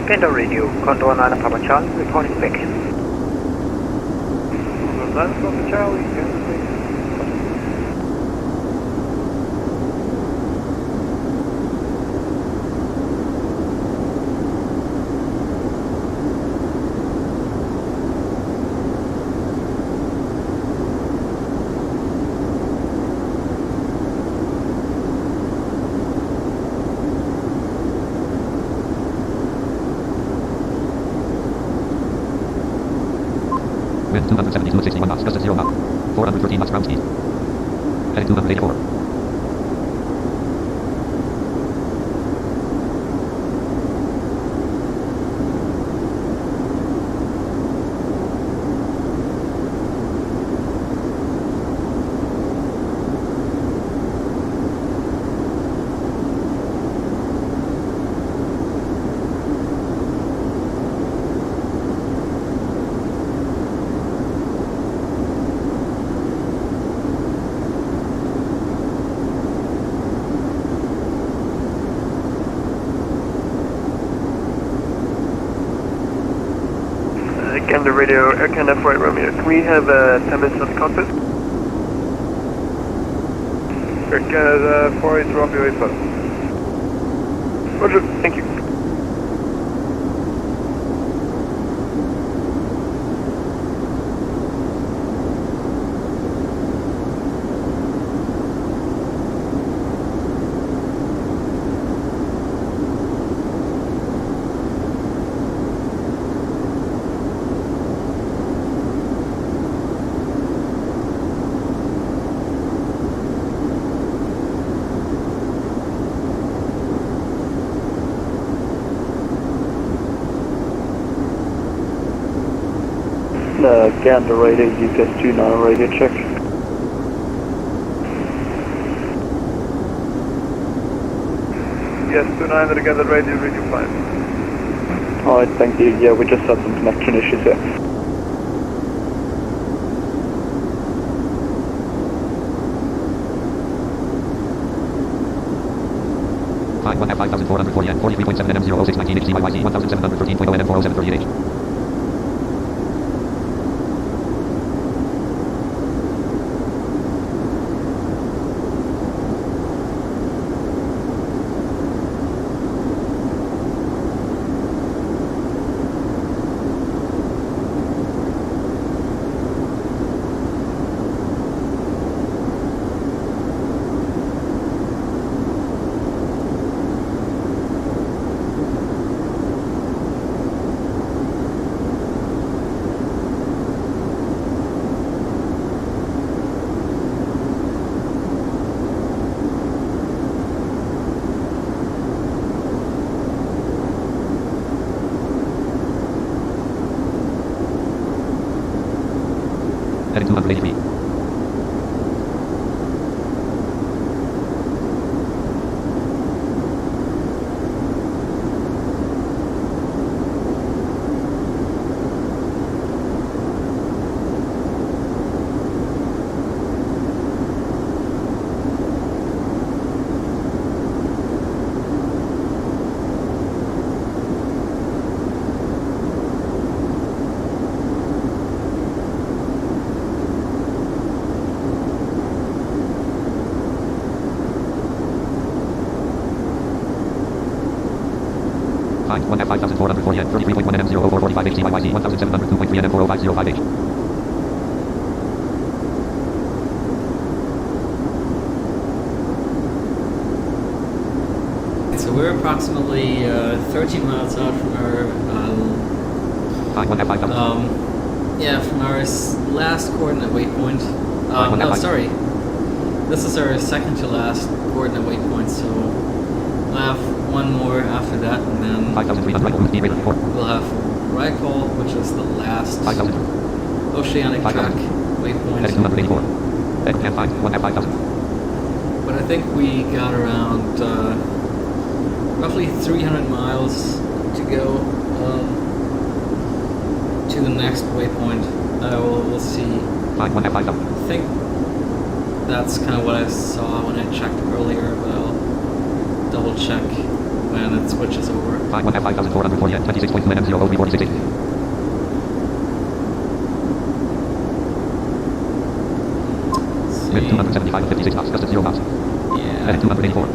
Panda Radio, Condor 9 Papa Charlie, reporting back. Condor 9 Papa Charlie, Heading 272 at 61 knots, just at 0 knot. 413 knots ground speed. Heading 284. Canada Radio, Air Canada Flight Romeo. Can we have 10 minutes of cockpit? Air Canada 48 Romeo 85. Roger, thank you. Gander radio, UCAS 29 radio check. Yes, 29 again, the radio, radio 5. Alright, thank you. Yeah, we just had some connection issues here. Climb 1 F5440 N 43.7 NM 0619 HCYYZ 1713.0 NM 40738H. Heading 283. Climb 1 F5440 N 33.1 NM 0445 HCYYZ 1702.3 NM 40505H. So we're approximately 13 miles out from our Climb 1 F5000. yeah, from our last coordinate waypoint. No, sorry. This is our second to last coordinate waypoint, so we'll have one more after that, and then 5300 we'll have Rykol, which is the last oceanic track waypoint. Heading 284. Heading can find 1 F5000. But I think we got around roughly 300 miles to go to the next waypoint. We'll see. Find 1 F5000. I think that's kind of what I saw when I checked earlier, but I'll double check when it switches over. Climb 1 F5440 at 26.2 NM 0346. Wind 275 at 56 knots, just at 0 knots. Yeah. Heading 284.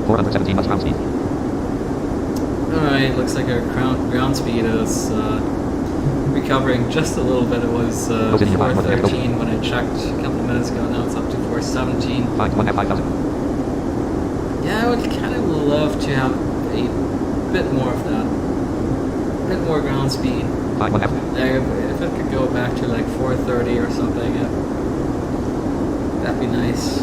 417 knots ground speed. Alright, looks like our ground speed is recovering just a little bit. It was 413 when I checked a couple of minutes ago. Now it's up to 417. Find 1 F5000. Yeah, I would kind of love to have a bit more of that. A bit more ground speed. Find 1 F. If it could go back to like 4:30 or something, that'd be nice.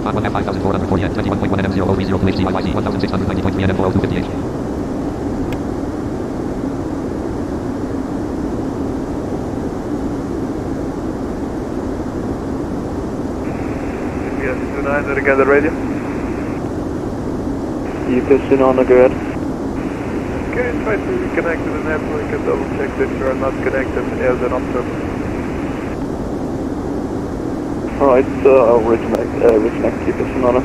515440 at 21.1 NM 0030 HCYYZ 1690.3 NM 40258. GPS 290 again, the radio. GPS on, go ahead. Okay, try to reconnect to the network and double check that you are not connected as an observer. Alright, I'll reconnect GPS on it.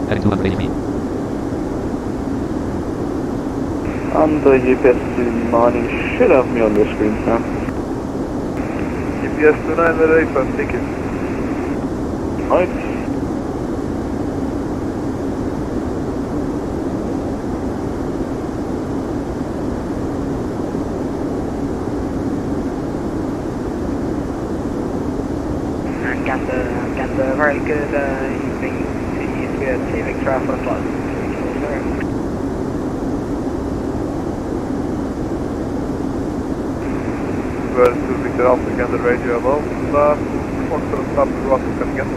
Heading 280 feet. And the GPS 290 should have me on your screen now. GPS 290 affirm, thank you. Right. And Gander, very good evening to you to Civic Travel Plus 340. Well, to Victor Alpha again, the radio above. Foxtrot stop to Rocket coming in.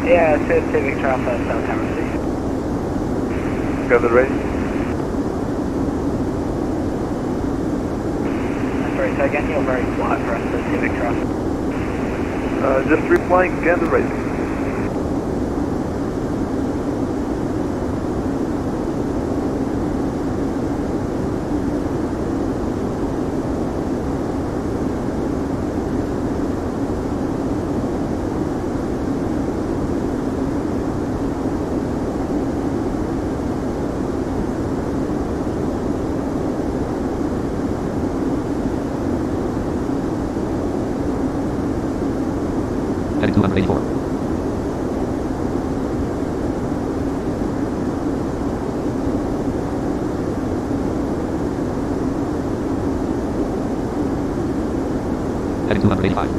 Yeah, to Civic Travel South Hammersmith. Again, the radio. Sorry, so again, you're very quiet for us to Civic Travel. Just replying again, the radio. Heading 284. Heading 285.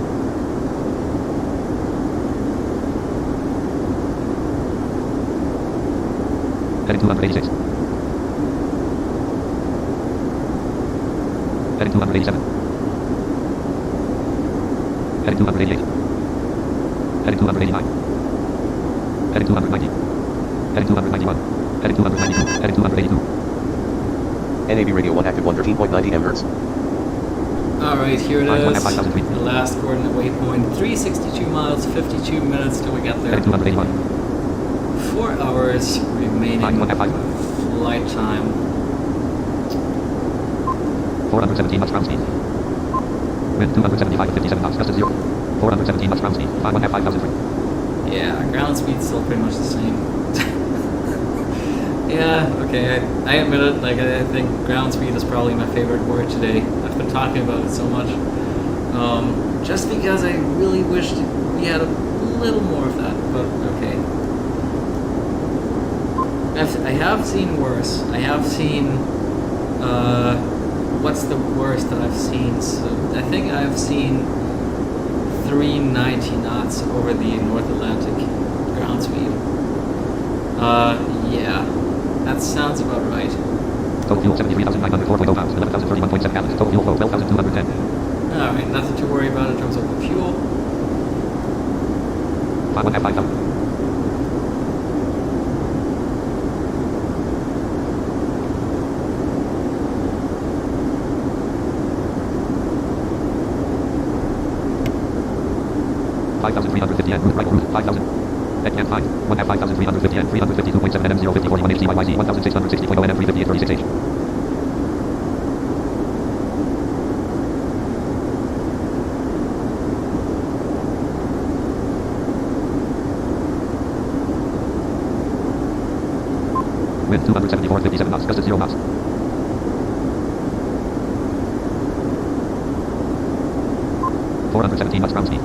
Heading 286. Heading 287. Heading 288. Heading 289. Heading 290. Heading 291. Heading 292. Heading 282. NAB Radio 1 active 113.90 MHz. Alright, here it is. The last coordinate waypoint. 362 miles, 52 minutes till we get there. Heading 281. 4 hours remaining flight time. 417 knots ground speed. Wind 275 to 57 knots, gust at 0. 417 knots ground speed, 5,500 feet. Yeah, ground speed's still pretty much the same. Yeah, okay, I admit it, like, I think ground speed is probably my favorite word today. I've been talking about it so much. Just because I really wished we had a little more of that, but okay. I have seen worse. I have seen, what's the worst that I've seen? So I think I've seen 390 knots over the North Atlantic ground speed. Yeah, that sounds about right. Total fuel 73,900, 4.0 pounds, 11,031.7 gallons. Total fuel flow 12,210. Alright, nothing to worry about in terms of the fuel. 5,500. $5,350 and route right route 5,000. At Camp 5, 1/5,350 and 352.7 NM 05041 HCYYZ 1660.0 NM 35836H. Wind 274 57 knots, gust at 0 knots. ...417 knots ground speed.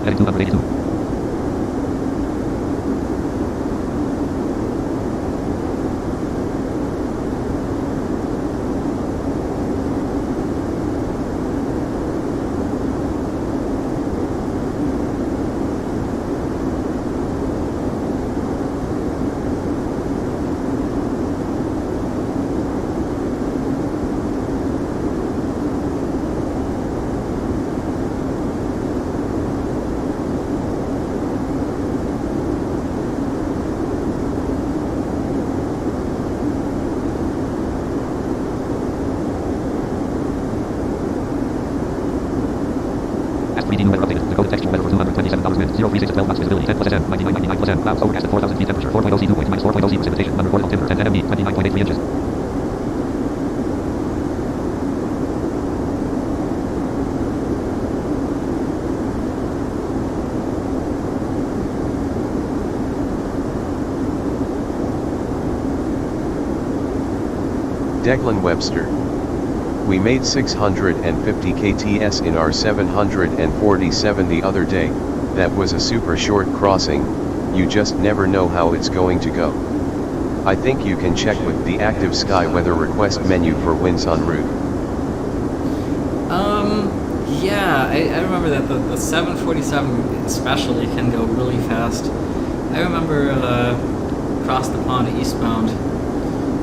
Heading 282. Weather updated. Dakota textual weather for $227 wind. 036 at 12 knots visibility. 10+M. 99.9%. Clouds overcast at 4,000 feet temperature. 4.0 C dew point. Minus 4.0 C precipitation. Underwater altimeter. 10 NMD. 29.83 inches. Declan Webster. We made 650 kts in our 747 the other day. That was a super short crossing. You just never know how it's going to go. I think you can check with the active sky weather request menu for winds en route. Yeah, I remember that the 747 especially can go really fast. I remember across the pond eastbound,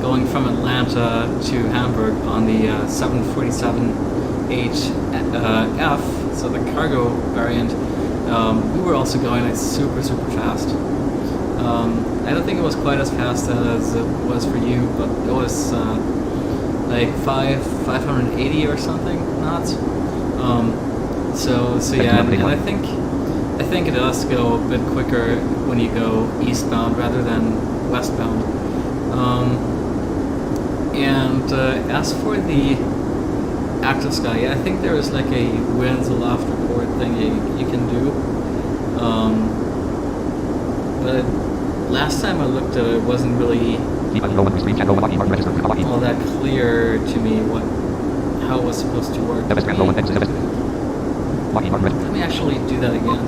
going from Atlanta to Hamburg on the 747-8F, so the cargo variant. We were also going like super fast. I don't think it was quite as fast as it was for you, but it was like 580 or something knots. So yeah, and I think it does go a bit quicker when you go eastbound rather than westbound. And as for the active sky, yeah, I think there is like a winds aloft report thing you can do. But last time I looked at it, it wasn't really all that clear to me how it was supposed to work. Let me actually do that again.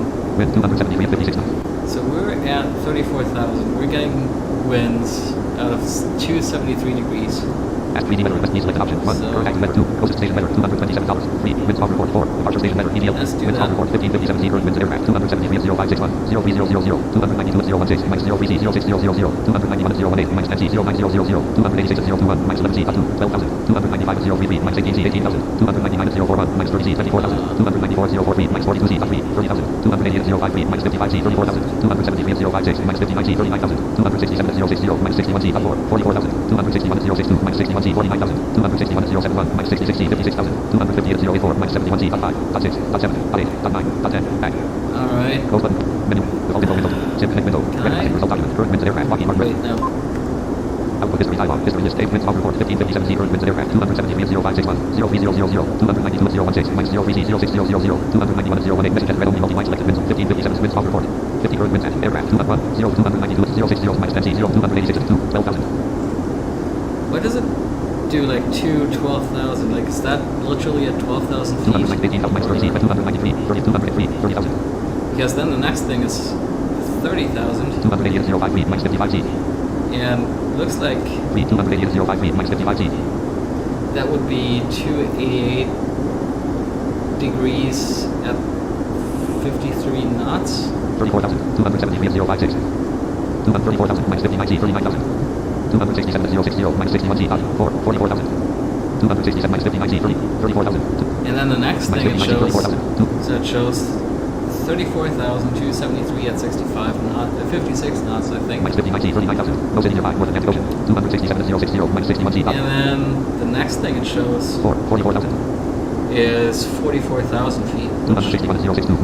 So we're at 34,000. We're getting winds out of 273 degrees. Ask 3D weather request needs select option 1. Current active weather 2. Closest station weather $227. 3. Winds off report 4. Departure station weather EDL. Winds off report 1557 current winds aircraft 273 at 0561. 03000. 292 at 016. Minus 030 06000. 291 at 018. Minus 10C 09000. 286 at 021. Minus 11C up to 12,000. 295 at 033. Minus 18C 18,000. 299 at 041. Minus 30C 24,000. 294 at 043. Minus 42C up 3. 30,000. 280 at 053. Minus 55C 34,000. 273 at 056. Minus 59C 39,000. 267 at 060. Minus 61C up 4. 44,000. 261 at 062. Minus 61C 49,000. 261 at 071. Minus 60C 56,000. 250 at 084. Minus 71C up 5. Dot 6. Dot 7. Dot 8. Dot 9. Dot 10. Back. Alright. Close button. Menu. Default info window. Zip head window. Red result document. Current winds aircraft. Lockheed Martin. Wait, no. Output history dialog. History list. Winds off report 1557 current winds aircraft 273 at 0561. 03000. 292 at 016. Minus 030 06000. 291 at 018. Message at red only multi-line selected winds 1557 winds off report. 50 current winds at aircraft 201. 292 at 060. Minus 10C 286 at 12,000. Why does it do like 12,000? Like, is that literally at 12,000 feet? 218,000 minus 30C at 293. 203. 30,000. Because then the next thing is 30,000. 280 at 05 minus 55C. And looks like 280 at 05 minus 55C. That would be 288 degrees at 53 knots. 34,000. 273 at 056. 234,000 minus 59C 39,000. 267 at 060 minus 61C up 4. 44,000. 267 minus 59C 30. 34,000. And then the next thing it shows, so it shows 34,273 at 65 knots, 56 knots, I think. Minus 59C 39,000. No city nearby, more than Atlantic Ocean. 267 at 060 minus 61C up. And then the next thing it shows 44,000 is 44,000 feet. 261 at 062.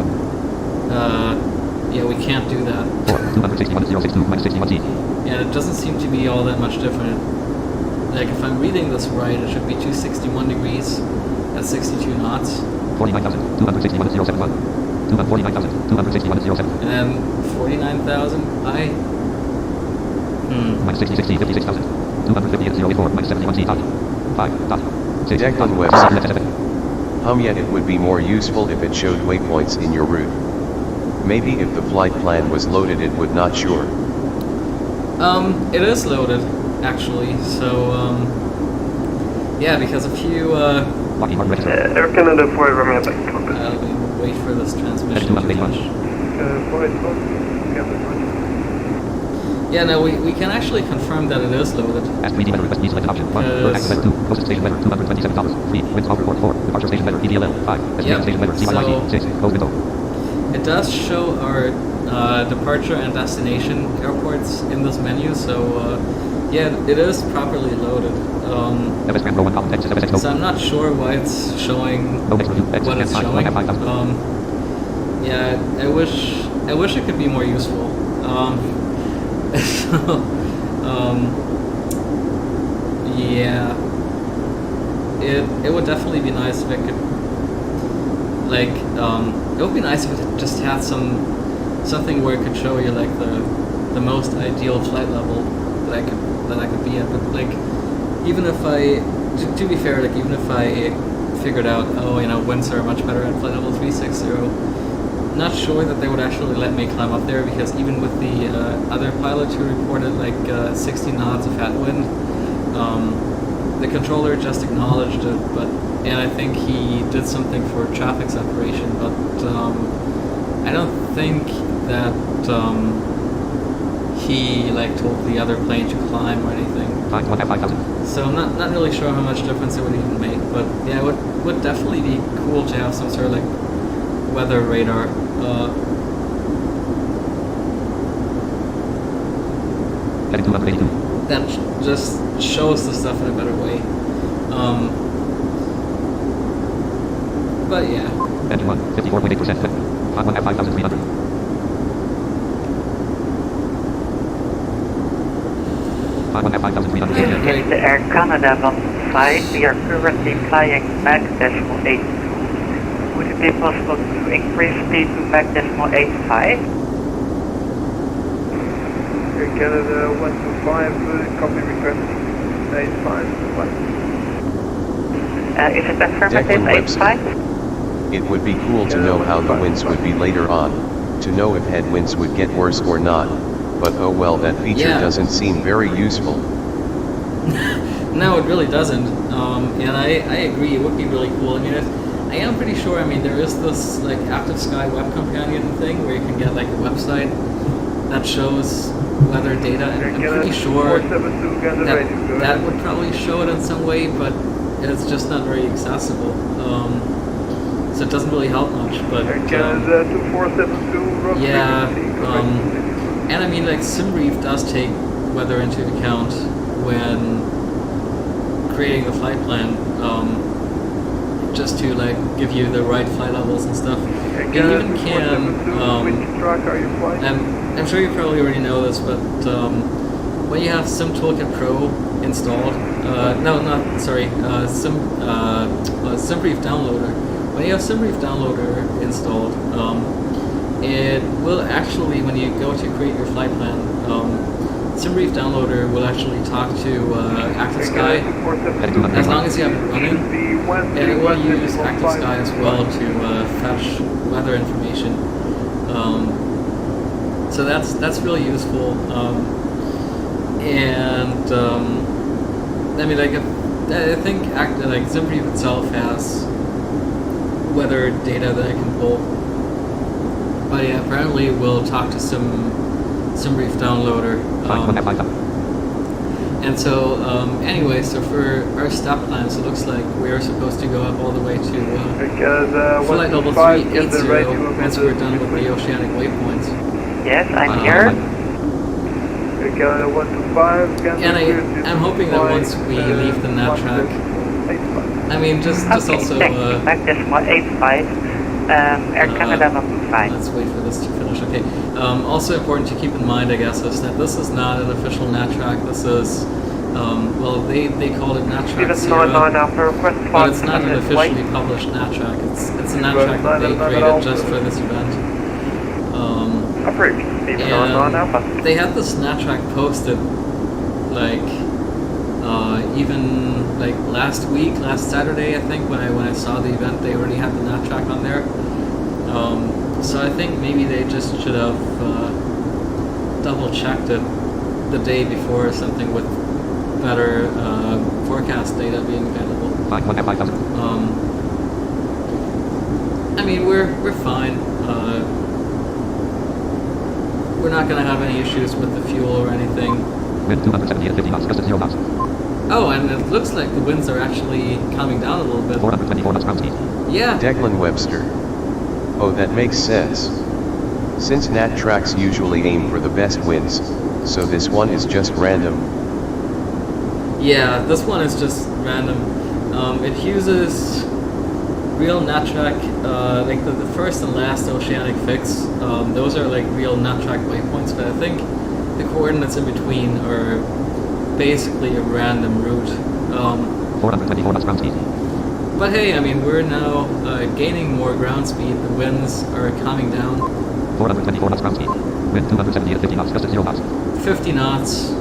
Yeah, we can't do that. 261 at 062 minus 61C. Yeah, it doesn't seem to be all that much different. Like, if I'm reading this right, it should be 261 degrees at 62 knots. 49,000. 261 at 071. 249,000. 261 at 07. And then 49,000. Minus 60, 56,000. 250 at 084. Minus 71C dot. 5 dot. 6 Declan Webster. Yet it would be more useful if it showed waypoints in your route. Maybe if the flight plan was loaded it would not sure. It is loaded, actually, so, yeah, because a few, Air Canada 4 Romeo back. let me wait for this transmission to finish. Yeah, no, we can actually confirm that it is loaded. S3D weather request, select option 1. Bird access 2. Closest station weather $227. 3. Winds off report 4. Departure station weather PDLL 5. Destination station weather CYYD 6. Close window. It does show our departure and destination airports in this menu, so yeah, it is properly loaded. So I'm not sure why it's showing what it's showing. Yeah, I wish it could be more useful. Yeah, it would definitely be nice if it could, like, it would be nice if it just had something where it could show you like the most ideal flight level that I could be at. But like, even if to be fair, like even if I figured out, oh, you know, winds are much better at flight level 360. Not sure that they would actually let me climb up there, because even with the other pilot who reported like 60 knots of headwind, the controller just acknowledged it, and I think he did something for traffic separation, but I don't think that he like told the other plane to climb or anything. So I'm not really sure how much difference it would even make, but yeah, it would definitely be cool to have some sort of like weather radar. That just shows the stuff in a better way. But yeah. Engine 1, 54.8%. Hot 1 at 5,300. Hot 1 at 5,300. It's the Air Canada 15. We are currently flying Mach 8. Would it be possible to increase speed to Mach 85? Air Canada 125, copy request 85. Is it affirmative 85? It would be cool to know how the winds would be later on, to know if headwinds would get worse or not, but oh well, that feature doesn't seem very useful. No, it really doesn't, and I agree, it would be really cool. I mean, I am pretty sure, I mean, there is this like Active Sky Web Companion thing where you can get like a website that shows weather data, and I'm pretty sure that would probably show it in some way, but it's just not very accessible. So it doesn't really help much, but yeah, and I mean, like SimBrief does take weather into account when creating the flight plan, just to like give you the right flight levels and stuff. It even can, I'm sure you probably already know this, but when you have SimToolkit Pro installed, SimBrief Downloader. When you have SimBrief Downloader installed, it will actually, when you go to create your flight plan, SimBrief Downloader will actually talk to Active Sky as long as you have it running, and it will use Active Sky as well to fetch weather information. So that's really useful, and I mean, like I think like SimBrief itself has weather data that I can pull, but yeah, apparently we'll talk to SimBrief Downloader. And so anyway, so for our step plans, it looks like we are supposed to go up all the way to flight level 380 once we're done with the oceanic waypoints. Yes, I'm here. And I'm hoping that once we leave the nav track, I mean, just also. Mach 85. Air Canada 125. Let's wait for this to finish. Okay. Also important to keep in mind, I guess, is that this is not an official nav track. This is, well, they call it nav track 0, but it's not an officially published nav track. It's a nav track that they created just for this event. And they had this nav track posted, like, even like last Saturday, I think, when I saw the event, they already had the nav track on there. So I think maybe they just should have double checked it the day before or something with better forecast data being available. I mean, we're fine. We're not going to have any issues with the fuel or anything. Wind 270 at 50 knots, gust at 0 knots. Oh, and it looks like the winds are actually coming down a little bit. 424 knots ground speed. Yeah. Declan Webster. Oh, that makes sense. Since Nat tracks usually aim for the best winds, so this one is just random. Yeah, this one is just random. It uses real NatTrack, like the first and last oceanic fix. Those are like real NatTrack waypoints, but I think the coordinates in between are basically a random route. 424 knots ground speed. But hey, I mean, we're now gaining more ground speed. The winds are coming down. 424 knots ground speed. Wind 270 at 50 knots, gust at 0 knots. 50 knots.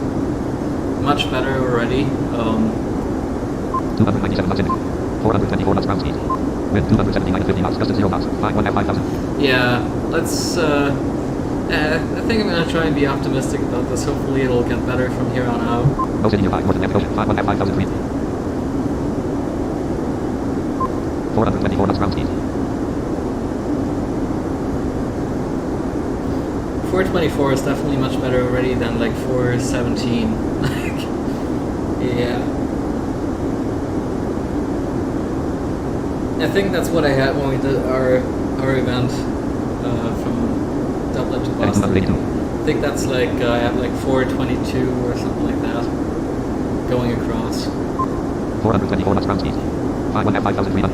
Much better already. 297 knots in. 424 knots ground speed. Wind 279 at 50 knots, gust at 0 knots. 5,000. Yeah, let's, I think I'm gonna try and be optimistic about this. Hopefully it'll get better from here on out. No city nearby, north of the ocean. 5,000 feet. 424 knots ground speed. 424 is definitely much better already than like 417. Yeah. I think that's what I had when we did our event from Dublin to Boston. I think that's like I had like 422 or something like that going across. 424 knots ground speed. 5,000 feet.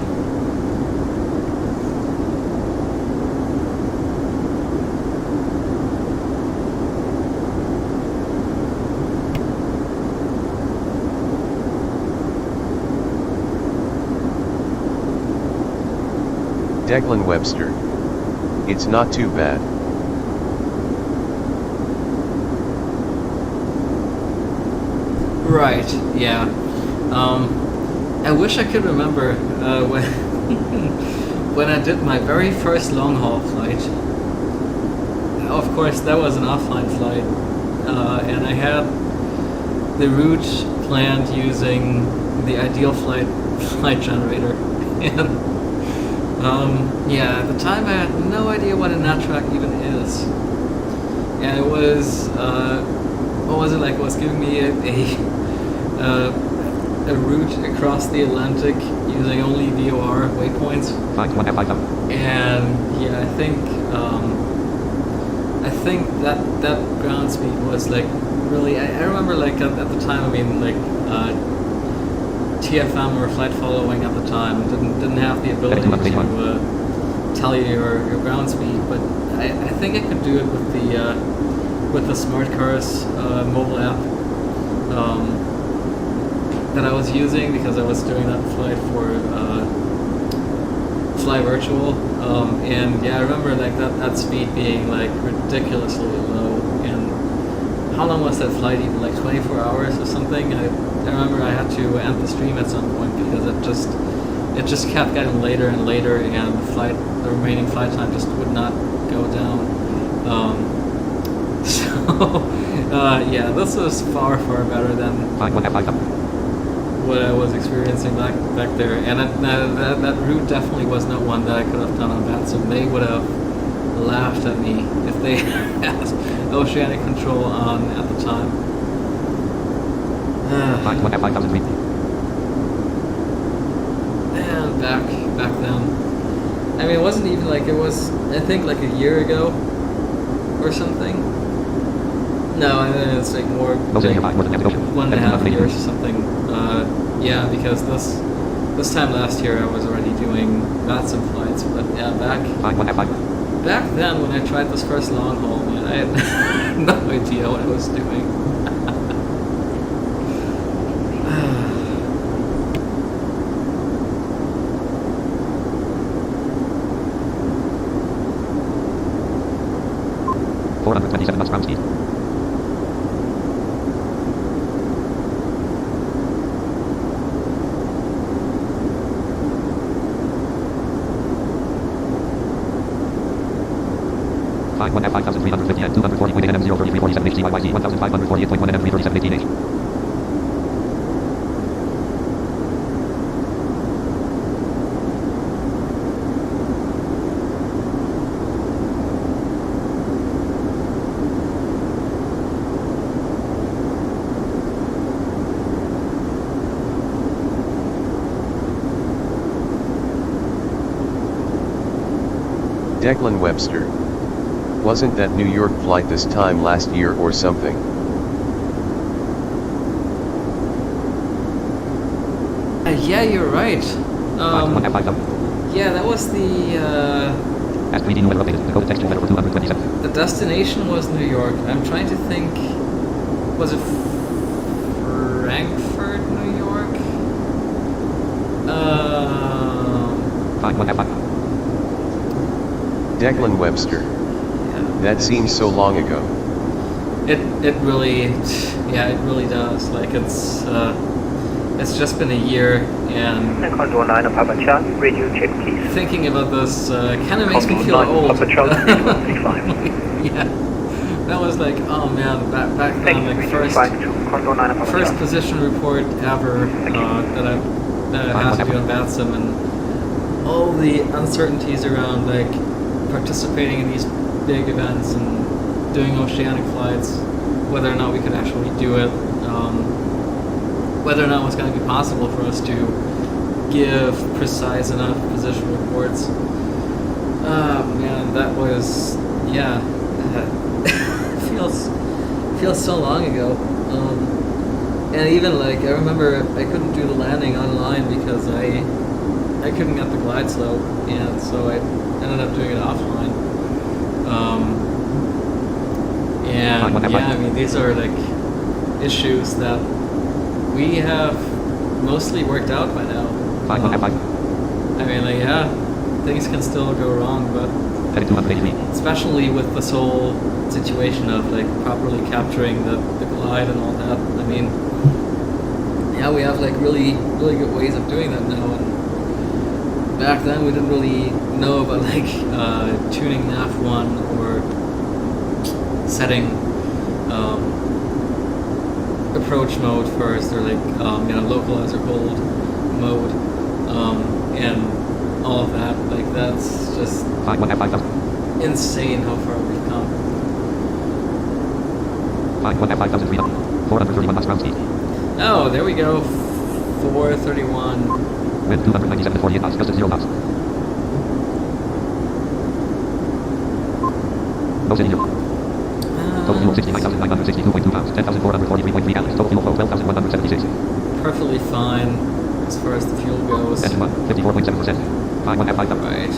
Declan Webster. It's not too bad. Right, yeah. I wish I could remember when when I did my very first long haul flight. Of course, that was an offline flight, and I had the route planned using the ideal flight generator, and yeah, at the time I had no idea what a NatTrack even is, and it was what was it like? It was giving me a route across the Atlantic using only VOR waypoints. And yeah, I think that ground speed was like really. I remember like at the time. I mean like TFM or flight following at the time didn't have the ability to tell you your ground speed, but I think I could do it with the Smart Cars mobile app that I was using because I was doing that flight for Fly Virtual, and yeah, I remember like that speed being like ridiculously low. And how long was that flight? Even like 24 hours or something. I remember I had to end the stream at some point because it just kept getting later and later, and the remaining flight time just would not go down. Yeah, this was far better than what I was experiencing back there, and that route definitely was not one that I could have done on VATSIM. They would have laughed at me if they had oceanic control on at the time. And back then, I mean, it wasn't even like it was. I think like a year ago or something. No, I think it's like more like 1.5 years or something. Yeah, because this time last year I was already doing VATSIM flights, but yeah, back then when I tried this first long haul, man, I had no idea what I was doing. 427 knots ground speed. Find 1 F5350 and 240.8 NM 03347 HTYYZ 1548.1 NM 33718H. Declan Webster. Wasn't that New York flight this time last year or something? Yeah, you're right. Yeah, that was the the destination was New York. I'm trying to think, was it Frankfurt, New York? Declan Webster. That seems so long ago. It really, yeah, it really does. Like it's just been a year, and Condor 9 of Papa Charlie, radio check please. Thinking about this kind of makes me feel Condor 9 old. Papa Charlie, 3135. Yeah, that was like, oh man, back then, like first position report ever that I had to do on VATSIM, and all the uncertainties around like participating in these big events and doing oceanic flights, whether or not we could actually do it, whether or not it was going to be possible for us to give precise enough position reports. Man, that was, yeah, feels so long ago. And even like, I remember I couldn't do the landing online because I couldn't get the glide slope, and so I ended up doing it offline. And yeah, I mean, these are like issues that we have mostly worked out by now. I mean, like, yeah, things can still go wrong, but especially with this whole situation of like properly capturing the glide and all that. I mean, yeah, we have like really good ways of doing that now. And back then we didn't really know about like tuning NAV1 or setting approach mode first, or like localizer hold mode, and all of that. Like, that's just insane how far we've come. 431 knots ground speed. Oh, there we go. 431. Wind 297 to 48 knots, just at 0 knots. No city here. Total fuel 69,962.2 pounds, 10,443.3 gallons. Total fuel flow 12,176. Perfectly fine as far as the fuel goes. Engine 1, 54.7%. 51F5000. Right.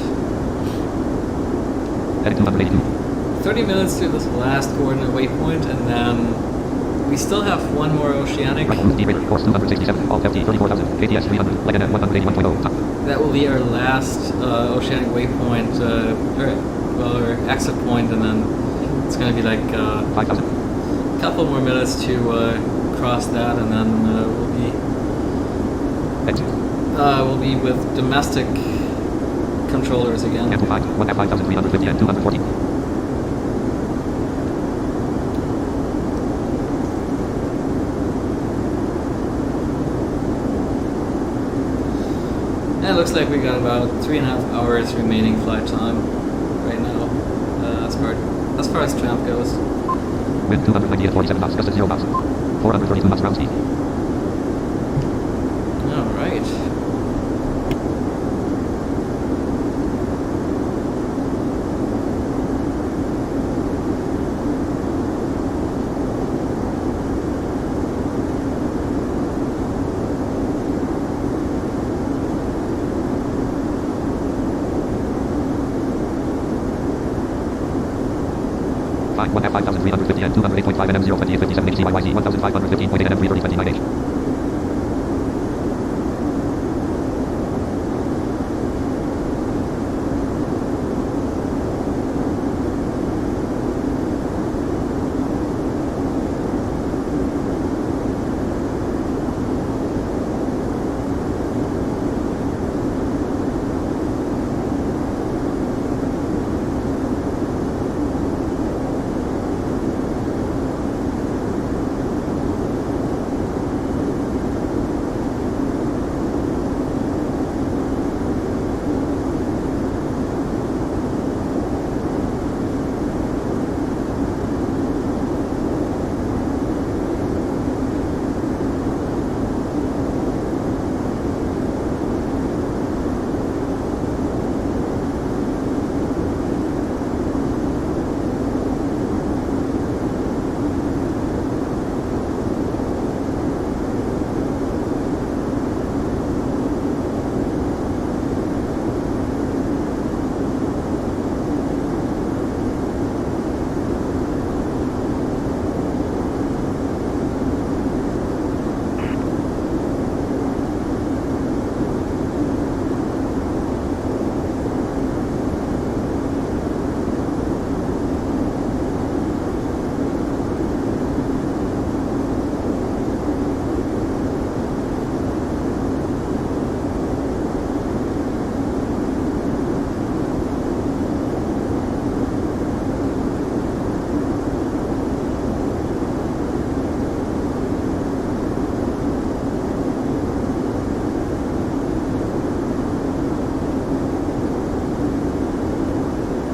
Heading 282. 30 minutes to this last coordinate waypoint, and then we still have one more oceanic. Course 267, Alt FT 34,000, KTS 300, Leganet 181.0. That will be our last oceanic waypoint, or exit point, and then it's going to be like 5,000. a couple more minutes to cross that, and then we'll be with domestic controllers again. Amplified 1F5350 and 240. And it looks like we got about 3.5 hours remaining flight time right now, as far as tramp goes. Wind 290 at 47 knots, just at 0 knots. 432 knots ground speed. Alright. Find 1F5350 and 208.5 NM 02857 HCYYZ 1515.8 NM 33029H.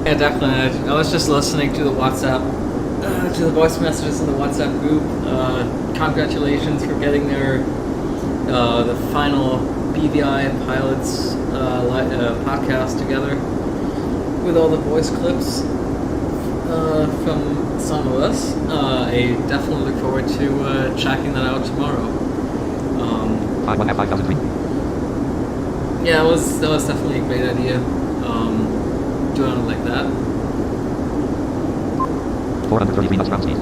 Yeah, definitely. I was just listening to the WhatsApp, to the voice messages in the WhatsApp group. Congratulations for getting the final BVI pilots podcast together with all the voice clips from some of us. I definitely look forward to checking that out tomorrow. Yeah, that was definitely a great idea. Doing it like that. 433 knots ground speed.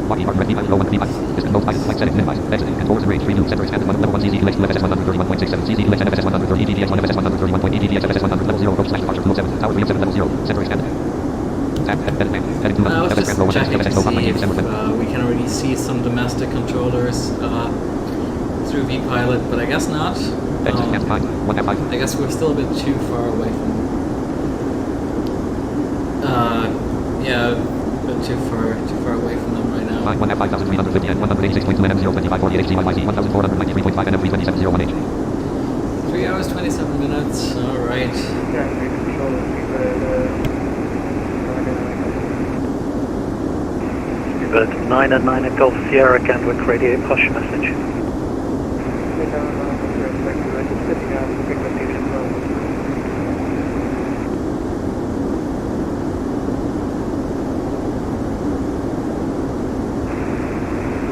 Lockheed Martin Red V-Pilot low 1 V-Pilot. Is controlled by flight settings minimized. Exiting controls and range 3 loops. Center expanded level 1 CZ2X 2 FSS 131.67 CZ2X FSS 130 EDDX 1 FSS 131.8 EDDX FSS 100 level 0 approach / departure flow 7 tower 3 of 7 level 0 center expanded. Heading to I was just checking to see if we can already see some domestic controllers through V-Pilot, but I guess not. I guess we're still a bit too far away from. Yeah, a bit too far away from them right now. 1F5350 and 186.2 NM 02548 HGYYT 1493.5 NM 32701H. 3 hours 27 minutes. All right. But 9 and 9 at Golf Sierra Gatwick radio push message.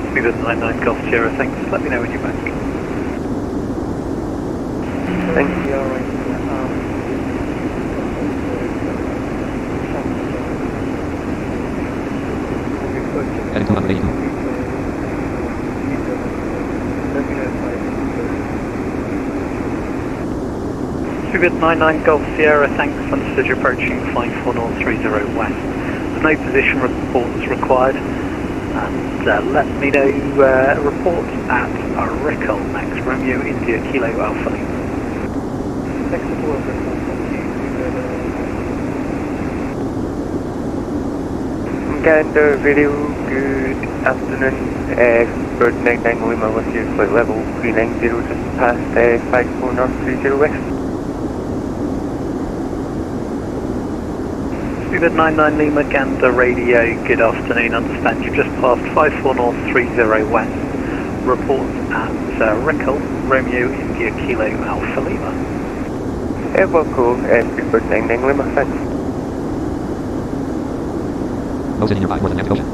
Speed 99 Golf Sierra, thanks. Let me know when you're back. Thank you. Heading to 182. Speed 99 Golf Sierra, thanks. Understood you're approaching 54030 west. There's no position reports required. And let me know report at Rickel, Max Romeo India Kilo Alpha Lima. Gander video, good afternoon. Bird 99 Lima with you, flight level 390 just past 54 North 30 West. Speed 99 Lima Gander radio, good afternoon. Understand you've just passed 54 North 30 West. Report at Rickel, Romeo India Kilo Alpha Lima. Evoco, Speedbird 99 Lima, thanks. No city nearby, more than Atlantic Ocean.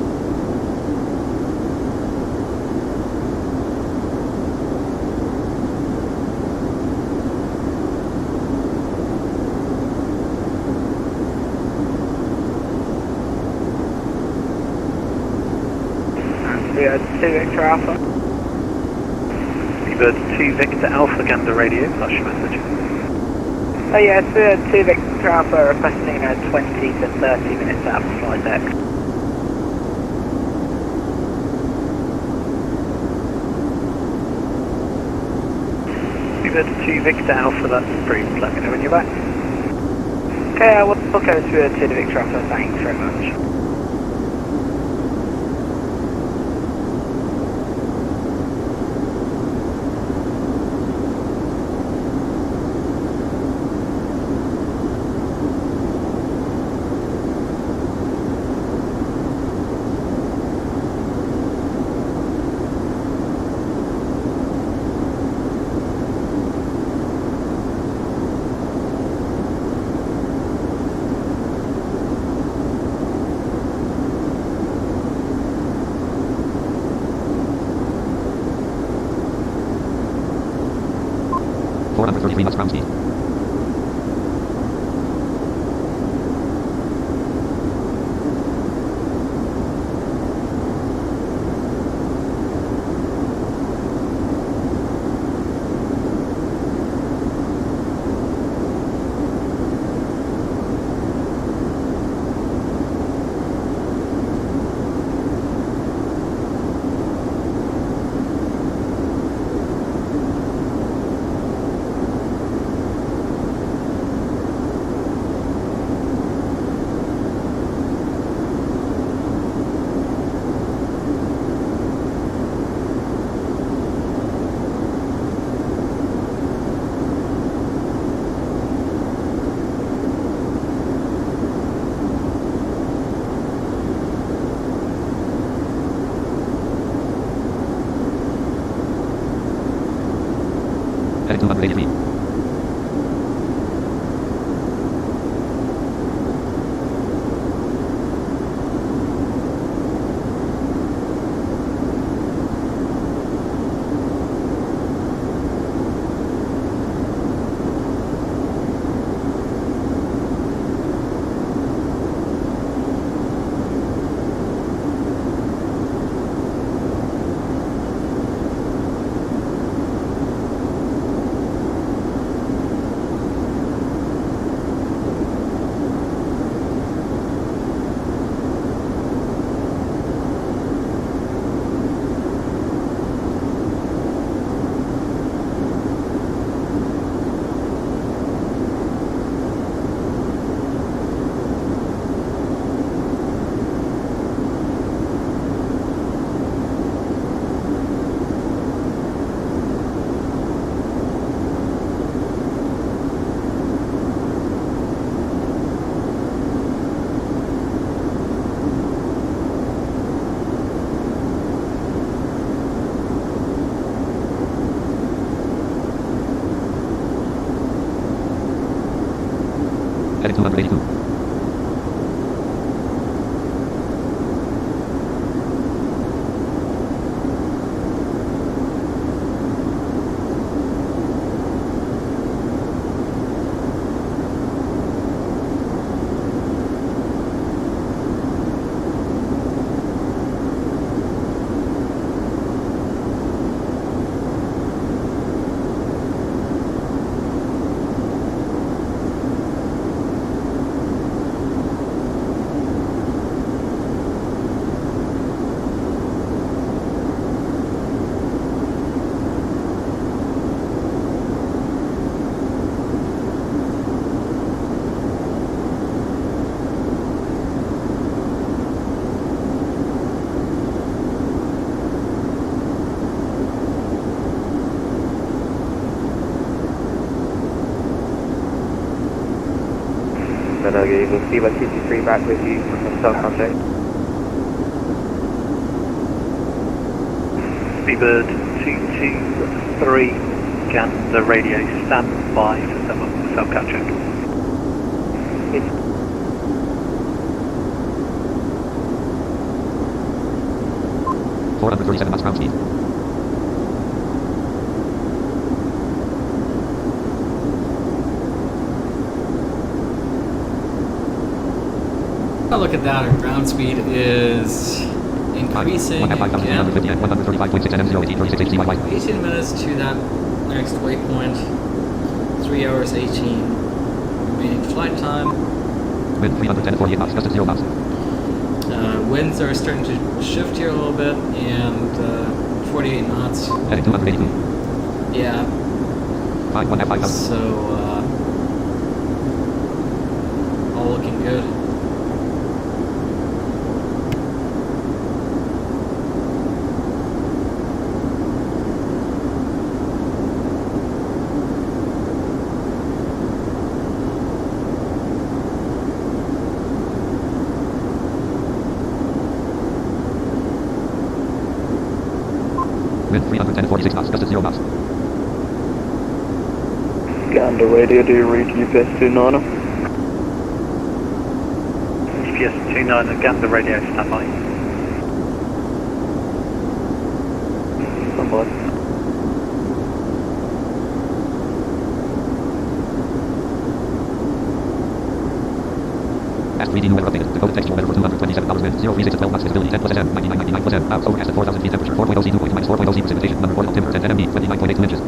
Yeah, 2 Victor Alpha. Seabird 2 Victor Alpha Gander radio, flash message. Oh yeah, it's 2 Victor Alpha requesting 20 to 30 minutes out of flight deck. Seabird 2 Victor Alpha, that's approved. Let me know when you're back. Okay, we'll go to 2 Victor Alpha, thanks very much. Knots ground speed. Heading 282. Okay, we'll see about 223 back with you from cell contact. Seabird 223, scan the radio, stand by for cell catch-up. 437 knots ground speed. Oh, look at that, our ground speed is increasing again. 18 minutes to that next waypoint. 3 hours 18 remaining flight time. Wind 310 48 knots, gusted 0 knots. Winds are starting to shift here a little bit, and 48 knots. Heading 282. Yeah. 5 So, all looking good. Wind 310 46 knots, gusted 0 knots. Scan the radio, do you read UPS 29? UPS 29, scan the radio, stand by. Stand by. Ask 3D new weather updated. Decoded textual weather for $227 wind. 036 at 12 knots visibility. 10% M. 99% clouds. Overcast at 4,000 feet temperature. 4.0 C dew point. Minus 4.0 C precipitation. Number cordial timber. 10 MB. 29.82 inches.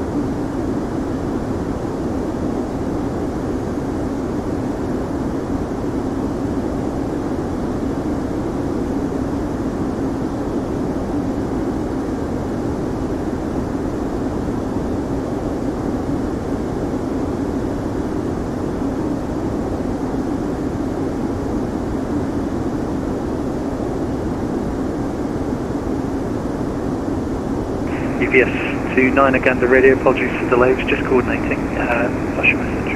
UPS 29, again the radio, apologies for delay, was just coordinating, flash a message.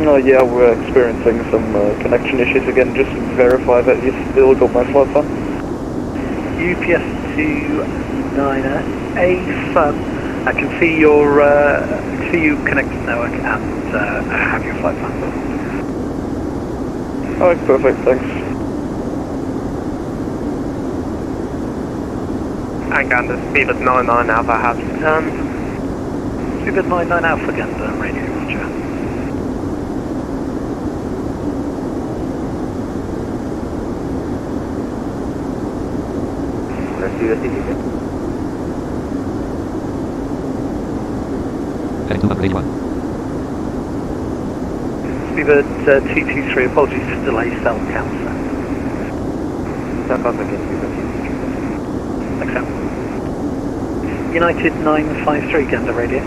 No, yeah, we're experiencing some connection issues again, just verify that you still got my flight plan. UPS 29, I can see your, see you connected now, and have your flight plan. Alright, perfect, thanks. I got the Seabird 99 Alpha has returned. Seabird 99 Alpha again, the radio, roger. Let's do the CTC. Heading 281. Seabird 223, apologies for delay, cell cancer. Cell contact against Seabird 223. Thanks, Sam. United 953, Gander radio.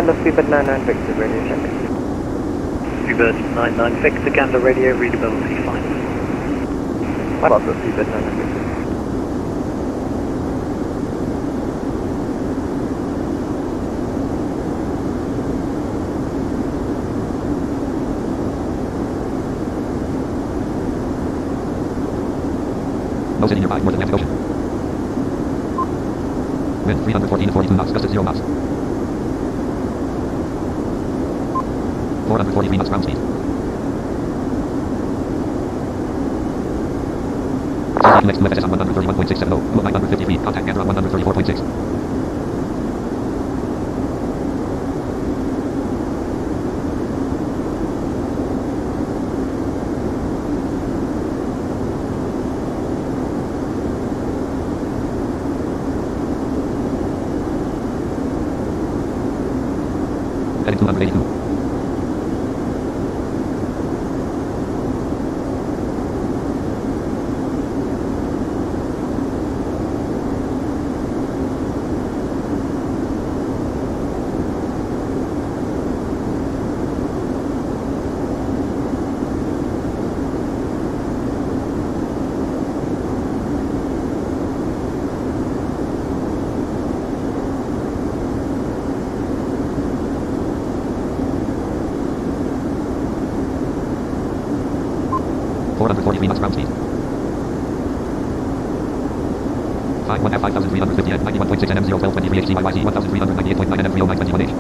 Canada Seabird 99 Victor, radio check. Seabird 99 Victor, Gander radio, readability fine. What about the Seabird 99 Victor? No city nearby, north Atlantic Ocean. Wind 314 to 42 knots, gust at 0 knots. 443 knots ground speed. CZ next to FSS on 131.670, move 950 feet, contact Gander on 134.6. Heading 282. Knots ground speed. 5350 at 91.6 NM 01223 HCYYZ 1398.9 NM 30921H.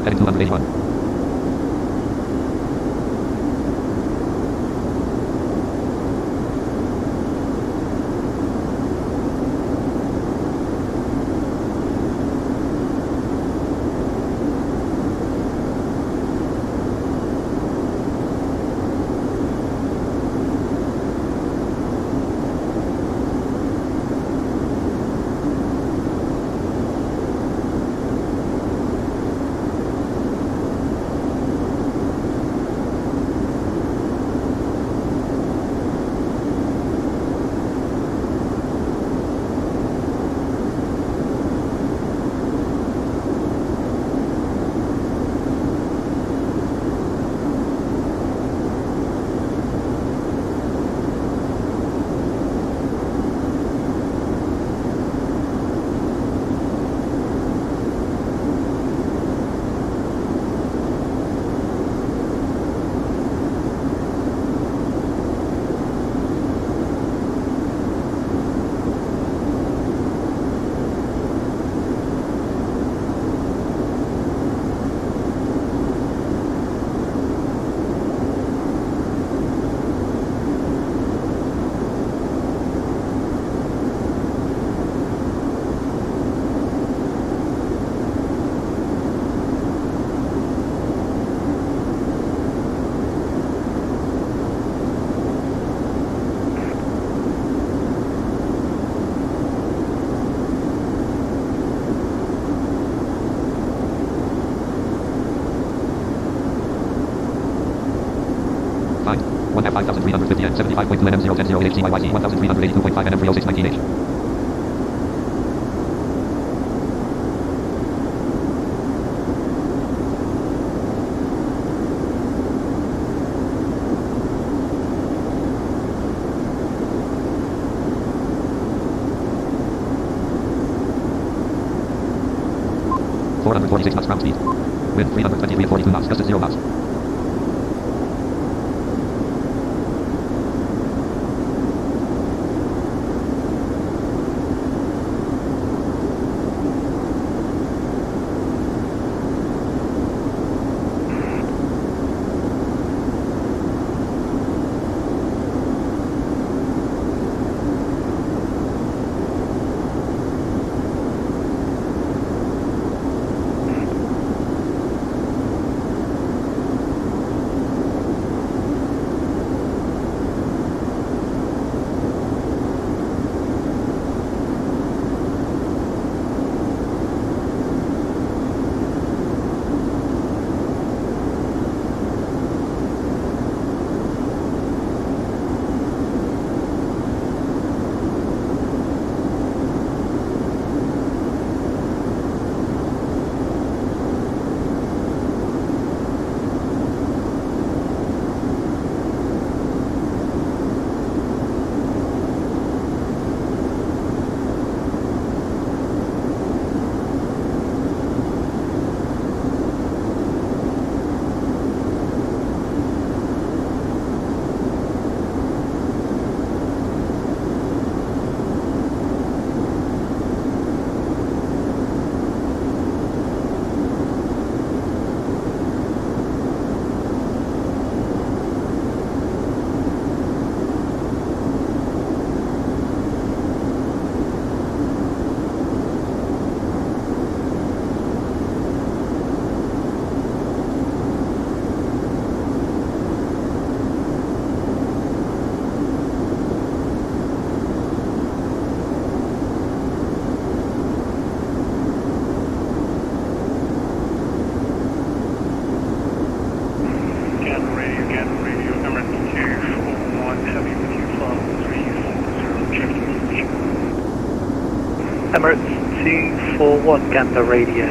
Heading 281. Fine. 15350 at 75.2 NM 010 HCYYZ 1382.5 NM 30619H. .446 knots ground speed. Wind 323 at 42 knots, gust at 0 knots. 641 Gander Radio.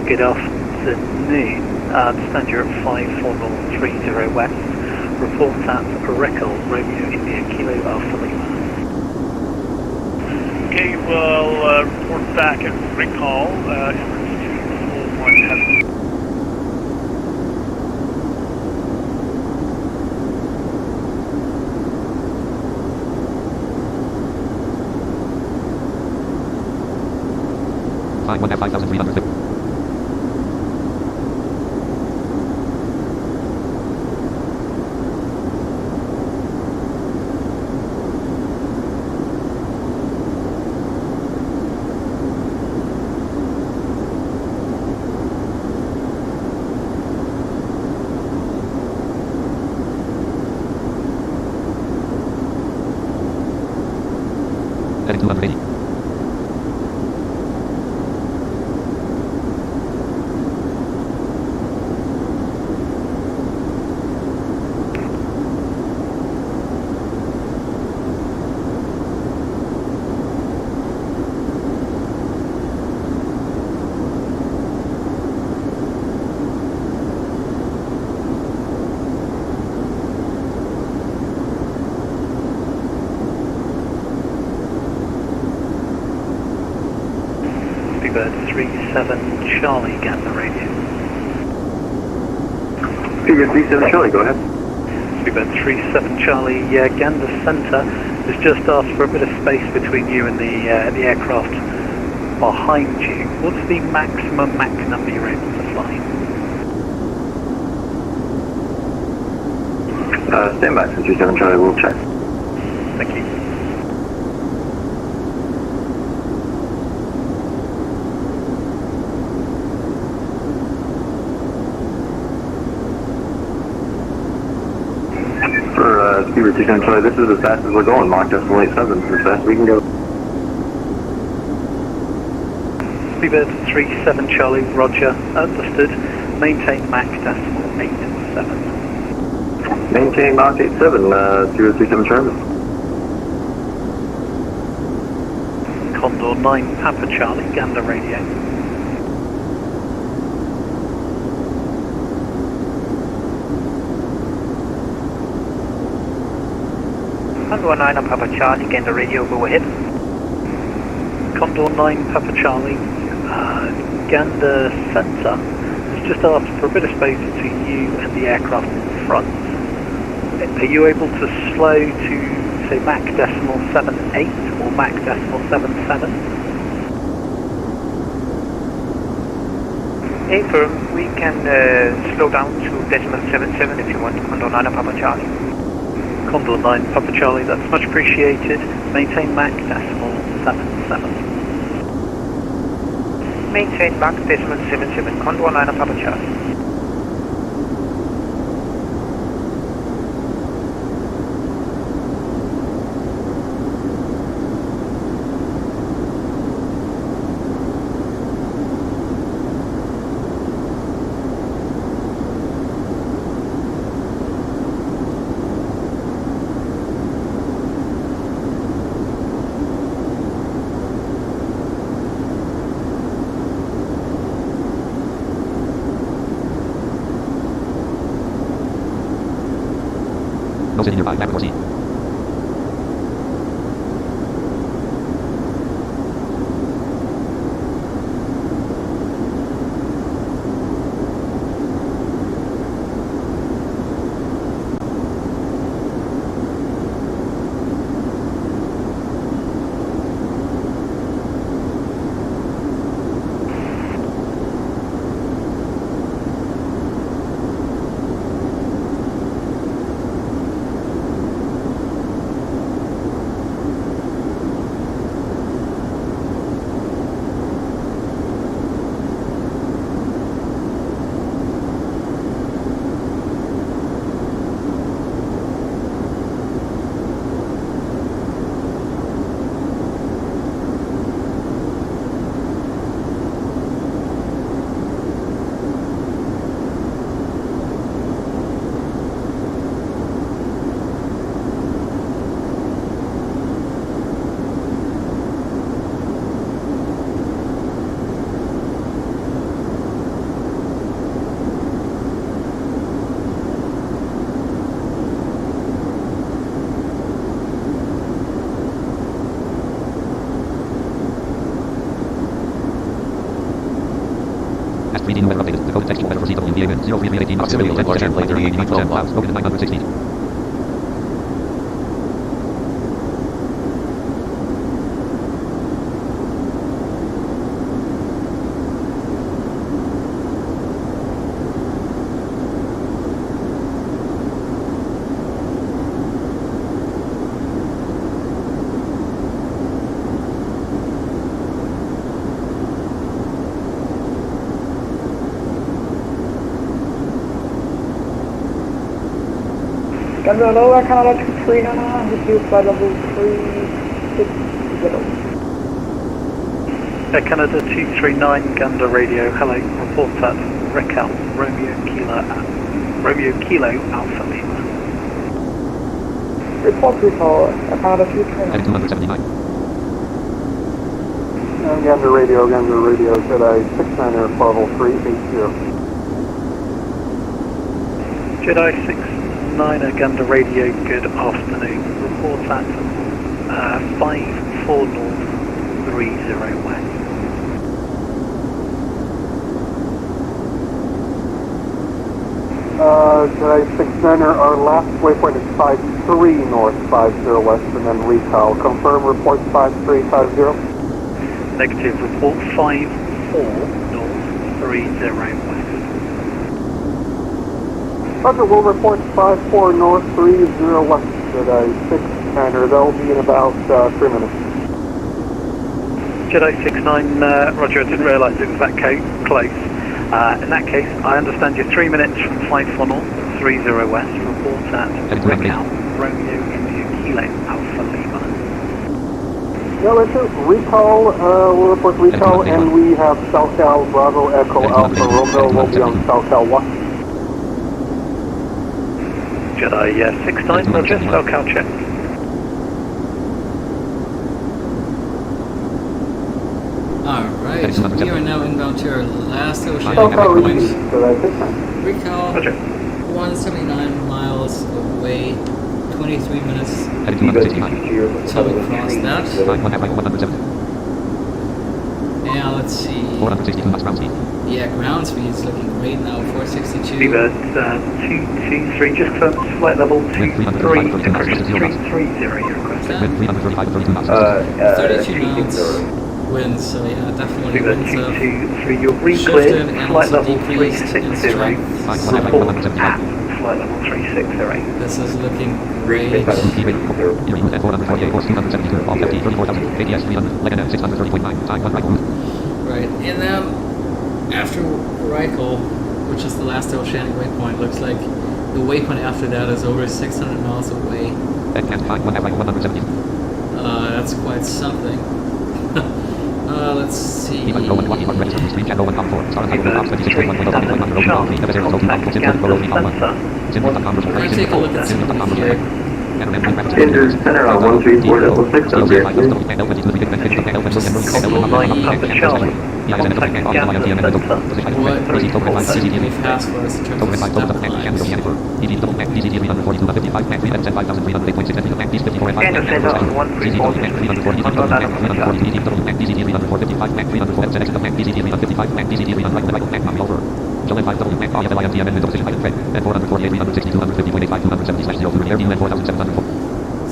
Good afternoon. Understand you're at 54030 West. Report at Reckel, Romeo India Kilo Alpha Lima. Okay, we'll report back at Recall. Emirates 241 has. Fine, 1F5300. Heading 280. Bird 37 Charlie, Gander Radio. Figure 37 Charlie, go ahead. Bird 37 Charlie, Gander Centre has just asked for a bit of space between you and the aircraft behind you. What's the maximum Mach number you're able to fly? Stand by, 37 Charlie, we'll check. Thank you. Speedbird 37 Charlie, this is as fast as we're going, Mach decimal 87, as fast as we can go. Speedbird 37 Charlie, Roger, understood. Maintain Mach decimal 87. Maintain Mach 87, 037 Charlie. Condor 9 Papa Charlie, Gander Radio. Condor 9 on Papa Charlie, Gander Radio, go ahead. Condor 9 Papa Charlie, Gander Centre has just asked for a bit of space between you and the aircraft in front. Are you able to slow to, say, Mach decimal 78 or Mach decimal 77? Affirm, we can slow down to decimal 77 if you want. Condor 9 on Papa Charlie. Condor 9 Papa Charlie, that's much appreciated. Maintain Mach decimal 77. Maintain Mach decimal 77, Condor 9 on Papa Charlie. No sitting nearby, back with C. updated. Decoded textual weather for CWVA wind 0318 knots. Proximity enlarger plane 38.12 clouds. Spoken to 906 feet. Gander lower, Canada 239, reduced by level 360. Canada 239, Gander radio, hello, report at Raquel, Romeo Kilo Alpha Lima. Report recall, Canada 239. 279. Gander radio, Jedi 69er, level 380. Jedi 69er, Gander radio, good afternoon. Report at 54 north, 30 west. Jedi 69er, our last waypoint is 53 north, 50 west, and then recall. Confirm report 5350. Negative, report 54 north, 30 west. Roger, we'll report 54 north, 30 west, Jedi 69er. That'll be in about 3 minutes. Jedi 69, Roger, I didn't realise it was that close. In that case, I understand you're 3 minutes from 54 north, 30 west. Report at Raquel, Romeo India Kilo Alpha Lima. No issue. Recall, we'll report recall, and we have SoCal Bravo Echo Alpha Romeo will be on SoCal 1. Jedi 69, Roger, SoCal check. Alright, we are now inbound to our last oceanic SoCal point. Recall. Recall 179 miles away, 23 minutes until we cross that. Yeah, let's see. 462 knots ground speed. Yeah, ground speed is looking great now, 462. Beaver 223, just confirm flight level 23, decrease 330, your request. 32 knots winds, so yeah, definitely Beaver winds have 223, you're shifted recleared, and flight also level decreased in 360, strength. support at flight level 360. This is looking great. Right, and then after Reichel, which is the last oceanic waypoint, looks like the waypoint after that is over 600 miles away. That's quite something. Let's see. We're gonna take a look at some here. Center on 134.6 objective. What seemingly fast for us in terms of step times.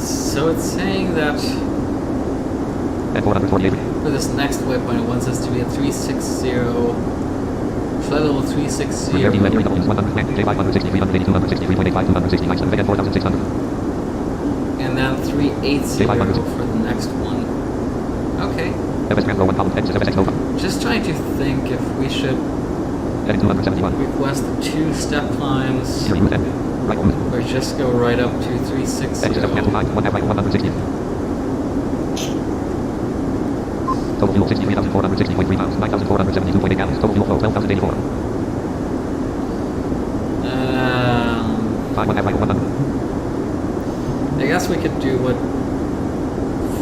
So it's saying that for this next waypoint it wants us to be at 360, flight level 360, and then 380 for the next one. Okay. Just trying to think if we should request 2 step climbs or just go right up to 360. Total fuel 63,460.3 pounds, 9,472.8 gallons, total fuel flow 12,084. I guess we could do what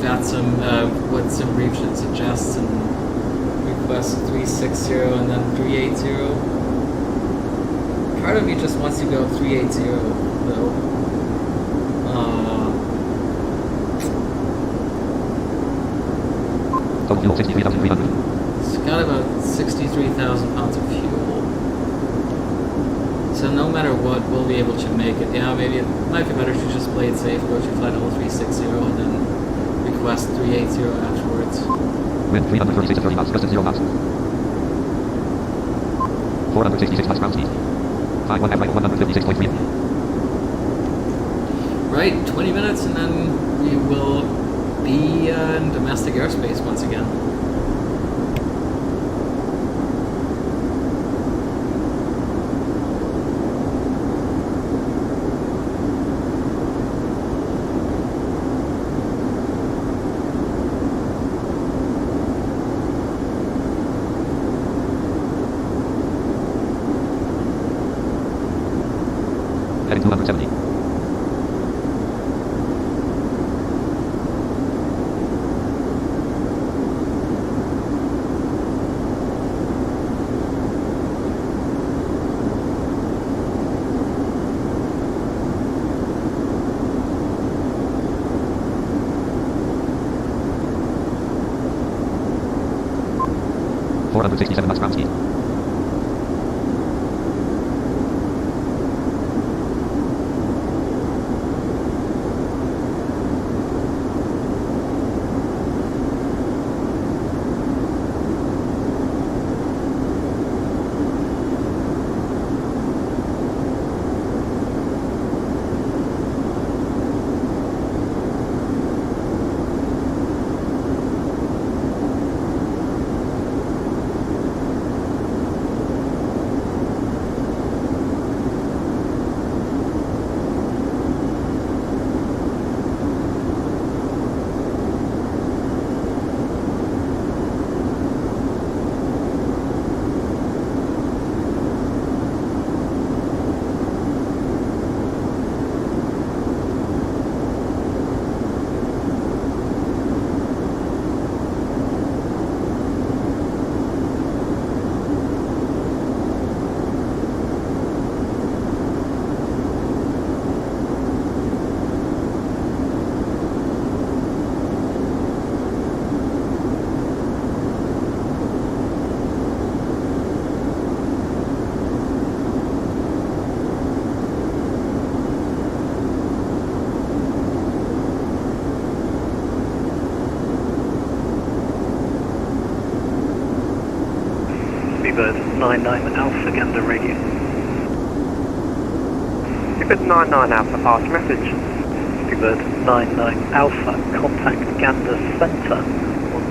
VATSIM, what SimBrief should suggest and request 360 and then 380. Part of me just wants to go 380 though. Total fuel 63,300. It's got about 63,000 pounds of fuel. So no matter what, we'll be able to make it. Yeah, maybe it might be better to just play it safe, go to flight level 360 and then request 380 afterwards. Wind 336 to 30 knots, gust at 0 knots. 466 knots ground speed. 51 half right 156.3. Right, 20 minutes and then we will be in domestic airspace once again. Heading 270. .467 knots ground speed. Seabird 99 Alpha Gander radio. Seabird 99 Alpha, pass message. Seabird 99 Alpha, contact Gander Center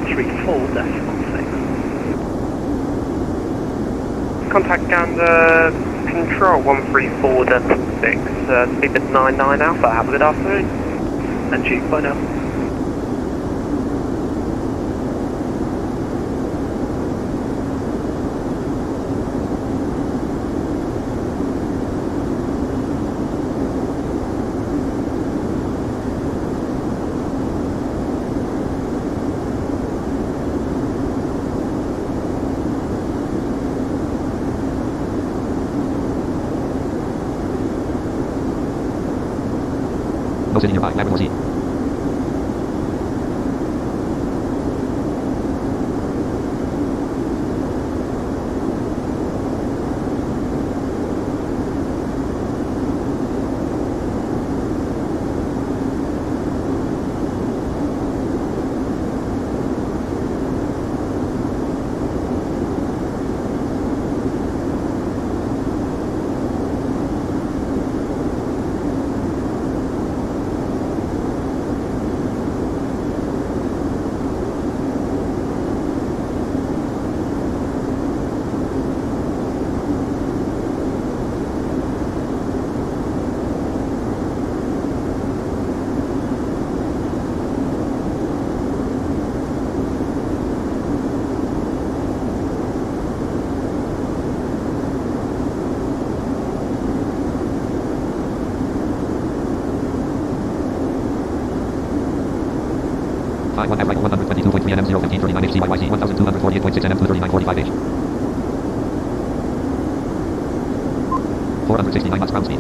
134.6. Contact Gander Control 134.6. Seabird 99 Alpha, have a good afternoon. And you, bye now. No city nearby, Labrador Sea. One half right 122.3 nm 01539 HCYYC 1248.6 nm 239.45 H. 469 knots ground speed.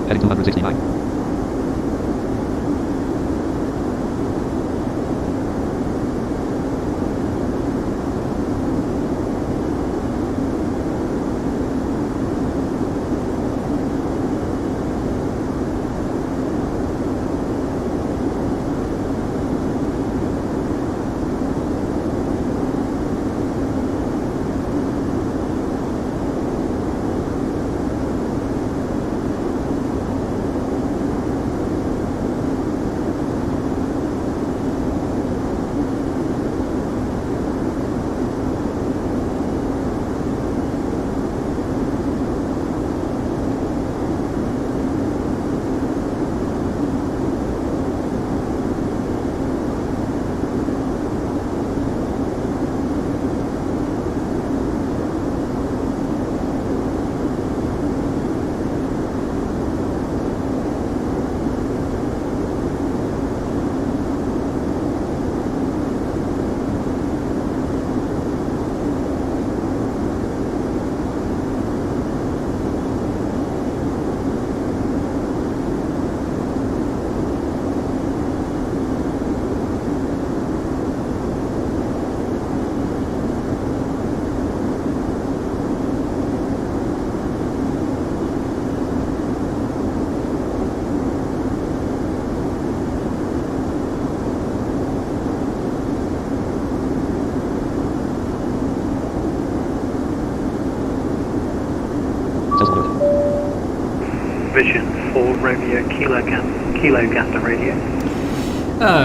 Heading 269. Romeo Kilo Gander radio.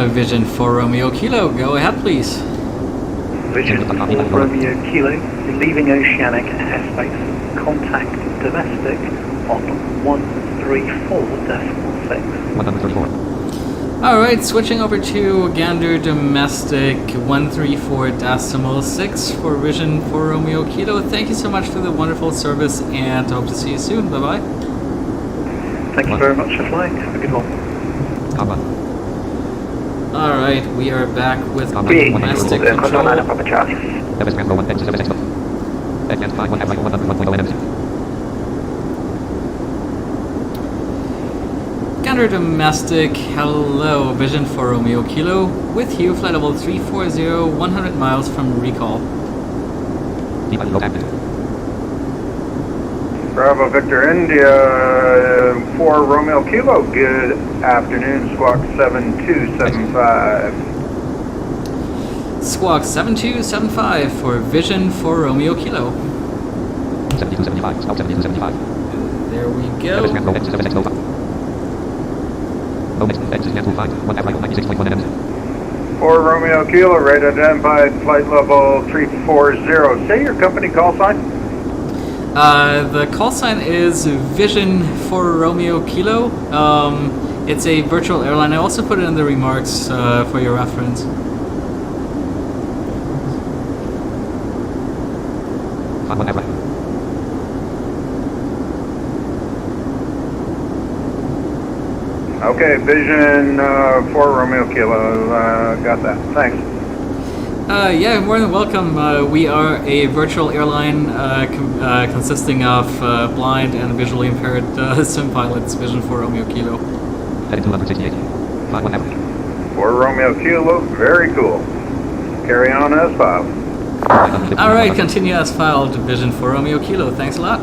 Vision for Romeo Kilo, go ahead please. Vision for Romeo Kilo, leaving oceanic airspace. Contact domestic on 134.6. 134. Alright, switching over to Gander Domestic 134.6 for Vision for Romeo Kilo. Thank you so much for the wonderful service and hope to see you soon. Bye bye. Thank you very much for flying. Have a good one. Alright, we are back with B8 domestic control control. 9 Papa Charlie. Gander Domestic, hello, Vision for Romeo Kilo, with you, flight level 340, 100 miles from recall. Bravo Victor India, 4 Romeo Kilo, good afternoon, squawk 7275. Squawk 7275 for Vision for Romeo Kilo. 7275, squawk 7275. There we go. For Romeo Kilo, rate identified, flight level 340. Say your company call sign. The call sign is Vision for Romeo Kilo. It's a virtual airline. I also put it in the remarks for your reference. Okay, Vision for Romeo Kilo, got that. Thanks. Yeah, more than welcome. We are a virtual airline consisting of blind and visually impaired sim pilots, Vision for Romeo Kilo. Heading 268. For Romeo Kilo, very cool. Carry on as filed. Alright, continue as filed, Vision for Romeo Kilo. Thanks a lot.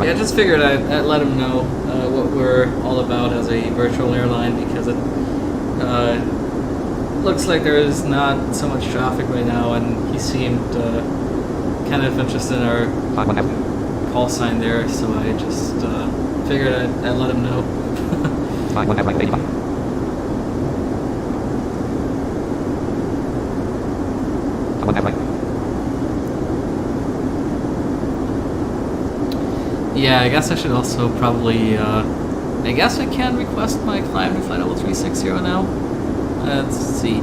Yeah, I just figured I'd let him know what we're all about as a virtual airline, because it looks like there is not so much traffic right now, and he seemed kind of interested in our call sign there, so I just figured I'd let him know. Yeah, I guess I should also probably, I guess I can request my climb to flight level 360 now. Let's see.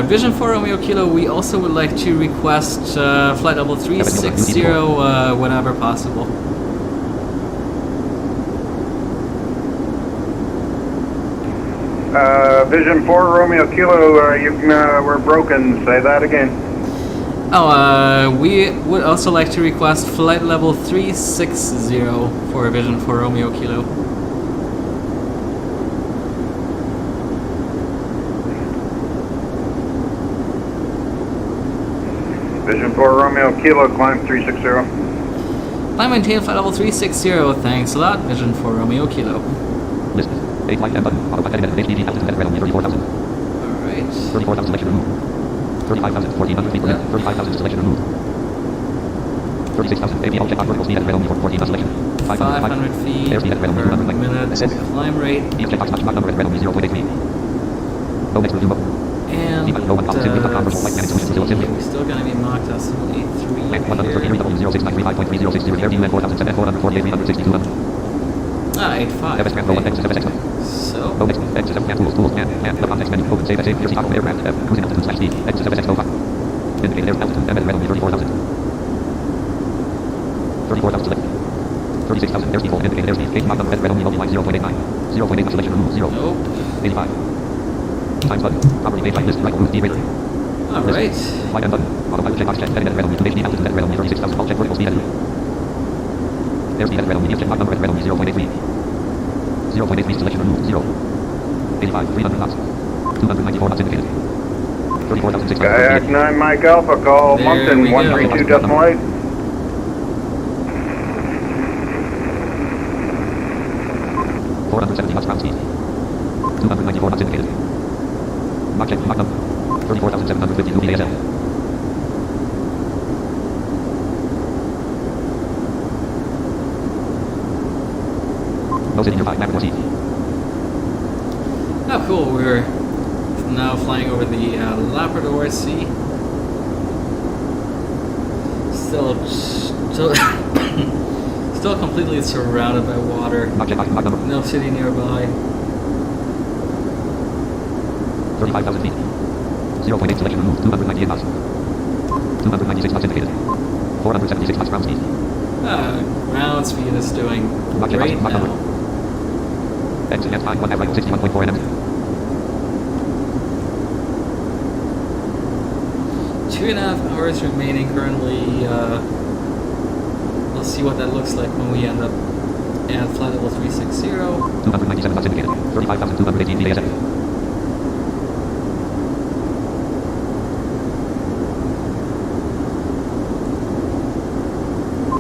Vision for Romeo Kilo, we also would like to request flight level 360 whenever possible. Vision for Romeo Kilo, we're broken. Say that again. Oh, we would also like to request flight level 360 for Vision for Romeo Kilo. Vision for Romeo Kilo, climb 360. Climb maintain flight level 360, thanks a lot, Vision for Romeo Kilo. List. 8 flight 10 button. Autopilot headed HDD altitude headed only 34,000. Alright. 34,000 selection removed. 35,000, 1,400 feet per minute. 35,000 selection removed. 36,000, APL check on vertical speed at red only 14 selection. 500 feet airspeed at red only per 200 minute. Climb rate. EF check box match number at red only 0.83. No next review mode. And no one policy with the conversion flight management solution. we're still going to be mocked as 83 here. 133W0693.3060 AirView and 4,748 362. Ah, 85. FS Grand 1 X So. No next X tools can the context menu open save as if auto aircraft cruising altitude /D X no 5. Indicated air altitude red only 34,000. 34,000 select. 36,000 airspeed full indicated airspeed gauge mach number red only 0.89. 0.8 selection remove 0. Nope. 85. Times button. Property page list right route derater. Alright. Flight end button. Autopilot check box check heading at red only to HD altitude at red only 36,000. All check vertical speed at airspeed at red only check mark number at red only 0.83. 0.83 selection remove 0. 85, 300 knots. 294 knots indicated. 34,600. Kayak 9 Mike Alpha, call Moncton 132.8. 470 knots ground speed. 294 knots indicated. Mach check, Mach number. 34,752 VASL. No sitting your 5, Labrador Sea. Oh, cool. We're now flying over the Labrador Sea. Still completely surrounded by water. No city nearby. 35,000 feet. 0.8 selection removed. 298 knots. 296 knots indicated. 476 knots ground speed. Ground speed is doing great now. Exit at 5, 1 at right, 61.4 nm. 2.5 hours remaining currently. We'll see what that looks like when we end up at flight level 360. 297 knots indicated. 35,218 VASF.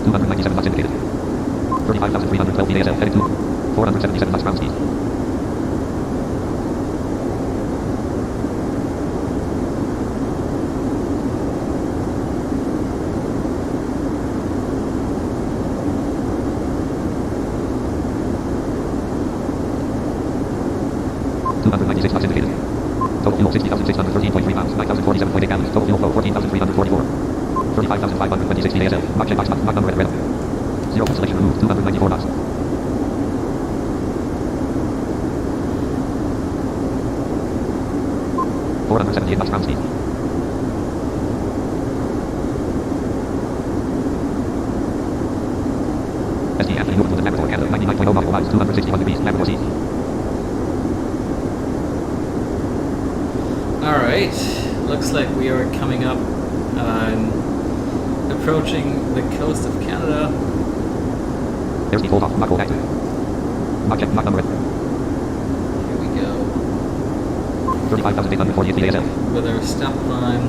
$297 knots indicated. 35,312 VASL heading to 477 knots ground speed. $296 knots indicated. Total fuel 60,613.3 pounds, 9,047.8 gallons. Total fuel flow 14,344. 35,526 VASL. Mach check, Mach number red. 0 selection removed. 294 knots. $478 knots ground speed. SD Anthony moving with the Labrador, Canada, 99.0 nautical miles, 261 degrees, Labrador Sea. Alright, looks like we are coming up, approaching the coast of Canada. There's the hold off, Mach hold active. Mach check, Mach number red. Here we go. 35,848 VASL. With our step climb.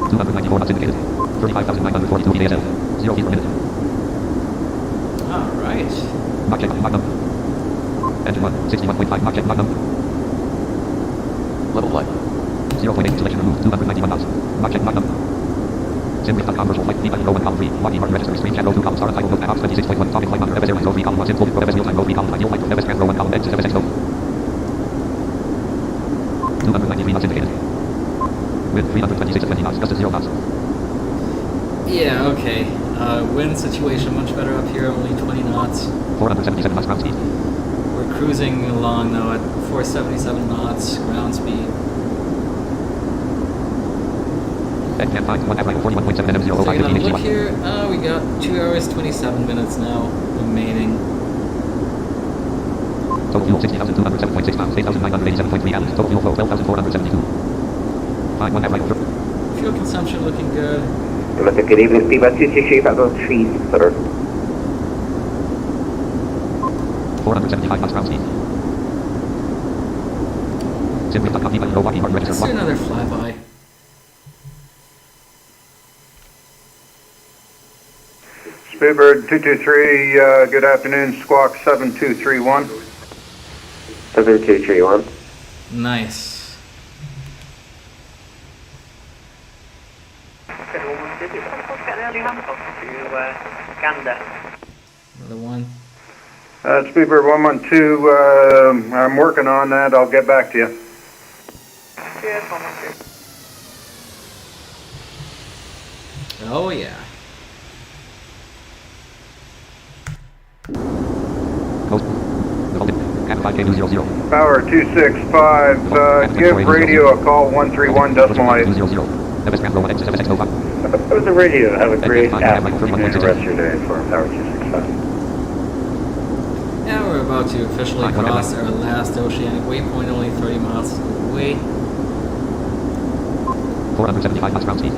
$294 knots indicated. 35,942 VASL. 0 feet per minute. Alright. Mach check, Mach number. Engine 1, 61.5, Mach check, Mach number. Level light. 0.8 selection removed. 291 knots. Mach check, Mach number. Simbrief.com virtual flight. B787-900 row 1 column 3. Lockheed Martin registry screen chat row 2 column star title note box 26.1 topic flight monitor FS airline row 3 column 1 simple pro FS meal time row 3 column 5 yield light FS trans row 1 column exit FS expo. 293 knots indicated. Wind 326 at 20 knots. Gust at 0 knots. Yeah, okay. Wind situation much better up here, only 20 knots. 477 knots ground speed. We're cruising along now at 477 knots ground speed. And 5, 1 at right, 41.7 nm 0 So 05 15 look here, we got 2 hours 27 minutes now remaining. Total fuel 60,207.6 pounds, 8,987.3 gallons. Total fuel flow 12,472. 5, 1 at right. Fuel consumption looking good. Good evening, Steve. 263, about 3, sir. 475 knots ground speed. Simbrief.com B787 row Lockheed Martin register. Let's do another flyby. Speedbird 223, good afternoon, Squawk 7231. 7231. Nice. Another one. Speedbird 112, I'm working on that, I'll get back to you. Oh yeah. Power 265, give radio a call 131.8. Over the radio, have a great afternoon and rest of your day for Power 265. Yeah, we're about to officially cross our last oceanic waypoint, only 30 miles away. 475 knots ground speed.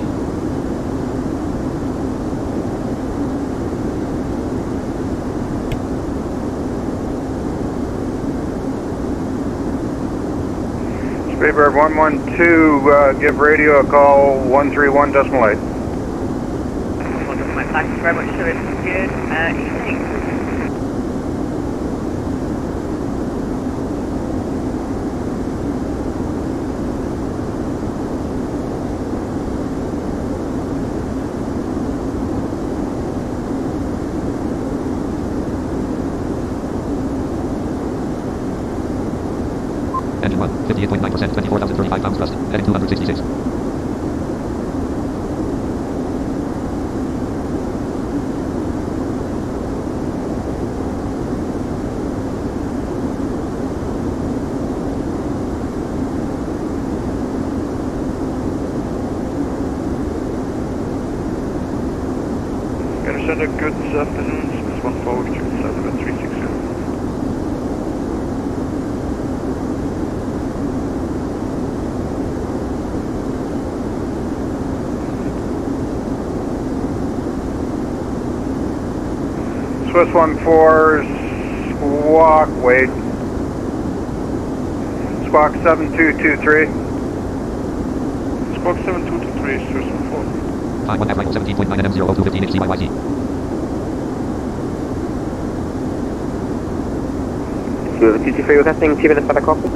Speedbird 112, give radio a call 131.8. Thanks very much, sir. Good evening. Engine 1, 58.9%, 24,035 pounds thrust, heading 266. Gonna send a good afternoon, Swiss 14, you can start about 360. Swiss 14, squawk, wait. Squawk 7223. Squawk 7223, Swiss 14. 51 F Rifle 17.9 M 00215 HCYYC. Speedbird 223 requesting 2 minutes for the copy.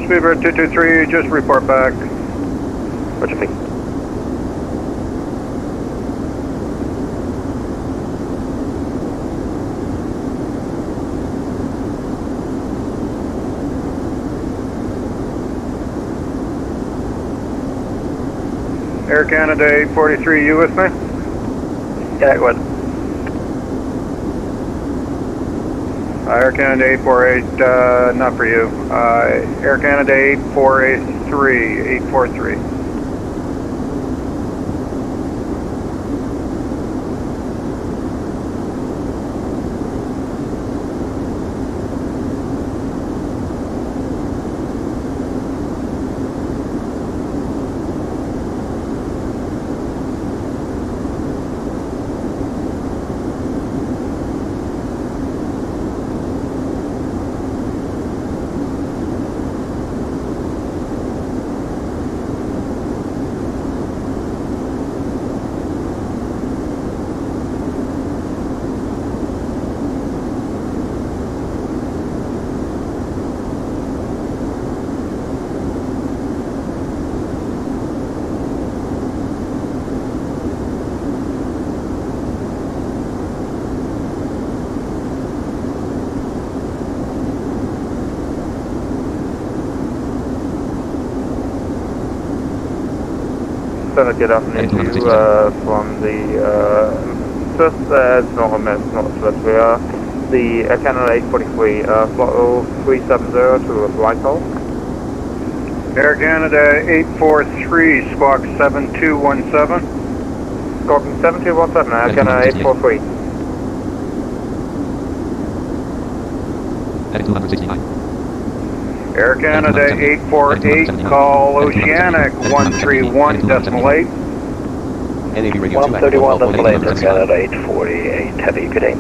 Speedbird 223, just report back. Roger, please. Air Canada 843, you with me? Yeah, go ahead. Air Canada 848, not for you. Air Canada 843. Send a good afternoon to you from the first northwest. We are the Air Canada 843, flight 370 to a flight call. Air Canada 843, squawk 7217. Squawking 7217, Air Canada 843. Heading 269. Air Canada 848, call Oceanic 131.8. NAV radio 131.8, Air Canada 848, heavy, good day.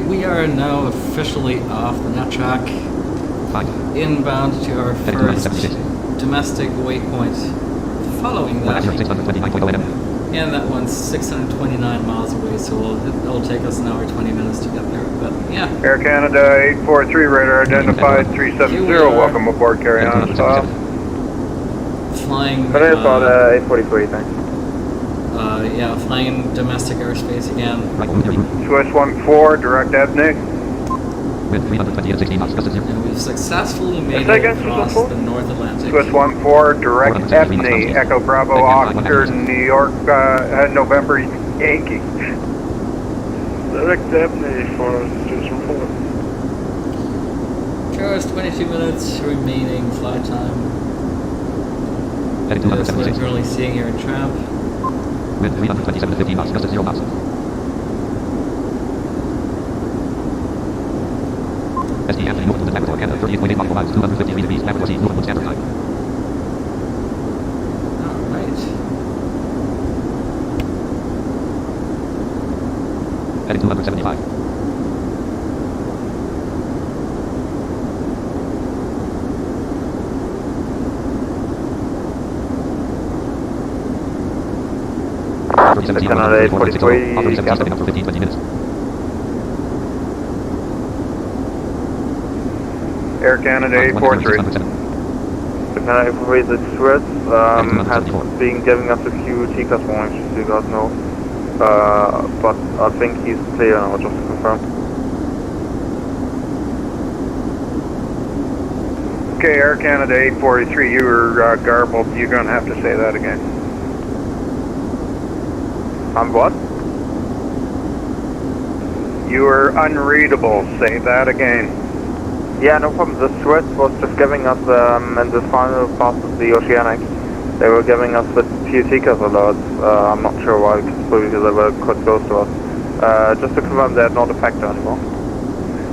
We are now officially off the net track, inbound to our first domestic waypoint. Following that, and that one's 629 miles away, so it'll take us an hour 20 minutes to get there. But yeah. Air Canada 843, radar identified 370. Welcome aboard. Carry on. Stop. Flying. That is about 843. Thanks. Yeah, flying domestic airspace again. Swiss 14, direct Ebony. With 320 and 16 knots, And we've successfully made it across the North Atlantic. Swiss 14, direct Ebony, Echo Bravo, Oscar, New York, November, Yankee. Direct Ebony for Swiss 14. Cars 22 minutes remaining flight time. Heading That's what I'm currently seeing here in Tramp. With 327 to 15 knots, gust of 0 knots. SD Anthony Northwood and Labrador, Canada, 38.8 nautical miles, 253 degrees, Labrador Sea, Northwood Standard Time. Alright. Heading 275. Canada 843, Operator 7 stepping up for 15-20 minutes. Air Canada 843. Canada 843 is at Swiss, has been giving us a few TCAS warnings, so you guys know. But I think he's clear now, just to confirm. Okay, Air Canada 843, you were garbled. You're going to have to say that again. On what? You were unreadable. Say that again. Yeah, no problem. The Swiss was just giving us, in the final pass of the Oceanic, they were giving us a few TCAS alerts. I'm not sure why, probably because they were quite close to us. Just to confirm they're not a factor anymore.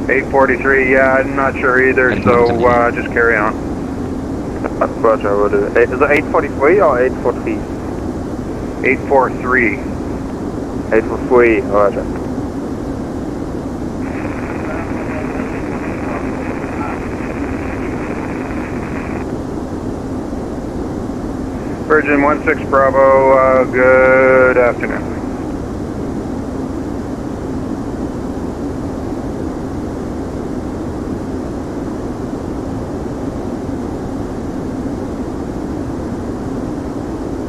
843, yeah, I'm not sure either, so just carry on. Roger, we'll do it. Is it 843 or 843? 843. 843, roger. Virgin 16 Bravo, good afternoon.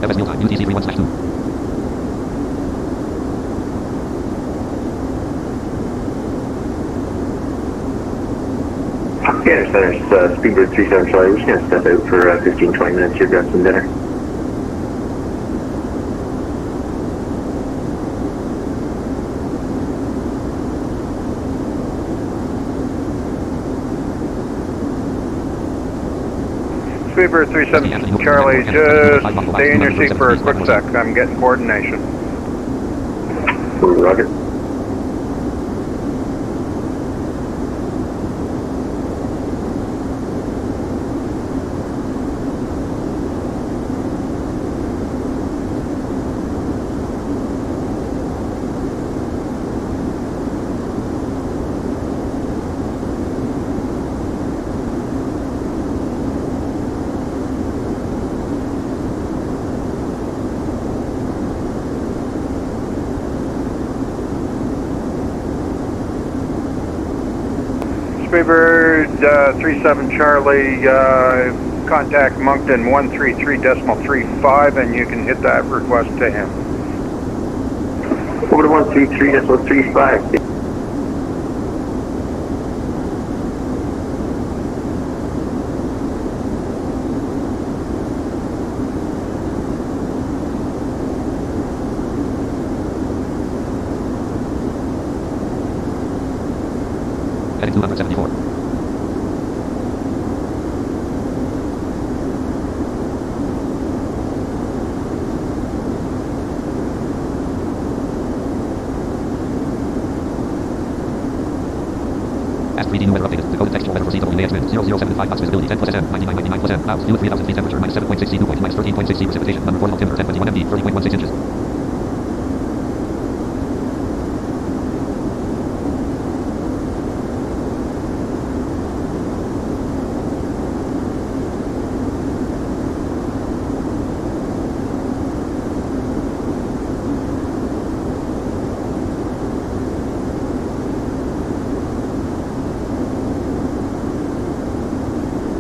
FS meal time, UTC 31/2. Yeah, there's Speedbird 37 Charlie. We're just going to step out for 15-20 minutes here, grab some dinner. Speedbird 37 Charlie, just stay in your seat for a quick sec. I'm getting coordination. Roger. Speedbird 37 Charlie, contact Moncton 133.35 and you can hit that request to him. Over to 133.35. Heading 274. Ask 3D new weather updated. Dakota textual weather foreseen only management. 0075 knots visibility. 10%, 99.99%. Clouds. Humid 3000 feet temperature. Minus 7.6 C dew point. Minus 13.6 C precipitation. Number 4 timber. 1021 MD. 30.16 inches.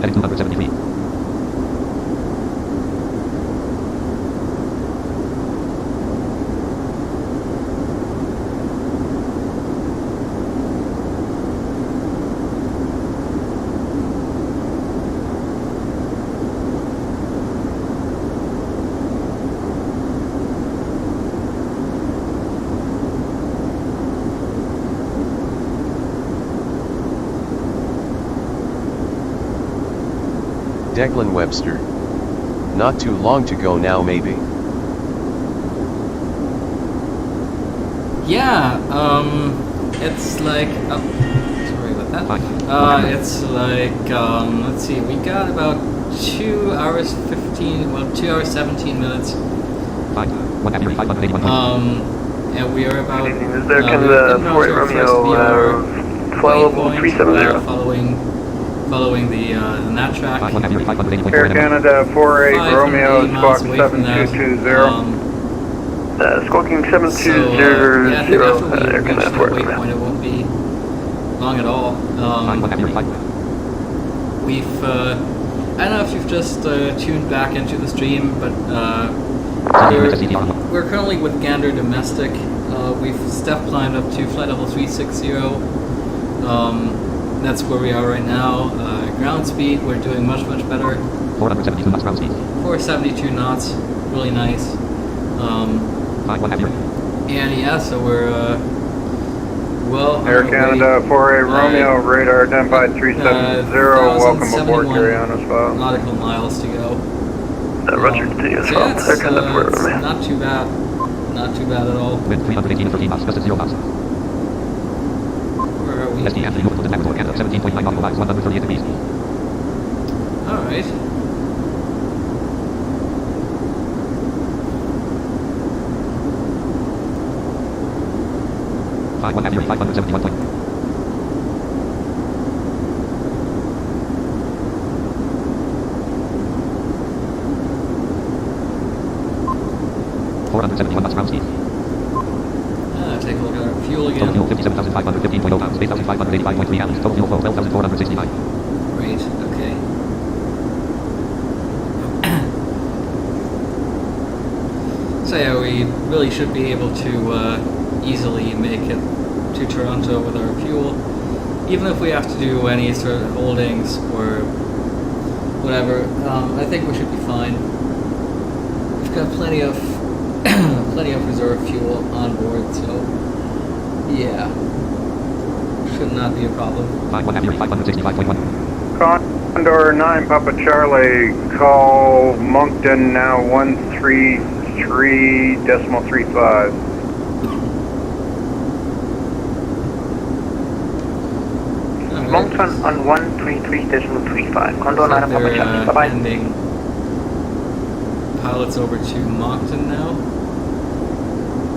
Heading 270 feet. Declan Webster. Not too long to go now maybe. Yeah, it's like, sorry about that. It's like, let's see, we got about 2 hours 15, well, 2 hours 17 minutes. And we are about, is there Canada 4 Romeo 12370? Following the nat track. Air Canada 48 Romeo, Squawk 7220. Squawking 720, yeah, I think after we Air reach Canada that 4. waypoint, it won't be long at all. We've, I don't know if you've just tuned back into the stream, but we're currently with Gander Domestic. We've step climbed up to flight level 360. That's where we are right now. Ground speed, we're doing much, much better. 472 knots ground speed. 472 knots, really nice. And yeah, so we're well. Air Canada 4A Romeo, radar identified 370. Welcome aboard, carry on as well. Nautical miles to go. Roger, to you as So well. yeah, Air Canada 4 it's Romeo. not too bad. Not too bad at all. Wind 318 to 13 knots, gust at 0 knots. Where are we? SDM 3 movable detector, Canada 17.9 nautical miles, 138 degrees. Alright. Five 571 point. knots ground speed. Take a look at our fuel again. Total fuel 57,515.0 pounds, 8,585.3 gallons. Total fuel flow 12,469. Great, okay. So yeah, we really should be able to easily make it to Toronto with our fuel. Even if we have to do any sort of holdings or whatever, I think we should be fine. We've got plenty of reserve fuel on board, so yeah, should not be a problem. 565.1. Condor 9 Papa Charlie, call Moncton now 133.35. Moncton on 133.35. Condor 9 Papa Charlie. Bye-bye. Ending pilots over to Moncton now.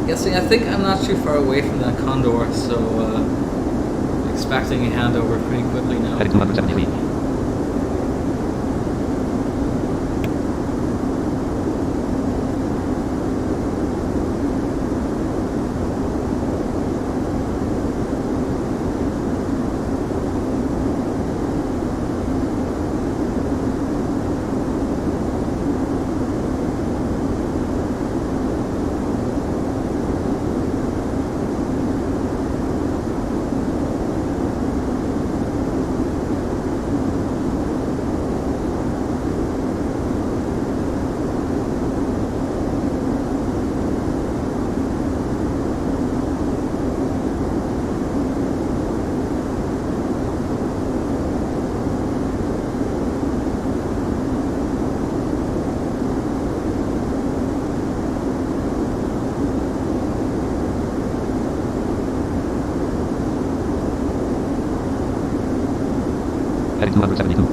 Guessing, I think I'm not too far away from that Condor, so expecting a handover pretty quickly now. Heading 273. Heading 272.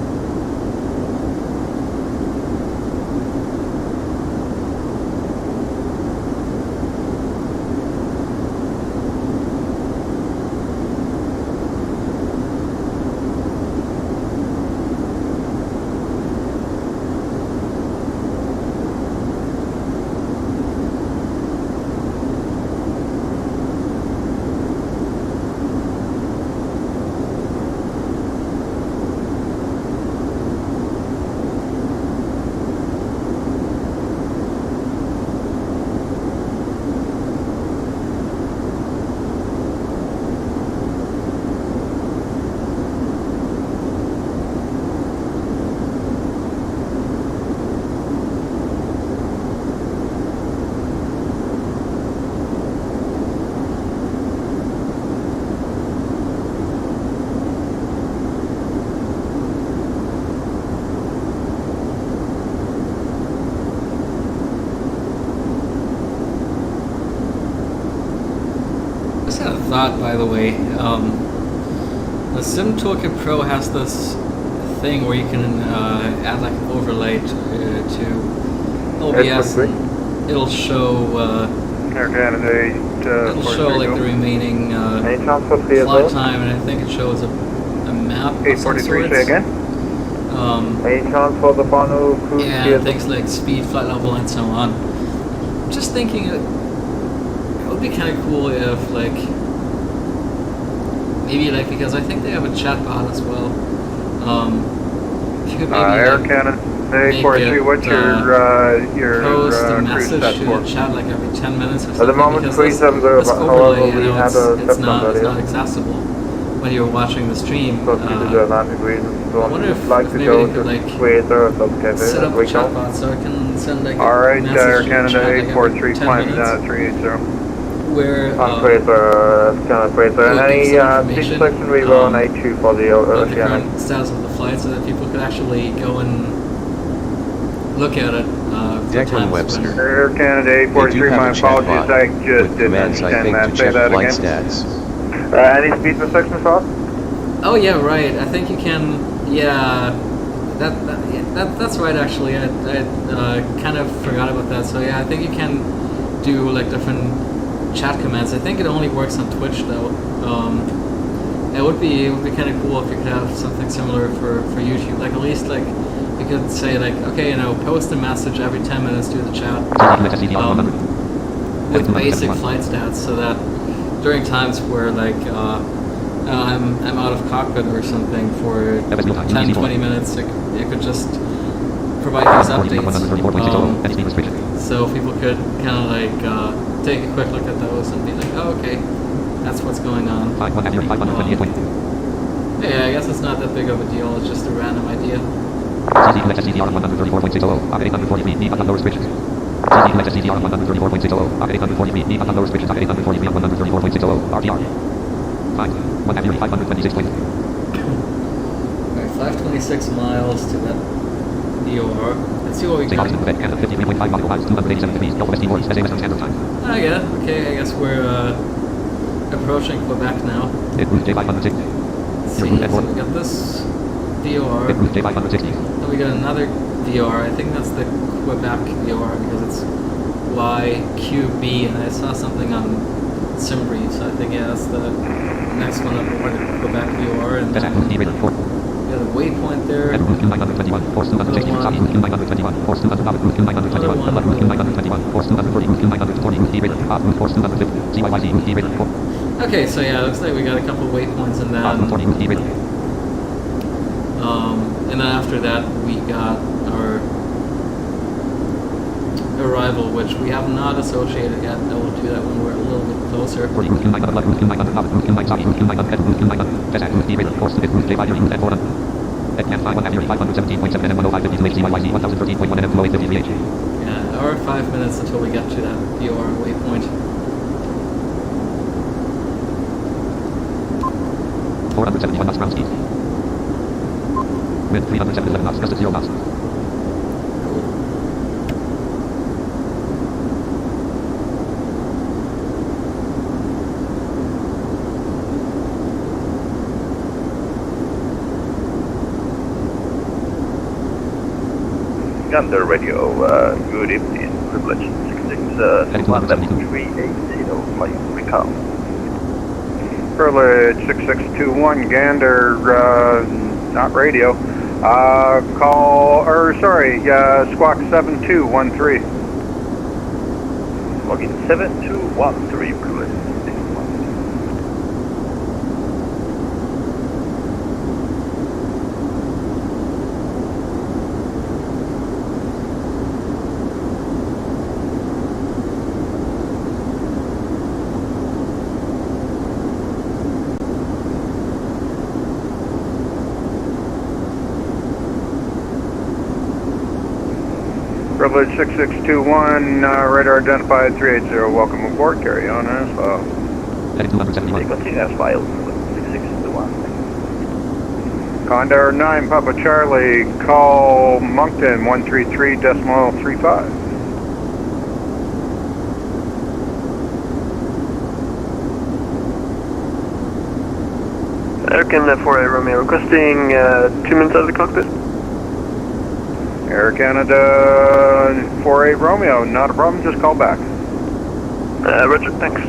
Thought, by the way, the Sim Toolkit Pro has this thing where you can add like an overlay to OBS. It'll show it'll show like the remaining flight time, and I think it shows a map. 843, say again. Any chance for the final cruise? Yeah, things like speed, flight level, and so on. Just thinking would be kind of cool if, like, maybe, like, because I think they have a chat bot as well. If you could maybe, Air like, Canada make 43, it, what's your post a cruise message set to for? the chat, like, every 10 minutes or something. At the moment, because please this observe, overlay, however, you we know, had a it's step not on accessible when you're watching the stream. So due to the landing reasons, so I wonder if if you'd like to maybe go they could, to like, Equator or something, set up we a chat can. bot so I can send, like, a Alright, message Air to the Canada chat, like, every 843, 10 climb minutes. 380. Where On Equator, Equator. it would give Any some seat information, selection we will on 82 for the about the Oceanic. current status of the flight, so that people could actually go and look at it. For Declan times Webster. when- Air Canada They do 843, have my a chat apologies, bot I just with didn't commands, I understand think, that. to Say check that flight again. stats. Any speed restrictions, boss? Oh yeah, right. I think you can. Yeah, that's right. Actually, I kind of forgot about that. So yeah, I think you can do like different chat commands. I think it only works on Twitch though. It would be kind of cool if you could have something similar for YouTube. Like at least like you could say like, okay, you know, post a message every 10 minutes to the chat with basic flight stats, so that during times where like I'm out of cockpit or something for 10-20 minutes, it could just provide these updates. So people could kind of like take a quick look at those and be like, oh, okay, that's what's going on. Yeah, I guess it's not that big of a deal, it's just a random idea. Alright, 526 miles to that DOR. Let's see what we got. Oh yeah, okay, I guess we're approaching Quebec now. Let's see, so we got this DOR. Then we got another DOR. I think that's the Quebec DOR because it's YQB, and I saw something on Simbri, so I think yeah, that's the next one up over the Quebec DOR, and then we got a waypoint there. Okay, so yeah, it looks like we got a couple waypoints, and then after that we got our arrival, which we have not associated yet. I will do that when we're a little bit closer. Yeah, our 5 minutes until we get to that DOR waypoint. 471 knots ground speed. Wind 311 knots, gust at 0 knots. Gander Radio, good evening, privilege 66-11380, flying recall. Privilege 6621, Gander, not radio. Squawk 7213. Login 7213, privilege. Privilege 6621, radar identified 380, welcome aboard, carry on as well. Continue as filed, 6621. Condor 9, Papa Charlie, call Moncton 133.35. Air Canada 48 Romeo, requesting 2 minutes out of the cockpit. Air Canada 48 Romeo, not a problem, just call back. Roger, thanks.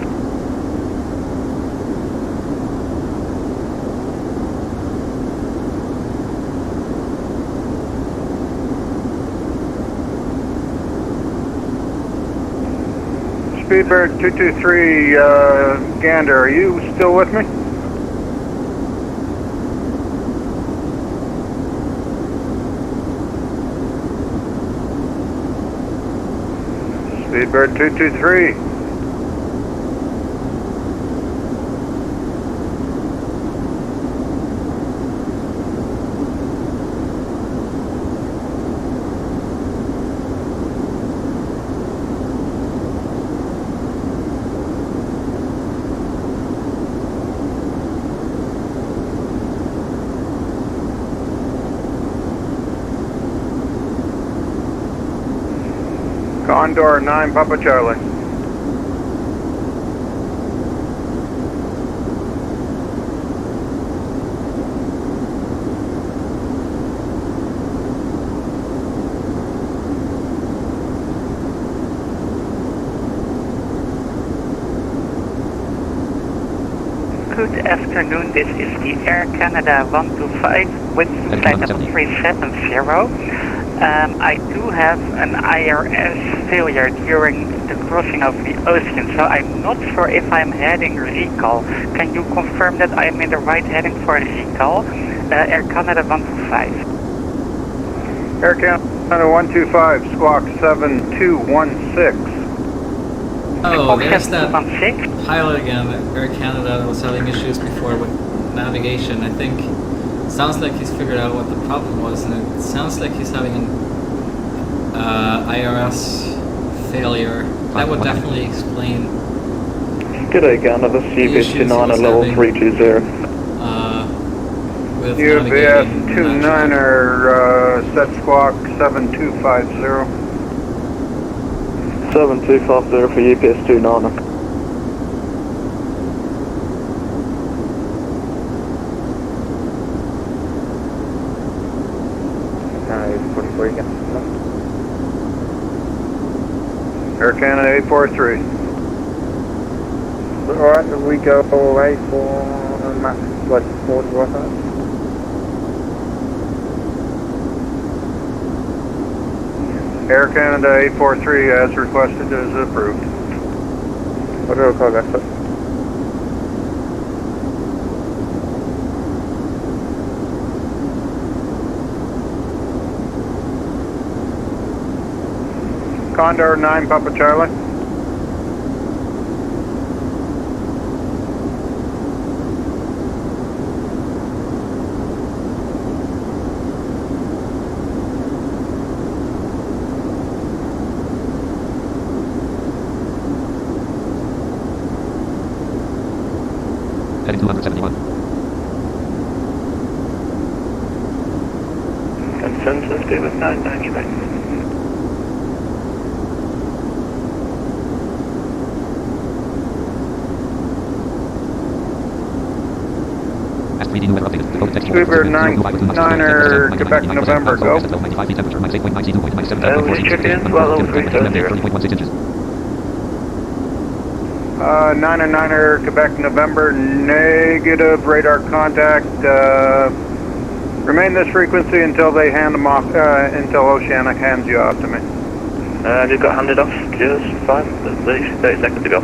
Speed Speedbird 223, Gander, are you still with me? Speedbird 223. Condor 9 Papa Charlie. Good afternoon, this is the Air Canada 125 with flight number 370. I do have an IRS failure during the crossing of the ocean, so I'm not sure if I'm heading recall. Can you confirm that I'm in the right heading for recall? Air Canada 125. Air Canada 125, squawk 7216. Oh, there's that pilot again, Air Canada, that was having issues before with navigation. I think sounds like he's figured out what the problem was, and it sounds like he's having an IRS failure. That would definitely explain. Good day, Canada, CB29 at level 320. With UVS 29er, set squawk 7250. 7250 for UPS 29. Air Canada 843. Alright, we go away for max flight 40 right now. Air Canada 843 as requested is approved. What do I call that? Condor 9 Papa Charlie. Heading 271. Consensus stay with 99 Quebec. Speedbird 9er, Quebec, November, go. We're checking in, well over 370. 9er, Quebec, November, negative radar contact. Remain this frequency until they hand them off, until Oceanic hands you off to me. You got handed off just fine, 30 seconds to go.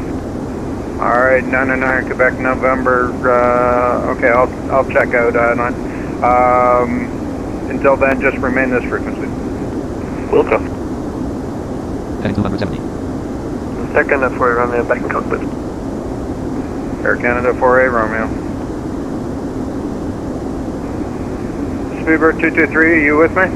Alright, 9 Quebec, November, okay, I'll check out, 9. Until then, just remain this frequency. Welcome. Heading 270. Second F4 Romeo, back in cockpit. Air Canada 4A Romeo. Speedbird 223, are you with me?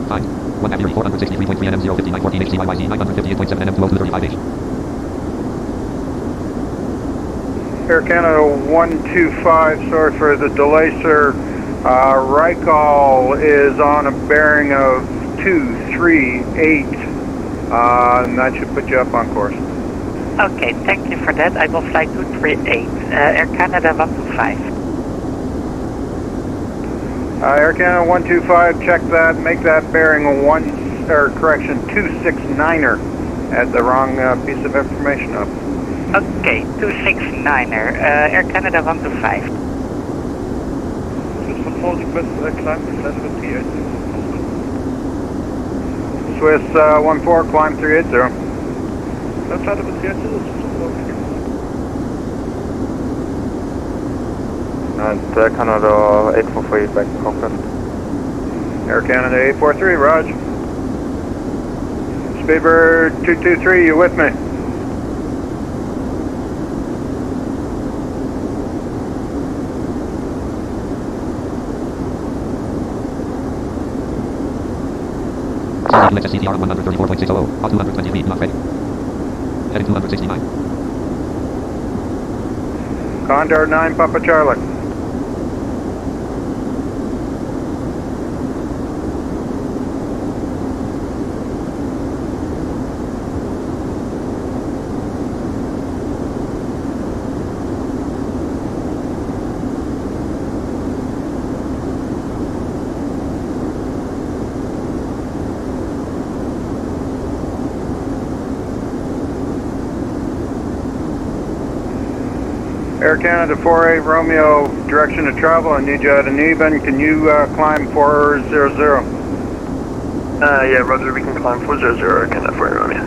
Fine. 1 Aviary 463.3 NM 059 14 HCYYZ 958.7 NM 20235H. Air Canada 125, sorry for the delay, sir. Rykall is on a bearing of 238, and that should put you up on course. Okay, thank you for that. I will fly 238. Air Canada 125. Air Canada 125, check that, make that bearing a 269er. Had the wrong piece of information up. Okay, 269er, Air Canada 125. Swiss von Holding West, climb to Flight level 380. Swiss 14, climb 380. Flight level 380, Swiss von Holding. And Canada 843 back to cockpit. Air Canada 843, Raj. Speedbird 223, you with me? CTR 134.600, out 220 feet, not ready. Heading 269. Condor 9, Papa Charlie. Air Canada 48 Romeo, direction to travel. I need you at an even. Can you climb 400? Yeah, Roger, we can climb 400, Air Canada 48 Romeo.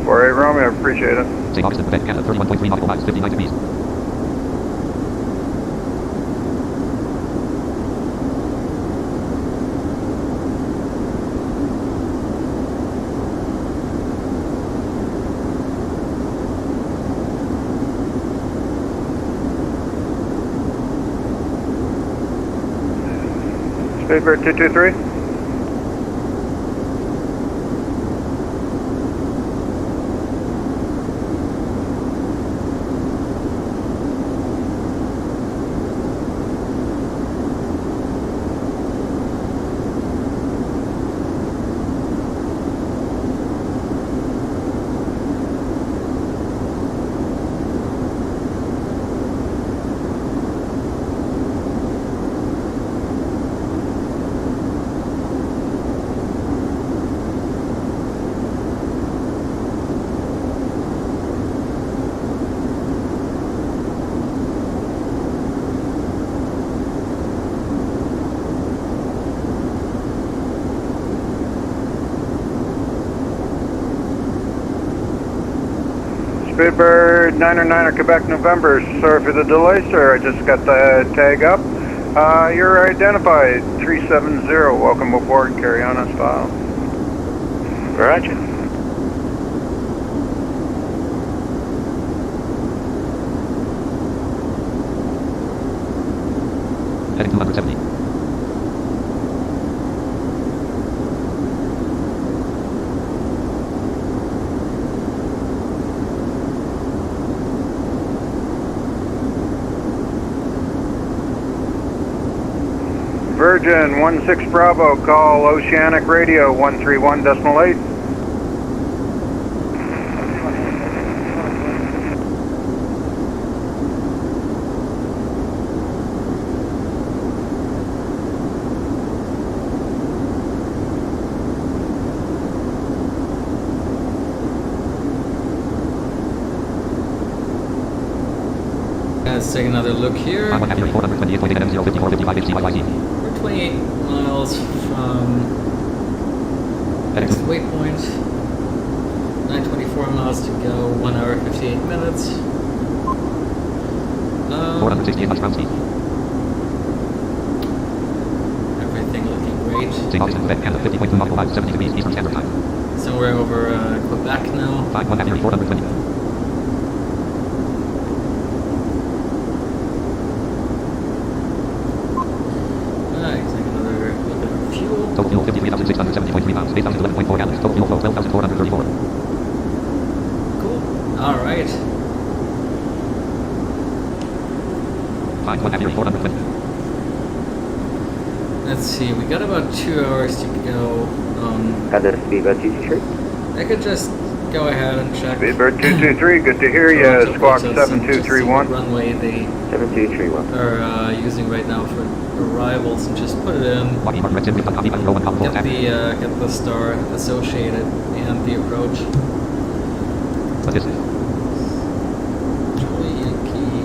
48 Romeo, appreciate it. St. Augustine, Quebec, Canada, 31.3 nautical miles, 59 degrees. Speedbird 223. Speedbird 909 Quebec, November. Sorry for the delay, sir. I just got the tag up. You're identified 370. Welcome aboard. Carry on as file. Roger. Heading 270. Virgin 16 Bravo, call Oceanic Radio 131.8. Let's take another look here. We're 28 miles from next waypoint. 924 miles to go. 1 hour 58 minutes. 468 knots ground speed. Everything looking great. St. Augustine, Quebec, Canada, 50.2 nautical miles, 70 degrees Eastern Standard Time. So we're over Quebec now. 420. Total fuel 53,670.3 pounds, 8,011.4 gallons. Total fuel flow 12,434. Cool. All right. 2 hours to go. Got the speedbird 223. I could just go ahead and check. Speedbird 223, good to hear you. Squawk 7231. Runway they 7231 are using right now for arrivals, and just put it in. Get the star associated and the approach. Charlie Yankee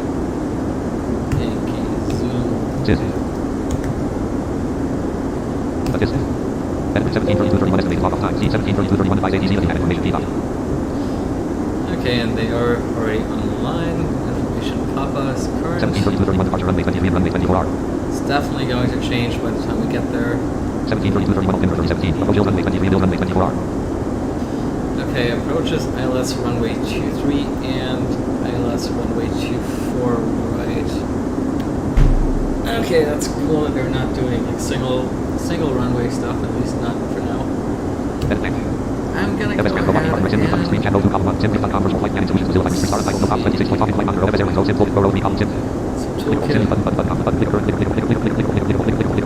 Zoom. 173231 estimated log off time. 173231 advise ATC looking at information feed up. Okay, and they are already online. Information Papa is current. 173231 departure runway 23 and runway 24R. It's definitely going to change by the time we get there. 173231 Altimeter 3017. Approach runway 23 Bill runway 24R. Okay, approaches ILS runway 23 and ILS runway 24 right. Okay, that's cool that they're not doing like single runway stuff, at least not for now. I'm gonna go ahead and...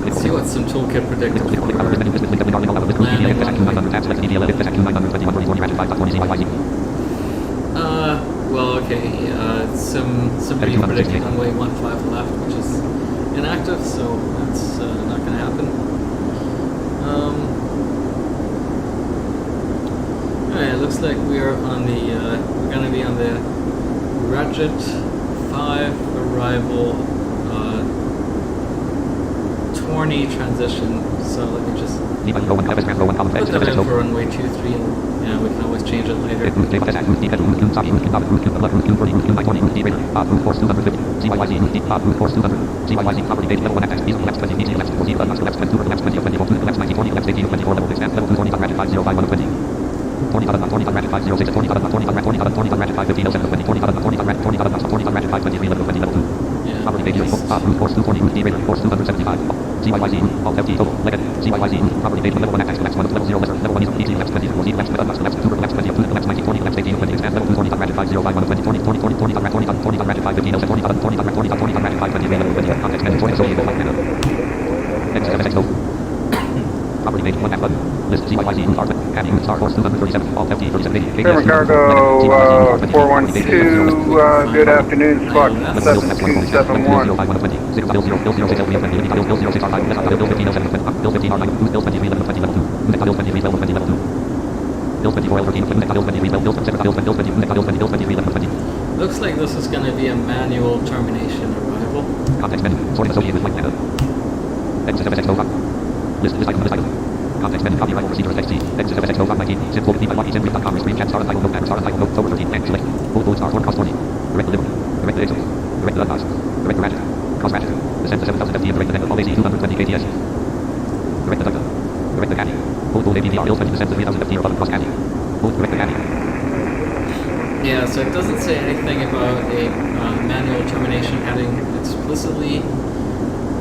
Let's see what some toolkit predicted for landing. Well, okay, somebody predicted runway 15 left, which is inactive, so that's not gonna happen. Alright, it looks like we are on the, we're gonna be on the Ratchet 5 arrival, Torney transition, so let me just put them in for runway 23, and we can always change it later. CYYZ, all FT total, legged, CYYZ, property page, level 1 access, level 1, level 0, level 1 is ET, level 20, Z, level 2, level 20, level 19, 20, level 18, 20, expand, level 2, 20, ratchet 5, 0, 5, 1, 20, 20, 20, 20, 20, ratchet 5, 20, ratchet 5, 15, 20, 20, 20, ratchet 5, 20, level 20, context menu, 20, associated, like manner. X7X total. Property page, 1 half button. List CYYZ, start, heading, star course 237, all FT 3780, German Cargo 412, good afternoon, Squawk 7271. Looks like this is going to be a manual termination arrival. Context menu, sorting associated with data. X7X no list item, list item. Context menu, copyright procedures, XT, X7X no 19, simple, by Lucky, simple.com, screen chat, star title, notepad, star title, October 13, and select. Bold star 4, cross 20. Direct delivery. Direct exit. Direct the unbox. Direct the ratchet. Cross ratchet. Descend to 7000 FT and direct the head of all AC 220 KTS. Direct the ducta. Direct the caddy. Bold APDR Bill 20 descend to 3000 FT or above cross caddy. Bold direct the caddy. Yeah, so it doesn't say anything about a manual termination heading explicitly,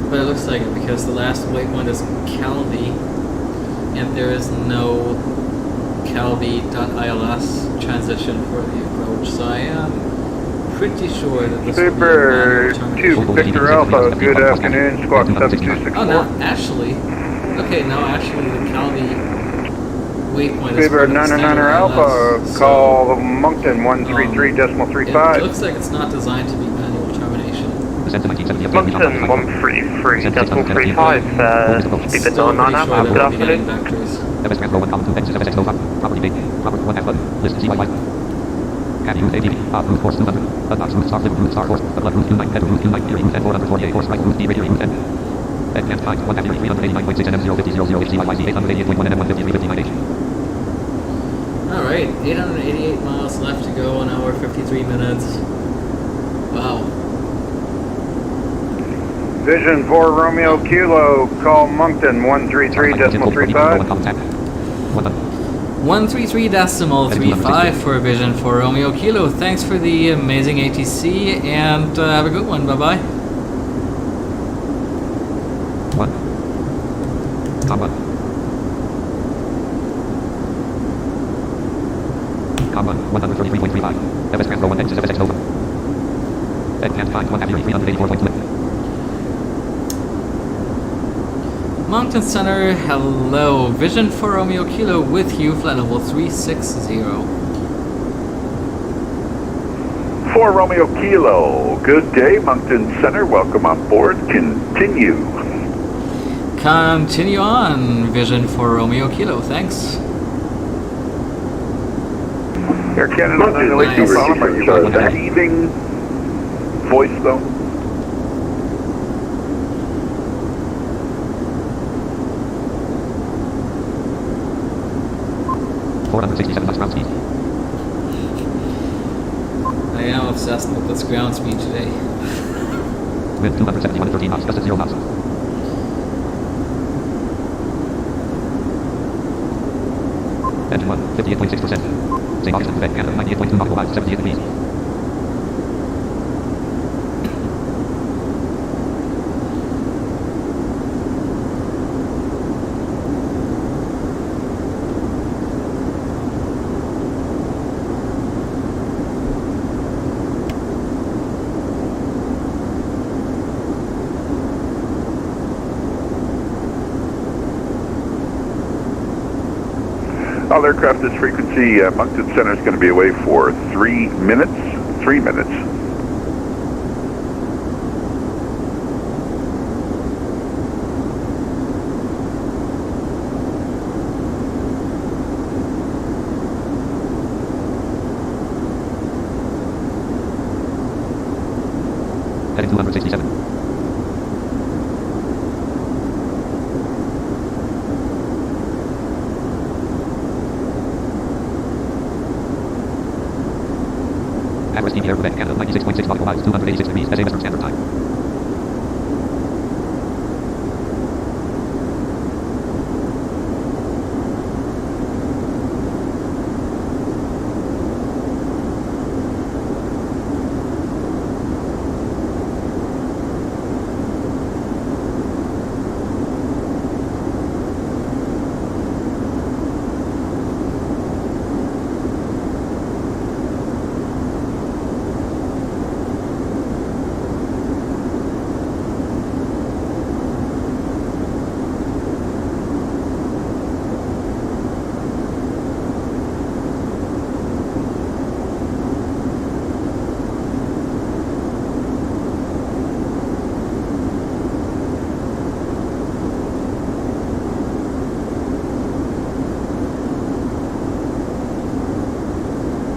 but it looks like it because the last waypoint is Calvi, and there is no Calvi.ils transition for the approach, so I am pretty sure that this Super 2 Victor Alpha, good afternoon, Squawk 7264. Oh, no, actually, okay, no, actually the Calvi waypoint is Super 900 Alpha, call Moncton 133.35. It looks like it's not designed to be manual termination. Moncton 133.35, speed 900, good afternoon. Property date, property 1 half button, list CYY. Caddy route ATV, route course 200, unbox route star route star course, blood route 29, head route 29, ear route 10, 448, course right route D radio route 10. Advanced time, 1 half 389.6 NM 050 CYYZ 888.1 NM 153.59H. Alright, 888 miles left to go, 1 hour 53 minutes. Wow. Vision 4 Romeo Kilo, call Moncton 133.35. 133.35 for Vision 4 Romeo Kilo. Thanks for the amazing ATC, and have a good one. Bye-bye. What? Comma. Comma, 133.35. FS Grand 1 X FSX Nova. Advanced time, 1 half 384.2. Mountain Center, hello. Vision for Romeo Kilo with you, flight level 360. 4 Romeo Kilo, good day, Moncton Center, welcome on board, continue. Continue on, Vision for Romeo Kilo, thanks. Air Canada 908, no problem, are you receiving voice though? I am obsessed with this ground speed today. Wind 271 knots, gust at 0 knots. Engine 1, 58.6%. St. Augustine, Quebec, Canada, 98.2 nautical miles, 78 degrees. All aircraft this frequency, Moncton Center is going to be away for 3 minutes. 3 minutes. Heading 267. Address Team Air Quebec, Canada, 96.6 nautical miles, 286 degrees, SA Western Standard Time.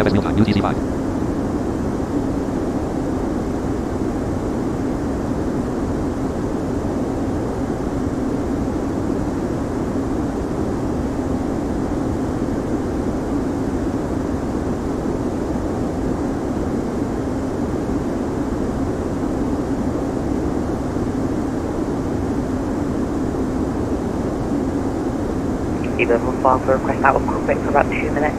FS meal time, UTC 5. Even will file for request out of cockpit for about 2 minutes.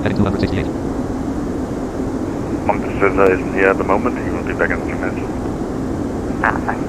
Heading 268. Moncton Center isn't here at the moment, he will be back in a few minutes. Thanks.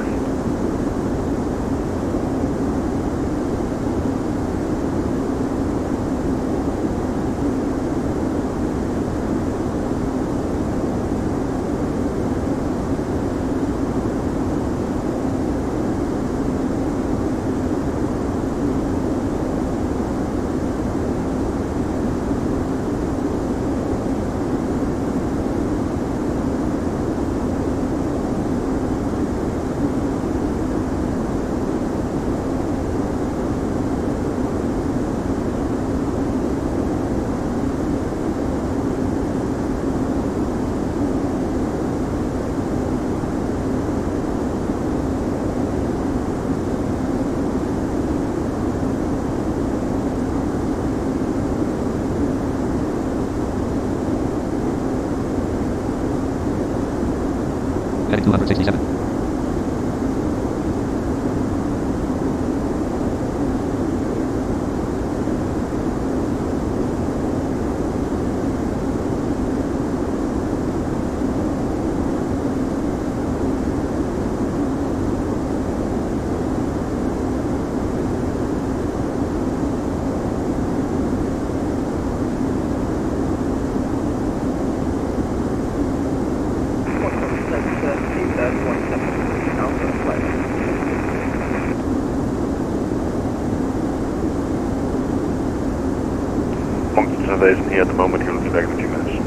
There isn't here at the moment. He'll be back in a few minutes.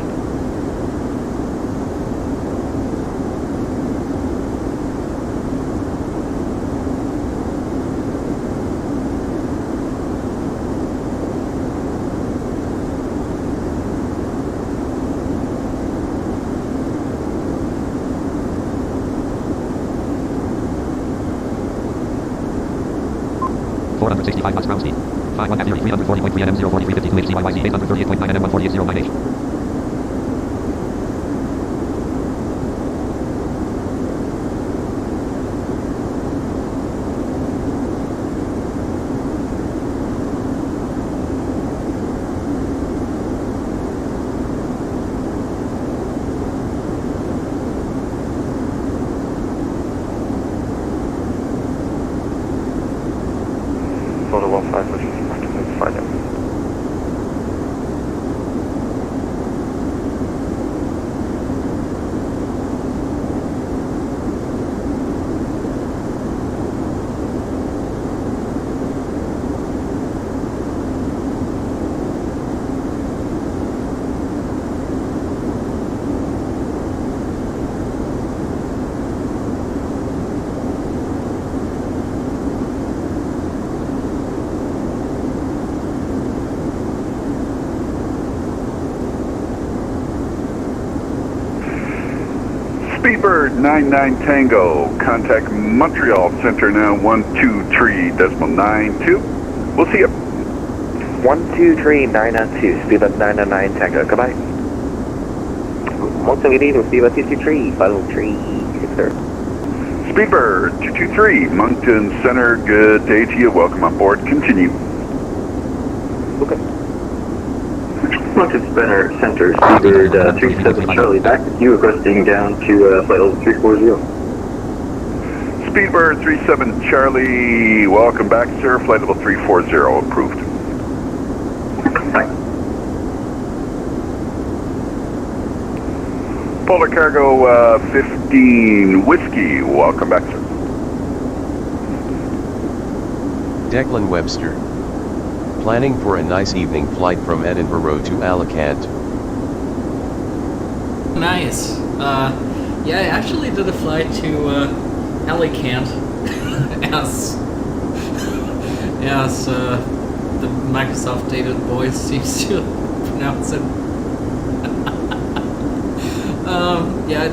knots ground speed. 51 at 340.3 nm 04352 HCYYZ 838.9 nm 14809H. Speedbird 99 Tango, contact Montreal Center now 123.92. We'll see you. 123.992, Speedbird 909 Tango, goodbye. Mountain, good evening, Speedbird 223, final 360. Speedbird 223, Moncton Center, good day to you, welcome on board, continue. Okay. Moncton Center, Speedbird 37 Charlie, back with you, requesting down to flight level 340. Speedbird 37 Charlie, welcome back, sir, flight level 340, approved. Hi. Polar Cargo 15 Whiskey, welcome back, sir. Declan Webster. Planning for a nice evening flight from Edinburgh to Alicante. Nice. Yeah, I actually did a flight to Alicante as the Microsoft David Boyce seems to pronounce it. Yeah,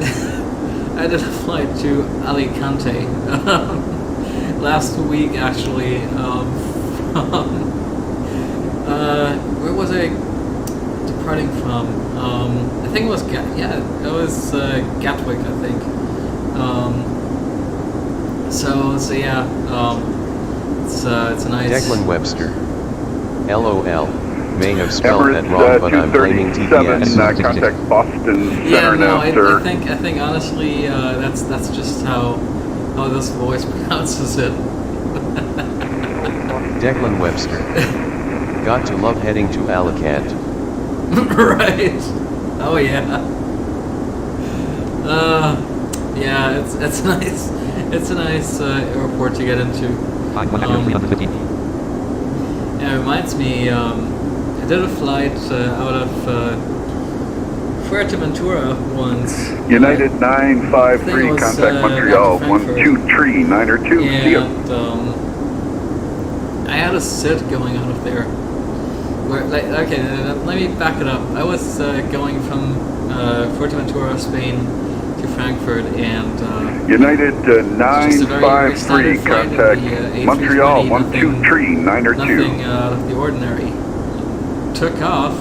I did a flight to Alicante last week actually. Where was I departing from? I think it was Gatwick, I think. So yeah, it's a nice. Declan Webster. LOL. May have spelled Emirates, that wrong, but I'm blaming TPS. Contact Boston Center Yeah, no, now, sir. I think honestly, that's just how this voice pronounces it. Declan Webster. Got to love heading to Alicante. Right. Oh yeah. Yeah, it's nice. It's a nice airport to get into. Yeah, it reminds me. I did a flight out of Fuerteventura once. United 953, contact Montreal 123.92. See ya. And I had a sit going out of there. Okay, let me back it up. I was going from Fuerteventura, Spain, to Frankfurt, and United 953, contact Montreal 123.92. Nothing out of the ordinary. Took off,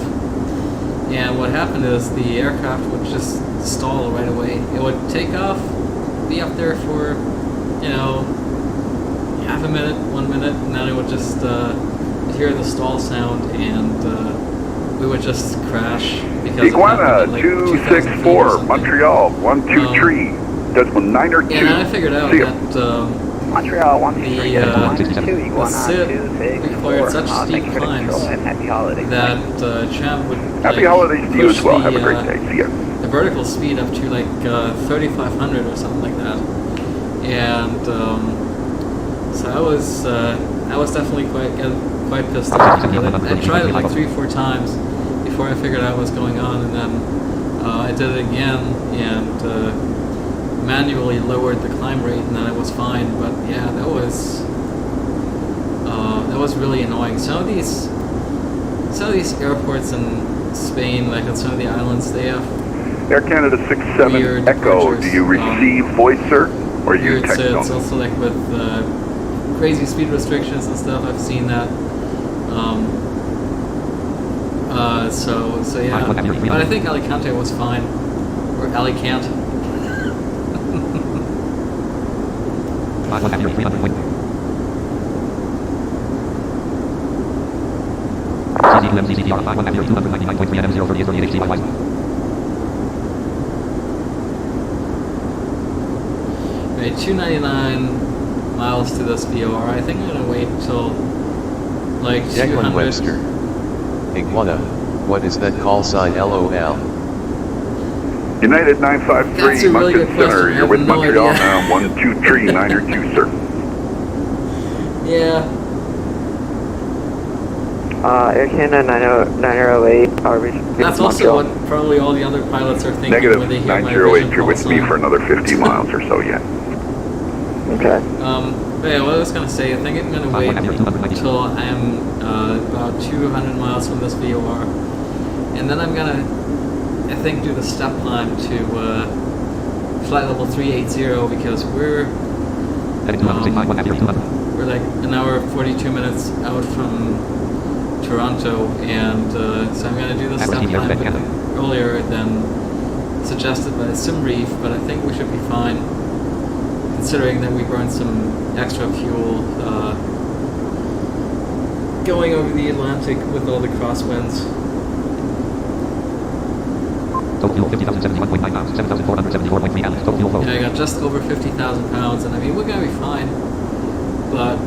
and what happened is the aircraft would just stall right away. It would take off, be up there for, half a minute, 1 minute, and then it would just hear the stall sound, and we would just crash because Iguana 264 Montreal 123.92. And I figured out that Montreal 123 the SID required such steep climbs that Champ would Happy holidays to you as well. Have a great day. See ya. The vertical speed up to like 3,500 or something like that, and so I was definitely quite pissed off. I tried it like 3-4 times, before I figured out what was going on, and then I did it again and manually lowered the climb rate, and then it was fine. But yeah, that was really annoying. Some of these airports in Spain, like on some of the islands, they have Air Canada 67 Echo, do you receive voice, sir, or you text only? It's also like with crazy speed restrictions and stuff. I've seen that. So yeah, but I think Alicante was fine, or Alicante. Okay, 299 miles to this VOR. I think I'm gonna wait till like 200. Declan Webster. Iguana, what is that call sign? LOL. United 953, really Moncton Center. You're with no Montreal idea. now. 123-902, sir. Yeah. Air Canada 908, That's also what probably all the other pilots are thinking Negative when they hear my 908, vision you're with call me sign. for another 50 miles or so yet. Okay. But yeah, what I was gonna say, I think I'm gonna wait until I'm about 200 miles from this VOR, and then I'm gonna, I think, do the step climb to flight level 380 because we're like an hour 42 minutes out from Toronto, and so I'm gonna do the step climb a bit earlier than suggested by the sim reef, but I think we should be fine, considering that we burned some extra fuel going over the Atlantic with all the crosswinds. Yeah, I got just over 50,000 pounds, and I mean, we're gonna be fine, but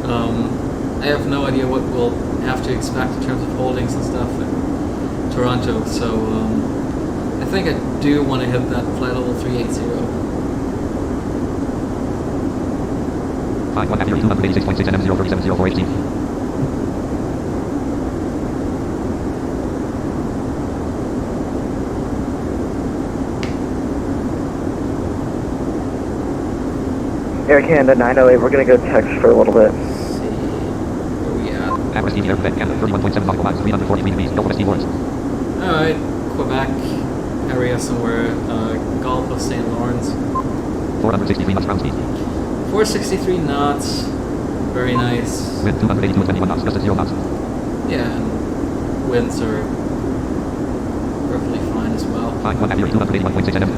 I have no idea what we'll have to expect in terms of holdings and stuff in Toronto, so I think I do want to hit that flight level 380. Air Canada 908, we're gonna go text for a little bit. Alright, Quebec area somewhere, Gulf of St. Lawrence. 463 knots ground speed. 463 knots, very nice. Wind 282 and 21 knots, just at 0 knots. Yeah, and winds are perfectly fine as well. 281.6 nm.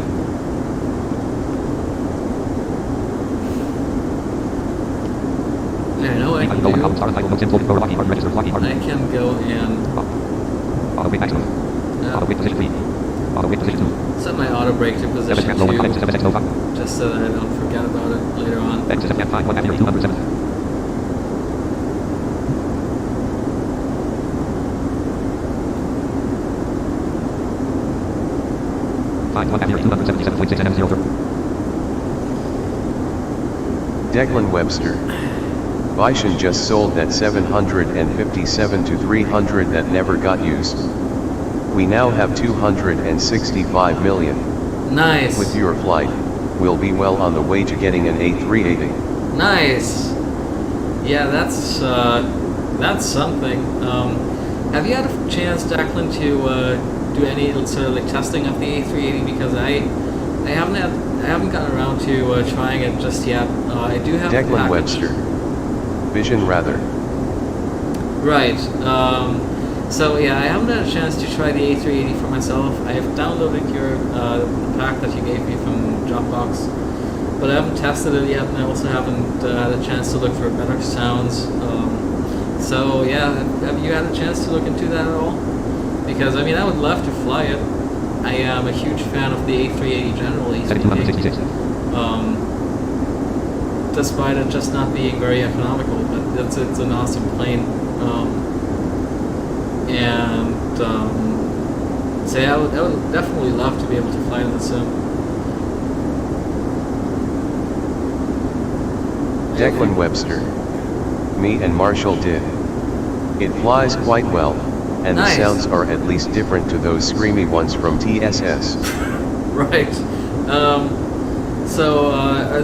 I know what I can do. I can go and auto weight maximum. Auto weight position 3. Auto weight position 2. set my auto brake to position 2, just so that I don't forget about it later on. Exit FM 5180207. Declan Webster. Bison just sold that 757-300 that never got used. We now have 265 million. Nice. With your flight, we'll be well on the way to getting an A380. Nice. Yeah, that's something. Have you had a chance, Declan, to do any sort of like testing of the A380? Because I haven't gotten around to trying it just yet. I do have Declan Webster. Vision rather. Right. So yeah, I haven't had a chance to try the A380 for myself. I have downloaded your the pack that you gave me from Dropbox, but I haven't tested it yet, and I also haven't had a chance to look for better sounds. So yeah, have you had a chance to look into that at all? Because I mean, I would love to fly it. I am a huge fan of the A380 generally speaking. Despite it just not being very economical, but it's an awesome plane. So yeah, I would definitely love to be able to fly in the sim. Declan Webster. Me and Marshall did. It flies quite well, and Nice. the sounds are at least different to those screamy ones from TSS. Right. So, are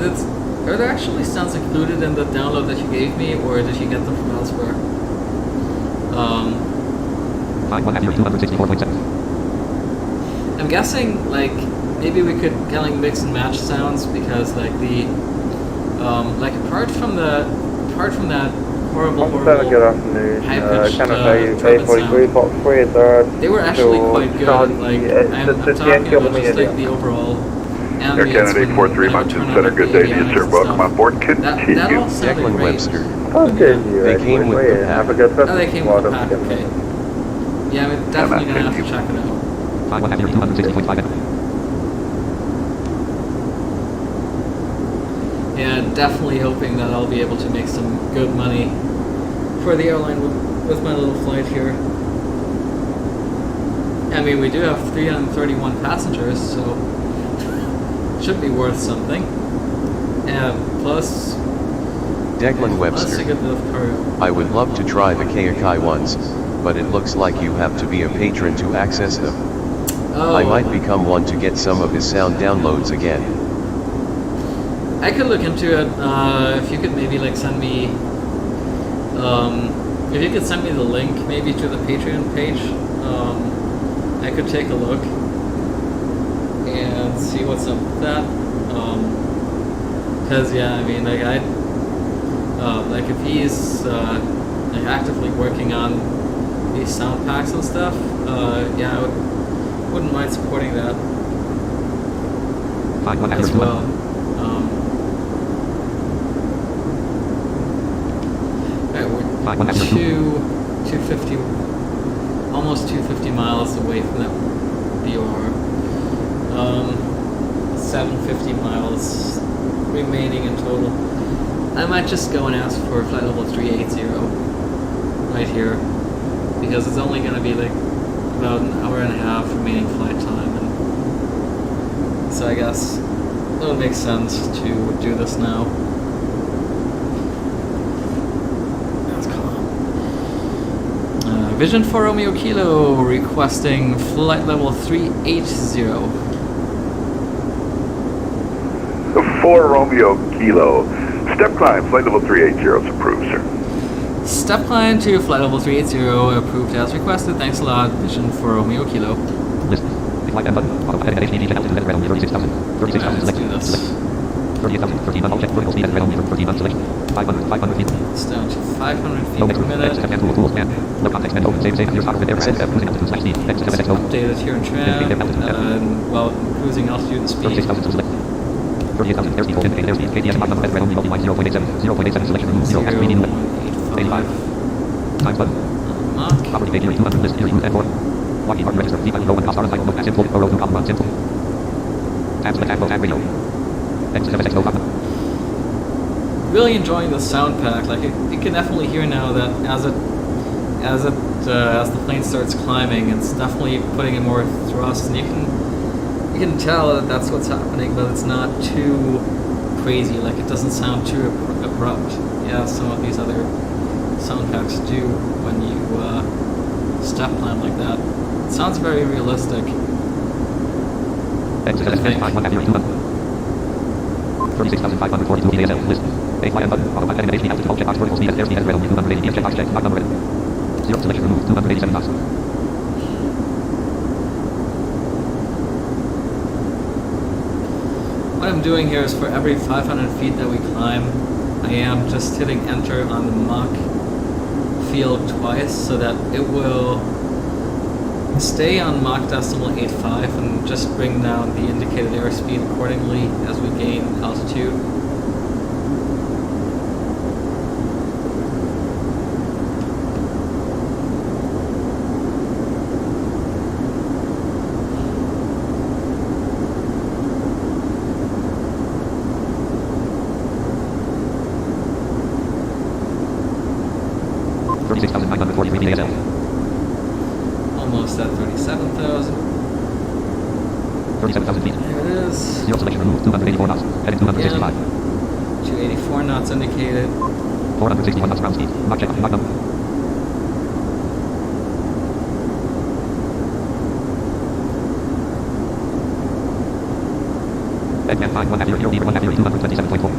there actually sounds included in the download that you gave me, or did you get them from elsewhere? 264.7. I'm guessing, like, maybe we could kind of mix and match sounds, because, like, the, like, apart from that horrible, Good afternoon. high-pitched, Canada trumpet A43, sound, Fox 3 is there. they were actually quite good. Charlie, Like, I'm it's talking about just, like, the overall Air ambience Canada when 843, I would Mountain turn on, Center, like, good the day to you, avionics sir. and Welcome stuff. on board. That all Continue. sounded Declan great. Webster. Continue. They came with the Have a pack. good Oh, Christmas. they came with the pack, okay. Yeah, we're definitely gonna have to check it out. 260.5. Yeah, definitely hoping that I'll be able to make some good money for the airline with my little flight here. I mean, we do have 331 passengers, so should be worth something. And plus Declan a Webster. good bit of cargo. I would love to try the Kayakai ones, but it looks like you have to be a patron to access them. Oh, I might become one to get some of his sound downloads again. I could look into it. If you could maybe like send me, if you could send me the link maybe to the Patreon page, I could take a look and see what's up with that. Cause yeah, I mean, like like if he's like actively working on these sound packs and stuff, yeah, I wouldn't mind supporting that as well. Alright, we're 250, almost 250 miles away from that BOR. 750 miles remaining in total. I might just go and ask for flight level 380 right here, because it's only going to be like about an hour and a half remaining flight time, and so I guess it would make sense to do this now. That's calm. Vision for Romeo Kilo requesting flight level 380. 4 Romeo Kilo. Step climb, flight level 380 is approved, sir. Step climb to flight level 380 approved as requested. Thanks a lot. Vision for Romeo Kilo. List. Flight M button. Autopilot HDD channel to red 36,000. 36,000 Let's do select. this. Select. 38,000. 13 on check. Vertical speed at red only. 13 on selection. 500 feet. It's down to 500 feet No per next minute. exit and cool scan. No context menu. Save here's with air send cruising altitude slash speed. Exit It's FX updated here in tram. Well, cruising altitude and speed. 36,000 select. 38,000 airspeed full indicated airspeed. KDS mark number red only multiply 0.87. 0.87 selection remove 0 x 3 limit. 85. Times button. Mark. Property page 200 list here route N4. Lockheed Martin register V5 row and cost title book simple row no column 1 simple. Tab select tab radio. Exit FX no column. Really enjoying the sound pack. Like you can definitely hear now that as the plane starts climbing, it's definitely putting in more thrust, and you can tell that that's what's happening, but it's not too crazy. Like it doesn't sound too abrupt. Yeah, some of these other sound packs do when you step climb like that. It sounds very realistic. Exit FX 36,542 VASL list. A flight button. Autopilot HD altitude checkbox vertical speed at airspeed at red only 280 checkbox check. Mark number red. 0 selection removed 287 knots. What I'm doing here is for every 500 feet that we climb, I am just hitting enter on the Mach field twice so that it will stay on Mach decimal 85 and just bring down the indicated airspeed accordingly as we gain altitude. Almost at 37,000. 37,000 feet. There it is. 0 selection removed 284 knots. Heading 265. 284 knots indicated. 461 knots ground speed. Mach check. Mach number. Eggman 5 1 0 0 1 0 227.4.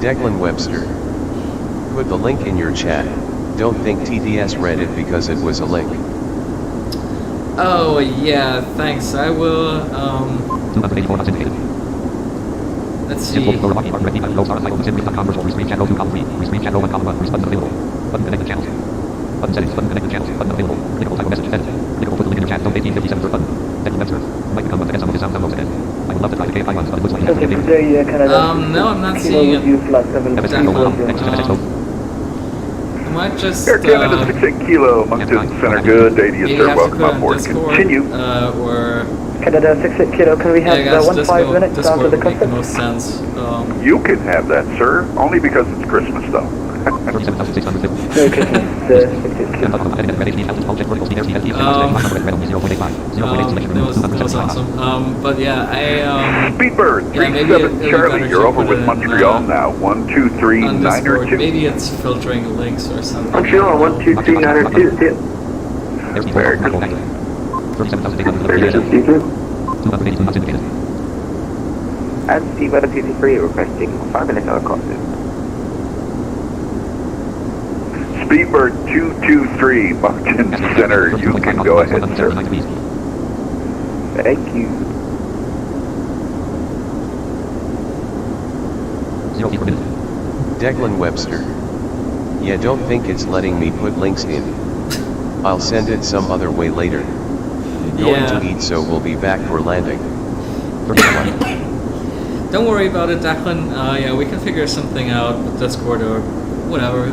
Declan Webster. Put the link in your chat. Don't think TTS read it because it was a link. Oh yeah, thanks. I will. Let's see. Button settings, button connect the channels, button available. Clickable type of message edit. Clickable put the link in your chat, don't 1857 third button. Declan Webster. Might become one to get some of his sound downloads again. I would love to try the KFI ones, but it looks like Okay, today Canada. No, I'm not seeing it. I might just. Air Canada 68 Kilo, Moncton Center, good day to you, sir. Welcome on board. Continue. Or. Canada 68 Kilo, can we have guys, 1 5 minutes down to the would make the most sense. You can have that, sir, only because it's Christmas, though. Merry Christmas, that was awesome. But yeah, Speedbird 37 Charlie, you're over with Montreal now. 123-902. Maybe it's filtering links or something. Montreal 123-902. Very good. And see weather 53 requesting 5 minutes helicopter. Speedbird 223, Moncton Center, you can go ahead, sir. Thank you. Declan Webster. Yeah, don't think it's letting me put links in. I'll send it some other way later. Going to eat, so we'll be back for landing. Don't worry about it, Declan. Yeah, we can figure something out with Discord or whatever.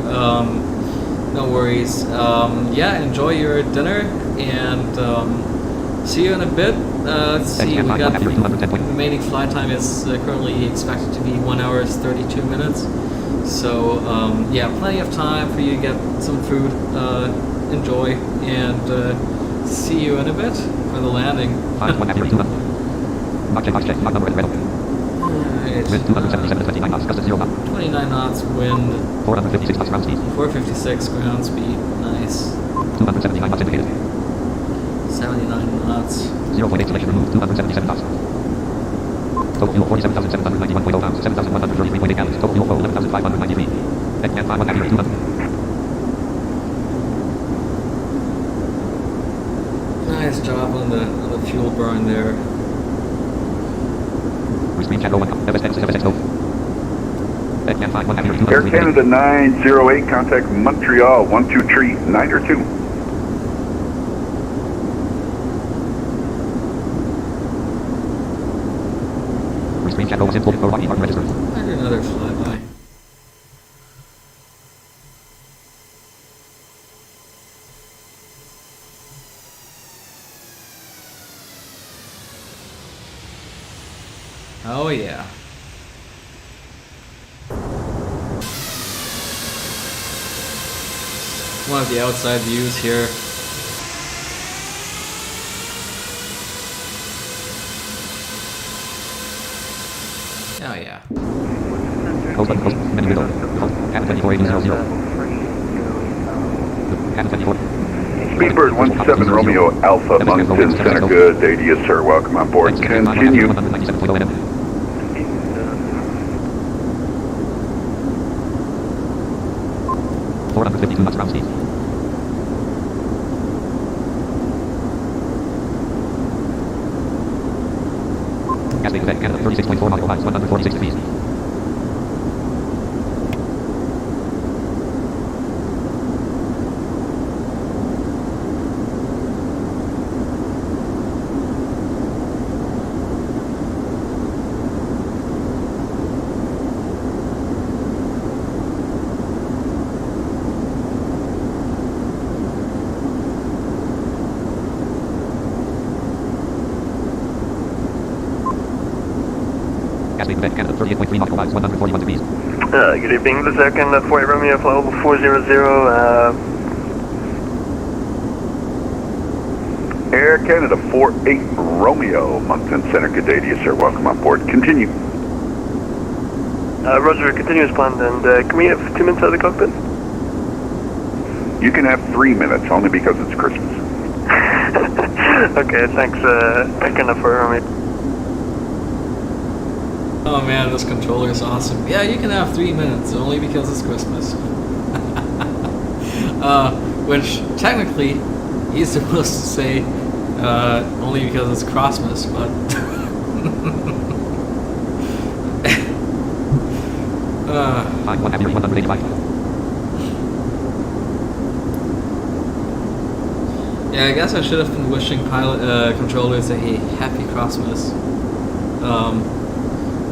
No worries. Yeah, enjoy your dinner and see you in a bit. Let's see, we got remaining flight time is currently expected to be 1 hour 32 minutes. So yeah, plenty of time for you to get some food, enjoy, and see you in a bit for the landing. Alright. 29 knots wind, 456 ground speed, nice. 279 knots indicated. 79 knots. 0.8 selection removed, 277 knots. Total fuel 47,791.0 pounds, 7,133.8 gallons. Total fuel flow 11,593. Eggman 5 1 200. Nice job on the fuel burn there. Air Canada 908, contact Montreal 123-902. Another flyby. Oh yeah. One of the outside views here. Oh yeah. Speedbird 17 Romeo Alpha, Moncton Center, good day to you, sir. Welcome on board. Continue. 452 knots ground speed. Gateway Quebec, Canada, 36.4 nautical miles, 146 degrees. Quebec, Canada, 38.3 nautical miles, 141 degrees. Good evening, the second 40 Romeo, flight level 400, Air Canada 48 Romeo, Moncton Center, good day to you, sir. Welcome on board. Continue. Roger, continue as planned, and can we have 2 minutes out of the cockpit? You can have 3 minutes, only because it's Christmas. Okay, thanks, Air Canada for Romeo. Oh man, this controller is awesome. Yeah, you can have 3 minutes, only because it's Christmas. Which, technically, he's supposed to say, only because it's Crossmas, but... Yeah, I guess I should have been wishing controllers a happy Crossmas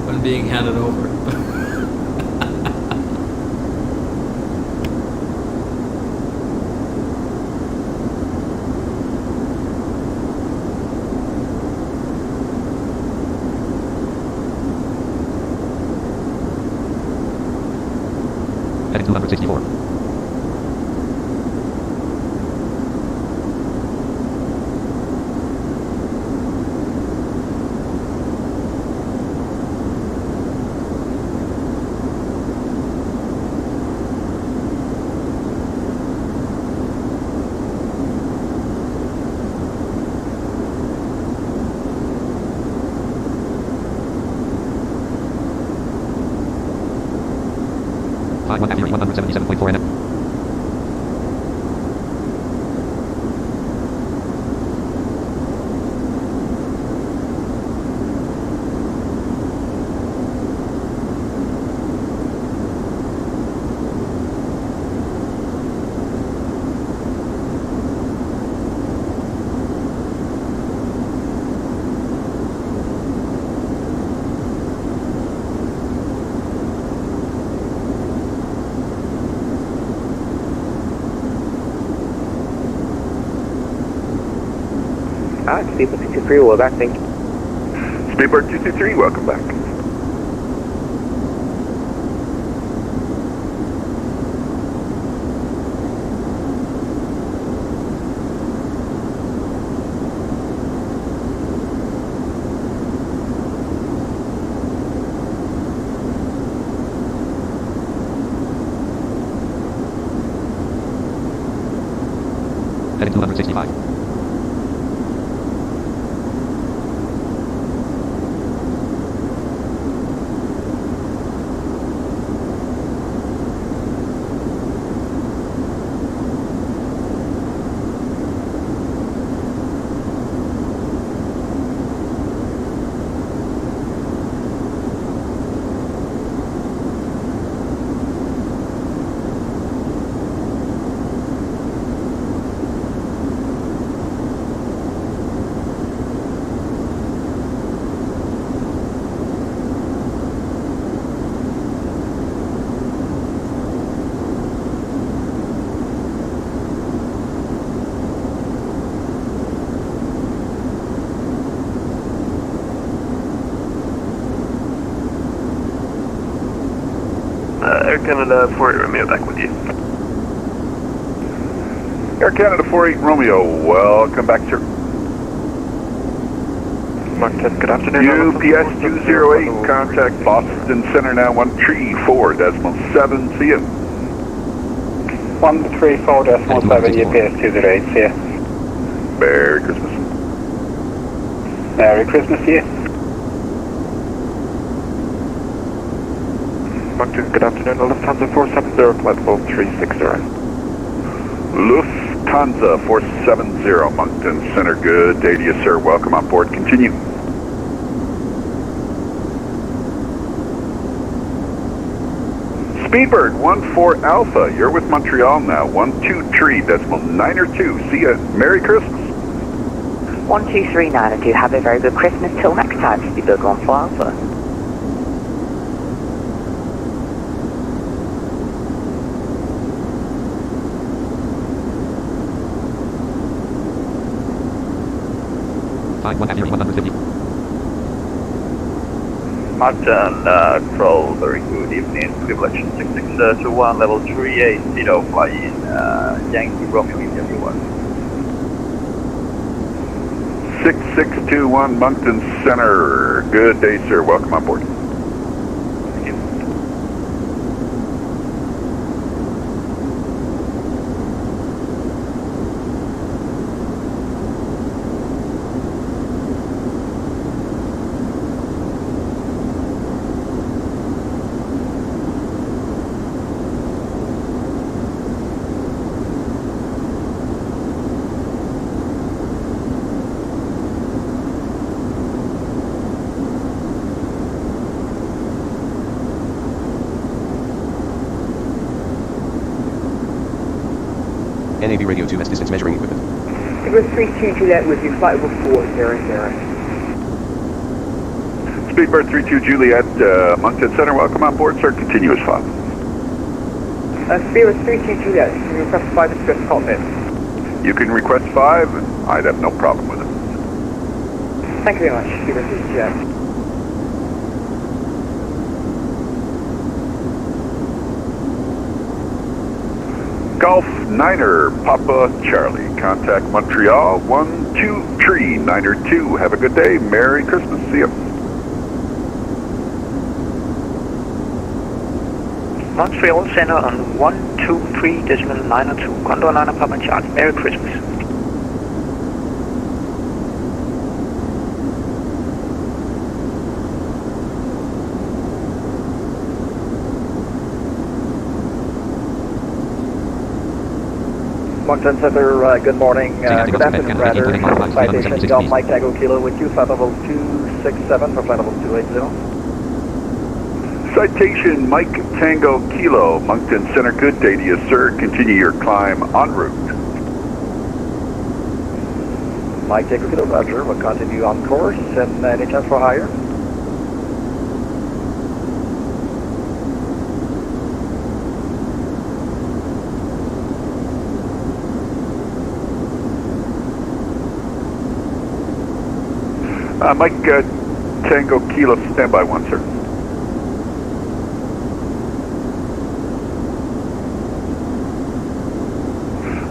when being handed over. Heading 264. Flight 177.4 NM. Speedbird 223, we're back, thank you. Speedbird 223, welcome back. Heading 265. Air Canada 48 Romeo, back with you. Air Canada 48 Romeo, welcome back, sir. Moncton, good afternoon. UPS 208, contact Boston Center now, 134.7, see you. 134.7, UPS 208, see you. Merry Christmas. Merry Christmas to you. Moncton, good afternoon. Lufthansa 470, flight level 360. Lufthansa 470, Moncton Center, good day to you, sir. Welcome on board. Continue. Speedbird 14 Alpha, you're with Montreal now. 123.902. See ya. Merry Christmas. 123.902. Have a very good Christmas. Till next time. Speedbird 14 Alpha. Flight 150. Moncton, Control, very good evening. Privilege 6621, level 380, flying Yankee Romeo India 1. 6621 Moncton Center. Good day, sir. Welcome on board. NAV Radio 2 has distance measuring equipment. Echo 32 Juliet with you, flight level 400. Speedbird 32 Juliet, Moncton Center. Welcome on board, sir. Continuous file. Speedbird 32 Juliet, can you request 5 express cockpit? You can request 5, and I'd have no problem with it. Thank you very much, Speedbird 32 Juliet. Golf 9er, Papa Charlie. Contact Montreal 123 902. Have a good day. Merry Christmas. See you. Montreal Center on 123.902. Condor Liner Papa Charlie. Merry Christmas. Moncton Center, good morning. Good afternoon, rather. Citation Golf Mike Tango Kilo with you, flight level 267 for flight level 280. Citation Mike Tango Kilo, Moncton Center. Good day to you, sir. Continue your climb en route. Mike Tango Kilo, Roger. We'll continue on course and any chance for higher? Mike Tango Kilo, standby 1, sir.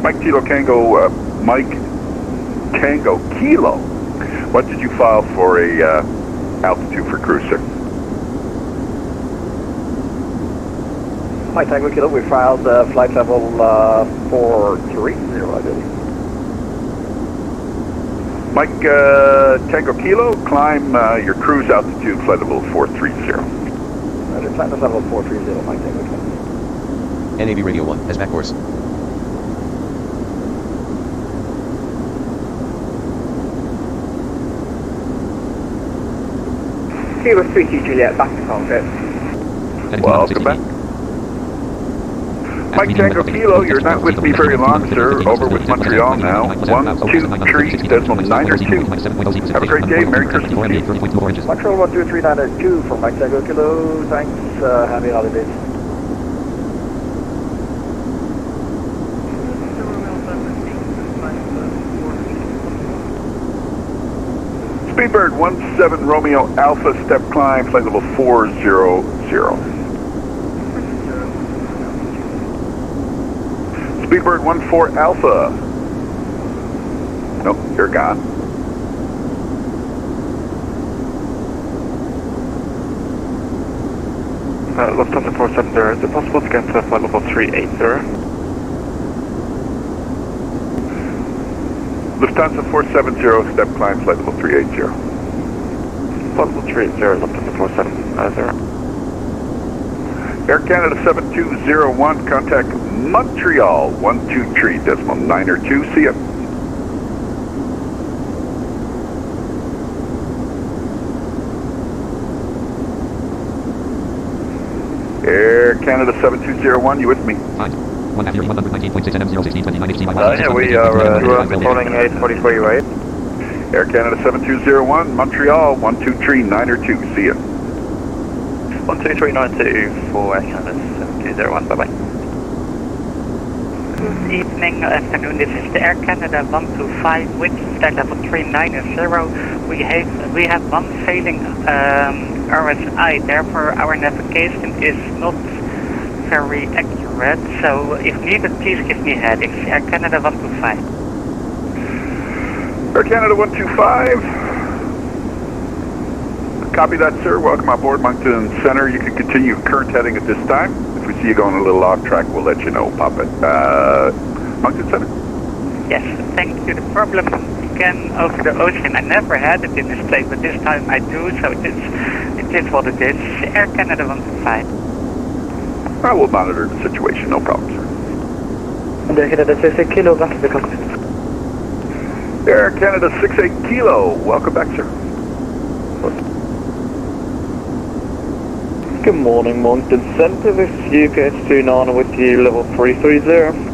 Mike Tango Kilo. What did you file for a altitude for cruise, sir? Mike Tango Kilo, we filed flight level 430, I believe. Mike Tango Kilo, climb your cruise altitude, flight level 430. Flight level 430, Mike Tango Kilo. NAV Radio 1 has back course. Kilo 32 Juliet, back to cockpit. Welcome back. Mike Tango Kilo, you're not with me very long, sir. Over with Montreal now. 123.902. Have a great day. Merry Christmas. Montreal 123.902 for Mike Tango Kilo. Thanks. Happy holidays. Speedbird 17 Romeo Alpha, step climb, flight level 400. Speedbird 14 Alpha. Nope, you're gone. Lufthansa 470, is it possible to get to flight level 380? Lufthansa 470, step climb, flight level 380. Flight level 380, Lufthansa 470. Air Canada 7201, contact Montreal 123.902. See ya. Air Canada 7201, you with me? Yeah, we are reporting 844 U8. Air Canada 7201, Montreal 123.902. See ya. 12392 for Air Canada 7201, bye-bye. Good evening, afternoon, this is the Air Canada 125 with flight level 390. We have one failing RSI, therefore our navigation is not very accurate, so if needed please give me headings. Air Canada 125. Air Canada 125. Copy that, sir. Welcome aboard Moncton Center. You can continue current heading at this time. If we see you going a little off track, we'll let you know. Pop it. Moncton Center? Yes, thank you. The problem began over the ocean. I never had it in this place, but this time I do, so it is what it is. Air Canada 125. I will monitor the situation, no problem, sir. Air Canada 68 Kilo, back to the cockpit. Air Canada 68 Kilo, welcome back, sir. Good morning, Moncton Center. This is UPS 29 with you, level 330.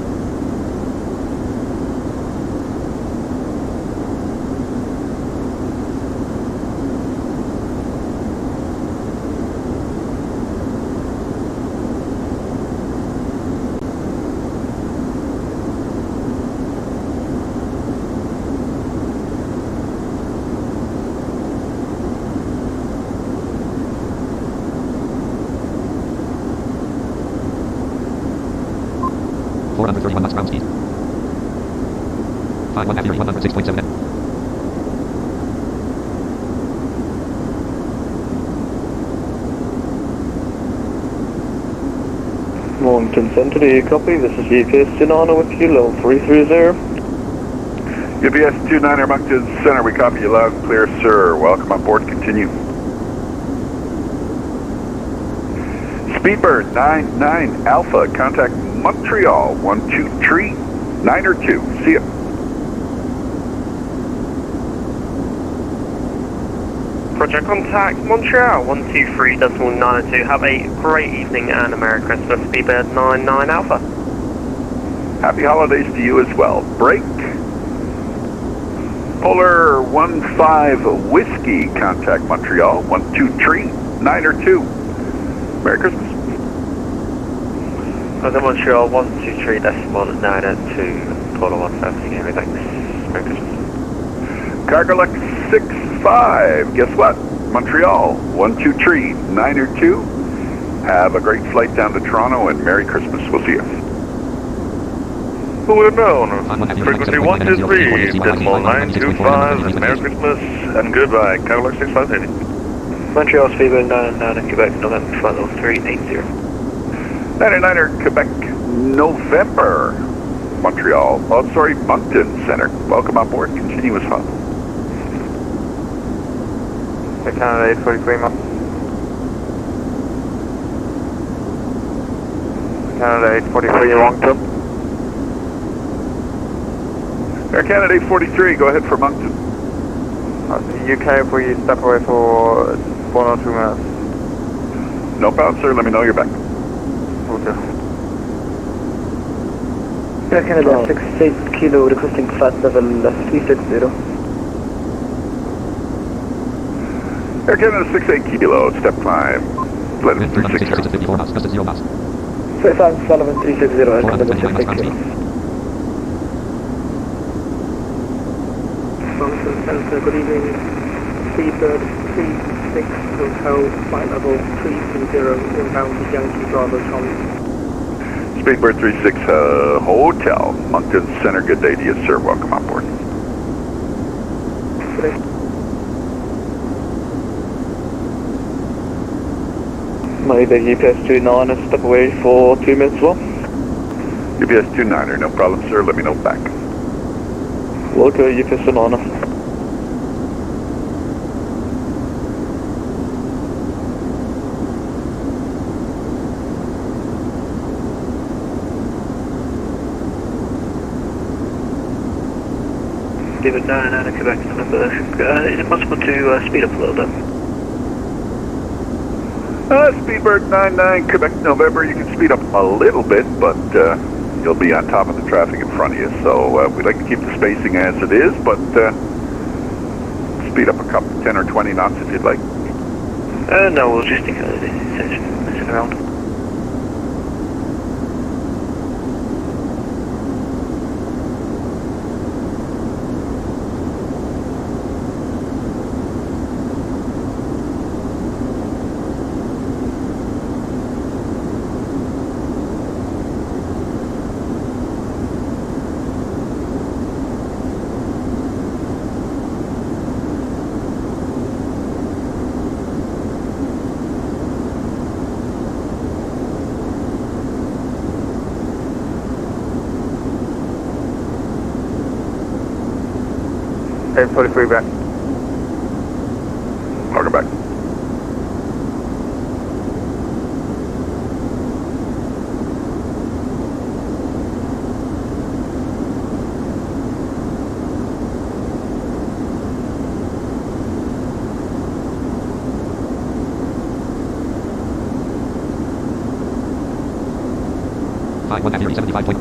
Knots ground speed. 5 1 half 106.7. Moncton Center, do you copy? This is UPS 29 with you, level 330. UPS 29 Moncton Center, we copy you loud and clear, sir. Welcome on board, continue. Speedbird 99 Alpha, contact Montreal 123-902. See ya. Project contact Montreal 123.902. Have a great evening and a Merry Christmas. Speedbird 99 Alpha. Happy holidays to you as well. Break. Polar 15 Whiskey, contact Montreal 123-902. Merry Christmas. Montreal 123.902. Polar 15. Anyway, thanks. Merry Christmas. Cargolux 65. Guess what? Montreal 123-902. Have a great flight down to Toronto and Merry Christmas. We'll see you. We're down. Frequency 123.925 and Merry Christmas and goodbye. Cargolux 65 heavy. Montreal Speedbird 99 Quebec, November flight level 380. 99er Quebec, November. Montreal, Moncton Center. Welcome on board. Continuous hub. Canada 843 miles. Canada 843 Moncton. Air Canada 843, go ahead for Moncton. UK, if we step away for 1 or 2 minutes. No problem, sir. Let me know you're back. Okay. Air Canada 68 Kilo, requesting flight level 360. Air Canada 68 Kilo, step climb. Let it 360. 54 knots, just at 0 knots. Sullivan 360, Air Canada 68 Kilo. Moncton Center, good evening. Speedbird 36 Hotel, flight level 320, inbound to Yankee Bravo Charlie. Speedbird 36 Hotel, Moncton Center. Good day to you, sir. Welcome on board. Good day. Maybe UPS 29 and step away for 2 minutes as well. UPS 29er, no problem, sir. Let me know back. Okay, UPS 29. Speedbird 99 Quebec, November. Is it possible to speed up a little bit? Speedbird 99 Quebec, November. You can speed up a little bit, but you'll be on top of the traffic in front of you. So we'd like to keep the spacing as it is, but speed up a couple, 10 or 20 knots if you'd like. No, we'll just take messing around. 843 back. Welcome back. Five one accuracy 75 point.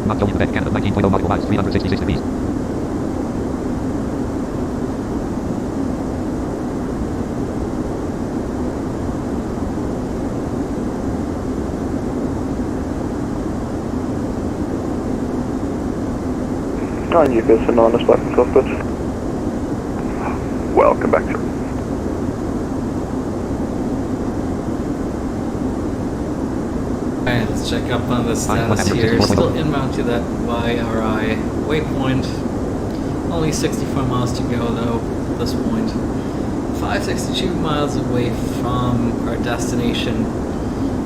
Mach Joey Quebec, Canada, 19.0 module miles, 366 degrees. And you can send on us back in cockpit. Welcome back, sir. Alright, let's check up on the status here. Still inbound to that YRI waypoint. Only 64 miles to go though at this point. 562 miles away from our destination.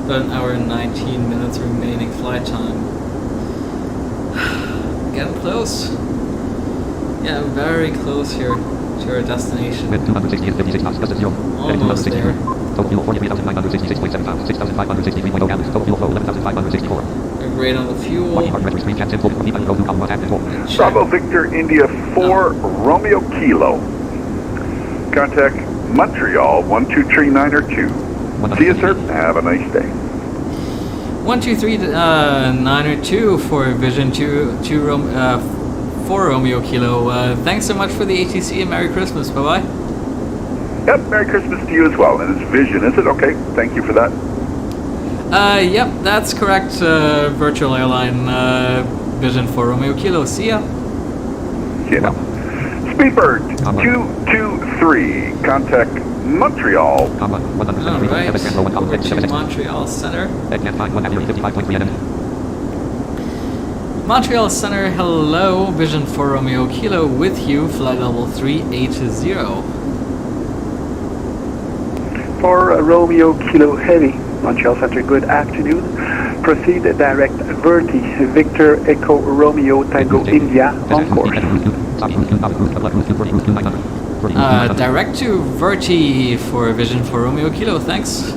About an hour and 19 minutes remaining flight time. Getting close. Yeah, very close here to our destination. With 260 and 56 knots, plus 0. Almost there. Total fuel 43,966.7 pounds, 6,563.0 gallons. Total fuel flow 11,564. We're great on the fuel. Bravo Victor India 4 Romeo Kilo. Contact Montreal 123902. See you, sir. Have a nice day. 123-902 for Vision 4 Romeo Kilo. Thanks so much for the ATC and Merry Christmas. Bye-bye. Yep, Merry Christmas to you as well. And it's Vision, is it? Okay, thank you for that. Yep, that's correct. Virtual airline Vision 4 Romeo Kilo. See ya. Yeah. Speedbird 223. Contact Montreal. Alright, over to Montreal Center. Montreal Center, hello. Vision 4 Romeo Kilo with you. Flight level 380. For Romeo Kilo Heavy, Montreal Center, good afternoon. Proceed direct Verti, Victor Echo Romeo Tango India on course. Direct to Verti for Vision 4 Romeo Kilo, thanks.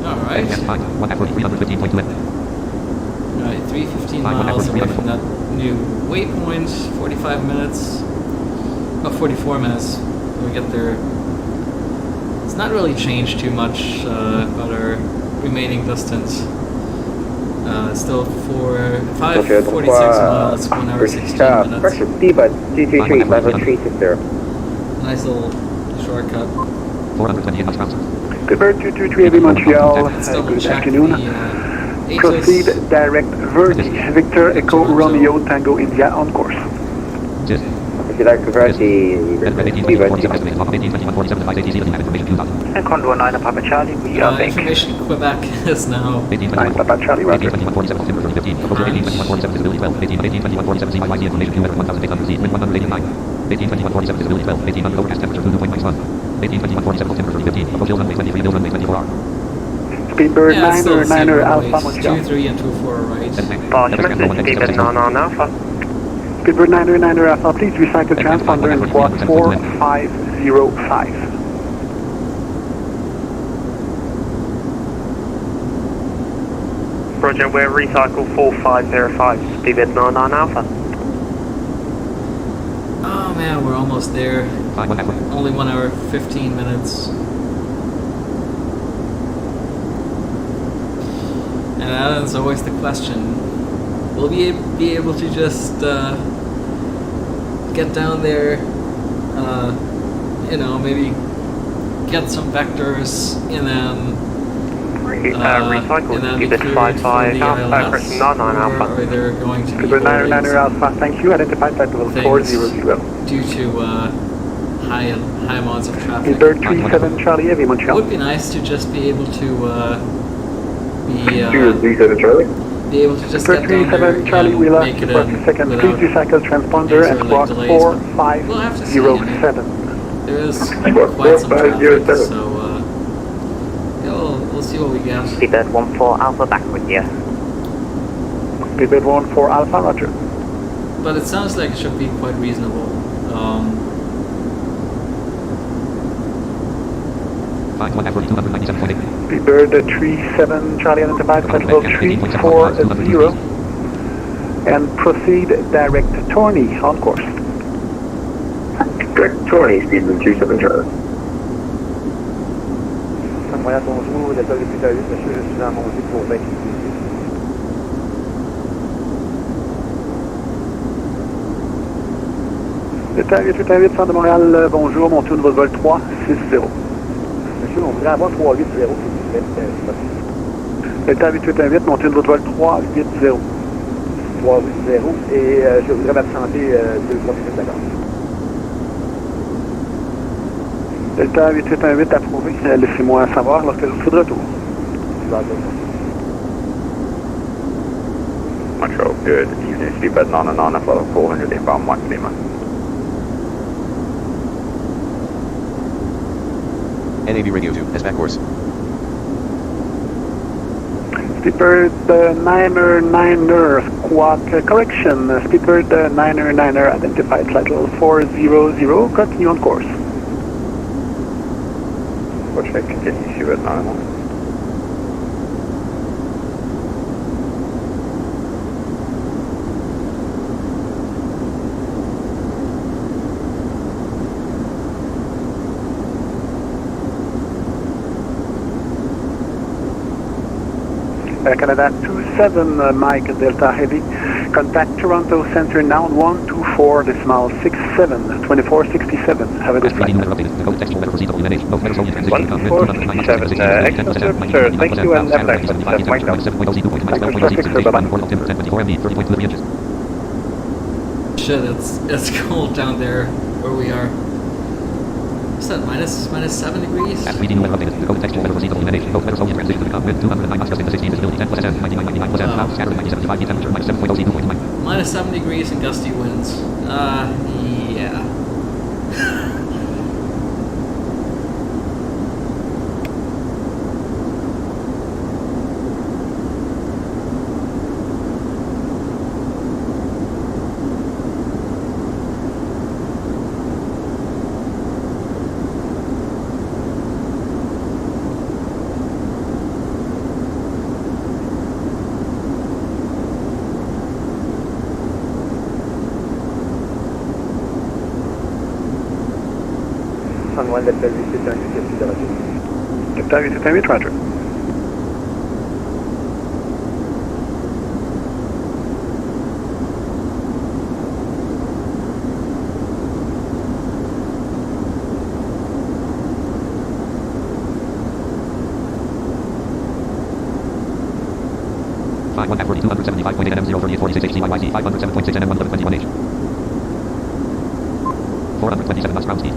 Alright. Alright, 315 miles away from that new waypoint, 45 minutes. About 44 minutes when we get there. It's not really changed too much about our remaining distance. Still 546 miles, 1 hour 16 minutes. Pressure B-Bud 233, level 360. Nice little shortcut. 428 knots. Good bird 223 Heavy Montreal, good afternoon. Proceed direct Verti, Victor Echo Romeo Tango India on course. If you like Verti, And Condor 9 Papa Charlie, we are back. Information Quebec is now 9 Papa Charlie, roger. Speedbird 9er Alpha Montreal. 23 and 24 right. Speedbird 9 Alpha. Speedbird 9er Alpha, please recycle transponder in squad 4505. Roger, we're recycle 4505, speedbit 99 Alpha. Oh man, we're almost there. Only 1 hour, 15 minutes. And that is always the question. Will we be able to just get down there, maybe get some vectors and then recycle and then speedbit be 55 Alpha, ILS, 99 Alpha. or are there going to be Speedbird 900 delays Alpha, thank you. Identify flight level 400. due to high amounts of traffic? Speedbird 37 Charlie Heavy, It Montreal. would be nice to just be able to be 37 Charlie. be able to just get down there 37 Charlie and Wheeler, make it for in a second, without please recycle transponder any and sort of squawk delays, but we'll have to see. I mean, 4507. there is quite some traffic, so we'll see what we get. Speedbird 14 Alpha back with you. Speedbird 14 Alpha, Roger. But it sounds like it should be quite reasonable. Speedbird 37 Charlie identified flight level 340 and proceed direct to Torney on course. Direct Torney, Speedbird 37 Charlie. Bonjour, Delta 888, monsieur, je suis dans mon lit pour 20. Delta 888, centre de Montréal, bonjour, montez au niveau de vol 360. Monsieur, on voudrait avoir 380, s'il vous plaît. Delta 888, montez au niveau de vol 380. 380, et je voudrais m'absenter 2-3 minutes d'accord. Delta 888 approuvé, laissez-moi savoir lorsque je serai de retour. Montreal, good evening, Speedbird 99 Alpha, 400 inbound, Mike Lima. NAV Radio 2, SBAC course. Speedbird 900 squawk correction. Speedbird 900 identified flight level 400, continue on course. Roger, continue, Speedbird 99. Canada 27, Mike Delta Heavy. Contact Toronto Center now 124 decimal 67, 2467. Have a good flight. 1467, excellent, sir. Thank you, and have a nice one. Mike down. Shit, it's cold down there where we are. What's that, minus 7 degrees? Minus 7 degrees and gusty winds. Yeah. One Delta 888, Roger. Delta 888, Roger. HTYYC 507.6 NM 11121H. 427 knots ground speed.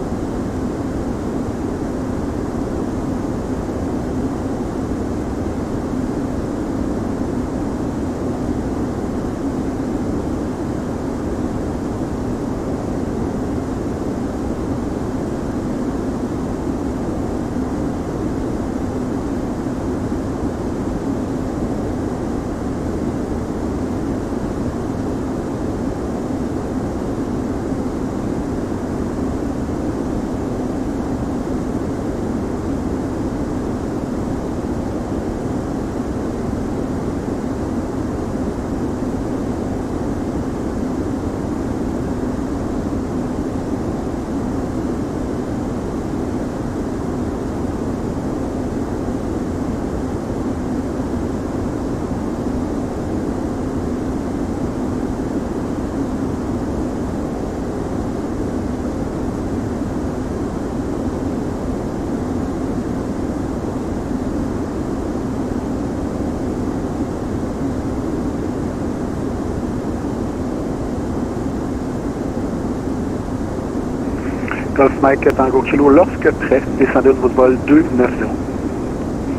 Golf Mike Tango Kilo, lorsque prêt, descendez de votre vol 290.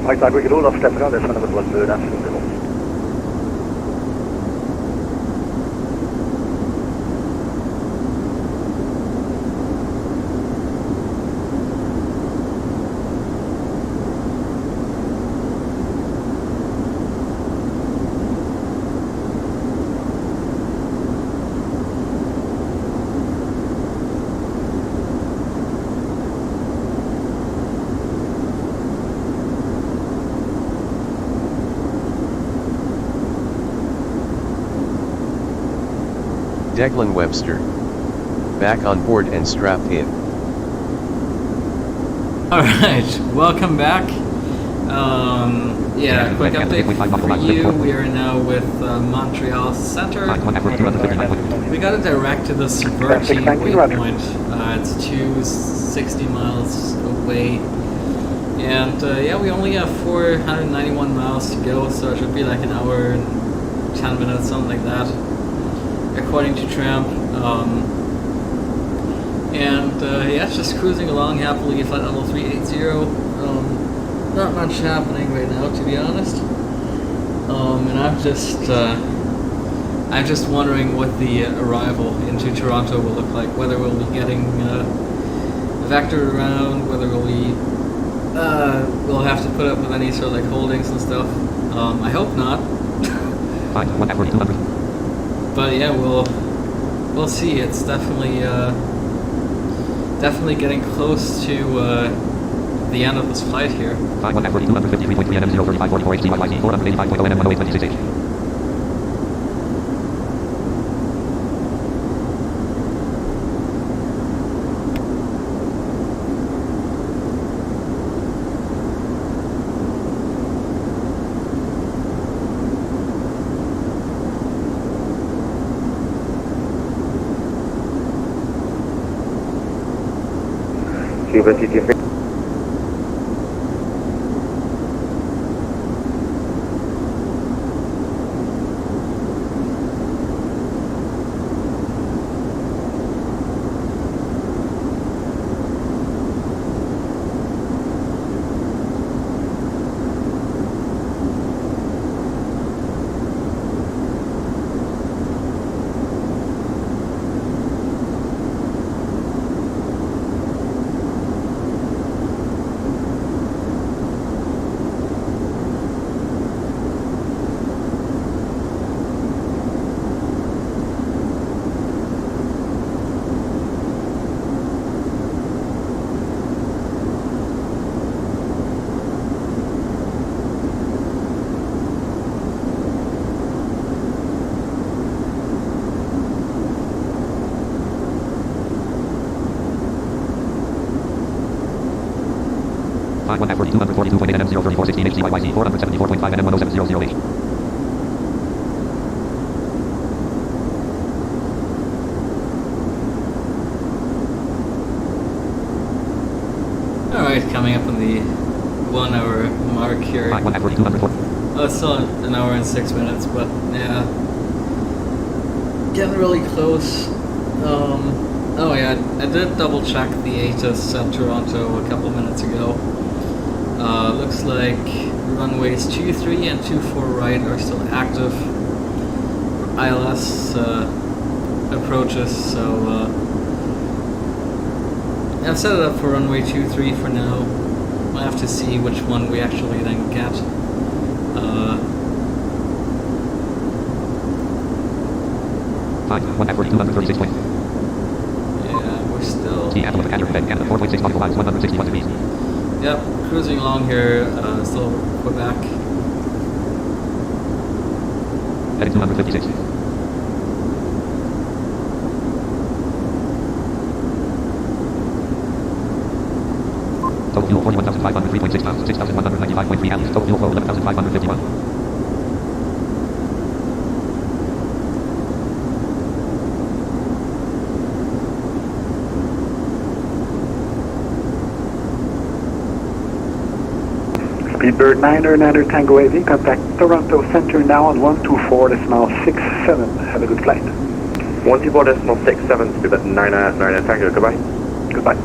Mike Tango Kilo, lorsque prêt, descendez de votre vol 290. Declan Webster. Back on board and strapped in. Alright, welcome back. Yeah, quick update for you. We are now with Montreal Center. We got it direct to the Suburti waypoint. It's 260 miles away. And yeah, we only have 491 miles to go, so it should be like an hour and 10 minutes, something like that, according to Tramp. Yeah, it's just cruising along happily, flight level 380. Not much happening right now, to be honest. And I'm just wondering what the arrival into Toronto will look like. Whether we'll be getting vectored around, whether we'll have to put up with any sort of like holdings and stuff. I hope not. But yeah, we'll see. It's definitely getting close to the end of this flight here. Cuba TT3. Flight 1 at 4242.8 nm 03416 HCYYZ 474.5 nm 10700H. Alright, coming up on the 1 hour mark here. Oh, it's still an hour and 6 minutes, but yeah, getting really close. Oh yeah, I did double check the ATIS at Toronto a couple minutes ago. Looks like runways 23 and 24 right are still active for ILS approaches, so I've set it up for runway 23 for now. We'll have to see which one we actually then get. Flight 1 at 4236. Yeah, we're still... and 4.6 nautical miles, 161 degrees. Yep, cruising along here, still Quebec. Heading 256. Total fuel 41,503.6 pounds, 6,195.3 gallons. Total fuel flow 11,551. Speedbird 900 Tango AV, contact Toronto Center now on 124.67. Have a good flight. 124.67, Speedbird 900 Tango, goodbye. Goodbye.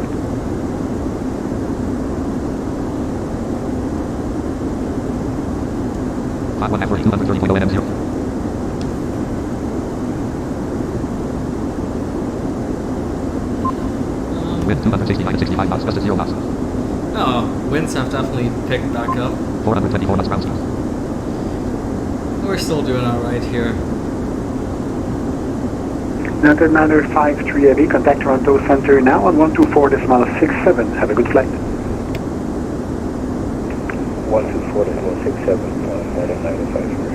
1 40, 230.0 NM0. Wind 269 at 65 knots, gust at 0 knots. Oh, winds have definitely picked back up. 424 knots ground speed. We're still doing alright here. United 953 Heavy, contact Toronto Center now on 124.67. Have a good flight. 124.67, United 953.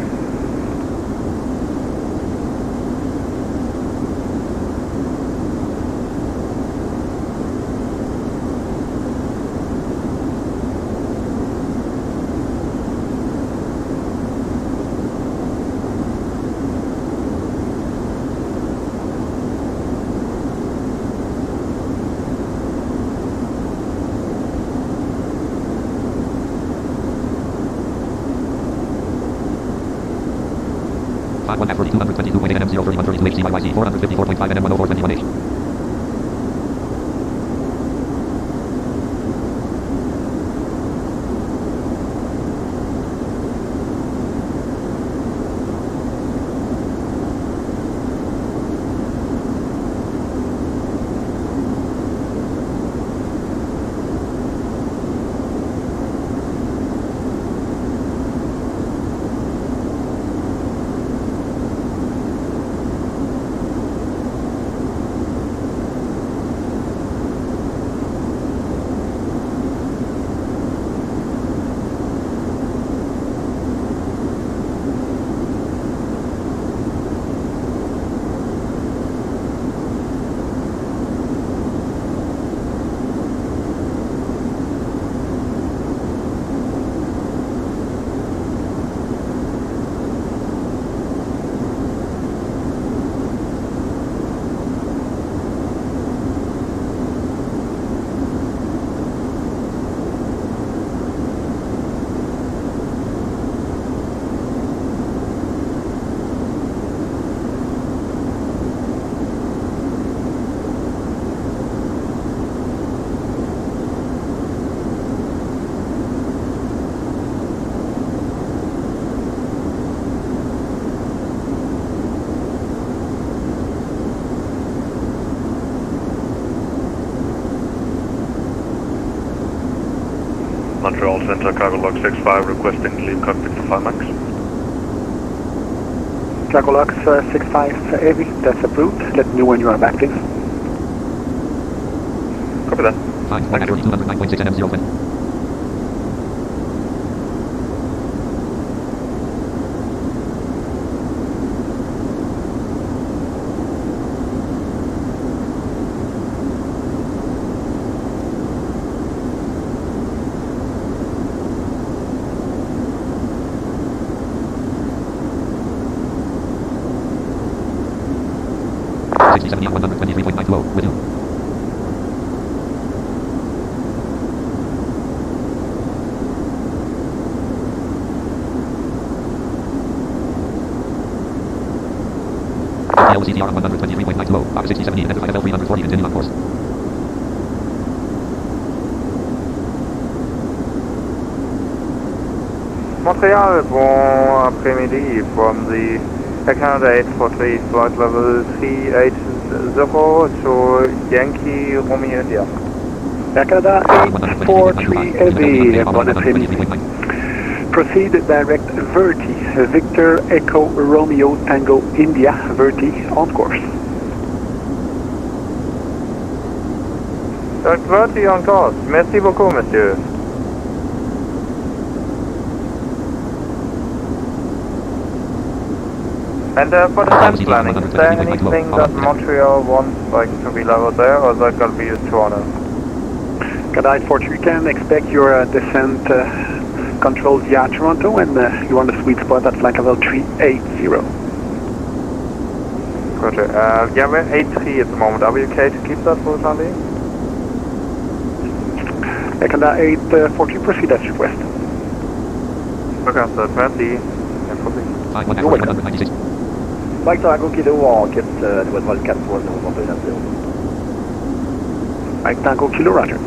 Five 1 40, 222.8 NM0, 3132 HCYYZ, 454.5 NM 10421H. Montreal Center, cargo log 65, requesting to leave cockpit for 5 max. Cargo Lux 65 Heavy, that's approved. Let me know when you are back, please. Copy that. 5 1 40, 209.6 NM0 fin. $60 123.9 low, with you. LCDR on 123.9 low, Box 6070, identified FL 340, continue on course. Montreal, bon après-midi from the Canada 843 flight level 380 to Yankee Romeo India. Canada 843 Heavy, bon après-midi. Proceed direct Verti, Victor Echo Romeo Tango India, Verti on course. Direct Verti on course. Merci beaucoup, monsieur. And for the time planning, is there anything that Montreal wants like to be leveled there, or is that going to be Toronto? Canada 843 can expect your descent control via Toronto, and you're on the sweet spot at flight level 380. Gotcha. Yeah, we're 83 at the moment. Are we okay to keep that for the time being? Canada 843, proceed as requested. Okay, so 20 and 40. You're welcome. Mike Tango Kilo en quitte nouveau vol 430 Montréal 0. Mike Tango Kilo, roger.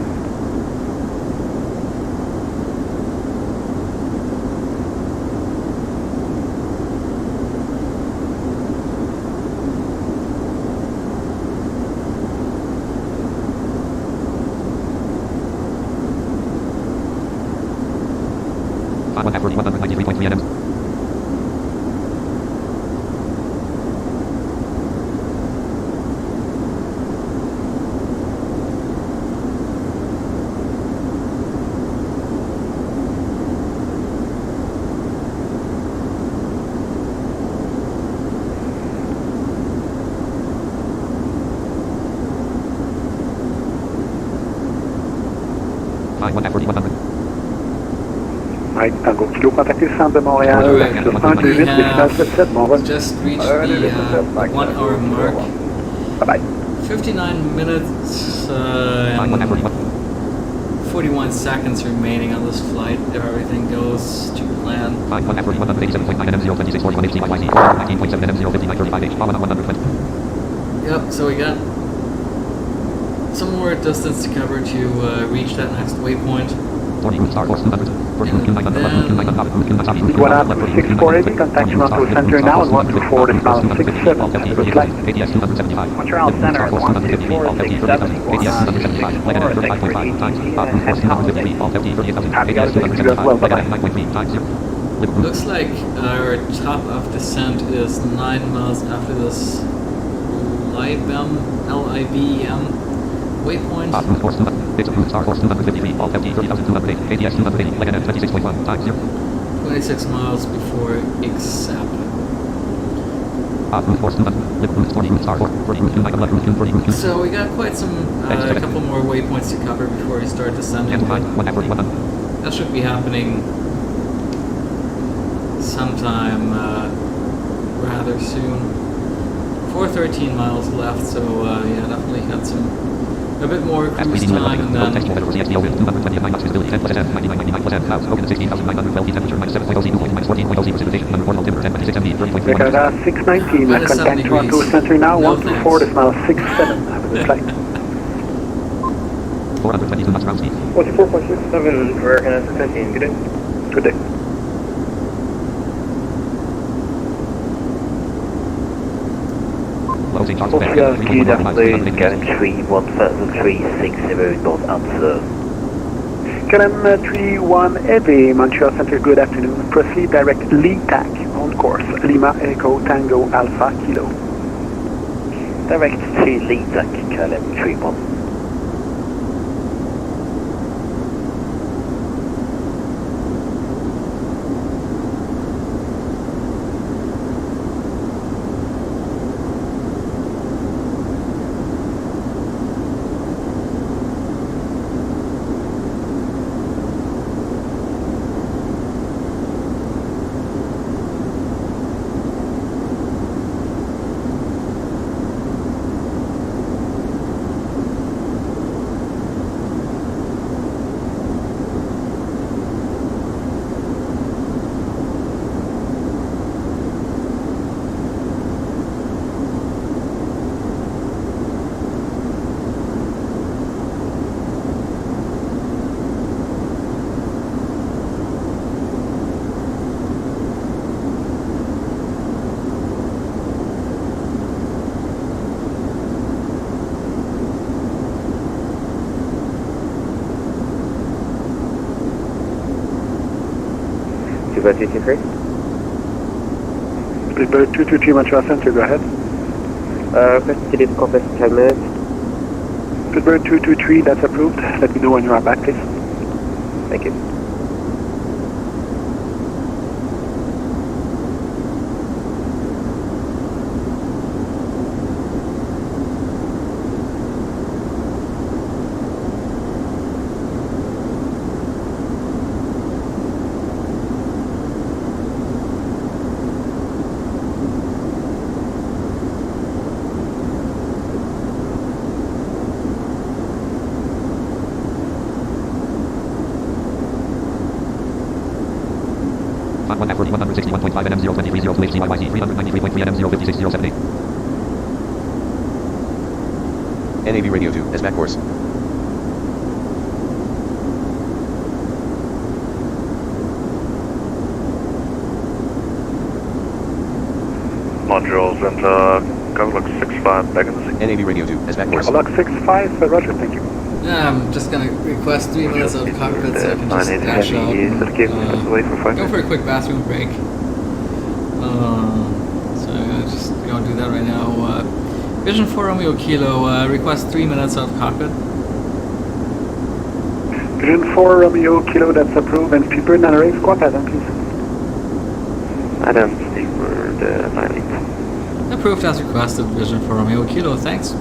193.3 nms. Mike Tango Kilo, contactez le centre de Montréal sur 128 877 Montréal. Just reached the 1 hour mark. Bye-bye. 59 minutes and 41 seconds remaining on this flight if everything goes to plan. Yep, so we got some more distance to cover to reach that next waypoint. Iguana 648, contact Toronto Center now and 124.67. Good flight. Montreal Center 12467, Looks like our top of descent is 9 miles after this LIBEM waypoint. 26 miles before exact. So we got quite some, a couple more waypoints to cover before we start descending. That should be happening sometime rather soon. 413 miles left, so yeah, definitely got a bit more cruise time and then... Canada 619, contact Toronto Center now, 124.67. Have a good flight. 44.67, American S15, good day. Good day. Oscar Ski definitely getting 310-360, don't answer. KLM 31 Heavy, Montreal Center, good afternoon. Proceed direct lead tack on course, Lima Echo Tango Alpha Kilo. Direct to lead tack, KLM 31. Speedbird 223. Speedbird 223, Montreal Center, go ahead. Request to leave the conference in 10 minutes. Speedbird 223, that's approved. Let me know when you are back, please. Thank you. NAV Radio 2, as back course. Montreal Center, Cargolux 65, back in the 6. NAV Radio 2, as back course. Cargolux 65, roger, thank you. I'm just gonna request 3 minutes of cockpit so I can just dash out and go for a quick bathroom break. So I'm just gonna do that right now. Vision 4 Romeo Kilo, request 3 minutes of cockpit. Vision 4 Romeo Kilo, that's approved, and Speedbird 908, squawk Adam, please. Adam, Speedbird 908. Approved as requested, Vision 4 Romeo Kilo, thanks.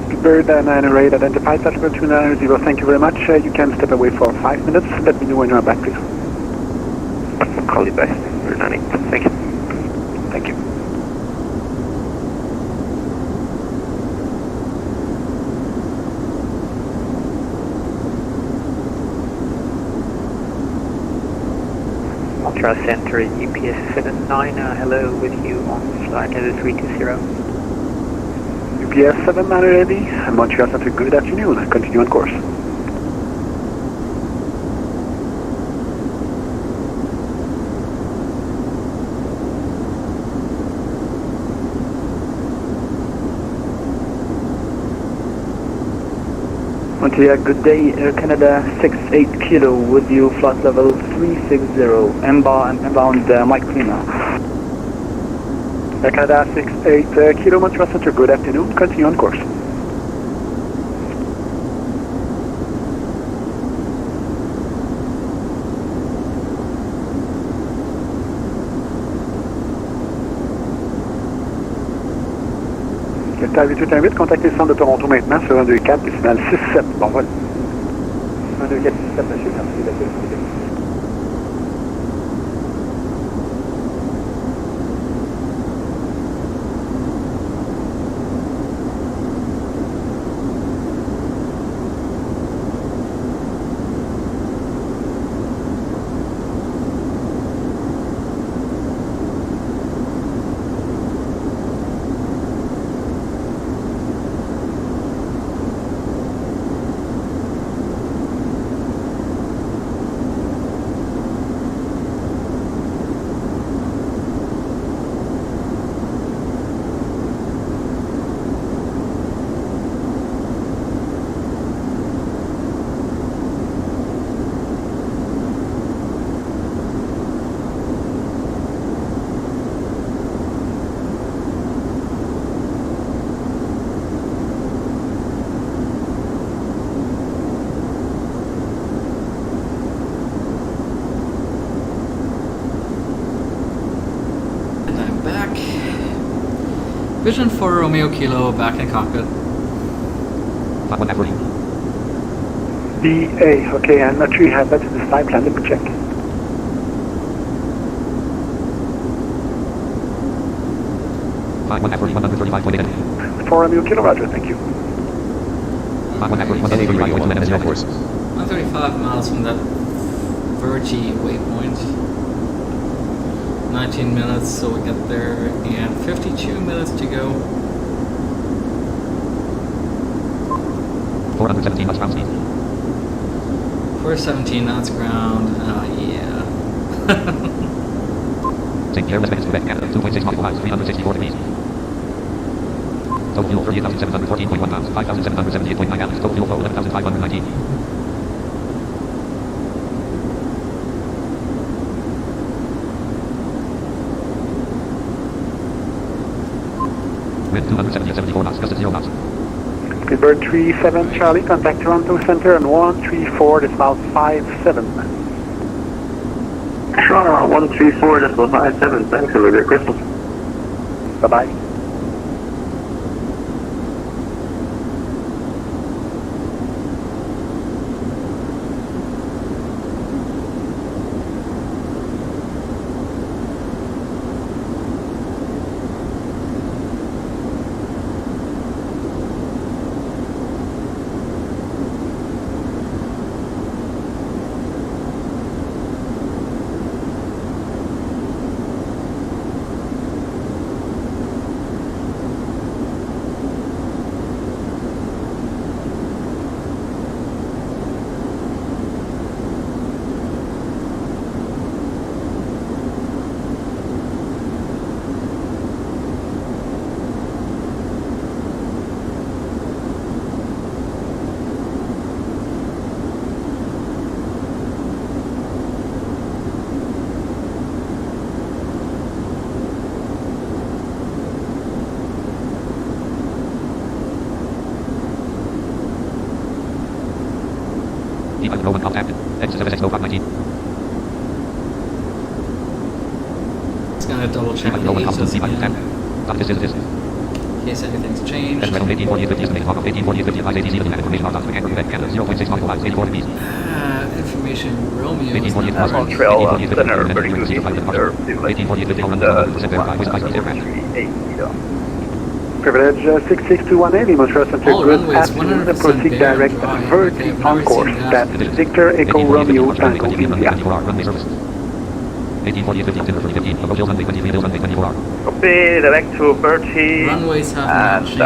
Speedbird 908, identified Passenger 290, thank you very much. You can step away for 5 minutes. Let me know when you're back, please. I'll call you back, Speedbird 908. Thank you. Thank you. Ultra Center UPS 79, hello with you on flight level 320. UPS 79 ready, Montreal Center, good afternoon. Continue on course. Montreal, good day. Air Canada 68 Kilo with you, flight level 360, inbound Mike Lima. Air Canada 68 Kilo, Montreal Center, good afternoon. Continue on course. Delta 888, contactez le centre de Toronto maintenant sur 124, décimal 67. Bon vol. 124, 67, monsieur, merci d'accueil. Vision 4 Romeo Kilo, back in cockpit. BA, okay, I'm not sure you have that in the flight plan, let me check. For Romeo Kilo, roger, thank you. 135 miles from that Virgie waypoint. 19 minutes, so we get there, and 52 minutes to go. 417 knots ground speed. 417 knots ground, yeah. St. Pierre, West Vegas, Quebec, Canada, 2.6 nautical miles, 364 degrees. Total fuel 38,714.1 pounds, 5,778.9 gallons, total fuel flow 11,519. Wind 270 at 74 knots, gust at 0 knots. Speedbird 37 Charlie, contact Toronto Center on 134.57. Toronto 134.57, thanks, have a great Christmas. Bye-bye. It's gonna double check the just again. In case anything's changed. Information Romeo is not Montreal Center, very good evening, sir. Privilege 6621 Heavy, Montreal Center, good afternoon. Proceed direct Verti on course. That's Victor Echo Romeo Tango India. Copy, direct to Bertie. Runways have not changed.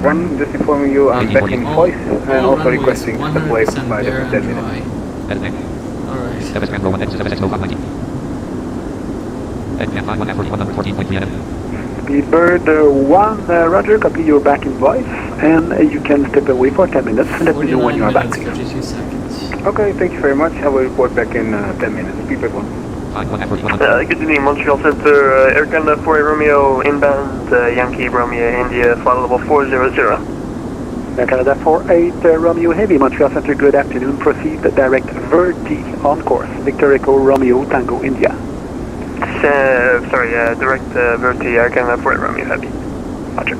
One, just informing you I'm back in voice and also requesting step away from my 10 minutes. Speedbird 1, Roger, copy, you're back in voice and you can step away for 10 minutes. Let me know when you are back. 52 seconds. Okay, thank you very much. I will report back in 10 minutes. Speedbird 1. Good evening, Montreal Center, Air Canada 4 Romeo inbound, Yankee Romeo India, flight level 400. Air Canada 48 Romeo Heavy, Montreal Center, good afternoon. Proceed direct Verti on course. Victor Echo Romeo Tango India. Direct Verti, Air Canada 4 Romeo Heavy. Roger.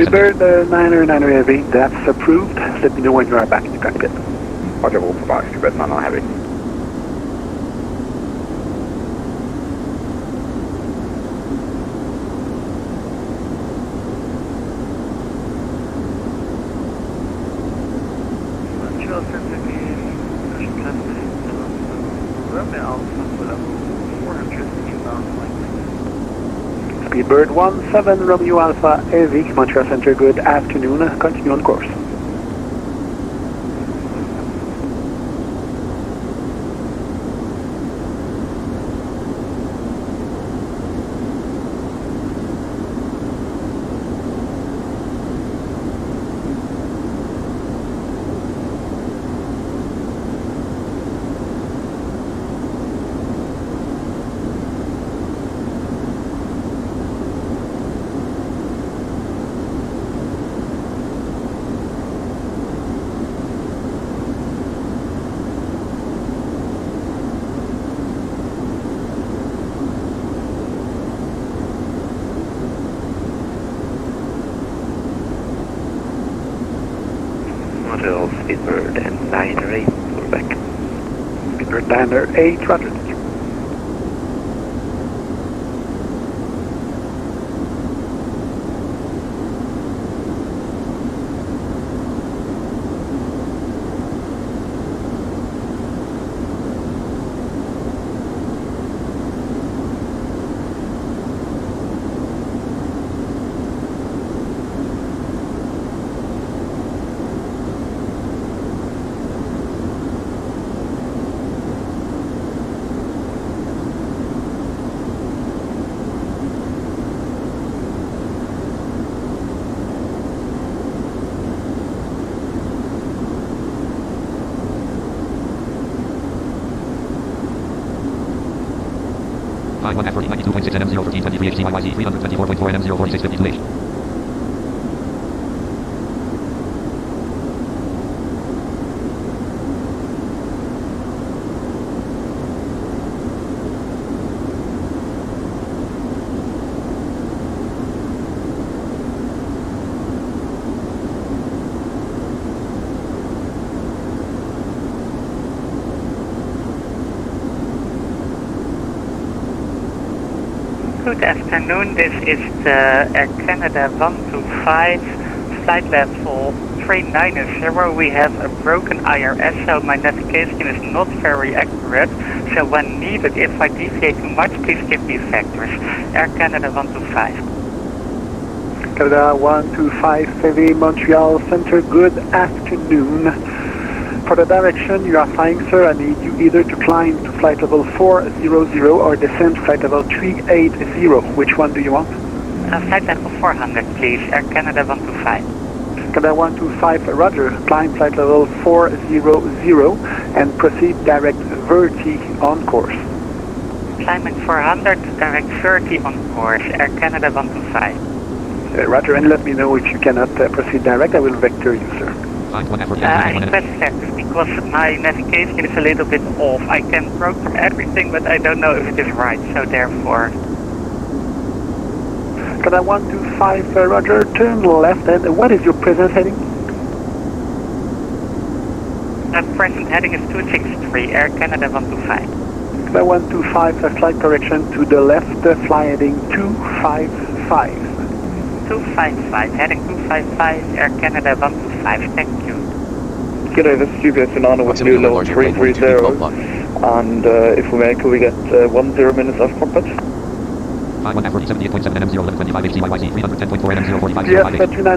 Speedbird 900 Heavy, that's approved. Let me know when you are back in the cockpit. Roger, we'll provide Speedbird 900 Heavy. Montreal Center, Romeo Alpha, level 400 inbound flight. Speedbird 17 Romeo Alpha Heavy, Montreal Center, good afternoon. Continue on course. Montreal Speedbird and 908, we're back. Speedbird 908, Roger. Good afternoon, this is the Air Canada 125 flight level 390. We have a broken IRS, so my navigation is not very accurate. So when needed, if I deviate too much, please give me factors. Air Canada 125. Canada 125 Heavy, Montreal Center, good afternoon. For the direction you are flying, sir, I need you either to climb to flight level 400 or descend to flight level 380. Which one do you want? Flight level 400, please. Air Canada 125. Canada 125, roger. Climb flight level 400 and proceed direct Verti on course. Climbing 400, direct 30 on course. Air Canada 125. Roger, and let me know if you cannot proceed direct. I will vector you, sir. I request that because my navigation is a little bit off. I can program everything, but I don't know if it is right, so therefore... Canada 125, roger, turn left, and what is your present heading? Present heading is 263, Air Canada 125. Canada 125, flight correction to the left, fly heading 255. 255, heading 255, Air Canada 125, thank you. G'day, this is UBS Banana with new level 330, and if we may, could we get 10 minutes of cockpit? Yes, 29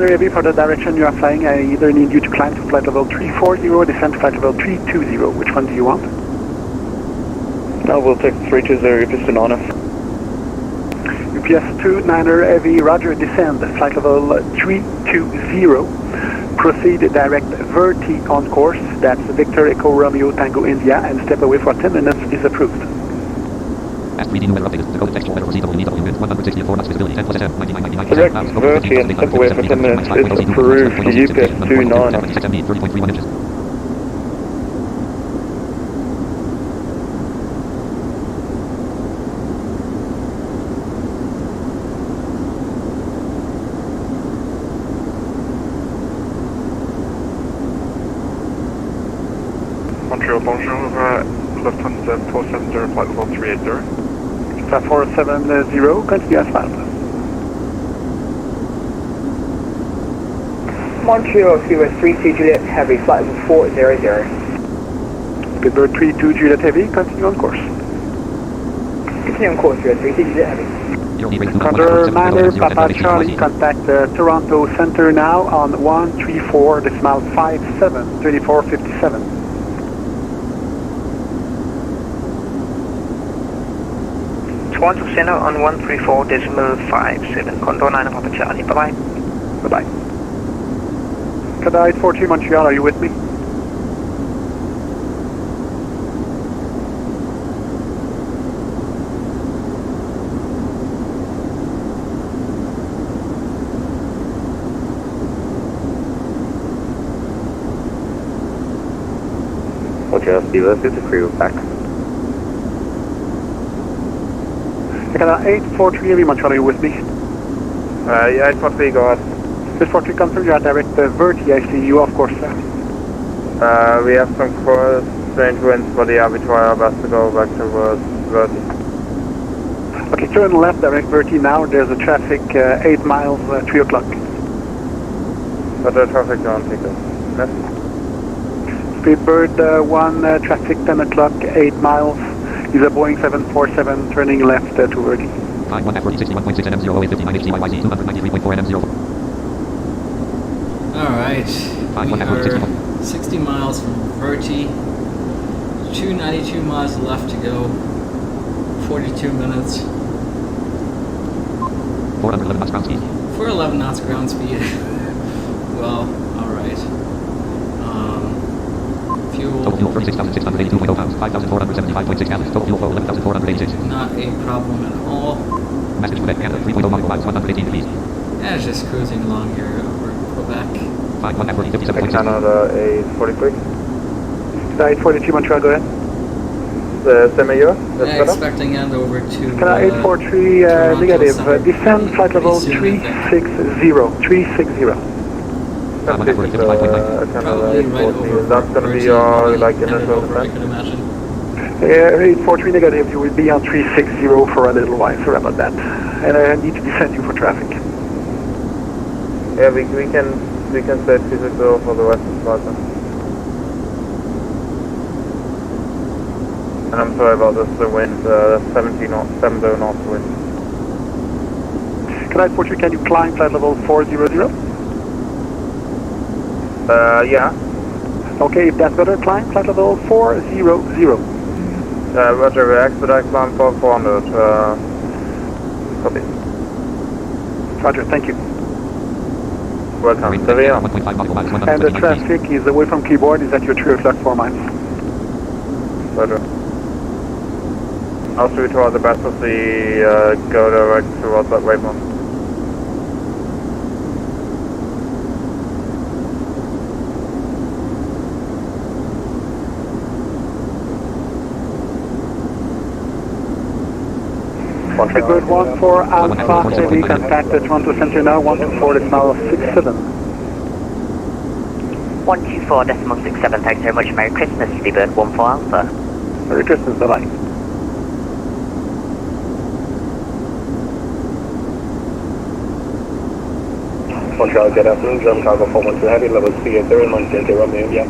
Heavy for the direction you are flying. I either need you to climb to flight level 340 or descend to flight level 320. Which one do you want? No, we'll take 320, UPS Banana. UPS 29 Heavy, roger, descend, flight level 320. Proceed direct Verti on course. That's Victor Echo Romeo Tango India, and step away for 10 minutes is approved. Direct Verti and step away for 10 minutes is approved to UPS 29. Montreal, bonjour, Lufthansa 470, flight level 380. 470, continue as filed. Montreal, Speedbird 32 Juliet Heavy, flight level 400. Speedbird 32 Juliet Heavy, continue on course. Continue on course, Juliet 32 Juliet Heavy. Condor Miner, Papa Charlie, contact Toronto Center now on 134.57, 3457. Toronto Center on 134.57, Condor 9 Papa Charlie, bye-bye. Bye-bye. Canada 843 Montreal, are you with me? Montreal, Steve, this is the crew back. Canada 843 Heavy Montreal, are you with me? Yeah, 843, go ahead. 843 confirm you are direct Verti, I see you, of course, sir. We have some strange winds, but yeah, we try our best to go back towards Verti. Okay, turn left, direct Verti now, there's a traffic 8 miles, 3 o'clock. But the traffic don't take us. Left. Speedbird 1, traffic 10 o'clock, 8 miles. Is a Boeing 747 turning left to Verti. Alright, we are 60 miles from Verti, 292 miles left to go, 42 minutes. 411 knots ground speed. 411 knots ground speed. Well, alright. Fuel. Total fuel 36,682.0 pounds, 5,475.6 gallons. Total fuel flow 11,486. Not a problem at all. Message Quebec Canada 3.0 nautical miles, 118 degrees. Yeah, it's just cruising along here over Quebec. 57.6. Canada 843. 843 Montreal, go ahead. Same here? Yeah, expecting end over to Canada 843 negative. Descend flight level 360. Probably right over. That's going to be your like initial I could imagine. 843 negative. You will be on 360 for a little while. Sorry about that. And I need to descend you for traffic. Yeah, we can say 360 for the rest of the flight. And I'm sorry about this. The wind, 70 knots wind. Canada 843, can you climb flight level 400? Yeah. Okay, if that's better, climb flight level 400. Roger, expedite climb for 400. Copy. Roger, thank you. Welcome, Sevilla. And the traffic is away from keyboard, is at your 3 o'clock 4 miles. Roger. Also toward the best of the go direct towards that waypoint. Good 14 Alpha Heavy, contact the Toronto Center now, 124.67. 124.67, thanks very much. Merry Christmas, Speedbird 14 Alpha. Merry Christmas, bye-bye. Montreal, good afternoon, German Cargo 412 Heavy, level 380, Montreal, Romeo, India.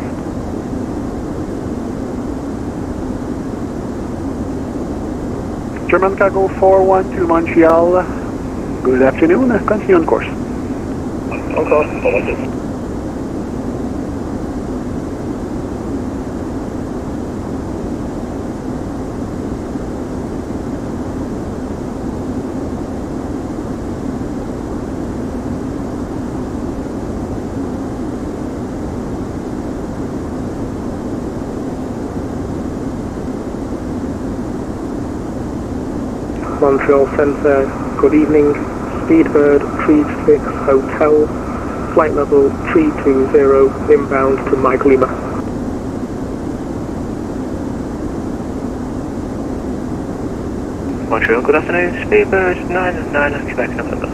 German Cargo 412 Montreal, good afternoon, continue on course. On course, 412. Montreal Centre, good evening, Speedbird 36 Hotel, flight level 320, inbound to Mike Lima. Montreal, good afternoon, Speedbird 900, Quebec, November.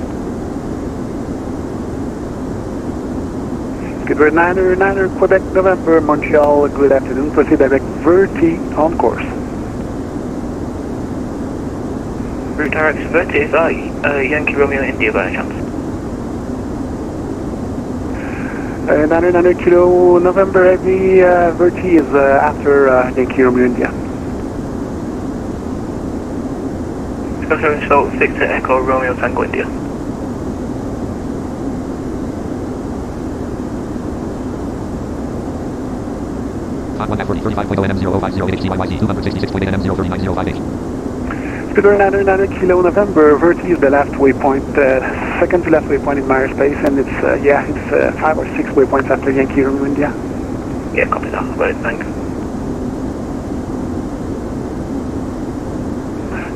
Speedbird 900, Quebec, November, Montreal, good afternoon, proceed direct Verti on course. Route direct Verti is Yankee Romeo India by any chance? 900 Kilo November Heavy, Verti is after Yankee Romeo India. Confirm so Victor Echo Romeo Tango India. Time 1 F40 35.0 NM050 HTYYZ 266.8 NM039.058. Speedbird 900 Kilo November, Verti is the last waypoint, second to last waypoint in Myers Space, and it's, it's 5 or 6 waypoints after Yankee Romeo India. Yeah, copy that, right, thanks.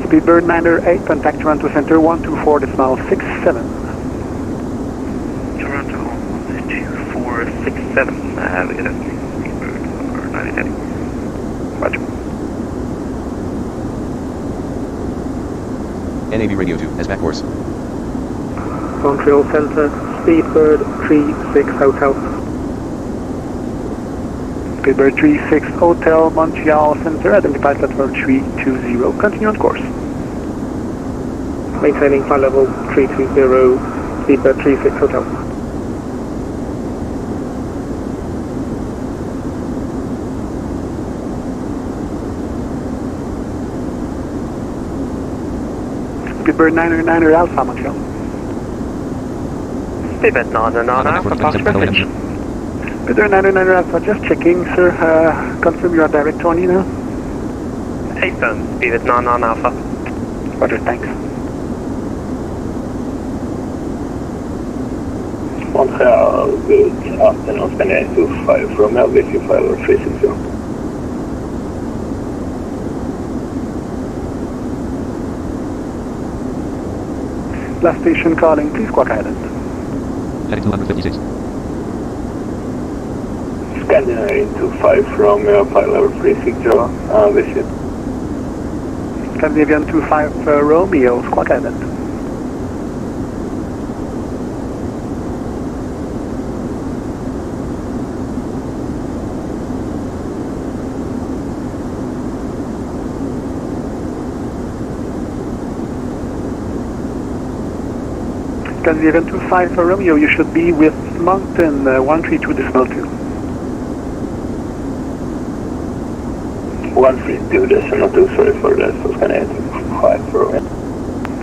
Speedbird 908, contact Toronto Center 124.67. Toronto 124.67, we get a Speedbird 908. Roger. NAV Radio 2, SMAC course. Montreal Centre, Speedbird 36 Hotel. Speedbird 36 Hotel, Montreal Center, identified level 320, continue on course. Maintaining flight level 320, Speedbird 36 Hotel. Speedbird 900 Alpha, Montreal. Speedbird 900 Alpha, pass message. Speedbird 900 Alpha, just checking, sir. Confirm you are direct only now. 8 firm, Speedbird 900 Alpha. Roger, thanks. Montreal, good afternoon, Spanish 25 Romeo, VC 5360. Last station calling, please, Quack Island. Heading 256. Scandinavian 25 Romeo, flight level 360, visit. Scandinavian 25 Romeo, Quack Island. Scandinavian 25 Romeo, you should be with Moncton 132.2. 132.2, sorry for that, so Scandinavian 25 Romeo.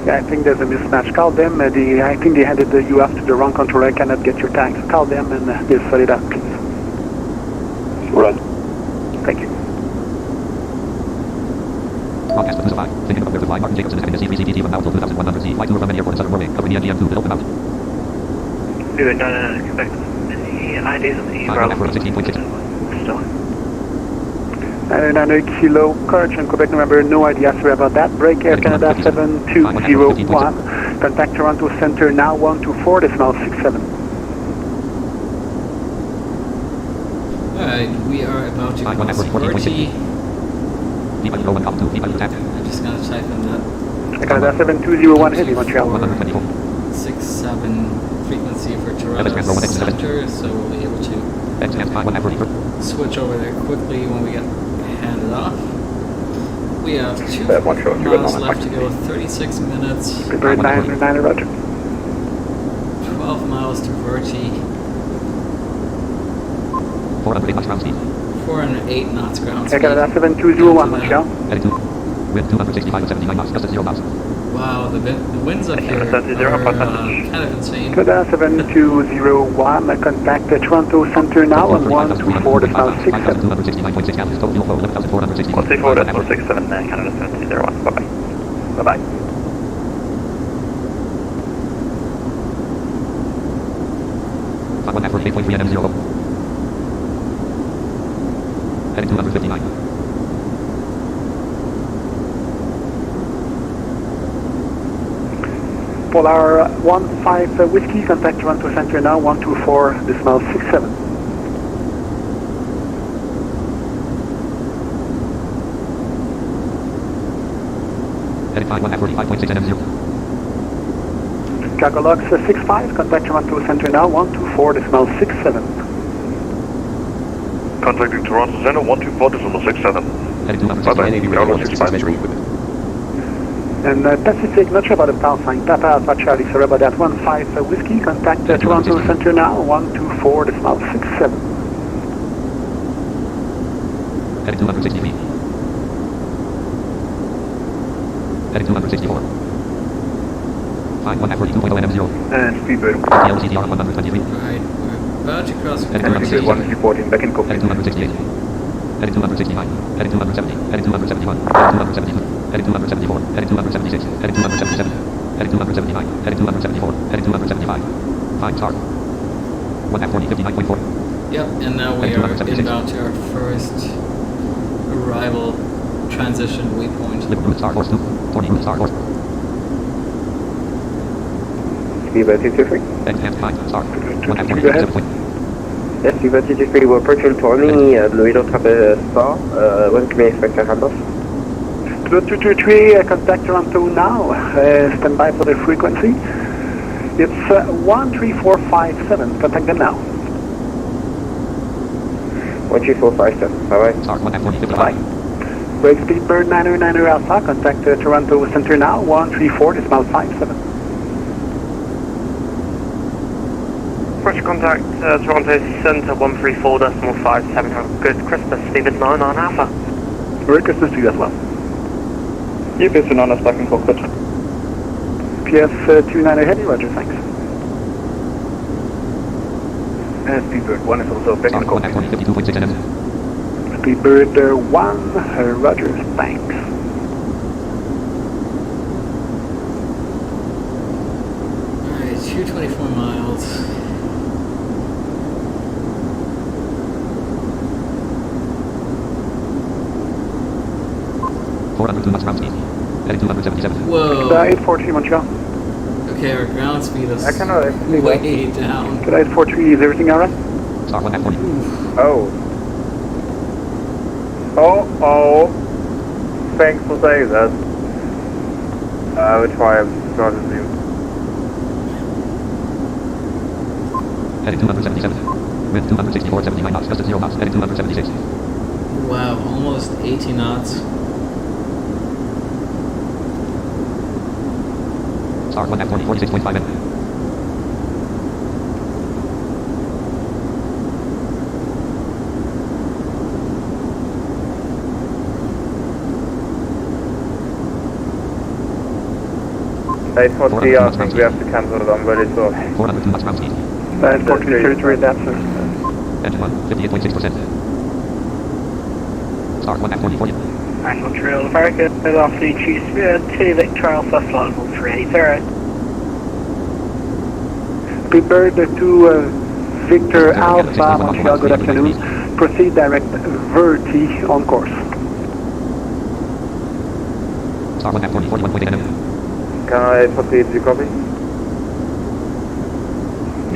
Yeah, I think there's a mismatch. Call them, I think they handed you off to the wrong controller, I cannot get your tags. Call them and they'll sort it out, please. C3CPT from Alpha 2100C. Flight 2 from any airport in Southern Norway. Covering the NGM 2 with open mouth. Good, no, expect any ideas on the Heathrow. 16.6. Still. 900 Kilo, correction, Quebec November, no idea, sorry about that. Break Air Canada 7201, contact Toronto Center now 124.67. Alright, we are about to cross 40. I'm just gonna type in that. Canada 7201 Heavy, Montreal. 67 frequency for Toronto Center, so we'll be able to switch over there quickly when we get handed off. We have 2 miles left to go, 36 minutes. Bird 900, Roger. 12 miles to Verti. 408 knots ground speed. 408 knots ground speed. Canada 7201 Montreal. Wind 265 and 79 knots, gust at 0 miles. Wow, the winds up here are kind of insane. Canada 7201, contact Toronto Center now on 124.67. 269.6 gallons, total fuel flow 11,460. 124.67, Canada 7201, bye-bye. Bye-bye. Flight 1 for 8.3 NM0. Heading 259. Polar 15 Whiskey, contact Toronto Center now 124.67. Heading 5 145.6 NM0. Chicago Lux 65, contact Toronto Center now 124.67. Contacting Toronto Center 124.67. Heading 260 measuring equipment. And Pacific, not sure about the power sign. Papa Alpha Charlie, sorry about that. 15 Whiskey, contact Toronto Center now 124.67. Heading 260 feet. Heading 264. 5 142.0 NM0. And speedbird. LCDR 123. Alright, we're about to cross 40. Heading 114, back in copy. Heading 268. Heading 269. Heading 270. Heading 271. Heading 272. Heading 274. Heading 276. Heading 277. Heading 279. Heading 274. Heading 275. 5 star. 140 59.4. Yep, and now we are inbound to our first arrival transition waypoint. Route star force 2. 40 route star force. Speedbird 223. Enhanced 5 star. 140 Go ahead. Yes, Speedbird 223, we're approaching Tony, we don't have a star. When can we expect a handoff? 223, contact Toronto now. Stand by for the frequency. It's 13457. Contact them now. 13457. Bye-bye. Star 140 Bye. Break Speedbird 900 Alpha. Contact Toronto Center now. 134.57. First contact Toronto Center 134.57. Good Christmas, Stephen 99 Alpha. Merry Christmas to you as well. UPS Anonymous back in cockpit. PS 29 Heavy, Roger, thanks. And Speedbird 1 is also back in cockpit. 52.6 NM. Speedbird 1, Roger, thanks. Alright, 224 miles. Heading 277. Whoa. 843 Montreal. Okay, our ground speed is I cannot way down. Good 843, is everything alright? Star 140. Oh. Oh. Thanks for saying that. I will try and start to zoom. Heading 277. Wind 264 79 knots, gust at 0 knots. Heading 276. Wow, almost 80 knots. Star 140 46.5 N. I think we have to cancel it. I'm ready to. 402 knots ground speed. 943 territory, that's sir. Engine 1, 58.6%. Star 140 40. Angle Trail, very good. Off the Chiefs, 2 Victor Alpha, flight level 380. Speedbird to Victor Alpha, Montreal, good afternoon. Proceed direct Verti on course. Star 1 40, 41.8 nm. Can I proceed to copy?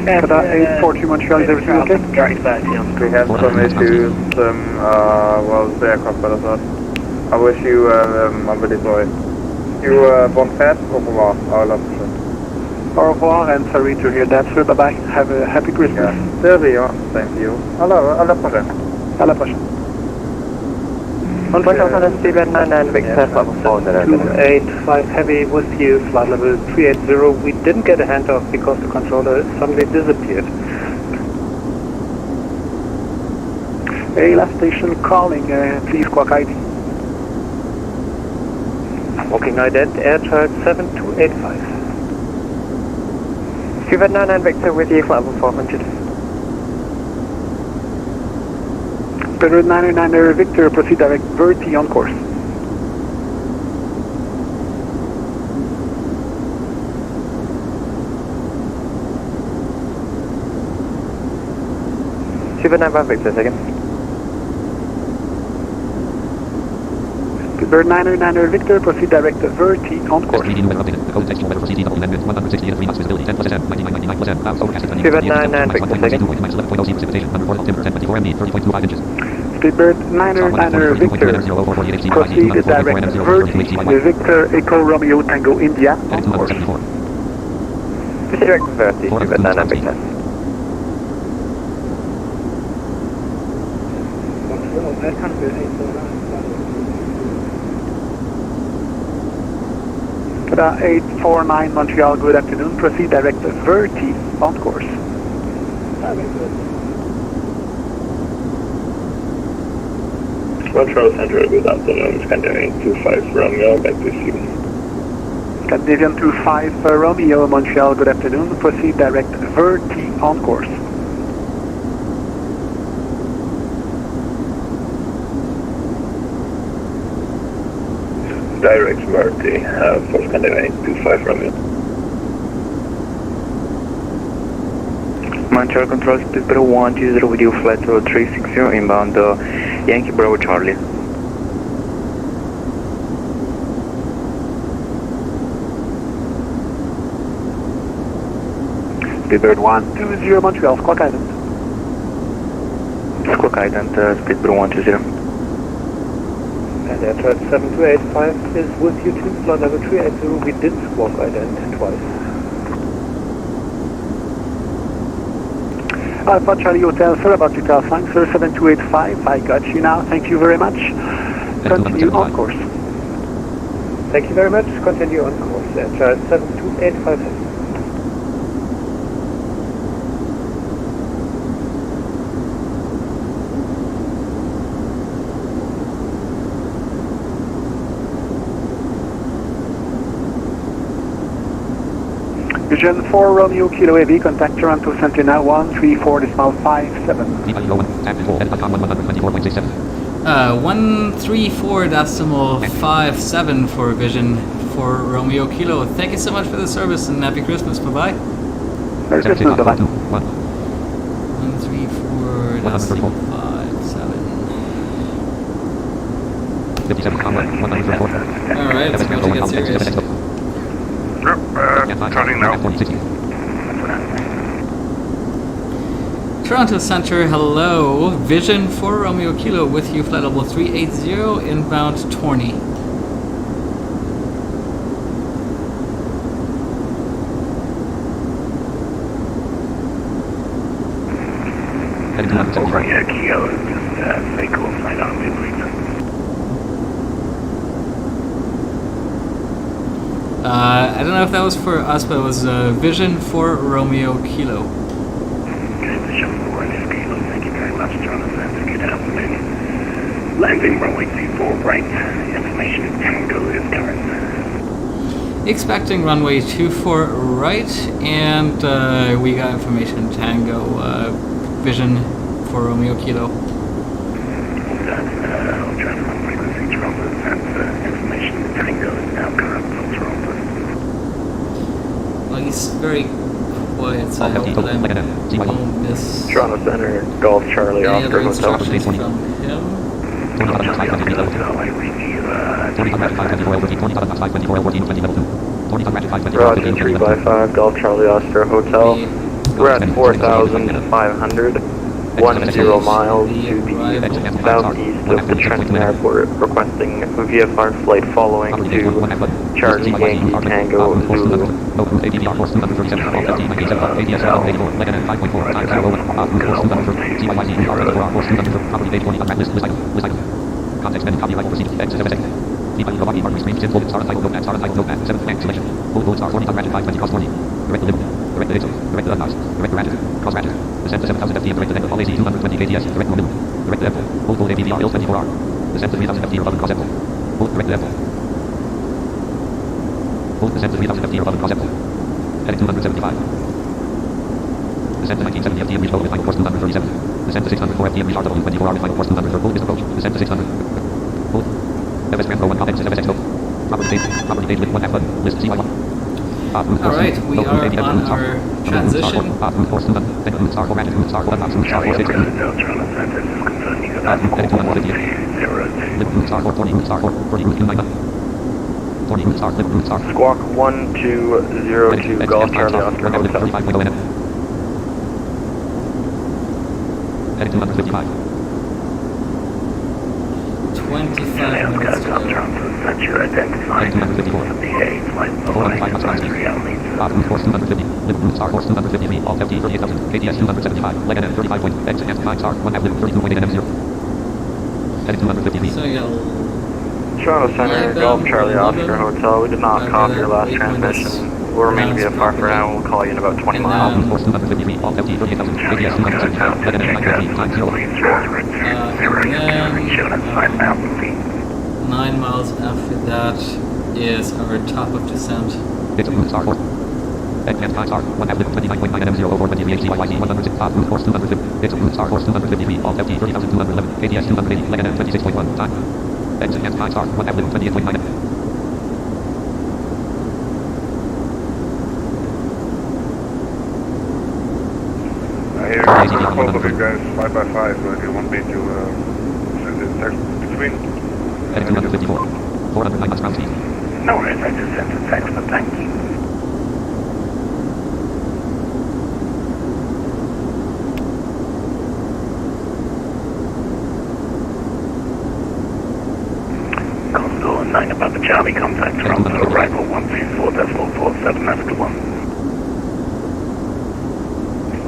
Canada 840 Montreal, is everything okay? Direct Verti on We have some issues, well, the aircraft better start. I wish you, I'm really sorry. You, bon fête, au revoir, our love show. Au revoir, and sorry to hear that, sir. Bye-bye. Have a happy Christmas. There we are. Thank you. À la prochaine. À la prochaine. Montreal, Speedbird 99, Victor, flight level 285 Heavy with you, flight level 380. We didn't get a handoff because the controller suddenly disappeared. Hey, last station calling, please, Quack ID. Walking ident, air chart 7285. Speedbird 99, Victor with you, flight level 400. Speedbird 999 Victor, proceed direct Verti on course. Speedbird 91 Victor, second. Speedbird 999 Victor, proceed direct Verti on course. The code textual weather for CT double landed 160 at 3 knots visibility 10 plus SM 99 plus M. Clouds overcast at Speedbird 999 Victor, second. minus 11.0 precipitation. Number 4 timber 1024 MB 30.25 inches. Speedbird 999 Victor, proceed direct Verti Victor Echo Romeo Tango India on course. Proceed direct Verti, Speedbird 99 Victor. Canada 849 Montreal, good afternoon. Proceed direct Verti on course. Montreal Central, good afternoon. Scandinavian 25 Romeo, back with you. Scandinavian 25 Romeo, Montreal, good afternoon. Proceed direct Verti on course. Direct Verti for Scandinavian 25 Romeo. Montreal Control, Speedbird 120 with you, flight level 360 inbound Yankee Bravo Charlie. Speedbird 120 Montreal, Squawk Island. Squawk Island, Speedbird 120. And air chart 7285 is with you too, flight level 380. We did squawk ident twice. Alpha Charlie Hotel, sir, about to tell flank, sir, 7285. I got you now. Thank you very much. Continue on course. Thank you very much. Continue on course. Air chart 7285. Vision 4 Romeo Kilo Heavy, contact Toronto Centena 134.57. 134.57 for Vision 4 Romeo Kilo. Thank you so much for the service and happy Christmas. Bye bye. Merry Christmas. Bye bye. 134.57. 57,134. Alright, it's about to get serious. Turning now. Toronto Center, hello. Vision 4 Romeo Kilo with you, flight level 380, inbound 20. Over here, Kilo, just say cool flight on me, please. I don't know if that was for us, but it was Vision 4 Romeo Kilo. Okay, Vision 4 Kilo, thank you very much, Jonathan. Good afternoon. Landing runway 24 right. Information Tango is current. Expecting runway 24 right, and we got information Tango, Vision 4 Romeo Kilo. I'll try to run frequency Toronto information to Tango is now current from Toronto. Well, he's very quiet, so I hope that I won't miss Toronto Center, Golf Charlie, any Oscar other Hotel. instructions from him. Roger, 355, Golf Charlie, Oscar Hotel. We're at 4,500, 10 miles to the southeast of the Trenton Airport, requesting VFR flight following to Charlie Yankee Tango Zulu. Context menu, copyright overseas, XSFSA. Deep Milwaukee Mark Screen, Tim Folded, Star Title, Notepad, Star Title, Notepad, 7th Bank Installation. Old Star 40, Ratchet 520, Cross 40. Direct the limit. Direct the Dixon. Direct the Unhouse. Direct the Ratchet. Cross Ratchet. Descend to 7,000 FT and direct the Denver, all AC 220 KTS. Direct the limit. Direct the Apple. Old AVVR, Hills 24R. Descend to 3,000 FT or above and cross Apple. Old direct the Apple. Old descend to 3,000 FT or above and cross Apple. Heading 275. Descend to 1970 FT and reach low with final force 237. Descend to 604 FT and reach RW 24R with final force 200. Old is approach. Descend to 600. Old. FS Grand Pro 1 context is FSX scope. Property page with 1 half button. List CY1. Alright, we are on our transition. Squawk 1202, Golf Charlie, Oscar Hotel. Heading 255. 25 minutes to go. Sent you identified from the A flight below advisory only. Force 250. Liverpool Star Force 250 feet. Alt FT 38,000. KTS 275. Leg NM 35 point. Exit and 5 star. 1 half Liverpool 32.8 NM 0. Heading 250 feet. So you got Toronto Center, Golf Charlie, Oscar Hotel. We did not copy your last transmission. We'll remain VFR for now. We'll call you in about 20 miles. Force 250 feet. Alt FT 38,000. KTS 275. Leg NM 950. Time 0. and then 9 miles after that is our top of descent. It's a star 4. And 5 star. 1 half Liverpool 29.9 NM 0 over 20 VHG YYZ 106. Force 250. It's a star Force 250 feet. Alt FT 30,211. KTS 280. Leg NM 26.1. Time. Exit and 5 star. 1 half Liverpool 28.9 NM. Here, both of you guys, 5x5, do you want me to send a text between? Heading 254. 409 knots round speed. No worries, I just sent a text, but thank you. Condor 9 above the Charlie, contact from arrival 134.47 after 1.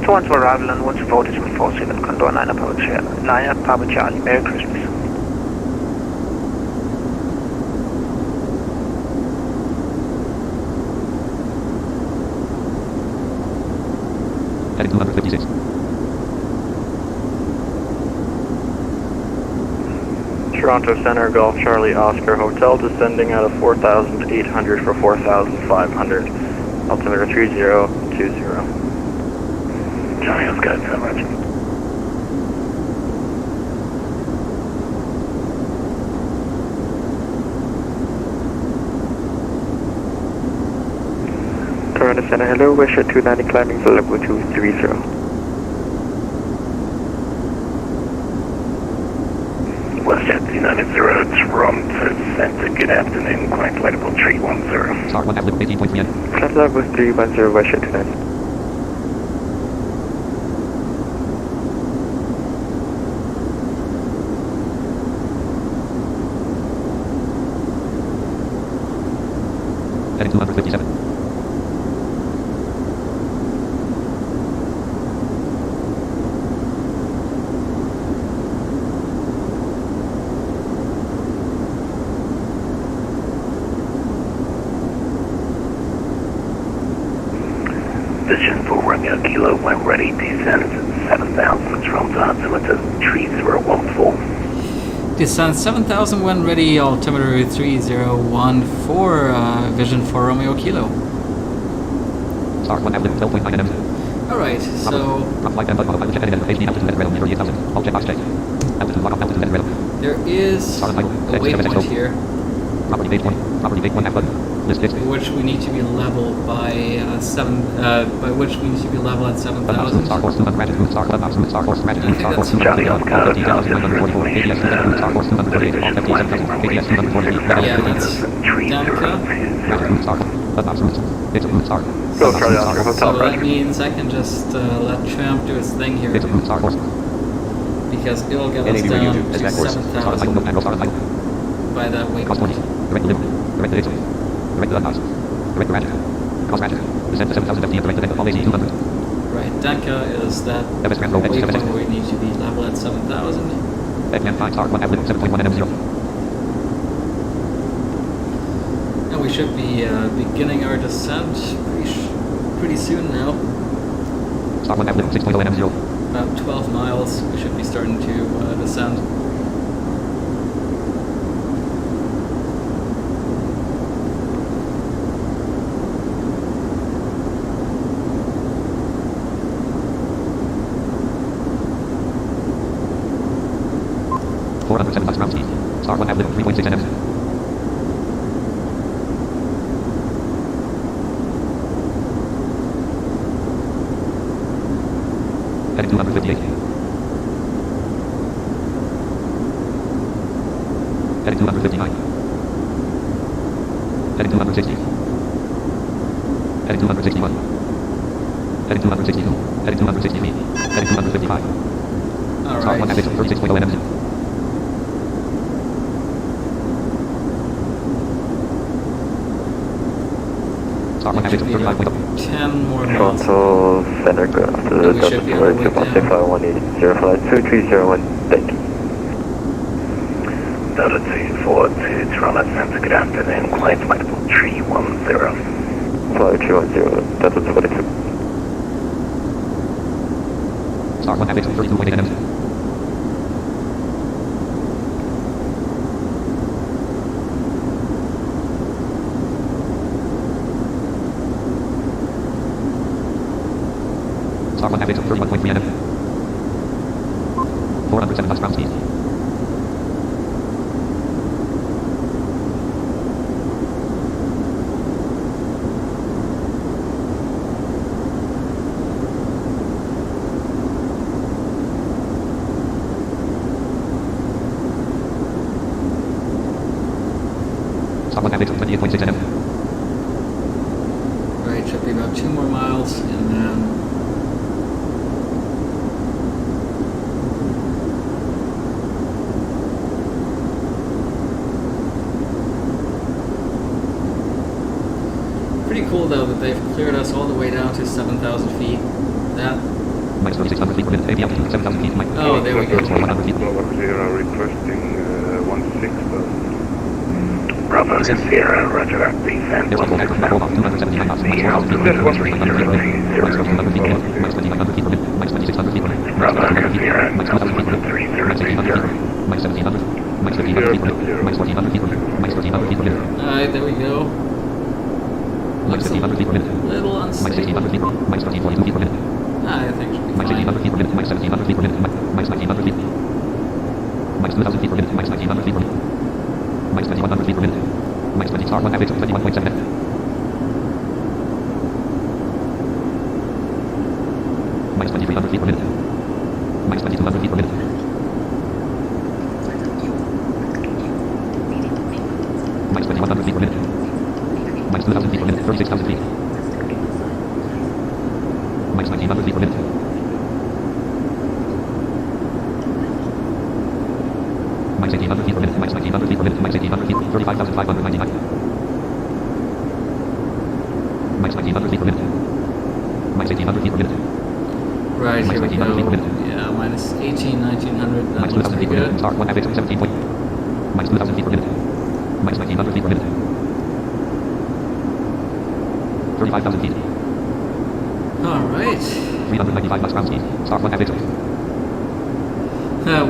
2-1 to arrival and 1 to voltage with 47, Condor 9 up Papa Charlie. Merry Christmas. Heading 256. Toronto Center, Golf Charlie, Oscar Hotel, descending out of 4,800 for 4,500. Altimeter 3020. Charlie, Oscar, so much. Toronto Center, hello, Westjet 290 climbing for level 230. Westjet 290, Toronto Center, good afternoon, quite flightable 310. Star 1 half Liverpool 18.3 N. Flight level 310, Westjet 290. Heading 257. Vision for Romeo Kilo, when ready, descend 7,000 from the altimeter 3014. Descend 7,000 when ready, altimeter 3014, vision for Romeo Kilo. Star 1 half Liverpool 12.9 NM. Alright, so there is a waypoint here. Property page 1. Property page 1 half button. List 6. Which we need to be level by by which we need to be level at 7,000. Star Force 200 Ratchet Route Star Club House Route Star Force Ratchet Route Star Force Charlie Oscar, 15,944 ADS 200 Star Force 248 all 57,000 ADS 248 Yeah, that's Danka. Ratchet Route Star Club House Route. It's a Route Star. Go Charlie Oscar, So Hotel that means I can just let Tramp do its thing here. It's a Route Star Force. Because it'll get us down to 7,000 by that waypoint. Direct delivery. Direct the Heathrow. Direct the house. Direct the Ratchet. Cross Ratchet. Descend to 7,000 FT and direct the Denka all AC 200. Right, Danka is that waypoint where we need to be level at 7,000. X-Man 5 star 1 half limit 7.1 NM0. And we should be beginning our descent pretty soon now. Star 1 half limit 6.0 NM0. About 12 miles, we should be starting to descend. Ground speed. Star 1 half limit 3.6 NM. Heading 258. Heading 259. Heading 260. Heading 261. Heading 262. Heading 263. Heading 255. All Star 1 half limit 36.0 NM. It should be about 10 more miles. Toronto Center, go after the Delta Flight 2165180 thank you. Delta 24 to Toronto Center, good afternoon, flight multiple 310. Flight 310, Delta 22. Star 1 half 32.8 NM. Star 1 half 31.3 NM. 407 knots ground speed. Star 1 half 28.6 NM. Right, should be about 2 more miles, and then pretty cool though that they've cleared us all the way down to 7,000 feet. That minus 3,600 feet per minute. AB altitude 7,000 feet. Oh, there we go. 100 feet. Sierra requesting 16,000. Bravo Sierra, roger that, descend. There's also extra control of 279 knots. Minus 4,000 feet per minute. Minus 3,600 feet per minute. Minus 1,400 feet per minute. Minus 2,900 feet per minute. Minus 2,600 feet per minute. Minus 1,100 feet per minute. Minus 2,000 feet per minute. Minus 1,800 feet per minute. Minus 1,700. Minus 1,500 feet per minute. Minus 1,400 feet per minute. Minus 1,300 feet per minute. Alright, there we go. Minus 1,500 feet per minute. Little Minus unstable. 1,600 feet per minute. Minus 1,342 feet per minute. I think it should be Minus fine. 1,800 feet per minute. Minus 1,700 feet per minute. Minus 1,900 feet. Minus 2,000 feet per minute. Minus 1,900 feet per minute. Minus 2,100 feet per minute. Minus 20 star 1 half 21.7 F. Minus 2,300 feet per minute. Minus 2,200 feet per minute. Minus 2,100 feet per minute. Minus 2,000 feet per minute. 36,000 feet. Minus 1,900 feet per minute. Minus 1,800 feet per minute. Minus 1,900 feet per minute. Minus 1,800 feet. 35,599. Minus 1,900 feet per minute. Minus 1,800 feet per minute. Right, here we Minus 1,800 feet per go. minute. Yeah, minus 18, 1900. That Minus looks 2,000 pretty feet per minute. good. Star 1 half 17 point. Minus 2,000 feet per minute. Minus 1,900 feet per minute. 35,000 feet. Alright. 395 knots ground speed. Star 1 half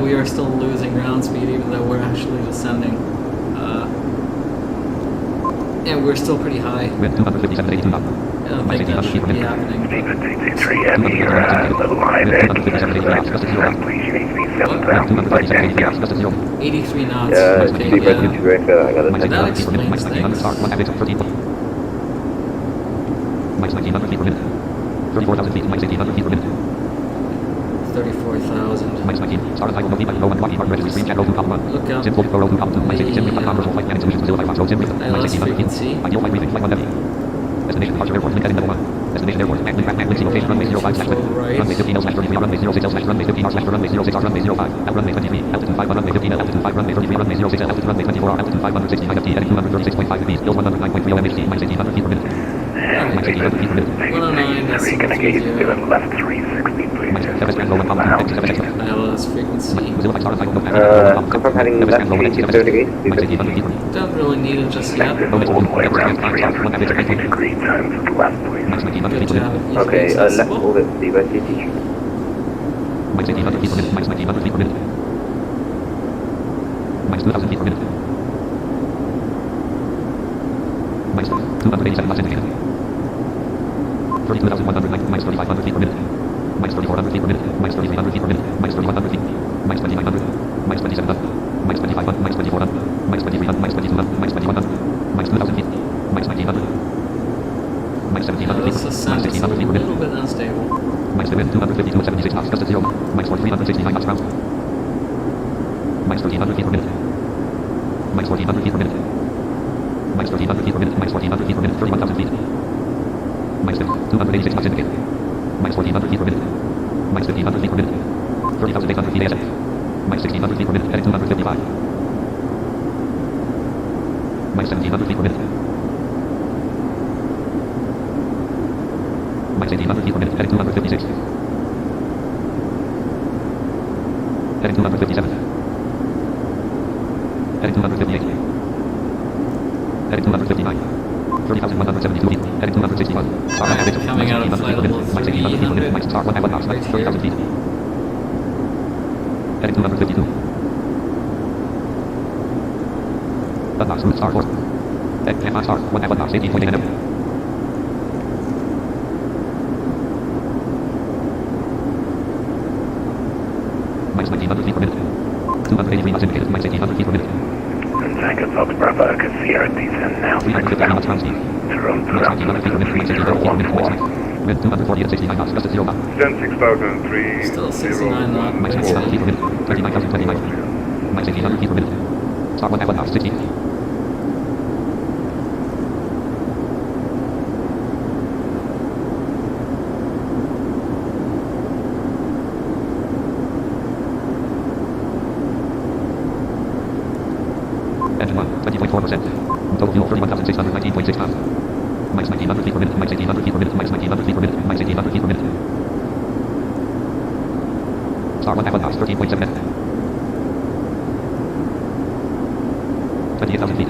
We are still losing ground speed even though we're actually descending. And we're still pretty high. Wind 257.82 knots. I don't think that should be happening. Stephen 223 M here, level high there, 257 knots, please, you need to be 27,000 by 10 gallons. 83 knots. Yeah, Okay, Seabird yeah. 22 Echo, I got it. That explains things. Minus 1900 feet per minute. 34,000 feet. Minus 1800 feet per minute. 34,000. Minus 19. Star and Title, no feedback, no one, walkie, heart, registry, stream, chat, roll 2, column 1. Look up Sim, full, roll 2, column 2. Minus 18, sim, commercial flight, planning solutions, 05 Fox, road, sim, minus ILS 1800 feet. frequency. Ideal flight briefing, flight 1 heavy. Destination departure airport, link heading level 1. Destination airport, Macklin, location, runway 05 slash runway 15 L slash 33, runway 06 L slash runway 15 R slash runway 06 R, runway 05, out runway 23, altitude 5, runway 15 L, altitude 5, runway 33, runway 06 L, altitude runway 24 R, altitude 569 FT, heading 236.5 degrees, hills 109.3 OMHT, minus 1800 feet per minute. Minus 1800 feet per minute. 109, that's We're gonna get you to left 360, please. Minus 7 grand low 1, column 2, 7 extra. ILS frequency. Confirm heading left 360 degrees. Minus 1800 feet per minute. Don't really need it just yet. Around 360 degree times left, please. Minus 1900 Good feet per to minute. have it Okay, easily left accessible. hold it, Seabird teacher. Minus 1800 feet per minute. Minus 1900 feet per minute. Minus 2000 feet per minute. Minus 287 knots indicated. 32,109. Minus 3500 feet per minute. Minus 3400 feet per minute. Minus 3300 feet per minute. Minus 3100 feet. Minus 2900. Minus 2700. Minus 2500. Minus 2400. Minus 2300. Minus 2200. Minus 2100. Minus 2000 feet. Minus 1900. Minus 1700 feet. This Minus ascent is a 1600 feet per minute. little bit unstable. Minus the wind 252 at 76 knots, gust at 0. Minus 4369 knots ground. Minus 1300 feet per minute. Minus 1400 feet per minute. Minus 1300 feet per minute. Minus 1400 feet per minute. 31,000 feet. Minus 286 knots indicated. Minus 1400 feet per minute. Minus 1500 feet per minute. 30,800 feet ASM. Minus 1600 feet per minute. Heading 255. Minus 1700 feet per minute. Minus 1800 feet per minute. Heading 256. Heading 257. Heading 258. Heading 259. 30,172 feet. Heading 261. Star one average. Coming out of flight level Minus 1800 feet per minute. Minus star one average knots. right 30,000 feet. here. Heading 252. The knots route star 4. Head star 1 average knots 18.8 nm. Minus 1900 feet per minute. 283 knots indicated. Minus 1800 feet per minute. Tango Fox Bravo, I can see our descent now. 350 knots ground speed. Minus 1900 feet per minute. Minus 1800 feet per minute. Wind 240 at 69 knots. Gust at 0 knot. Descent 6003. Still 69 knot. Minus 1900 feet per minute. 39,029. Minus 1800 feet per minute. Star 1 average knots 60. Engine 1, 20.4%. Total fuel 31,619.6 pounds. Minus 1900 feet per minute. Minus 1800 feet per minute. Minus 1900 feet per minute. Minus 1800 feet per minute. Star 1 average knots 13.7 net. 28,000 feet.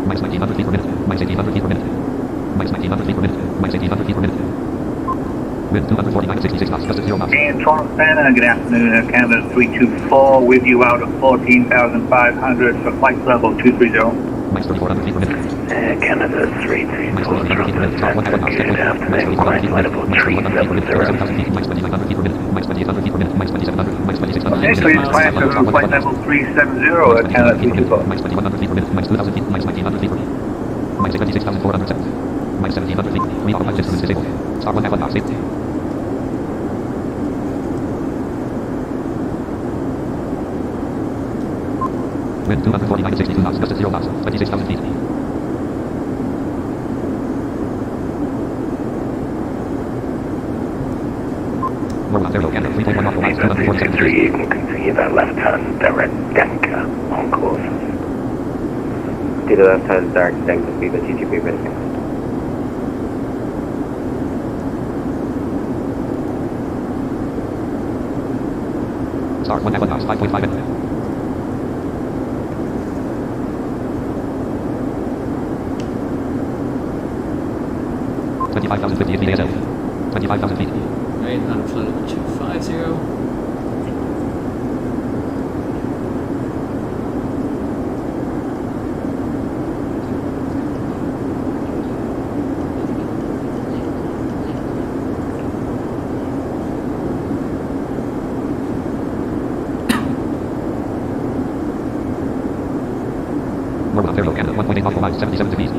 Minus 1900 feet per minute. Minus 1800 feet per minute. Minus 1900 feet per minute. Minus 1800 feet per minute. Wind 249 at 66 knots. Gust at 0 knots. And Toronto, Santa, good afternoon. Canada 324 with you out of 14,500 for flight level 230. Minus 3400 feet per minute. Canada 334. Minus 4300 feet per minute. Star 1 average knots 10 Minus 4400 feet per minute. Minus 4100 feet per minute. 37,000 feet. Minus 2900 feet per minute. Minus 2800 feet per minute. Minus 2700. Minus 2600 feet per minute. Please plan to flight level 370 Canada 324. Minus 2100 feet per minute. Minus 2000 feet. Minus 1900 feet per minute. Minus 76,400 seconds. Minus 1700 feet. We autopilot instruments disabled. Star 1 average knots 8. Wind 249 at 62 knots. Gust at 0 knots. 26,000 feet. We're on Heathrow, Canada 3.1 off the lines. 247 degrees. You can continue that left hand direct Denka on course. To the left hand dark tank to speed the GGP minute. Star 1 average knots 5.5 minutes. $25,050 feet ASL. 25,000 feet. Right, out of flight level 250. Normal, Ontario, Canada, 1.8 nautical miles, 77 degrees.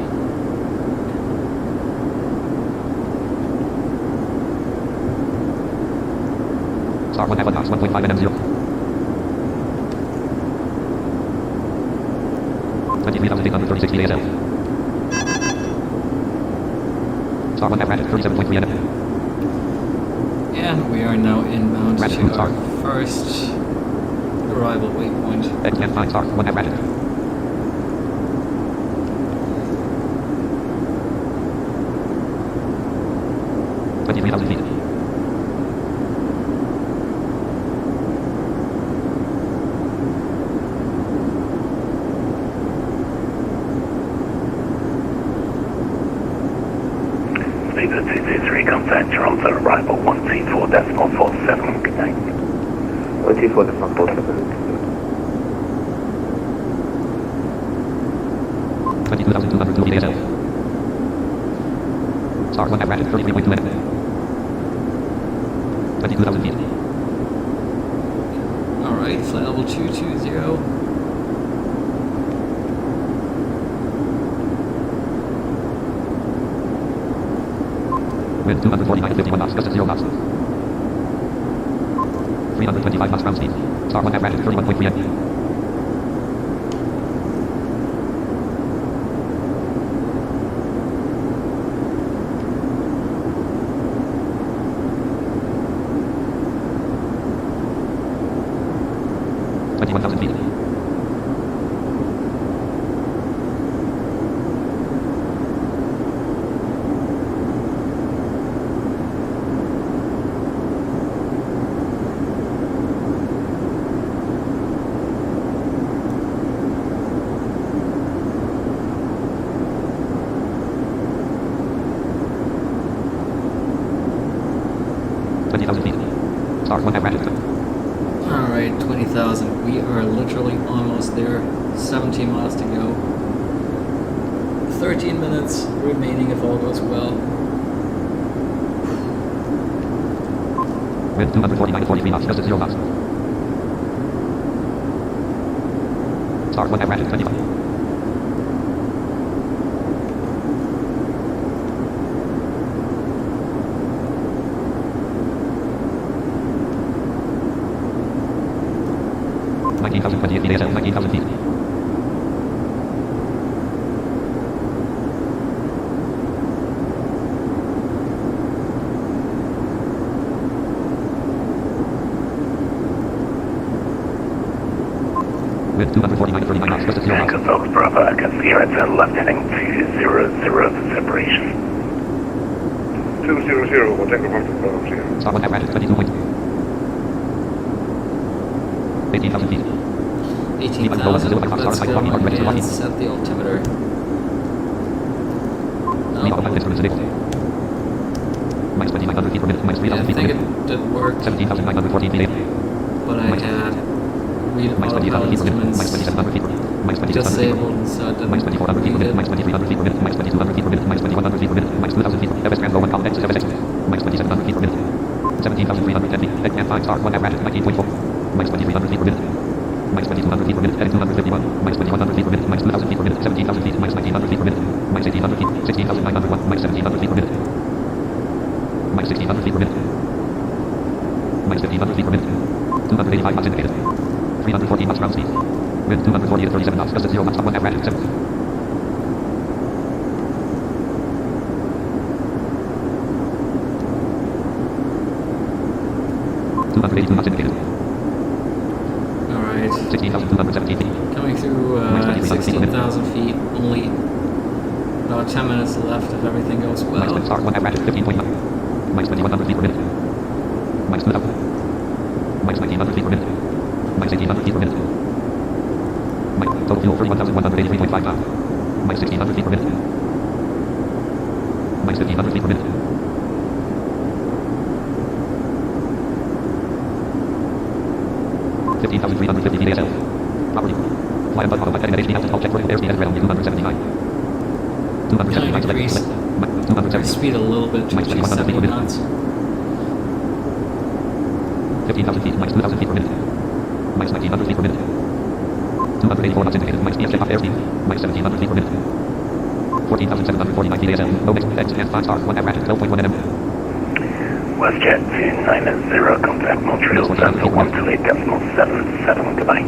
Star 1 Alpha Knox, 1.5 NM 0. 23,836 feet ASL. Star 1 F Ratchet, 37.3 NM. And we are now inbound Ratchet, to star. our first arrival waypoint. XM 5 Star 1 F Ratchet. 23,000 feet. Speedbird 223, contact your on arrival 124.47, good night. 124.47. 22,202 feet ASL. Star 1 F Ratchet, 33.2 NM. 22,000 feet. Alright, flight level 220. Wind 249 to 51 knots, gust at 0 knots. 325 knots ground speed. Star 1 F Ratchet, 31.3 N. feet. Star 1 F Ratchet. Alright, 20,000. We are literally almost there. 17 miles to go. 13 minutes remaining if all goes well. Wind 249 to 43 knots, gust at 0 knots. Star 1 F Ratchet, 25. feet ASL, 19,000 feet. Wind 249 to 39 knots, gust at 0 knots. Echo Fox Bravo, I can see right turn left heading 200 for separation. 200, we'll take a moment to follow here. Star 1 F Ratchet, 22 points. 18,000 feet. 18,000. Let's go and set the altimeter. Instruments enabled. Minus 2,900 feet per minute, minus 3,000 feet per minute. I think it did work. 17,914 feet. But I had read autopilot instruments disabled, so it didn't minus 2,400 feet per minute, minus 2,300 feet per minute, minus 2,200 feet per minute, minus 2,100 feet per minute, minus 2,000 feet per minute. FS Grand 1 X FSX. Minus 2,700 feet per minute. 17,310 feet. X 5 Star 1 F Ratchet, 19.4. Minus 2,300 feet per minute. Minus 2,200 feet per minute, heading 251. Minus 2,100 feet per minute, minus 2,000 feet per minute, 17,000 feet, minus 1,900 feet per minute, minus 1,800 feet, 16,901, minus 1,700 feet per minute, minus 1,600 feet per minute, minus 1,500 feet per minute, 285 knots indicated, 314 knots ground speed, wind 240 to 37 knots, gust at 0 knots, 1 F Ratchet, 7. Knots indicated. Alright. 16,217 feet. Coming through 16,000 feet. Only about 10 minutes left if everything goes well. Minus Star 1 F Ratchet, 15.9. Minus 2,100 feet per minute. Minus 2,000. Minus 1,900 feet per minute. Minus 1,800 feet per minute. Total fuel 31,183.5 pounds. Minus 1,600 feet per minute. Minus 1,500 feet per minute. 15,350 feet ASL. Property. Fly above auto heading at HD altitude. Check vertical airspeed at ground 279. 279 increase 270. speed a little bit to achieve 70 knots. 15,000 feet, minus 2,000 feet per minute. Minus 1,900 feet per minute. 284 knots indicated. Minus speed, check off airspeed. Minus 1700 feet per minute. 14,749 feet ASL. No mix, X, and 5 star, 1 half ratchet, 12.1 nm. WestJet 290, contact Montreal 74138.77, goodbye.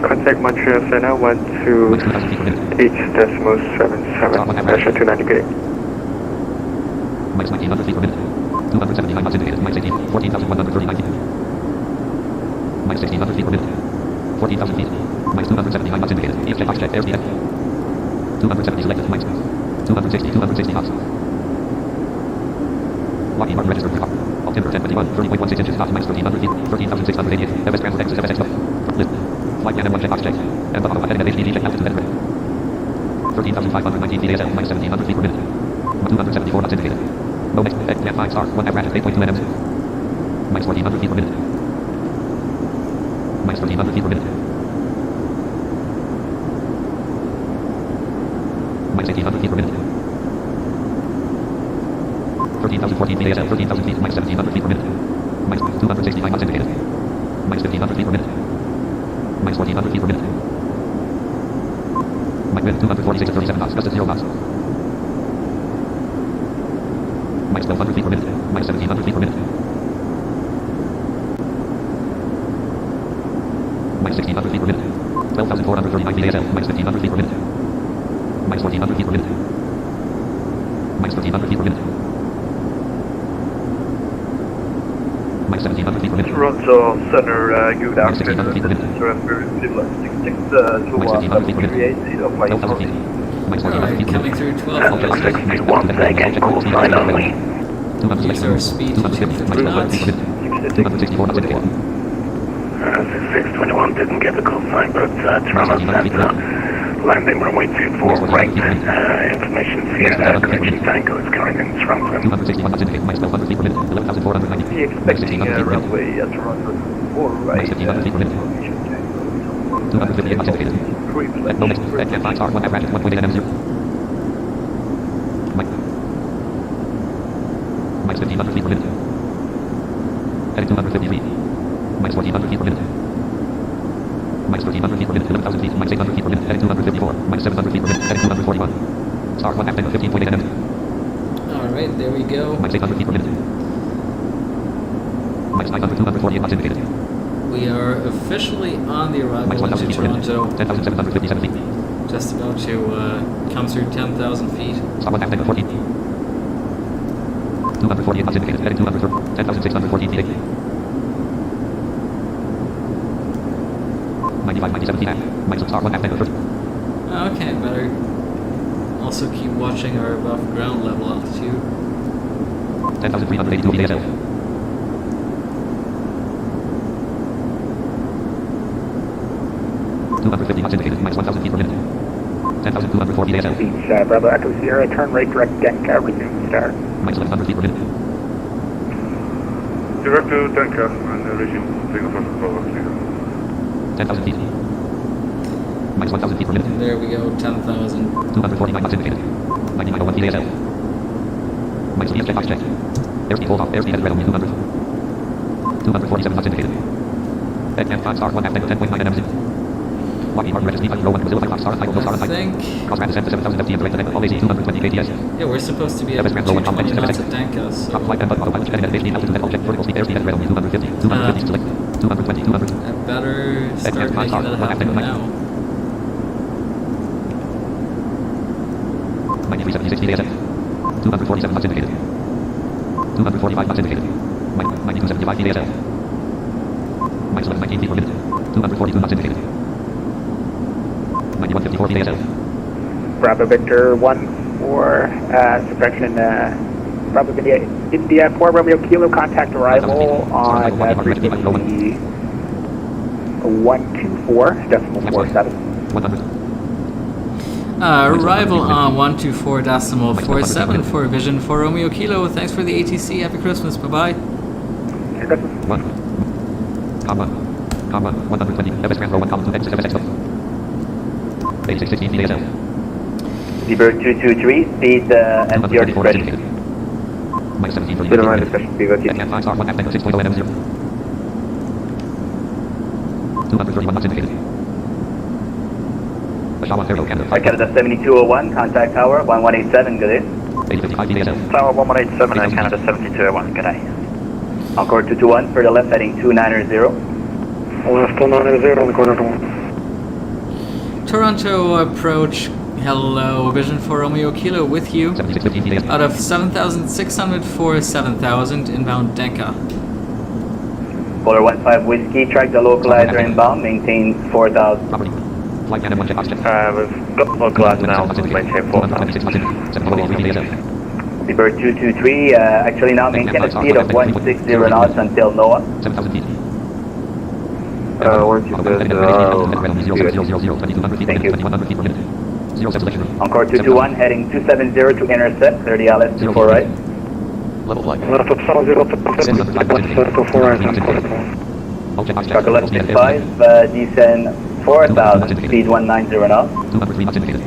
Contact Montreal Center 128.77-290 gate. Minus 1900 feet per minute. 279 knots indicated. Minus 18, 14,139 feet. Minus 1600 feet per minute. 14,000 feet. Minus 279 knots indicated. EF box check, airspeed. 270 selected. Minus 260 knots. Lockheed Martin registered for Altimeter 1021, 30.16 inches, knots, minus 1300 feet, 13,688. FS scrambled X is FSX. List. Flight Canon 1 check box check. And the heading at HDD check altitude heading. 13,519 feet ASL, minus 1700 feet per minute. 274 knots indicated. No next, X, 5 star, 1 half ratchet, 8.2 nms. Minus 1400 feet per minute. Minus 1300 feet per minute. Minus 1800 feet per minute. 13,014 feet ASL, 13,000 feet, minus 1700 feet per minute. Minus 269 knots indicated. Minus 1500 feet per minute. Minus 1400 feet per minute. Minus wind 246 at 37 knots, gust at 0 knots. Minus 1200 feet per minute. Minus 1700 feet per minute. Minus 1600 feet per minute. 12,439 feet ASL, minus 1500 feet per minute. Minus 1400 feet per minute. Minus 1300 feet per minute. Minus 1700 feet per minute. Toronto Center, good afternoon. Minus 1600 feet per minute. Minus 1700 feet per minute. 12,000 feet. Minus 1400 feet per minute. Coming through 12. 1 second, call sign only. Use our speed to 250 knots. 264 knots indicated. 621 didn't get the call sign, but Toronto Center, landing runway 24 right. Information here, correction Tango is current in Toronto. 261 knots indicated. Minus 1200 feet per minute. 11,490. Be expecting runway at Toronto 4 right. Minus 1500 feet per minute. 258 knots indicated. At no next, at 5 star, 1 half ratchet, 1.8 nm 0. Minus 1500 feet per minute. Heading 250 feet. Minus 1400 feet per minute. Minus 1300 feet per minute. 11,000 feet. Minus 800 feet per minute. Heading 254. Minus 700 feet per minute. Heading 241. Star 1 half 15.8 nm. Alright, there we go. Minus 800 feet per minute. Minus 900, 248 knots indicated. We are officially on the arrival Minus 1,000 into feet per minute. Toronto. 10,757 feet. Just about to come through 10,000 feet. Star 1 half 14. 248 knots indicated. Heading 10,614 feet. 95, 97 feet. Minus star 1 half 30. Okay, better also keep watching our above ground level altitude. 10,382 feet ASL. 250 knots indicated. Minus 1,000 feet per minute. 10,204 feet ASL. Beach, Bravo Echo Sierra, turn right direct Denka, resume start. Minus 1100 feet per minute. Direct to Denka and resume taking off from Bravo. 10,000 feet. Minus 1,000 feet per minute. There we go, 10,000. 249 knots indicated. 9901 feet ASL. Minus speed check box check. Airspeed hold off. Airspeed headed red only 200. 247 knots indicated. And 5 star 1 half 10.9 nms. Lockheed Martin registered Heathrow 1 Brazil 5 star no star I think... Crossmas descent to 7,000 FT and direct to all AC 220 kts. Yeah, we're supposed to be at 220 knots at Denka, so... Top flight and button autopilot heading at HD altitude and check vertical speed airspeed headed red only 250. 250 select. 220, 200. I better start making that happen now. 9376 feet ASL. 247 knots indicated. 245 knots indicated. 9275 feet ASL. Minus 1119 feet per minute. 242 knots indicated. 9154 feet ASL. Bravo Victor 1 for suppression, Bravo India 4 Romeo Kilo, contact arrival on frequency 124.47. 100. Arrival on 124.47 for Vision for Romeo Kilo. Thanks for the ATC. Happy Christmas. Bye-bye. Happy Christmas. 1, 120. FS Grand Row 1, 2, X, FSX. 8616 feet ASL. Seabird 223, speed and your discretion. Minus 17 for you. Discussion, And 5 star 1 half 6.0 nm 0. 231 knots indicated. Canada 7201, contact tower 1187, good day. 855 VASM. Tower 1187 at Canada 7201, good day. Encore 221, for the left heading 290. Left 290 on the corner 1. Toronto approach, hello, Vision for Romeo Kilo with you. Out of 7,600 for 7,000, inbound Denka. Polar 15 Whiskey, track the localizer inbound, maintain 4,000. Flight Canada 1 check box check. We've got localizer now, maintain 4,000. Seabird 223, actually now maintain a speed of 160 knots until NOAA. 7,000 feet. 160, thank you. Encore 221, heading 270 to intercept, 30 LS, 24 right. Level flight. Left of 70 to 4 right. Truck 1165, descend 4,000, speed 190 knots. 203 knots indicated.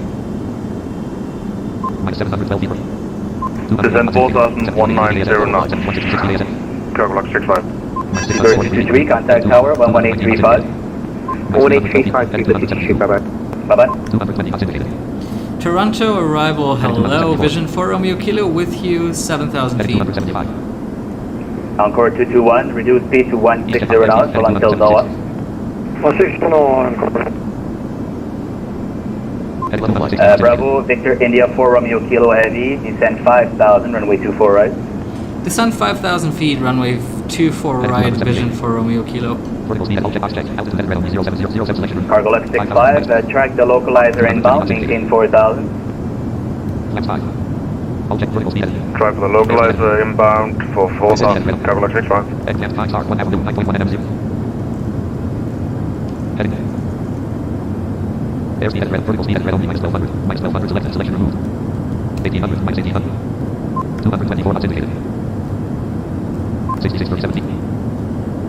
Minus 712 feet. Descend 4,190 knots. Cargo 65. Seabird 223, contact tower 11835. 1835, bye-bye. Bye-bye. 220 knots indicated. Toronto arrival, hello, Vision for Romeo Kilo with you, 7,000 feet. 275. Encore 221, reduce speed to 160 knots, hold until NOAA. 160 on Bravo, Victor, India 4 Romeo Kilo Heavy, descend 5,000, runway 24 right. Descend 5,000 feet, runway 24 right, Vision for Romeo Kilo. Cargo left 65, track the localizer inbound, maintain 4,000. Track the localizer inbound for 4,000. Cargo 65. Airspeed at red, vertical speed at red only, minus 1200, minus 1200, select selection removed. 1800, minus 1800. 224 knots indicated. 6637 feet.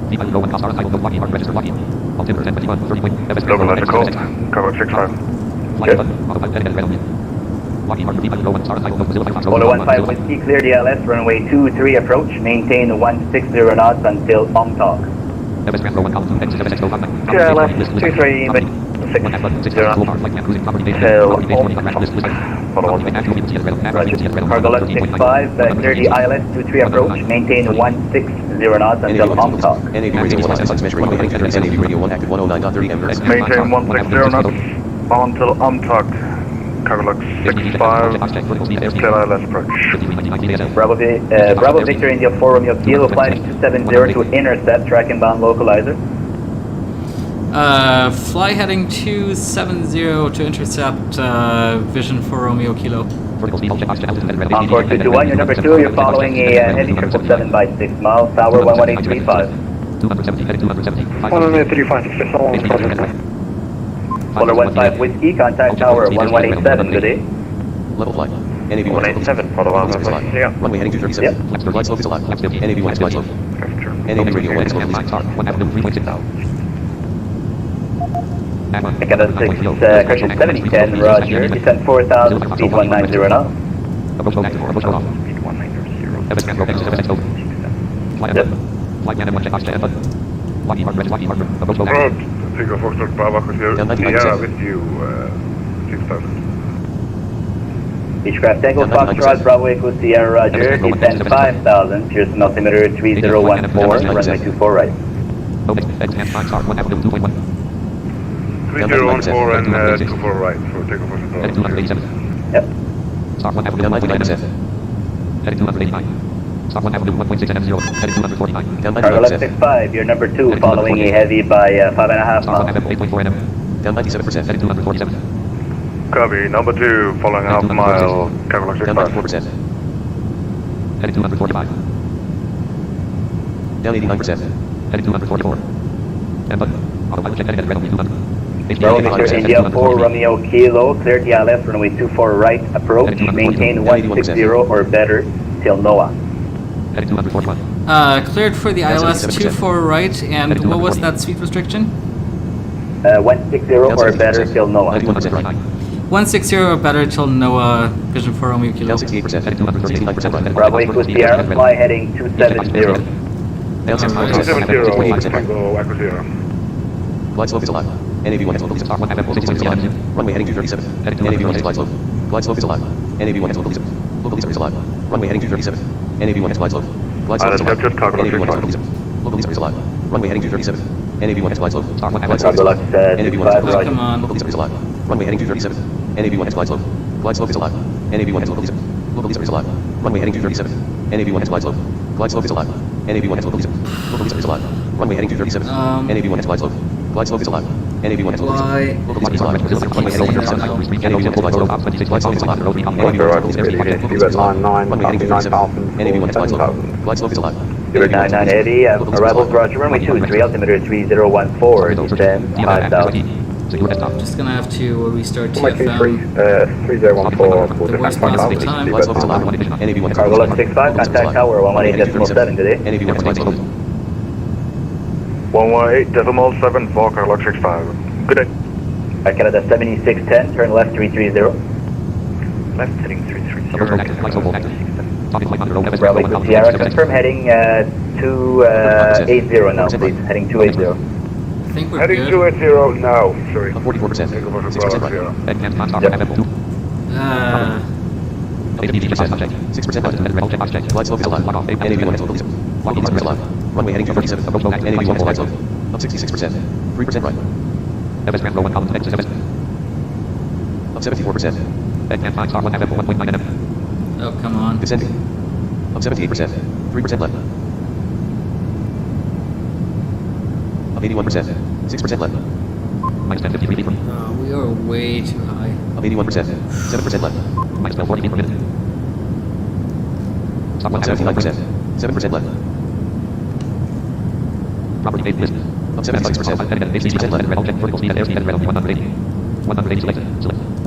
V-pilot go 1 cost R, idle go Lockheed, register Lockheed. Altimeter 1021, 30 point, Localizer call. Cargo 65. Flight button, autopilot heading at red only. Lockheed, V-pilot go 1 cost R, idle go 05 Fox. Polar 15 Whiskey, clear the LS, runway 23 approach, maintain 160 knots until Montauk. FS Grand Row 1 column 2, X, go 5 Yeah, left 23, but 6 0 Cargo left 65, 30 ILS 23 approach, maintain 160 knots until Montauk. NAV radio 1 SS measuring runway heading 10 NAV radio 1 active 109.30 amperes. Maintain 160 knots until Montauk. Cargo 65, till ILS approach. Bravo Victor India 4 Romeo Kilo, flight 270 to intercept, track inbound localizer. Fly heading 270 to intercept, Vision for Romeo Kilo. Encore 221, you're number 2, you're following a heavy 777 by 6 miles, tower 11835. 270, heading 270. 135, Polar 15 Whiskey, contact tower 1187, good day. Level flight. NAV 187, follow on. Yeah. Runway heading 237. Flight slope is allowed. NAV 1 flight slope. NAV radio 1 slope. Canada 6, correction 7010, roger, descend 4,000, speed 190 knots. Approach mode active, approach mode off. Speed 190. FS Grand Row, FS over. Flight button. Flight Canada 1 check box check button. Lockheed Martin, approach mode active. Take a Foxtrot Bravo here. Yeah, with you, 6,000. Beechcraft Tango Foxtrot, Bravo Echo Sierra, roger, descend 5,000, Pearson altimeter 3014, runway 24 right. 3014 and 24 right for takeoff of the 287. Yep. Start 1 Avenue 1.9. Heading 289. Start 1 Avenue 1.6 and 0. Heading 249. Cargo left 65, you're number 2, following a heavy by 5.5 miles. 8.4 NM. Down 97%. Heading 247. Copy, number 2, following half mile, Cargo 65. 4%. Heading 245. Down 89%. Heading 244. And button. Autopilot check heading at red only 200. Bravo Victor India 4 Romeo Kilo, clear TLS runway 24 right approach, maintain 160 or better till NOAA. Heading 241. Cleared for the ILS 24 right, and what was that speed restriction? 160 or better till NOAA. 160 or better till NOAA, Vision for Romeo Kilo. 68%. Bravo Echo Sierra, fly heading 270. Down 270, Tango Echo Sierra. Glide slope is alive. NAV1 has local lease. Runway heading 237. NAV1 has glide slope. Glide slope is alive. NAV1 has local lease. Local lease is alive. Runway heading 237. NAV1 has glide slope. Glide slope is alive. NAV1 has local lease. Local lease is alive. Runway heading 237. NAV1 has glide slope. Glide slope is alive. NAV1 has glide slope. Local lease is alive. Runway heading 237. NAV1 has glide slope. Glide slope is alive. NAV1 has local lease. Local lease is alive. Runway heading 237. NAV1 has glide slope. Glide slope is alive. NAV1 has local lease. Local lease is alive. Runway heading 237. NAV1 has glide slope. Glide slope is alive. NAV1 has local lease. Local lease is alive. Runway heading 237. NAV1 has glide slope. Glide slope is alive. NAV1 has local lease. Runway heading 237. NAV1 has glide slope. Glide slope is alive. 9980, arrivals Roger, runway 23, altimeter 3014, descend 5000. Just gonna have to restart TFM. 3014, The worst possible time. Cargo Lux 65, contact tower 118.7 today. 118.7 for Cargo Lux 65. Good day. Canada 7610, turn left 330. Left heading 330. Bravo to Sierra, confirm heading 280 now, please. Heading 280. I think we're Heading good. 280 now. Sorry. 44%. 6% right. 6% left. Glide slope is alive. NAV1 has local lease. Local lease is alive. Runway heading 237. NAV1 has glide slope. Up 66%. 3% right. Up 74%. Oh, come on. Descending. Up 78%. 3% left. Up 81%. 6% left. We are way too high. Up 81%. 7% left. Up 79%. 7% left. Up 76%. 6% left.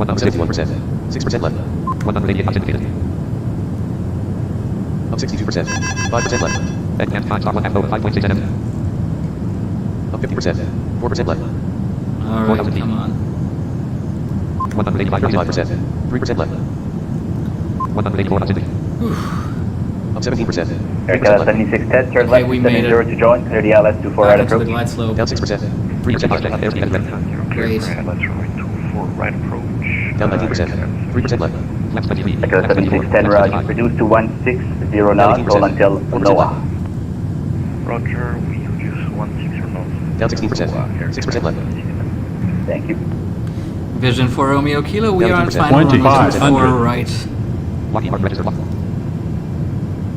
Up 71%. 6% left. Up 62%. 5% left. Up 50%. 4% left. Alright, come on. 35%. 3% left. Up 17%. Air Canada 7610, turn left we made 70 to join, clear the LS 24 right Back into the approach. glide slope. Down 6%. 3% left. Great. Let's runway 24 right approach. Down 19%. 3% left. Air Canada 7610, Roger. Reduce to 160 now, call until NOAA. Roger, we use 16 knots. Down 16%. 6% left. Thank you. Vision for Romeo Kilo, we Down are on 2%. final runway 2500. 24 right.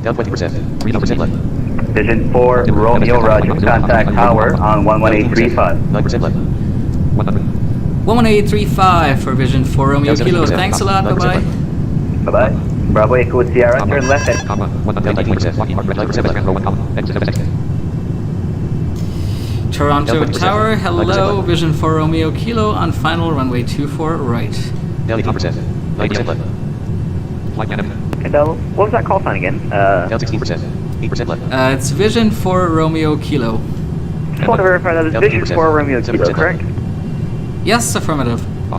Down 20%. 3% left. Vision 4, Romeo, Roger. Contact tower on 11835. 9% left. 11835 for Vision for Romeo Down Kilo. 17%. Thanks a lot. 9% Bye-bye. Bye-bye. Bravo Echo Sierra, turn left at Down 19%. 9% left. Toronto Down 20%. Tower, 9% hello. left. Vision for Romeo Kilo on final runway 24 right. Down 18%. 9% left. And what was that call sign again? Down 16%. 8% left. It's Vision for Romeo Kilo. Just want to verify that is Down Vision 15%. 4 Romeo Kilo, 7% correct? Yes, affirmative. Woo,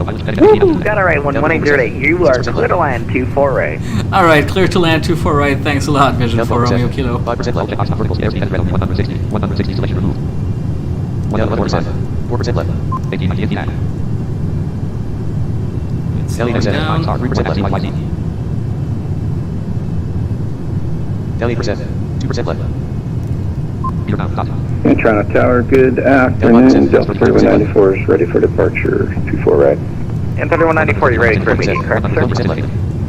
got it right, 1108. You are 6% clear to land 24 right. Alright, clear to land 24 right. Thanks a lot, Vision Down for 12%. Romeo Kilo. 5% left. Down 11%. 4% left. It's Down slowing 8%. down. 3% left. Down 8%. 2% left. Toronto Tower, good afternoon. Delta 3194 is ready for departure. 24 right. And 3194, you ready for a meeting, correct, sir? 1% left.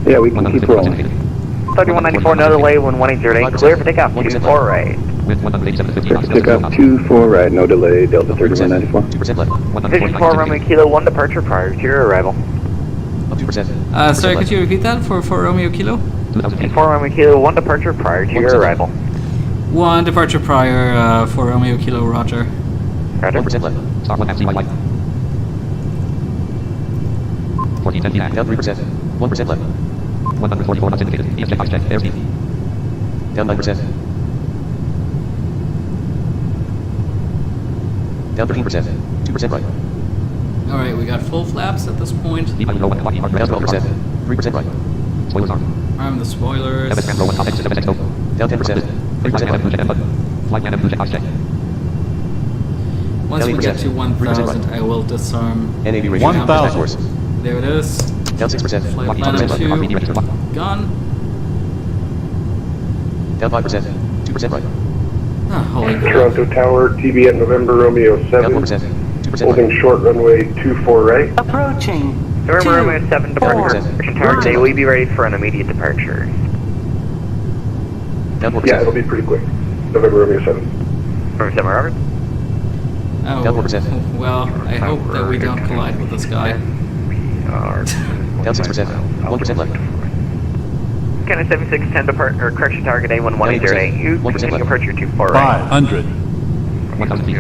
Yeah, we can keep rolling. 3194, no delay, 11808, clear for takeoff, 24 right. Pick up 24 right, no delay, Delta 3194. 2% left. Vision 4 Romeo Kilo, 1 departure prior to your arrival. Up 2%. Sorry, could you repeat that for Romeo Kilo? Vision 4 Romeo Kilo, 1 departure prior to your arrival. 1 departure prior for Romeo Kilo, Roger. Roger. 1% left. Down 3%. 1% left. Down 9%. Down 13%. 2% right. Alright, we got full flaps at this point. Down 12%. 3% right. Arm the spoilers. Down 10%. 3% left. Once we get to 1,000, I will disarm. NAV ratio 1,000. There it is. Down 6%. Flight line 2. Gone. Down 5%. 2% right. Ah, holy crap. Toronto Tower, TB at November Romeo 7. Down 4%. 2% Holding right. short runway 24 right. Approaching. November Romeo 7 departure. Today, will you be ready for an immediate departure? Down 4%. Yeah, it'll be pretty quick. November Romeo 7. Romeo 7, Robert? Oh, Down 4%. well, I hope that we don't collide with this guy. Down 6%. 1% left. Canada 7610 depart, or correction target A1108. You 1% continue left. approach your 24 right. 500. 1,000 feet.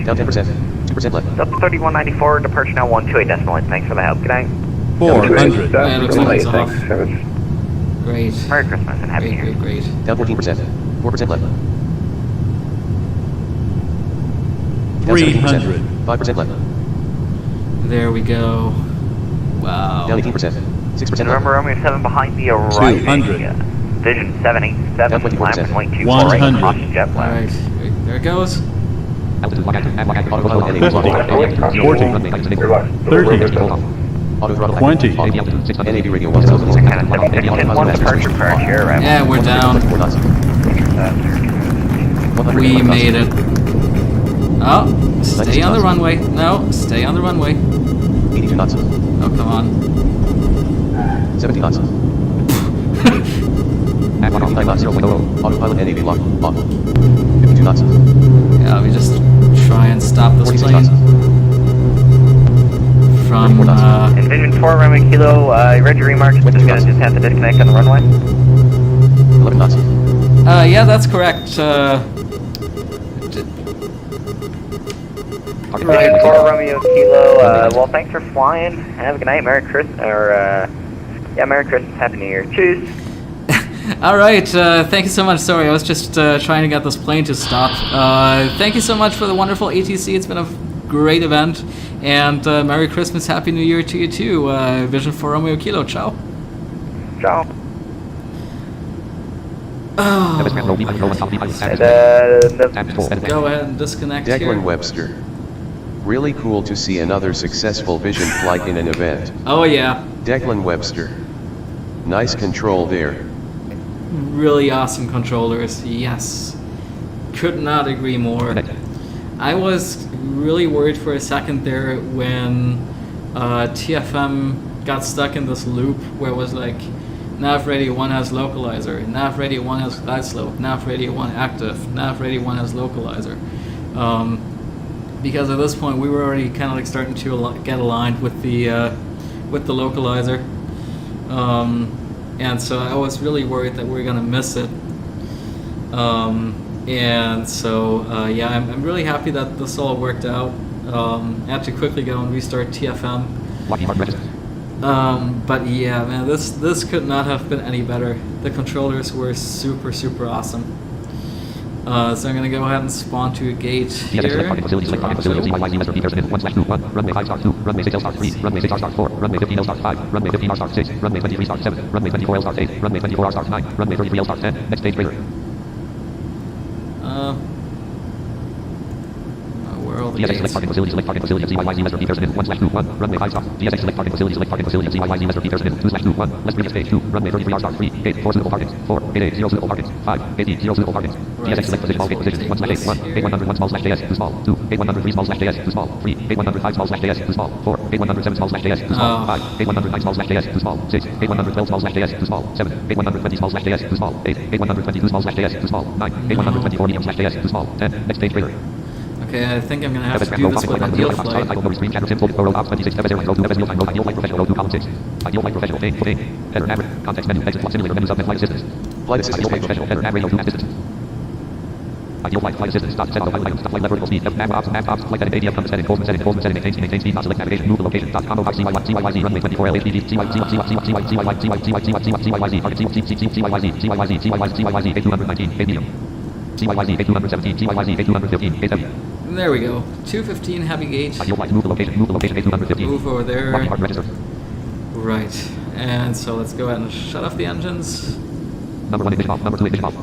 Down 10%. 2% left. Delta 3194, departure now 128.8. Thanks for the help. Good night. 400. Yeah, looks like it's off. Thanks. Great. Merry Christmas and Happy New Year. Great. Down 14%. 4% left. Down 300. 5% left. There we go. Wow. Down 18%. 6% November left. Romeo 7 behind the arriving 200. Vision 787, Down 24%. land and 24 right, 100. caution jet lag. Alright, there it goes. Altitude 40. Auto throttle 20. NAV radio 1. One departure crash here, right? Yeah, we're down. We made it. Oh, stay on the runway. No, stay on the runway. 82 knots. Oh, come on. 70 knots. 9 knots 0.00. Autopilot NAV lock. Off. 52 knots. Yeah, we just try and stop this 46 plane knots. from. Envision 4 Romeo Kilo, you read your remarks, just gonna just have to disconnect on the runway. 11 knots. Yeah, that's correct. Envision 4 Romeo Kilo, well, thanks for flying. Have a good night. Merry Christmas, Merry Christmas, Happy New Year. Cheers. All right, thank you so much. Sorry, I was just trying to get this plane to stop. Thank you so much for the wonderful ATC. It's been a great event. And Merry Christmas, Happy New Year to you too. Vision 4 Romeo Kilo. Ciao. Ciao. Oh. Go ahead and disconnect Declan here. Webster. Really cool to see another successful Vision flight in an event. Oh yeah. Declan Webster. Nice control there. Really awesome controllers. Yes. Could not agree more. I was really worried for a second there when TFM got stuck in this loop where it was like nav radio 1 has localizer, nav radio 1 has glide slope, nav radio 1 active, nav radio 1 has localizer. Because at this point we were already kind of like starting to get aligned with the localizer. And so I was really worried that we were gonna miss it. And so, yeah, I'm really happy that this all worked out. I had to quickly go and restart TFM. But yeah, man, this could not have been any better. The controllers were super, super awesome. So I'm gonna go ahead and spawn to a gate here. Runway 5 star 2, runway 6 star 3, runway 6 star 4, runway 15 star 5, runway 15 star 6, runway 23 star 7, runway 24 star 8, runway 24 star 9, runway 33 star 10, next stage radar. Where are all the GSA gates? select parking facility, select parking facility, ZYYZ Western Peterson 1/2, runway 5 star. GSA select parking facility, select parking facility, ZYYZ Western Peterson 2/2, let's bring stage 2, runway 33 star 3, gate 4 suitable parking, 4, gate 8 0 suitable parking, 5, gate E 0 suitable parking. GSA select position, all gate positions, 1/8, 1, gate 100 1 small slash JS, too small, 2, gate 103 small slash JS, too small, 3, gate 105 small slash JS, too small, 4, gate 107 small slash JS, too small, 5, gate 109 small slash JS, too small, 6, gate 112 small slash JS, too small, 7, gate 120 small slash JS, too small, 8, gate 122 small slash JS, too small, 9, gate 124 medium slash JS, too small, 10, next stage radar. Okay, I think I'm gonna have to do this with a deal flight. Ideal flight professional thing. Header average. Context menu. Exit simulator menus up and flight assistance. Flight assistance professional. Header radio to distance. Ideal flight assistance. Stop. Set flight items. Flight vertical speed. Nav ops. Flight setting. ADM compass setting. Coleman setting. Maintain speed. Not select navigation. Move the location. .com. CYYZ. Runway 24 LHDV. CYYZ. CYYZ. 8219. Medium. CYYZ 8217, CYYZ 8215, A7. There we go. 215 heavy gate. Move the location, 8215. Move over there. Register. Right. And so let's go ahead and shut off the engines. Number 1 ignition off, number 2 ignition off.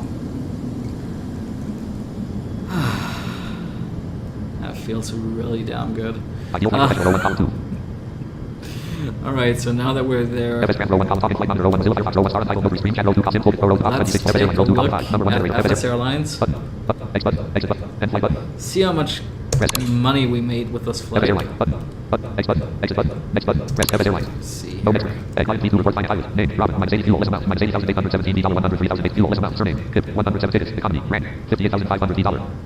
feels really damn good. Ideal flight professional, row 1, column 2. Alright, so now that we're there, let's take a look at FS Airlines. See how much money we made with this flight. See here. Name, Robin, minus 80 fuel, list amount, minus 80,817 $100, 3,008 fuel, list amount, surname, KIP, 107 tickets, economy, rank, 58,500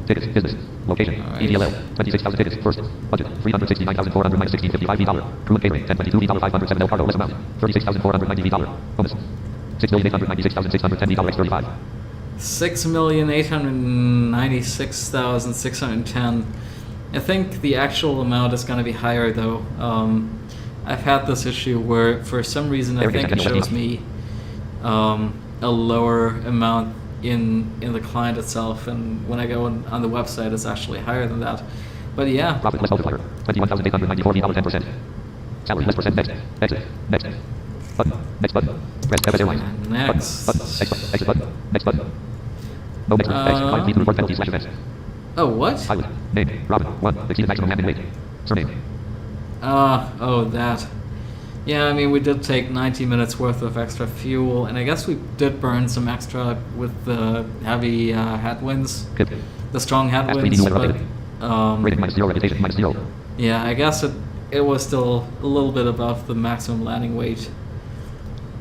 tickets, business, location, EDLL, 26,000 tickets, first, budget, 369,400 minus 1655 crew and catering, 1022 $507 cargo, list amount, 36,490 bonus, 6,896,610 $X35. 6,896,610. I think the actual amount is going to be higher though. I've had this issue where for some reason I think it shows me a lower amount in the client itself, and when I go on the website it's actually higher than that. But yeah. Profit less multiplier, $21,894 $10%. Salary less percent next. Exit. Next. Button. Next button. Press FS Airlines. Next. Button. Exit button. Next button. No next. Client need to report penalty / events. Oh, what? Pilot. Name. Robin. 1. Exceeded maximum landing weight. Surname. Oh, that. Yeah, I mean, we did take 90 minutes worth of extra fuel, and I guess we did burn some extra with the heavy headwinds, the strong headwinds, but rating -0, reputation -0. Yeah, I guess it was still a little bit above the maximum landing weight.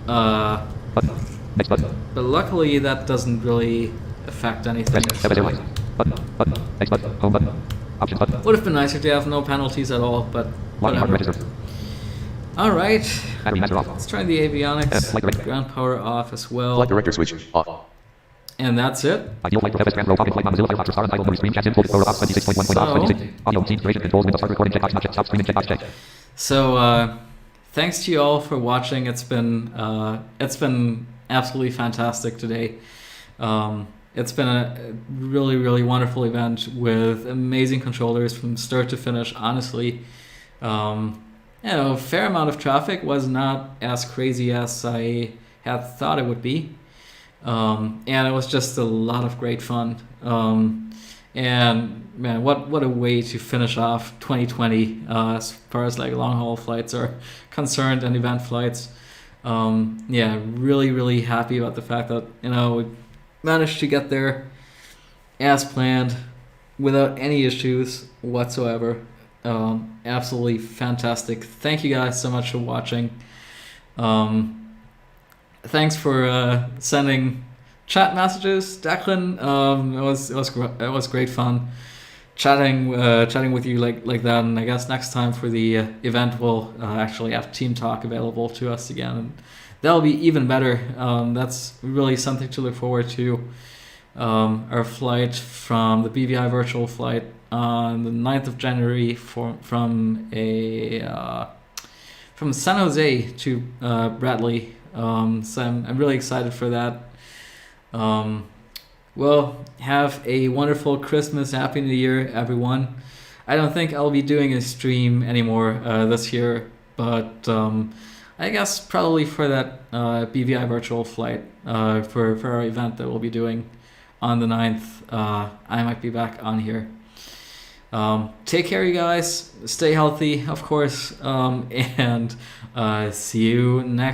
Button. Next button. But luckily, that doesn't really affect anything. Button. Next button. Home button. Options button. Would have been nicer to have no penalties at all, but whatever. All right. Let's try the avionics. Ground power off as well. Flight director switch off. And that's it. Ideal flight for FS Grand Row Pocket Flight Mozilla Firefox Star Untitled Memory Stream Chat Info Photo Box 26.1.26. Audio team duration controls Windows start recording checkbox check stop streaming checkbox check. So thanks to you all for watching. It's been absolutely fantastic today. It's been a really wonderful event with amazing controllers from start to finish. Honestly, you know, a fair amount of traffic, was not as crazy as I had thought it would be. And it was just a lot of great fun. And man, what a way to finish off 2020 as far as like long haul flights are concerned and event flights. Yeah, really happy about the fact that, you know, we managed to get there as planned without any issues whatsoever. Absolutely fantastic. Thank you guys so much for watching. Thanks for sending chat messages, Declan. It was great fun chatting with you like that. And I guess next time for the event we'll actually have Team Talk available to us again, and that'll be even better. That's really something to look forward to. Our flight from the BVI virtual flight on the 9th of January from San Jose to Bradley. So I'm really excited for that. Well, have a wonderful Christmas, Happy New Year, everyone. I don't think I'll be doing a stream anymore this year, but I guess probably for that BVI virtual flight for our event that we'll be doing on the 9th, I might be back on here. Take care, you guys. Stay healthy, of course, and see you next